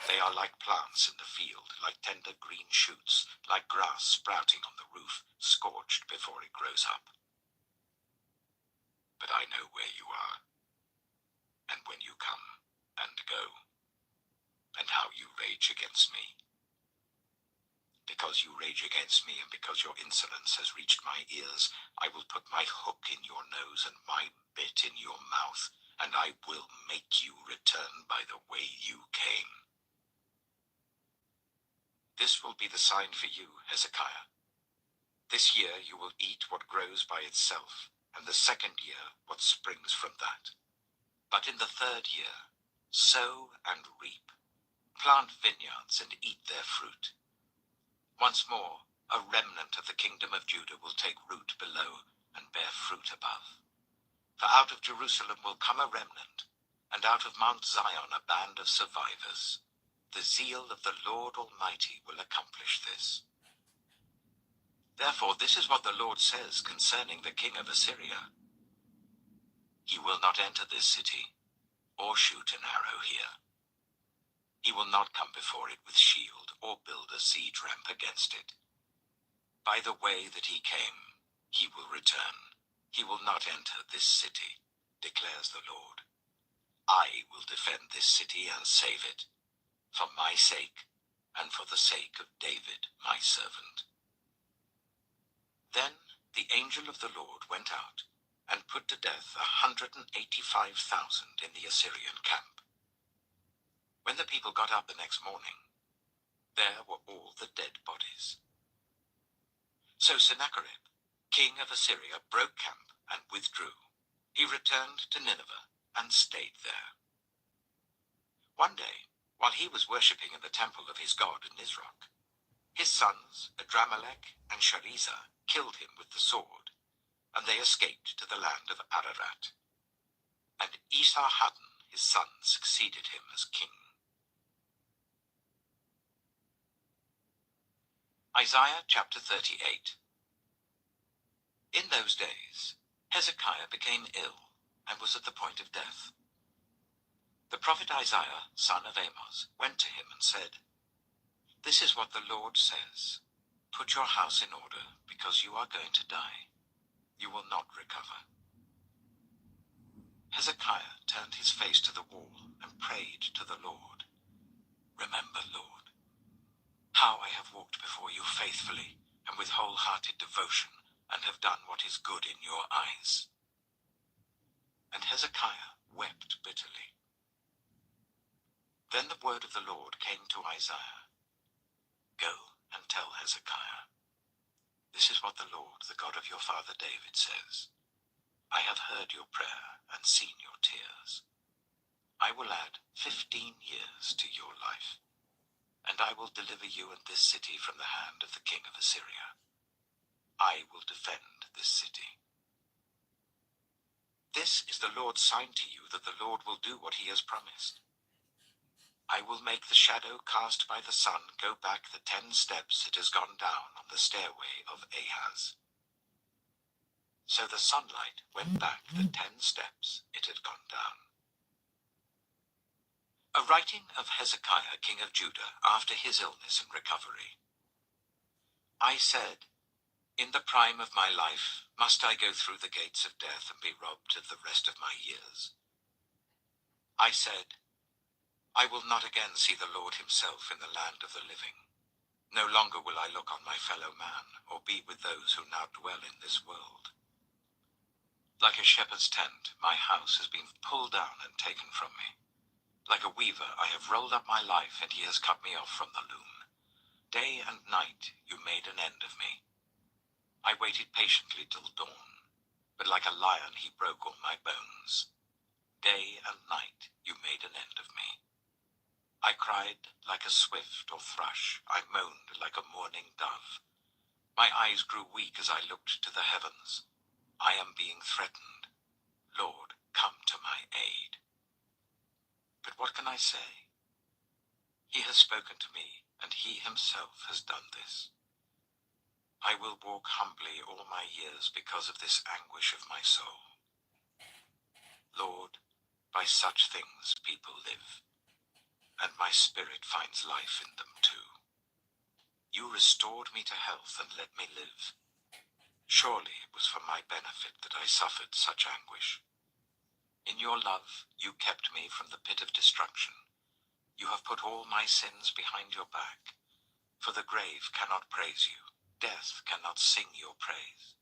They are like plants in the field, like tender green shoots, like grass sprouting on the roof, scorched before it grows up. But I know where you are, and when you come and go, and how you rage against me. Because you rage against me, and because your insolence has reached my ears, I will put my hook in your nose and my bit in your mouth, and I will make you return by the way you came. This will be the sign for you, Hezekiah. This year you will eat what grows by itself, and the second year what springs from that. But in the third year, sow and reap, plant vineyards and eat their fruit. Once more, a remnant of the kingdom of Judah will take root below and bear fruit above. For out of Jerusalem will come a remnant, and out of Mount Zion a band of survivors. The zeal of the Lord Almighty will accomplish this. Therefore this is what the Lord says concerning the king of Assyria. He will not enter this city, or shoot an arrow here. He will not come before it with shield, or build a siege ramp against it. By the way that he came, he will return. He will not enter this city, declares the Lord. I will defend this city and save it, for my sake, and for the sake of David, my servant. Then the angel of the Lord went out, and put to death 185,000 in the Assyrian camp. When the people got up the next morning, there were all the dead bodies. So Sennacherib, king of Assyria, broke camp and withdrew. He returned to Nineveh and stayed there. One day, while he was worshipping in the temple of his god Nisroch, his sons Adramelech and Sharezer killed him with the sword, and they escaped to the land of Ararat. And Esarhaddon his son succeeded him as king. Isaiah chapter 38. In those days, Hezekiah became ill and was at the point of death. The prophet Isaiah, son of Amos, went to him and said, This is what the Lord says. Put your house in order, because you are going to die. You will not recover. Hezekiah turned his face to the wall and prayed to the Lord. Remember, Lord, how I have walked before you faithfully and with wholehearted devotion, and have done what is good in your eyes. And Hezekiah wept bitterly. Then the word of the Lord came to Isaiah. Go and tell Hezekiah, this is what the Lord, the God of your father David, says. I have heard your prayer and seen your tears. I will add 15 years to your life, and I will deliver you and this city from the hand of the king of Assyria. I will defend this city. This is the Lord's sign to you that the Lord will do what he has promised. I will make the shadow cast by the sun go back the 10 steps it has gone down on the stairway of Ahaz. So the sunlight went back the 10 steps it had gone down. A writing of Hezekiah, king of Judah, after his illness and recovery. I said, in the prime of my life, must I go through the gates of death and be robbed of the rest of my years? I said, I will not again see the Lord himself in the land of the living. No longer will I look on my fellow man, or be with those who now dwell in this world. Like a shepherd's tent, my house has been pulled down and taken from me. Like a weaver, I have rolled up my life, and he has cut me off from the loom. Day and night you made an end of me. I waited patiently till dawn, but like a lion he broke all my bones. Day and night you made an end of me. I cried like a swift or thrush, I moaned like a mourning dove. My eyes grew weak as I looked to the heavens. I am being threatened. Lord, come to my aid. But what can I say? He has spoken to me, and he himself has done this. I will walk humbly all my years because of this anguish of my soul. Lord, by such things people live, and my spirit finds life in them too. You restored me to health and let me live. Surely it was for my benefit that I suffered such anguish. In your love you kept me from the pit of destruction. You have put all my sins behind your back. For the grave cannot praise you, death cannot sing your praise.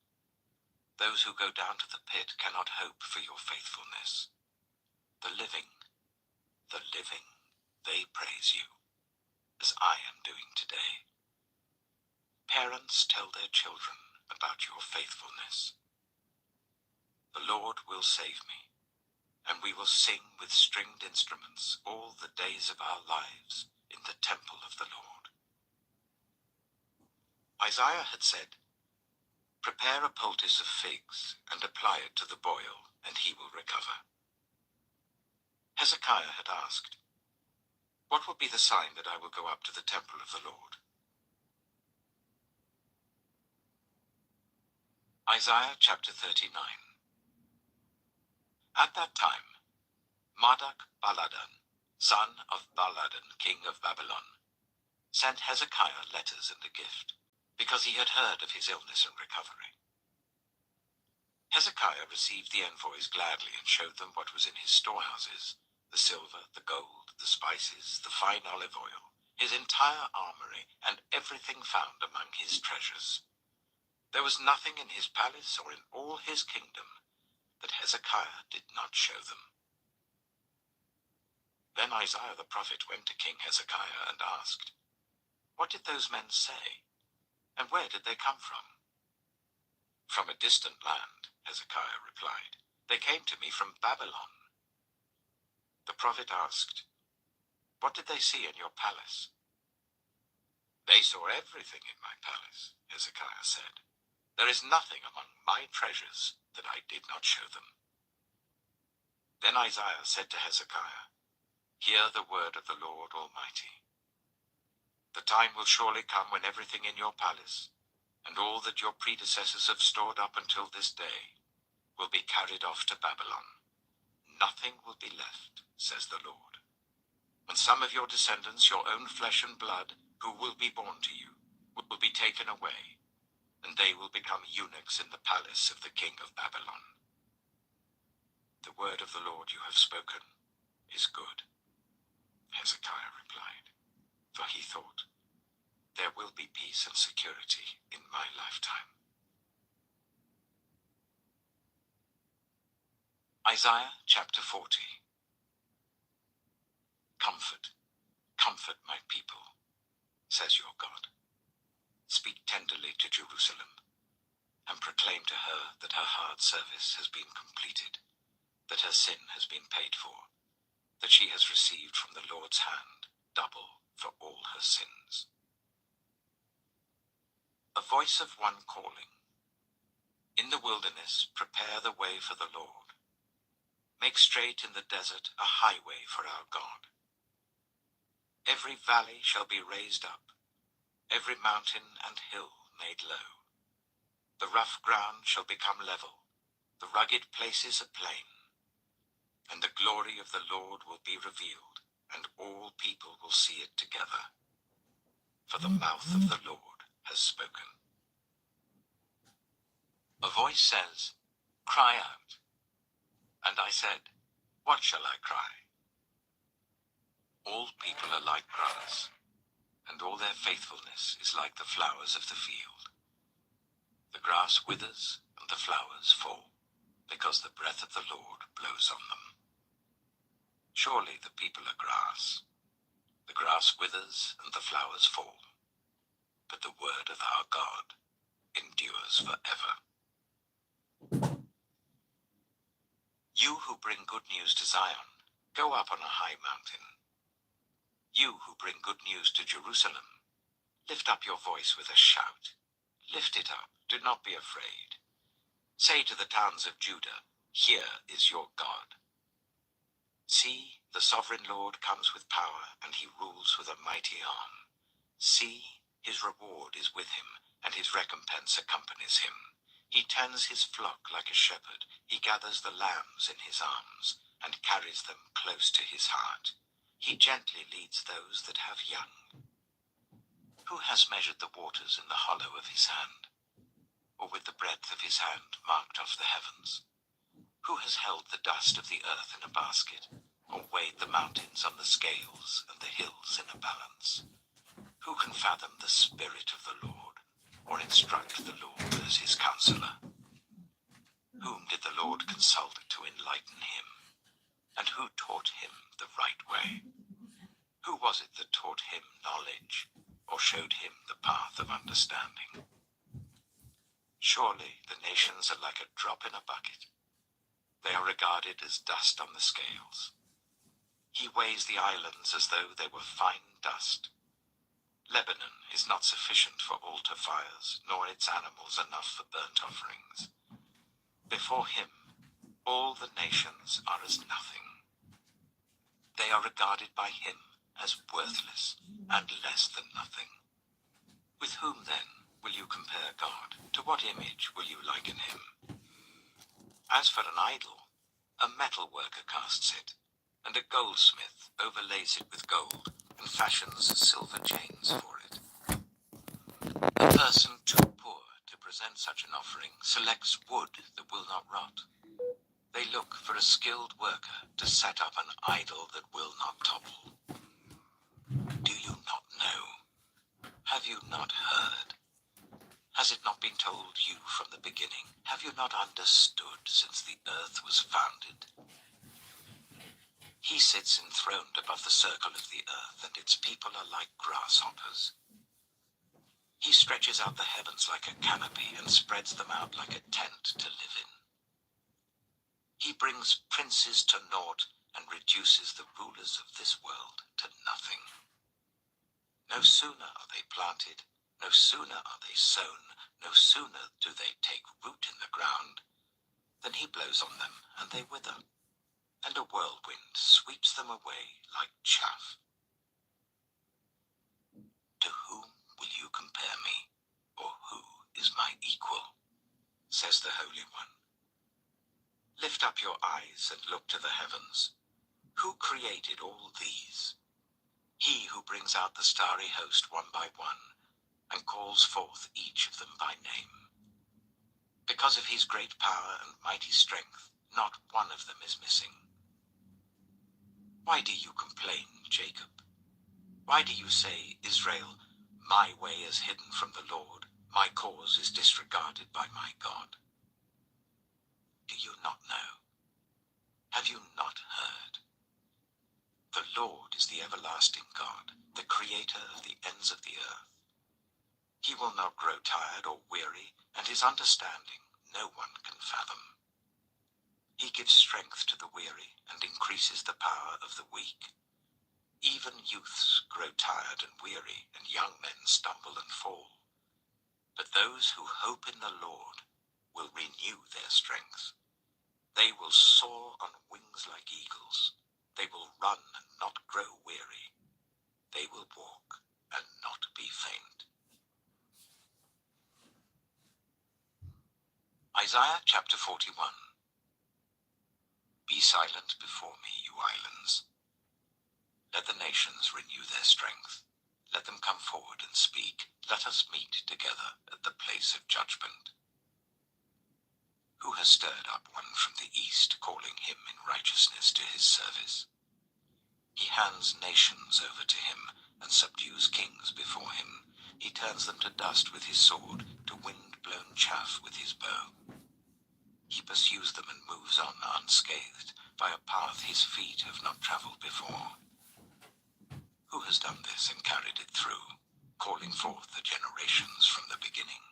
Those who go down to the pit cannot hope for your faithfulness. The living, they praise you, as I am doing today. Parents tell their children about your faithfulness. The Lord will save me, and we will sing with stringed instruments all the days of our lives in the temple of the Lord. Isaiah had said, "Prepare a poultice of figs and apply it to the boil, and he will recover." Hezekiah had asked, "What will be the sign that I will go up to the temple of the Lord?" Isaiah chapter 39. At that time, Marduk-Baladan, son of Baladan, king of Babylon, sent Hezekiah letters and a gift, because he had heard of his illness and recovery. Hezekiah received the envoys gladly and showed them what was in his storehouses, the silver, the gold, the spices, the fine olive oil, his entire armory, and everything found among his treasures. There was nothing in his palace or in all his kingdom that Hezekiah did not show them. Then Isaiah the prophet went to King Hezekiah and asked, "What did those men say, and where did they come from?" "From a distant land," Hezekiah replied. "They came to me from Babylon." The prophet asked, "What did they see in your palace?" "They saw everything in my palace," Hezekiah said. "There is nothing among my treasures that I did not show them." Then Isaiah said to Hezekiah, "Hear the word of the Lord Almighty. The time will surely come when everything in your palace, and all that your predecessors have stored up until this day, will be carried off to Babylon. Nothing will be left, says the Lord. And some of your descendants, your own flesh and blood, who will be born to you, will be taken away, and they will become eunuchs in the palace of the king of Babylon. The word of the Lord you have spoken is good." Hezekiah replied, for he thought, "There will be peace and security in my lifetime." Isaiah chapter 40. "Comfort, comfort my people, says your God. Speak tenderly to Jerusalem, and proclaim to her that her hard service has been completed, that her sin has been paid for, that she has received from the Lord's hand double for all her sins." A voice of one calling, "In the wilderness prepare the way for the Lord. Make straight in the desert a highway for our God. Every valley shall be raised up, every mountain and hill made low. The rough ground shall become level, the rugged places a plain. And the glory of the Lord will be revealed, and all people will see it together. For the mouth of the Lord has spoken." A voice says, "Cry out." And I said, "What shall I cry?" All people are like grass, and all their faithfulness is like the flowers of the field. The grass withers and the flowers fall, because the breath of the Lord blows on them. Surely the people are grass. The grass withers and the flowers fall, but the word of our God endures forever. You who bring good news to Zion, go up on a high mountain. You who bring good news to Jerusalem, lift up your voice with a shout. Lift it up, do not be afraid. Say to the towns of Judah, here is your God. See, the sovereign Lord comes with power, and he rules with a mighty arm. See, his reward is with him, and his recompense accompanies him. He tends his flock like a shepherd. He gathers the lambs in his arms, and carries them close to his heart. He gently leads those that have young. Who has measured the waters in the hollow of his hand, or with the breadth of his hand marked off the heavens? Who has held the dust of the earth in a basket, or weighed the mountains on the scales and the hills in a balance? Who can fathom the spirit of the Lord, or instruct the Lord as his counselor? Whom did the Lord consult to enlighten him? And who taught him the right way? Who was it that taught him knowledge, or showed him the path of understanding? Surely the nations are like a drop in a bucket. They are regarded as dust on the scales. He weighs the islands as though they were fine dust. Lebanon is not sufficient for altar fires, nor its animals enough for burnt offerings. Before him, all the nations are as nothing. They are regarded by him as worthless and less than nothing. With whom, then, will you compare God? To what image will you liken him? As for an idol, a metal worker casts it, and a goldsmith overlays it with gold and fashions silver chains for it. A person too poor to present such an offering selects wood that will not rot. They look for a skilled worker to set up an idol that will not topple. Do you not know? Have you not heard? Has it not been told you from the beginning? Have you not understood since the earth was founded? He sits enthroned above the circle of the earth, and its people are like grasshoppers. He stretches out the heavens like a canopy and spreads them out like a tent to live in. He brings princes to naught and reduces the rulers of this world to nothing. No sooner are they planted, no sooner are they sown, no sooner do they take root in the ground, than he blows on them and they wither, and a whirlwind sweeps them away like chaff. To whom will you compare me, or who is my equal? Says the Holy One. Lift up your eyes and look to the heavens. Who created all these? He who brings out the starry host one by one, and calls forth each of them by name. Because of his great power and mighty strength, not one of them is missing. Why do you complain, Jacob? Why do you say, Israel, my way is hidden from the Lord, my cause is disregarded by my God? Do you not know? Have you not heard? The Lord is the everlasting God, the creator of the ends of the earth. He will not grow tired or weary, and his understanding no one can fathom. He gives strength to the weary and increases the power of the weak. Even youths grow tired and weary, and young men stumble and fall. But those who hope in the Lord will renew their strength. They will soar on wings like eagles. They will run and not grow weary. They will walk and not be faint. Isaiah chapter 41. Be silent before me, you islands. Let the nations renew their strength. Let them come forward and speak. Let us meet together at the place of judgment. Who has stirred up one from the east, calling him in righteousness to his service? He hands nations over to him and subdues kings before him. He turns them to dust with his sword, to wind-blown chaff with his bow. He pursues them and moves on unscathed by a path his feet have not traveled before. Who has done this and carried it through, calling forth the generations from the beginning?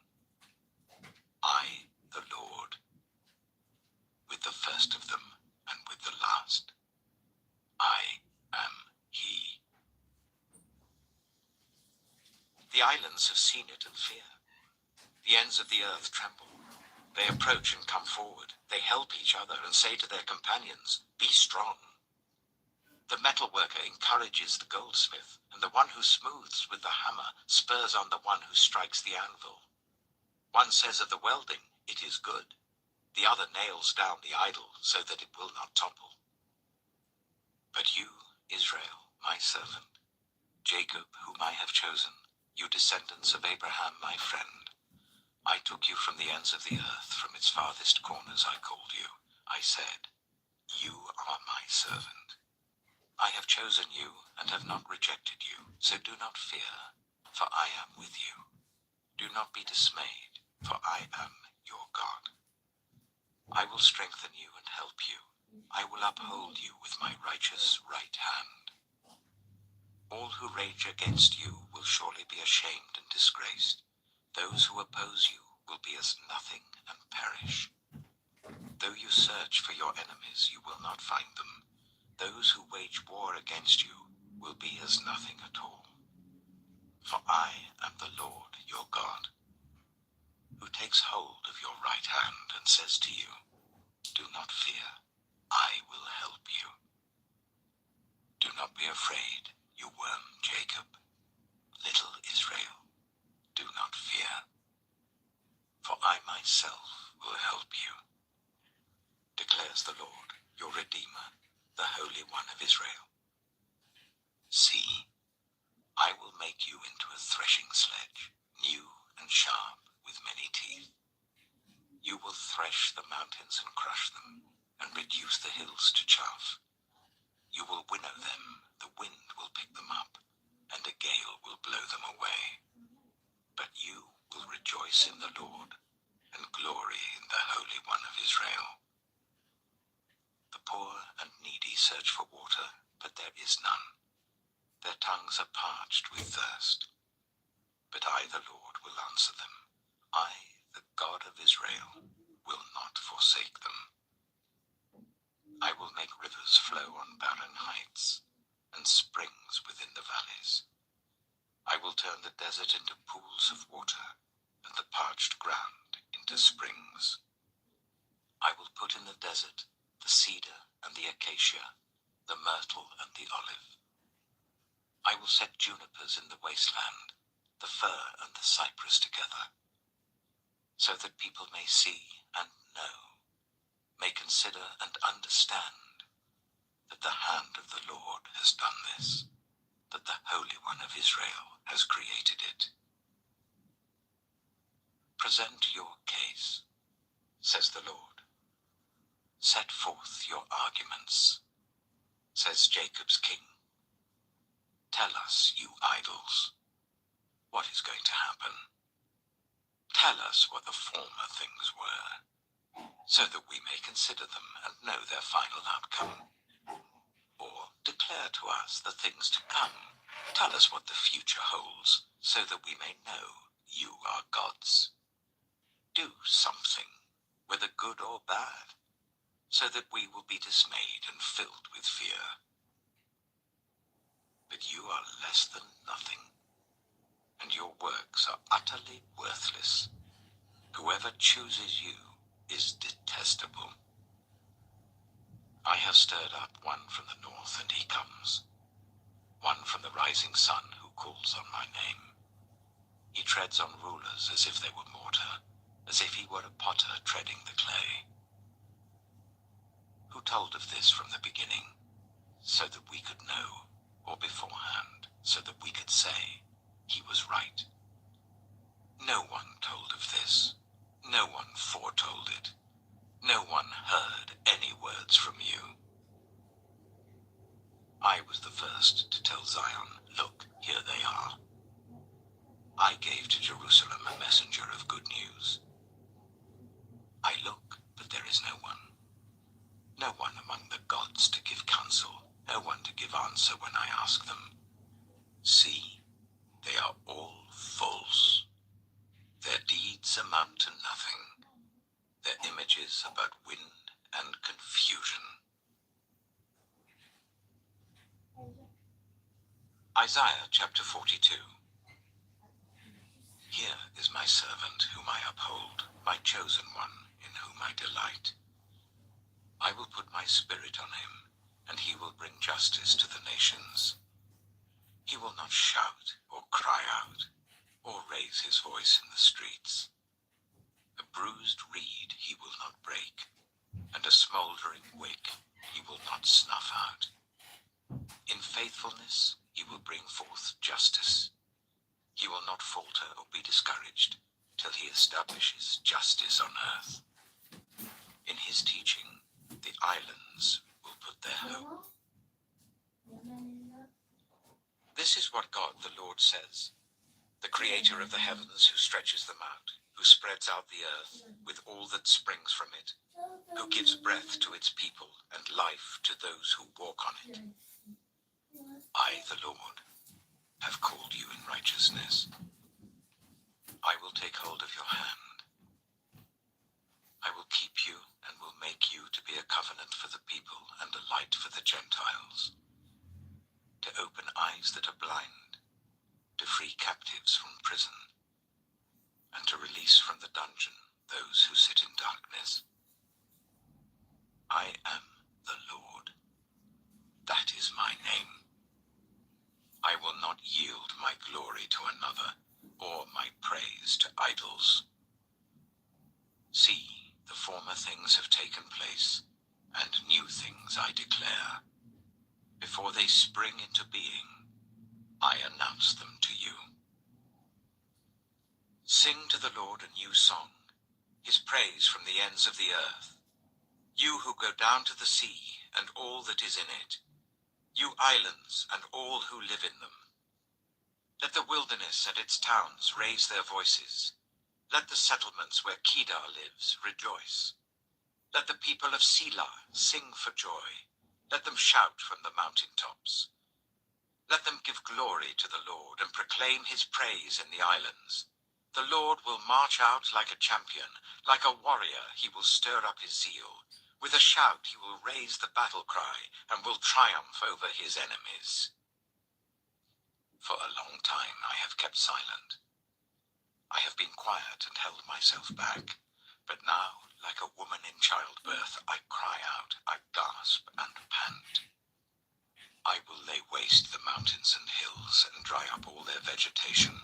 I, the Lord. With the first of them past. I am he. The islands have seen it and fear. The ends of the earth tremble. They approach and come forward. They help each other and say to their companions, "Be strong." The metalworker encourages the goldsmith, and the one who smooths with the hammer spurs on the one who strikes the anvil. One says of the welding, "It is good." The other nails down the idol so that it will not topple. But you, Israel, my servant, Jacob, whom I have chosen, you descendants of Abraham, my friend, I took you from the ends of the earth, from its farthest corners I called you. I said, "You are my servant." I have chosen you and have not rejected you, so do not fear, for I am with you. Do not be dismayed, for I am your God. I will strengthen you and help you. I will uphold you with my righteous right hand. All who rage against you will surely be ashamed and disgraced. Those who oppose you will be as nothing and perish. Though you search for your enemies, you will not find them. Those who wage war against you will be as nothing at all. For I am the Lord your God, who takes hold of your right hand and says to you, "Do not fear, I will help you. Do not be afraid, you worm Jacob, little Israel. Do not fear, for I myself will help you, declares the Lord, your Redeemer, the Holy One of Israel. See, I will make you into a threshing sledge, new and sharp, with many teeth. You will thresh the mountains and crush them, and reduce the hills to chaff. You will winnow them, the wind will pick them up, and a gale will blow them away. But you will rejoice in the Lord, and glory in the Holy One of Israel. The poor and needy search for water, but there is none. Their tongues are parched with thirst. But I, the Lord, will answer them. I, the God of Israel, will not forsake them. I will make rivers flow on barren heights, and springs within the valleys. I will turn the desert into pools of water, and the parched ground into springs. I will put in the desert the cedar and the acacia, the myrtle and the olive. I will set junipers in the wasteland, the fir and the cypress together, so that people may see and know, may consider and understand that the hand of the Lord has done this, that the Holy One of Israel has created it. Present your case, says the Lord. Set forth your arguments, says Jacob's king. Tell us, you idols, what is going to happen. Tell us what the former things were, so that we may consider them and know their final outcome. Or declare to us the things to come. Tell us what the future holds, so that we may know you are gods. Do something, whether good or bad, so that we will be dismayed and filled with fear. But you are less than nothing, and your works are utterly worthless. Whoever chooses you is detestable. I have stirred up one from the north, and he comes, one from the rising sun who calls on my name. He treads on rulers as if they were mortar, as if he were a potter treading the clay. Who told of this from the beginning, so that we could know, or beforehand, so that we could say, he was right? No one told of this. No one foretold it. No one heard any words from you. I was the first to tell Zion, look, here they are. I gave to Jerusalem a messenger of good news. I look, but there is no one. No one among the gods to give counsel, no one to give answer when I ask them. See, they are all false. Their deeds amount to nothing. Their images are but wind and confusion. Isaiah chapter 42. Here is my servant whom I uphold, my chosen one in whom I delight. I will put my spirit on him, and he will bring justice to the nations. He will not shout or cry out, or raise his voice in the streets. A bruised reed he will not break, and a smouldering wick he will not snuff out. In faithfulness he will bring forth justice. He will not falter or be discouraged till he establishes justice on earth. In his teaching, the islands will put their hope. This is what God the Lord says, the creator of the heavens, who stretches them out, who spreads out the earth with all that springs from it, who gives breath to its people and life to those who walk on it. I, the Lord, have called you in righteousness. I will take hold of your hand. I will keep you and will make you to be a covenant for the people and a light for the Gentiles, to open eyes that are blind, to free captives from prison, and to release from the dungeon those who sit in darkness. I am the Lord. That is my name. I will not yield my glory to another, or my praise to idols. See, the former things have taken place, and new things I declare. Before they spring into being, I announce them to you. Sing to the Lord a new song, his praise from the ends of the earth. You who go down to the sea, and all that is in it, you islands and all who live in them. Let the wilderness and its towns raise their voices. Let the settlements where Kedar lives rejoice. Let the people of Selah sing for joy. Let them shout from the mountain tops. Let them give glory to the Lord and proclaim his praise in the islands. The Lord will march out like a champion. Like a warrior he will stir up his zeal. With a shout he will raise the battle cry and will triumph over his enemies. For a long time I have kept silent. I have been quiet and held myself back. But now, like a woman in childbirth, I cry out, I gasp and pant. I will lay waste the mountains and hills and dry up all their vegetation.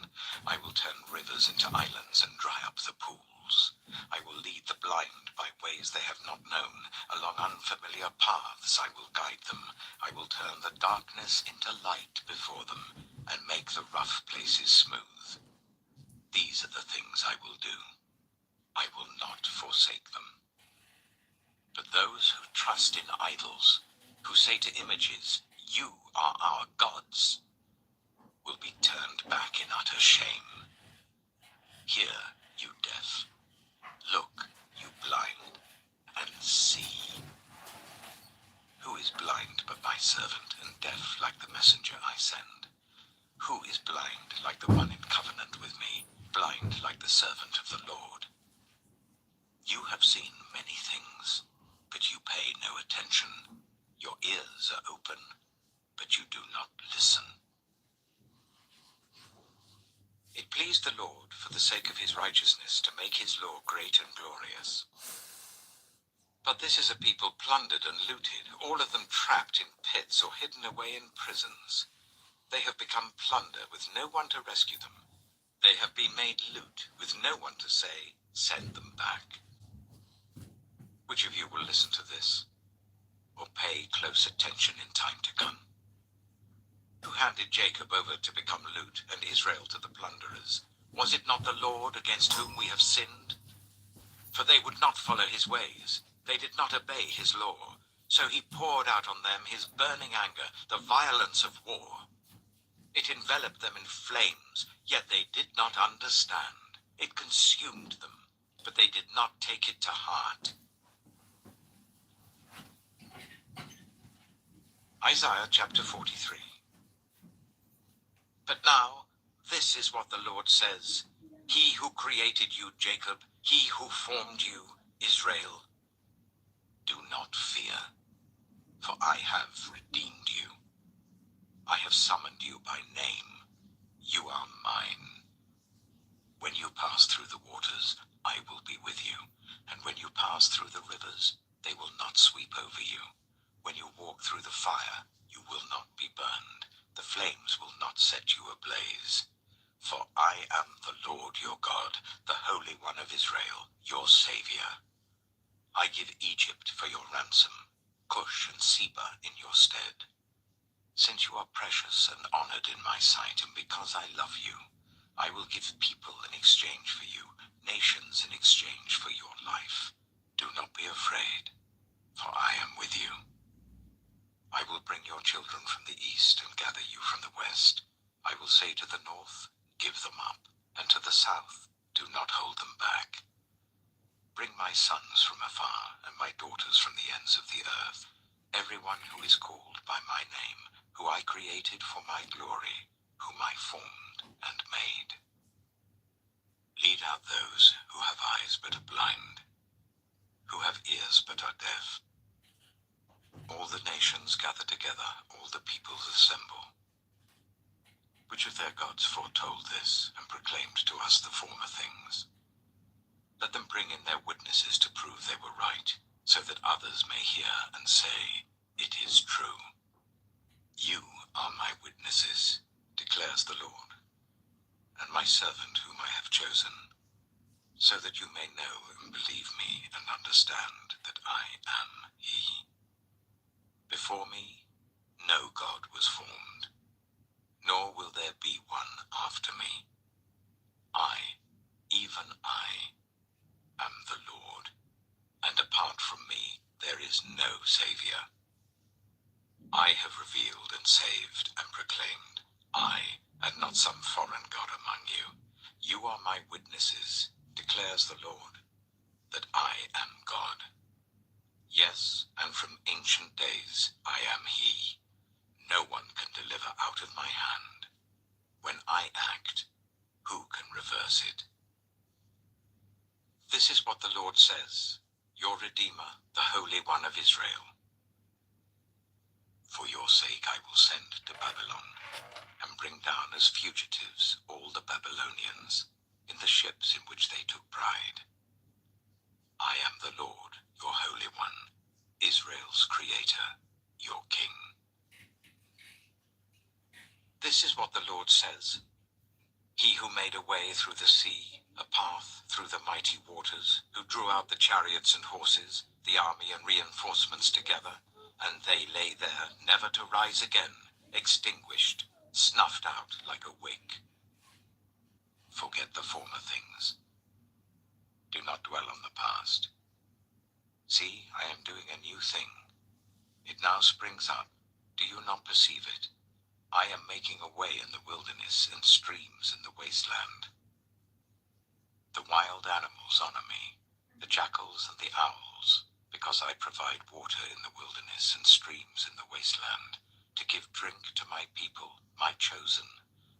I will turn rivers into islands and dry up the pools. I will lead the blind by ways they have not known. Along unfamiliar paths I will guide them. I will turn the darkness into light before them and make the rough places smooth. These are the things I will do. I will not forsake them. But those who trust in idols, who say to images, you are our gods, will be turned back in utter shame. Hear, you deaf. Look, you blind, and see. Who is blind but my servant, and deaf like the messenger I send? Who is blind like the one in covenant with me, blind like the servant of the Lord? You have seen many things, but you pay no attention. Your ears are open, but you do not listen. It pleased the Lord, for the sake of his righteousness, to make his law great and glorious. But this is a people plundered and looted, all of them trapped in pits or hidden away in prisons. They have become plunder with no one to rescue them. They have been made loot with no one to say, send them back. Which of you will listen to this, or pay close attention in time to come? Who handed Jacob over to become loot and Israel to the plunderers? Was it not the Lord against whom we have sinned? For they would not follow his ways. They did not obey his law. So he poured out on them his burning anger, the violence of war. It enveloped them in flames, yet they did not understand. It consumed them, but they did not take it to heart. Isaiah chapter 43. But now, this is what the Lord says. He who created you, Jacob, he who formed you, Israel. Do not fear, for I have redeemed you. I have summoned you by name. You are mine. When you pass through the waters, I will be with you, and when you pass through the rivers, they will not sweep over you. When you walk through the fire, you will not be burned. The flames will not set you ablaze. For I am the Lord your God, the Holy One of Israel, your Savior. I give Egypt for your ransom, Cush and Seba in your stead. Since you are precious and honored in my sight, and because I love you, I will give people in exchange for you, nations in exchange for your life. Do not be afraid, for I am with you. I will bring your children from the east and gather you from the west. I will say to the north, give them up, and to the south, do not hold them back. Bring my sons from afar and my daughters from the ends of the earth, everyone who is called by my name, who I created for my glory, whom I formed and made. Lead out those who have eyes but are blind, who have ears but are deaf. All the nations gather together, all the peoples assemble. Which of their gods foretold this and proclaimed to us the former things? Let them bring in their witnesses to prove they were right, so that others may hear and say, it is true. You are my witnesses, declares the Lord, and my servant whom I have chosen, so that you may know and believe me and understand that I am he. Before me, no God was formed, nor will there be one after me. I, even I, am the Lord, and apart from me there is no Savior. I have revealed and saved and proclaimed, I, and not some foreign god among you. You are my witnesses, declares the Lord, that I am God. Yes, and from ancient days I am he. No one can deliver out of my hand. When I act, who can reverse it? This is what the Lord says, your Redeemer, the Holy One of Israel. For your sake I will send to Babylon, and bring down as fugitives all the Babylonians, in the ships in which they took pride. I am the Lord, your Holy One, Israel's Creator, your King. This is what the Lord says, he who made a way through the sea, a path through the mighty waters, who drew out the chariots and horses, the army and reinforcements together, and they lay there, never to rise again, extinguished, snuffed out like a wick. Forget the former things. Do not dwell on the past. See, I am doing a new thing. It now springs up. Do you not perceive it? I am making a way in the wilderness and streams in the wasteland. The wild animals honor me, the jackals and the owls, because I provide water in the wilderness and streams in the wasteland, to give drink to my people, my chosen,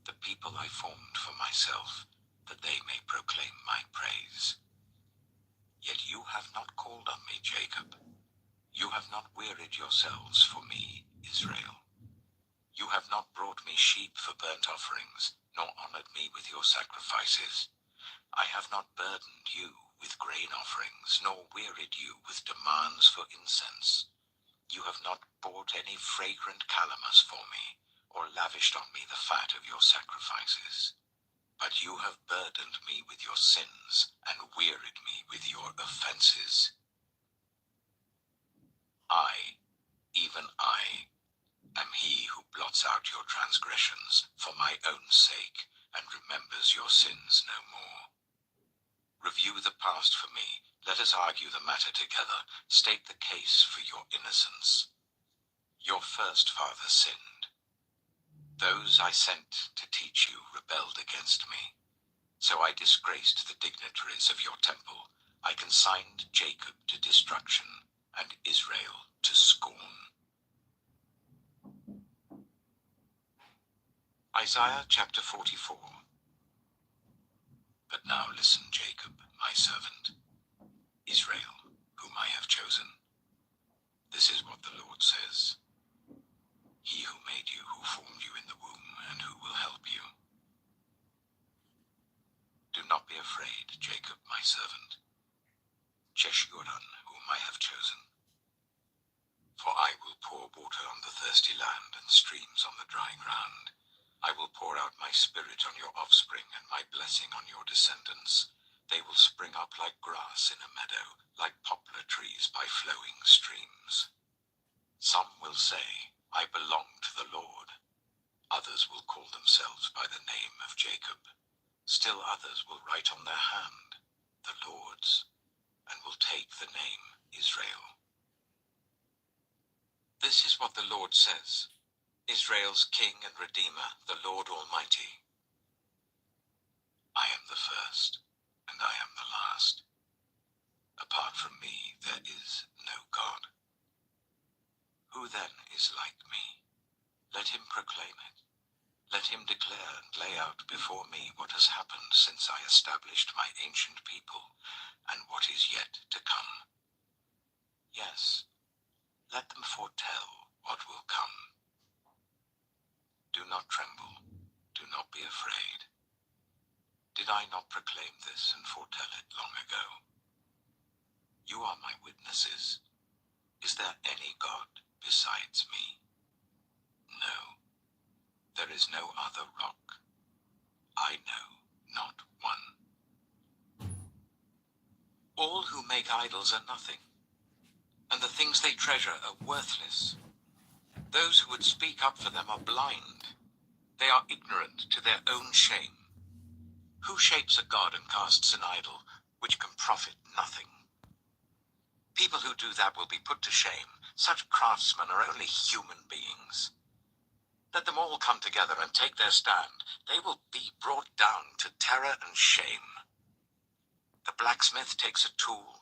the people I formed for myself, that they may proclaim my praise. Yet you have not called on me, Jacob. You have not wearied yourselves for me, Israel. You have not brought me sheep for burnt offerings, nor honored me with your sacrifices. I have not burdened you with grain offerings, nor wearied you with demands for incense. You have not bought any fragrant calamus for me, or lavished on me the fat of your sacrifices. But you have burdened me with your sins, and wearied me with your offenses. I, even I, am he who blots out your transgressions for my own sake, and remembers your sins no more. Review the past for me, let us argue the matter together, state the case for your innocence. Your first father sinned. Those I sent to teach you rebelled against me. So I disgraced the dignitaries of your temple. I consigned Jacob to destruction, and Israel to scorn. Isaiah chapter 44. But now listen, Jacob, my servant, Israel, whom I have chosen. This is what the Lord says. He who made you, who formed you in the womb, and who will help you. Do not be afraid, Jacob, my servant, Jeshurun, whom I have chosen. For I will pour water on the thirsty land and streams on the dry ground. I will pour out my spirit on your offspring and my blessing on your descendants. They will spring up like grass in a meadow, like poplar trees by flowing streams. Some will say, I belong to the Lord. Others will call themselves by the name of Jacob. Still others will write on their hand, the Lord's, and will take the name Israel. This is what the Lord says, Israel's King and Redeemer, the Lord Almighty. I am the first, and I am the last. Apart from me, there is no God. Who then is like me? Let him proclaim it. Let him declare and lay out before me what has happened since I established my ancient people, and what is yet to come. Yes, let them foretell what will come. Do not tremble, do not be afraid. Did I not proclaim this and foretell it long ago? You are my witnesses. Is there any God besides me? No. There is no other rock. I know not one. All who make idols are nothing, and the things they treasure are worthless. Those who would speak up for them are blind. They are ignorant to their own shame. Who shapes a god and casts an idol, which can profit nothing? People who do that will be put to shame. Such craftsmen are only human beings. Let them all come together and take their stand. They will be brought down to terror and shame. The blacksmith takes a tool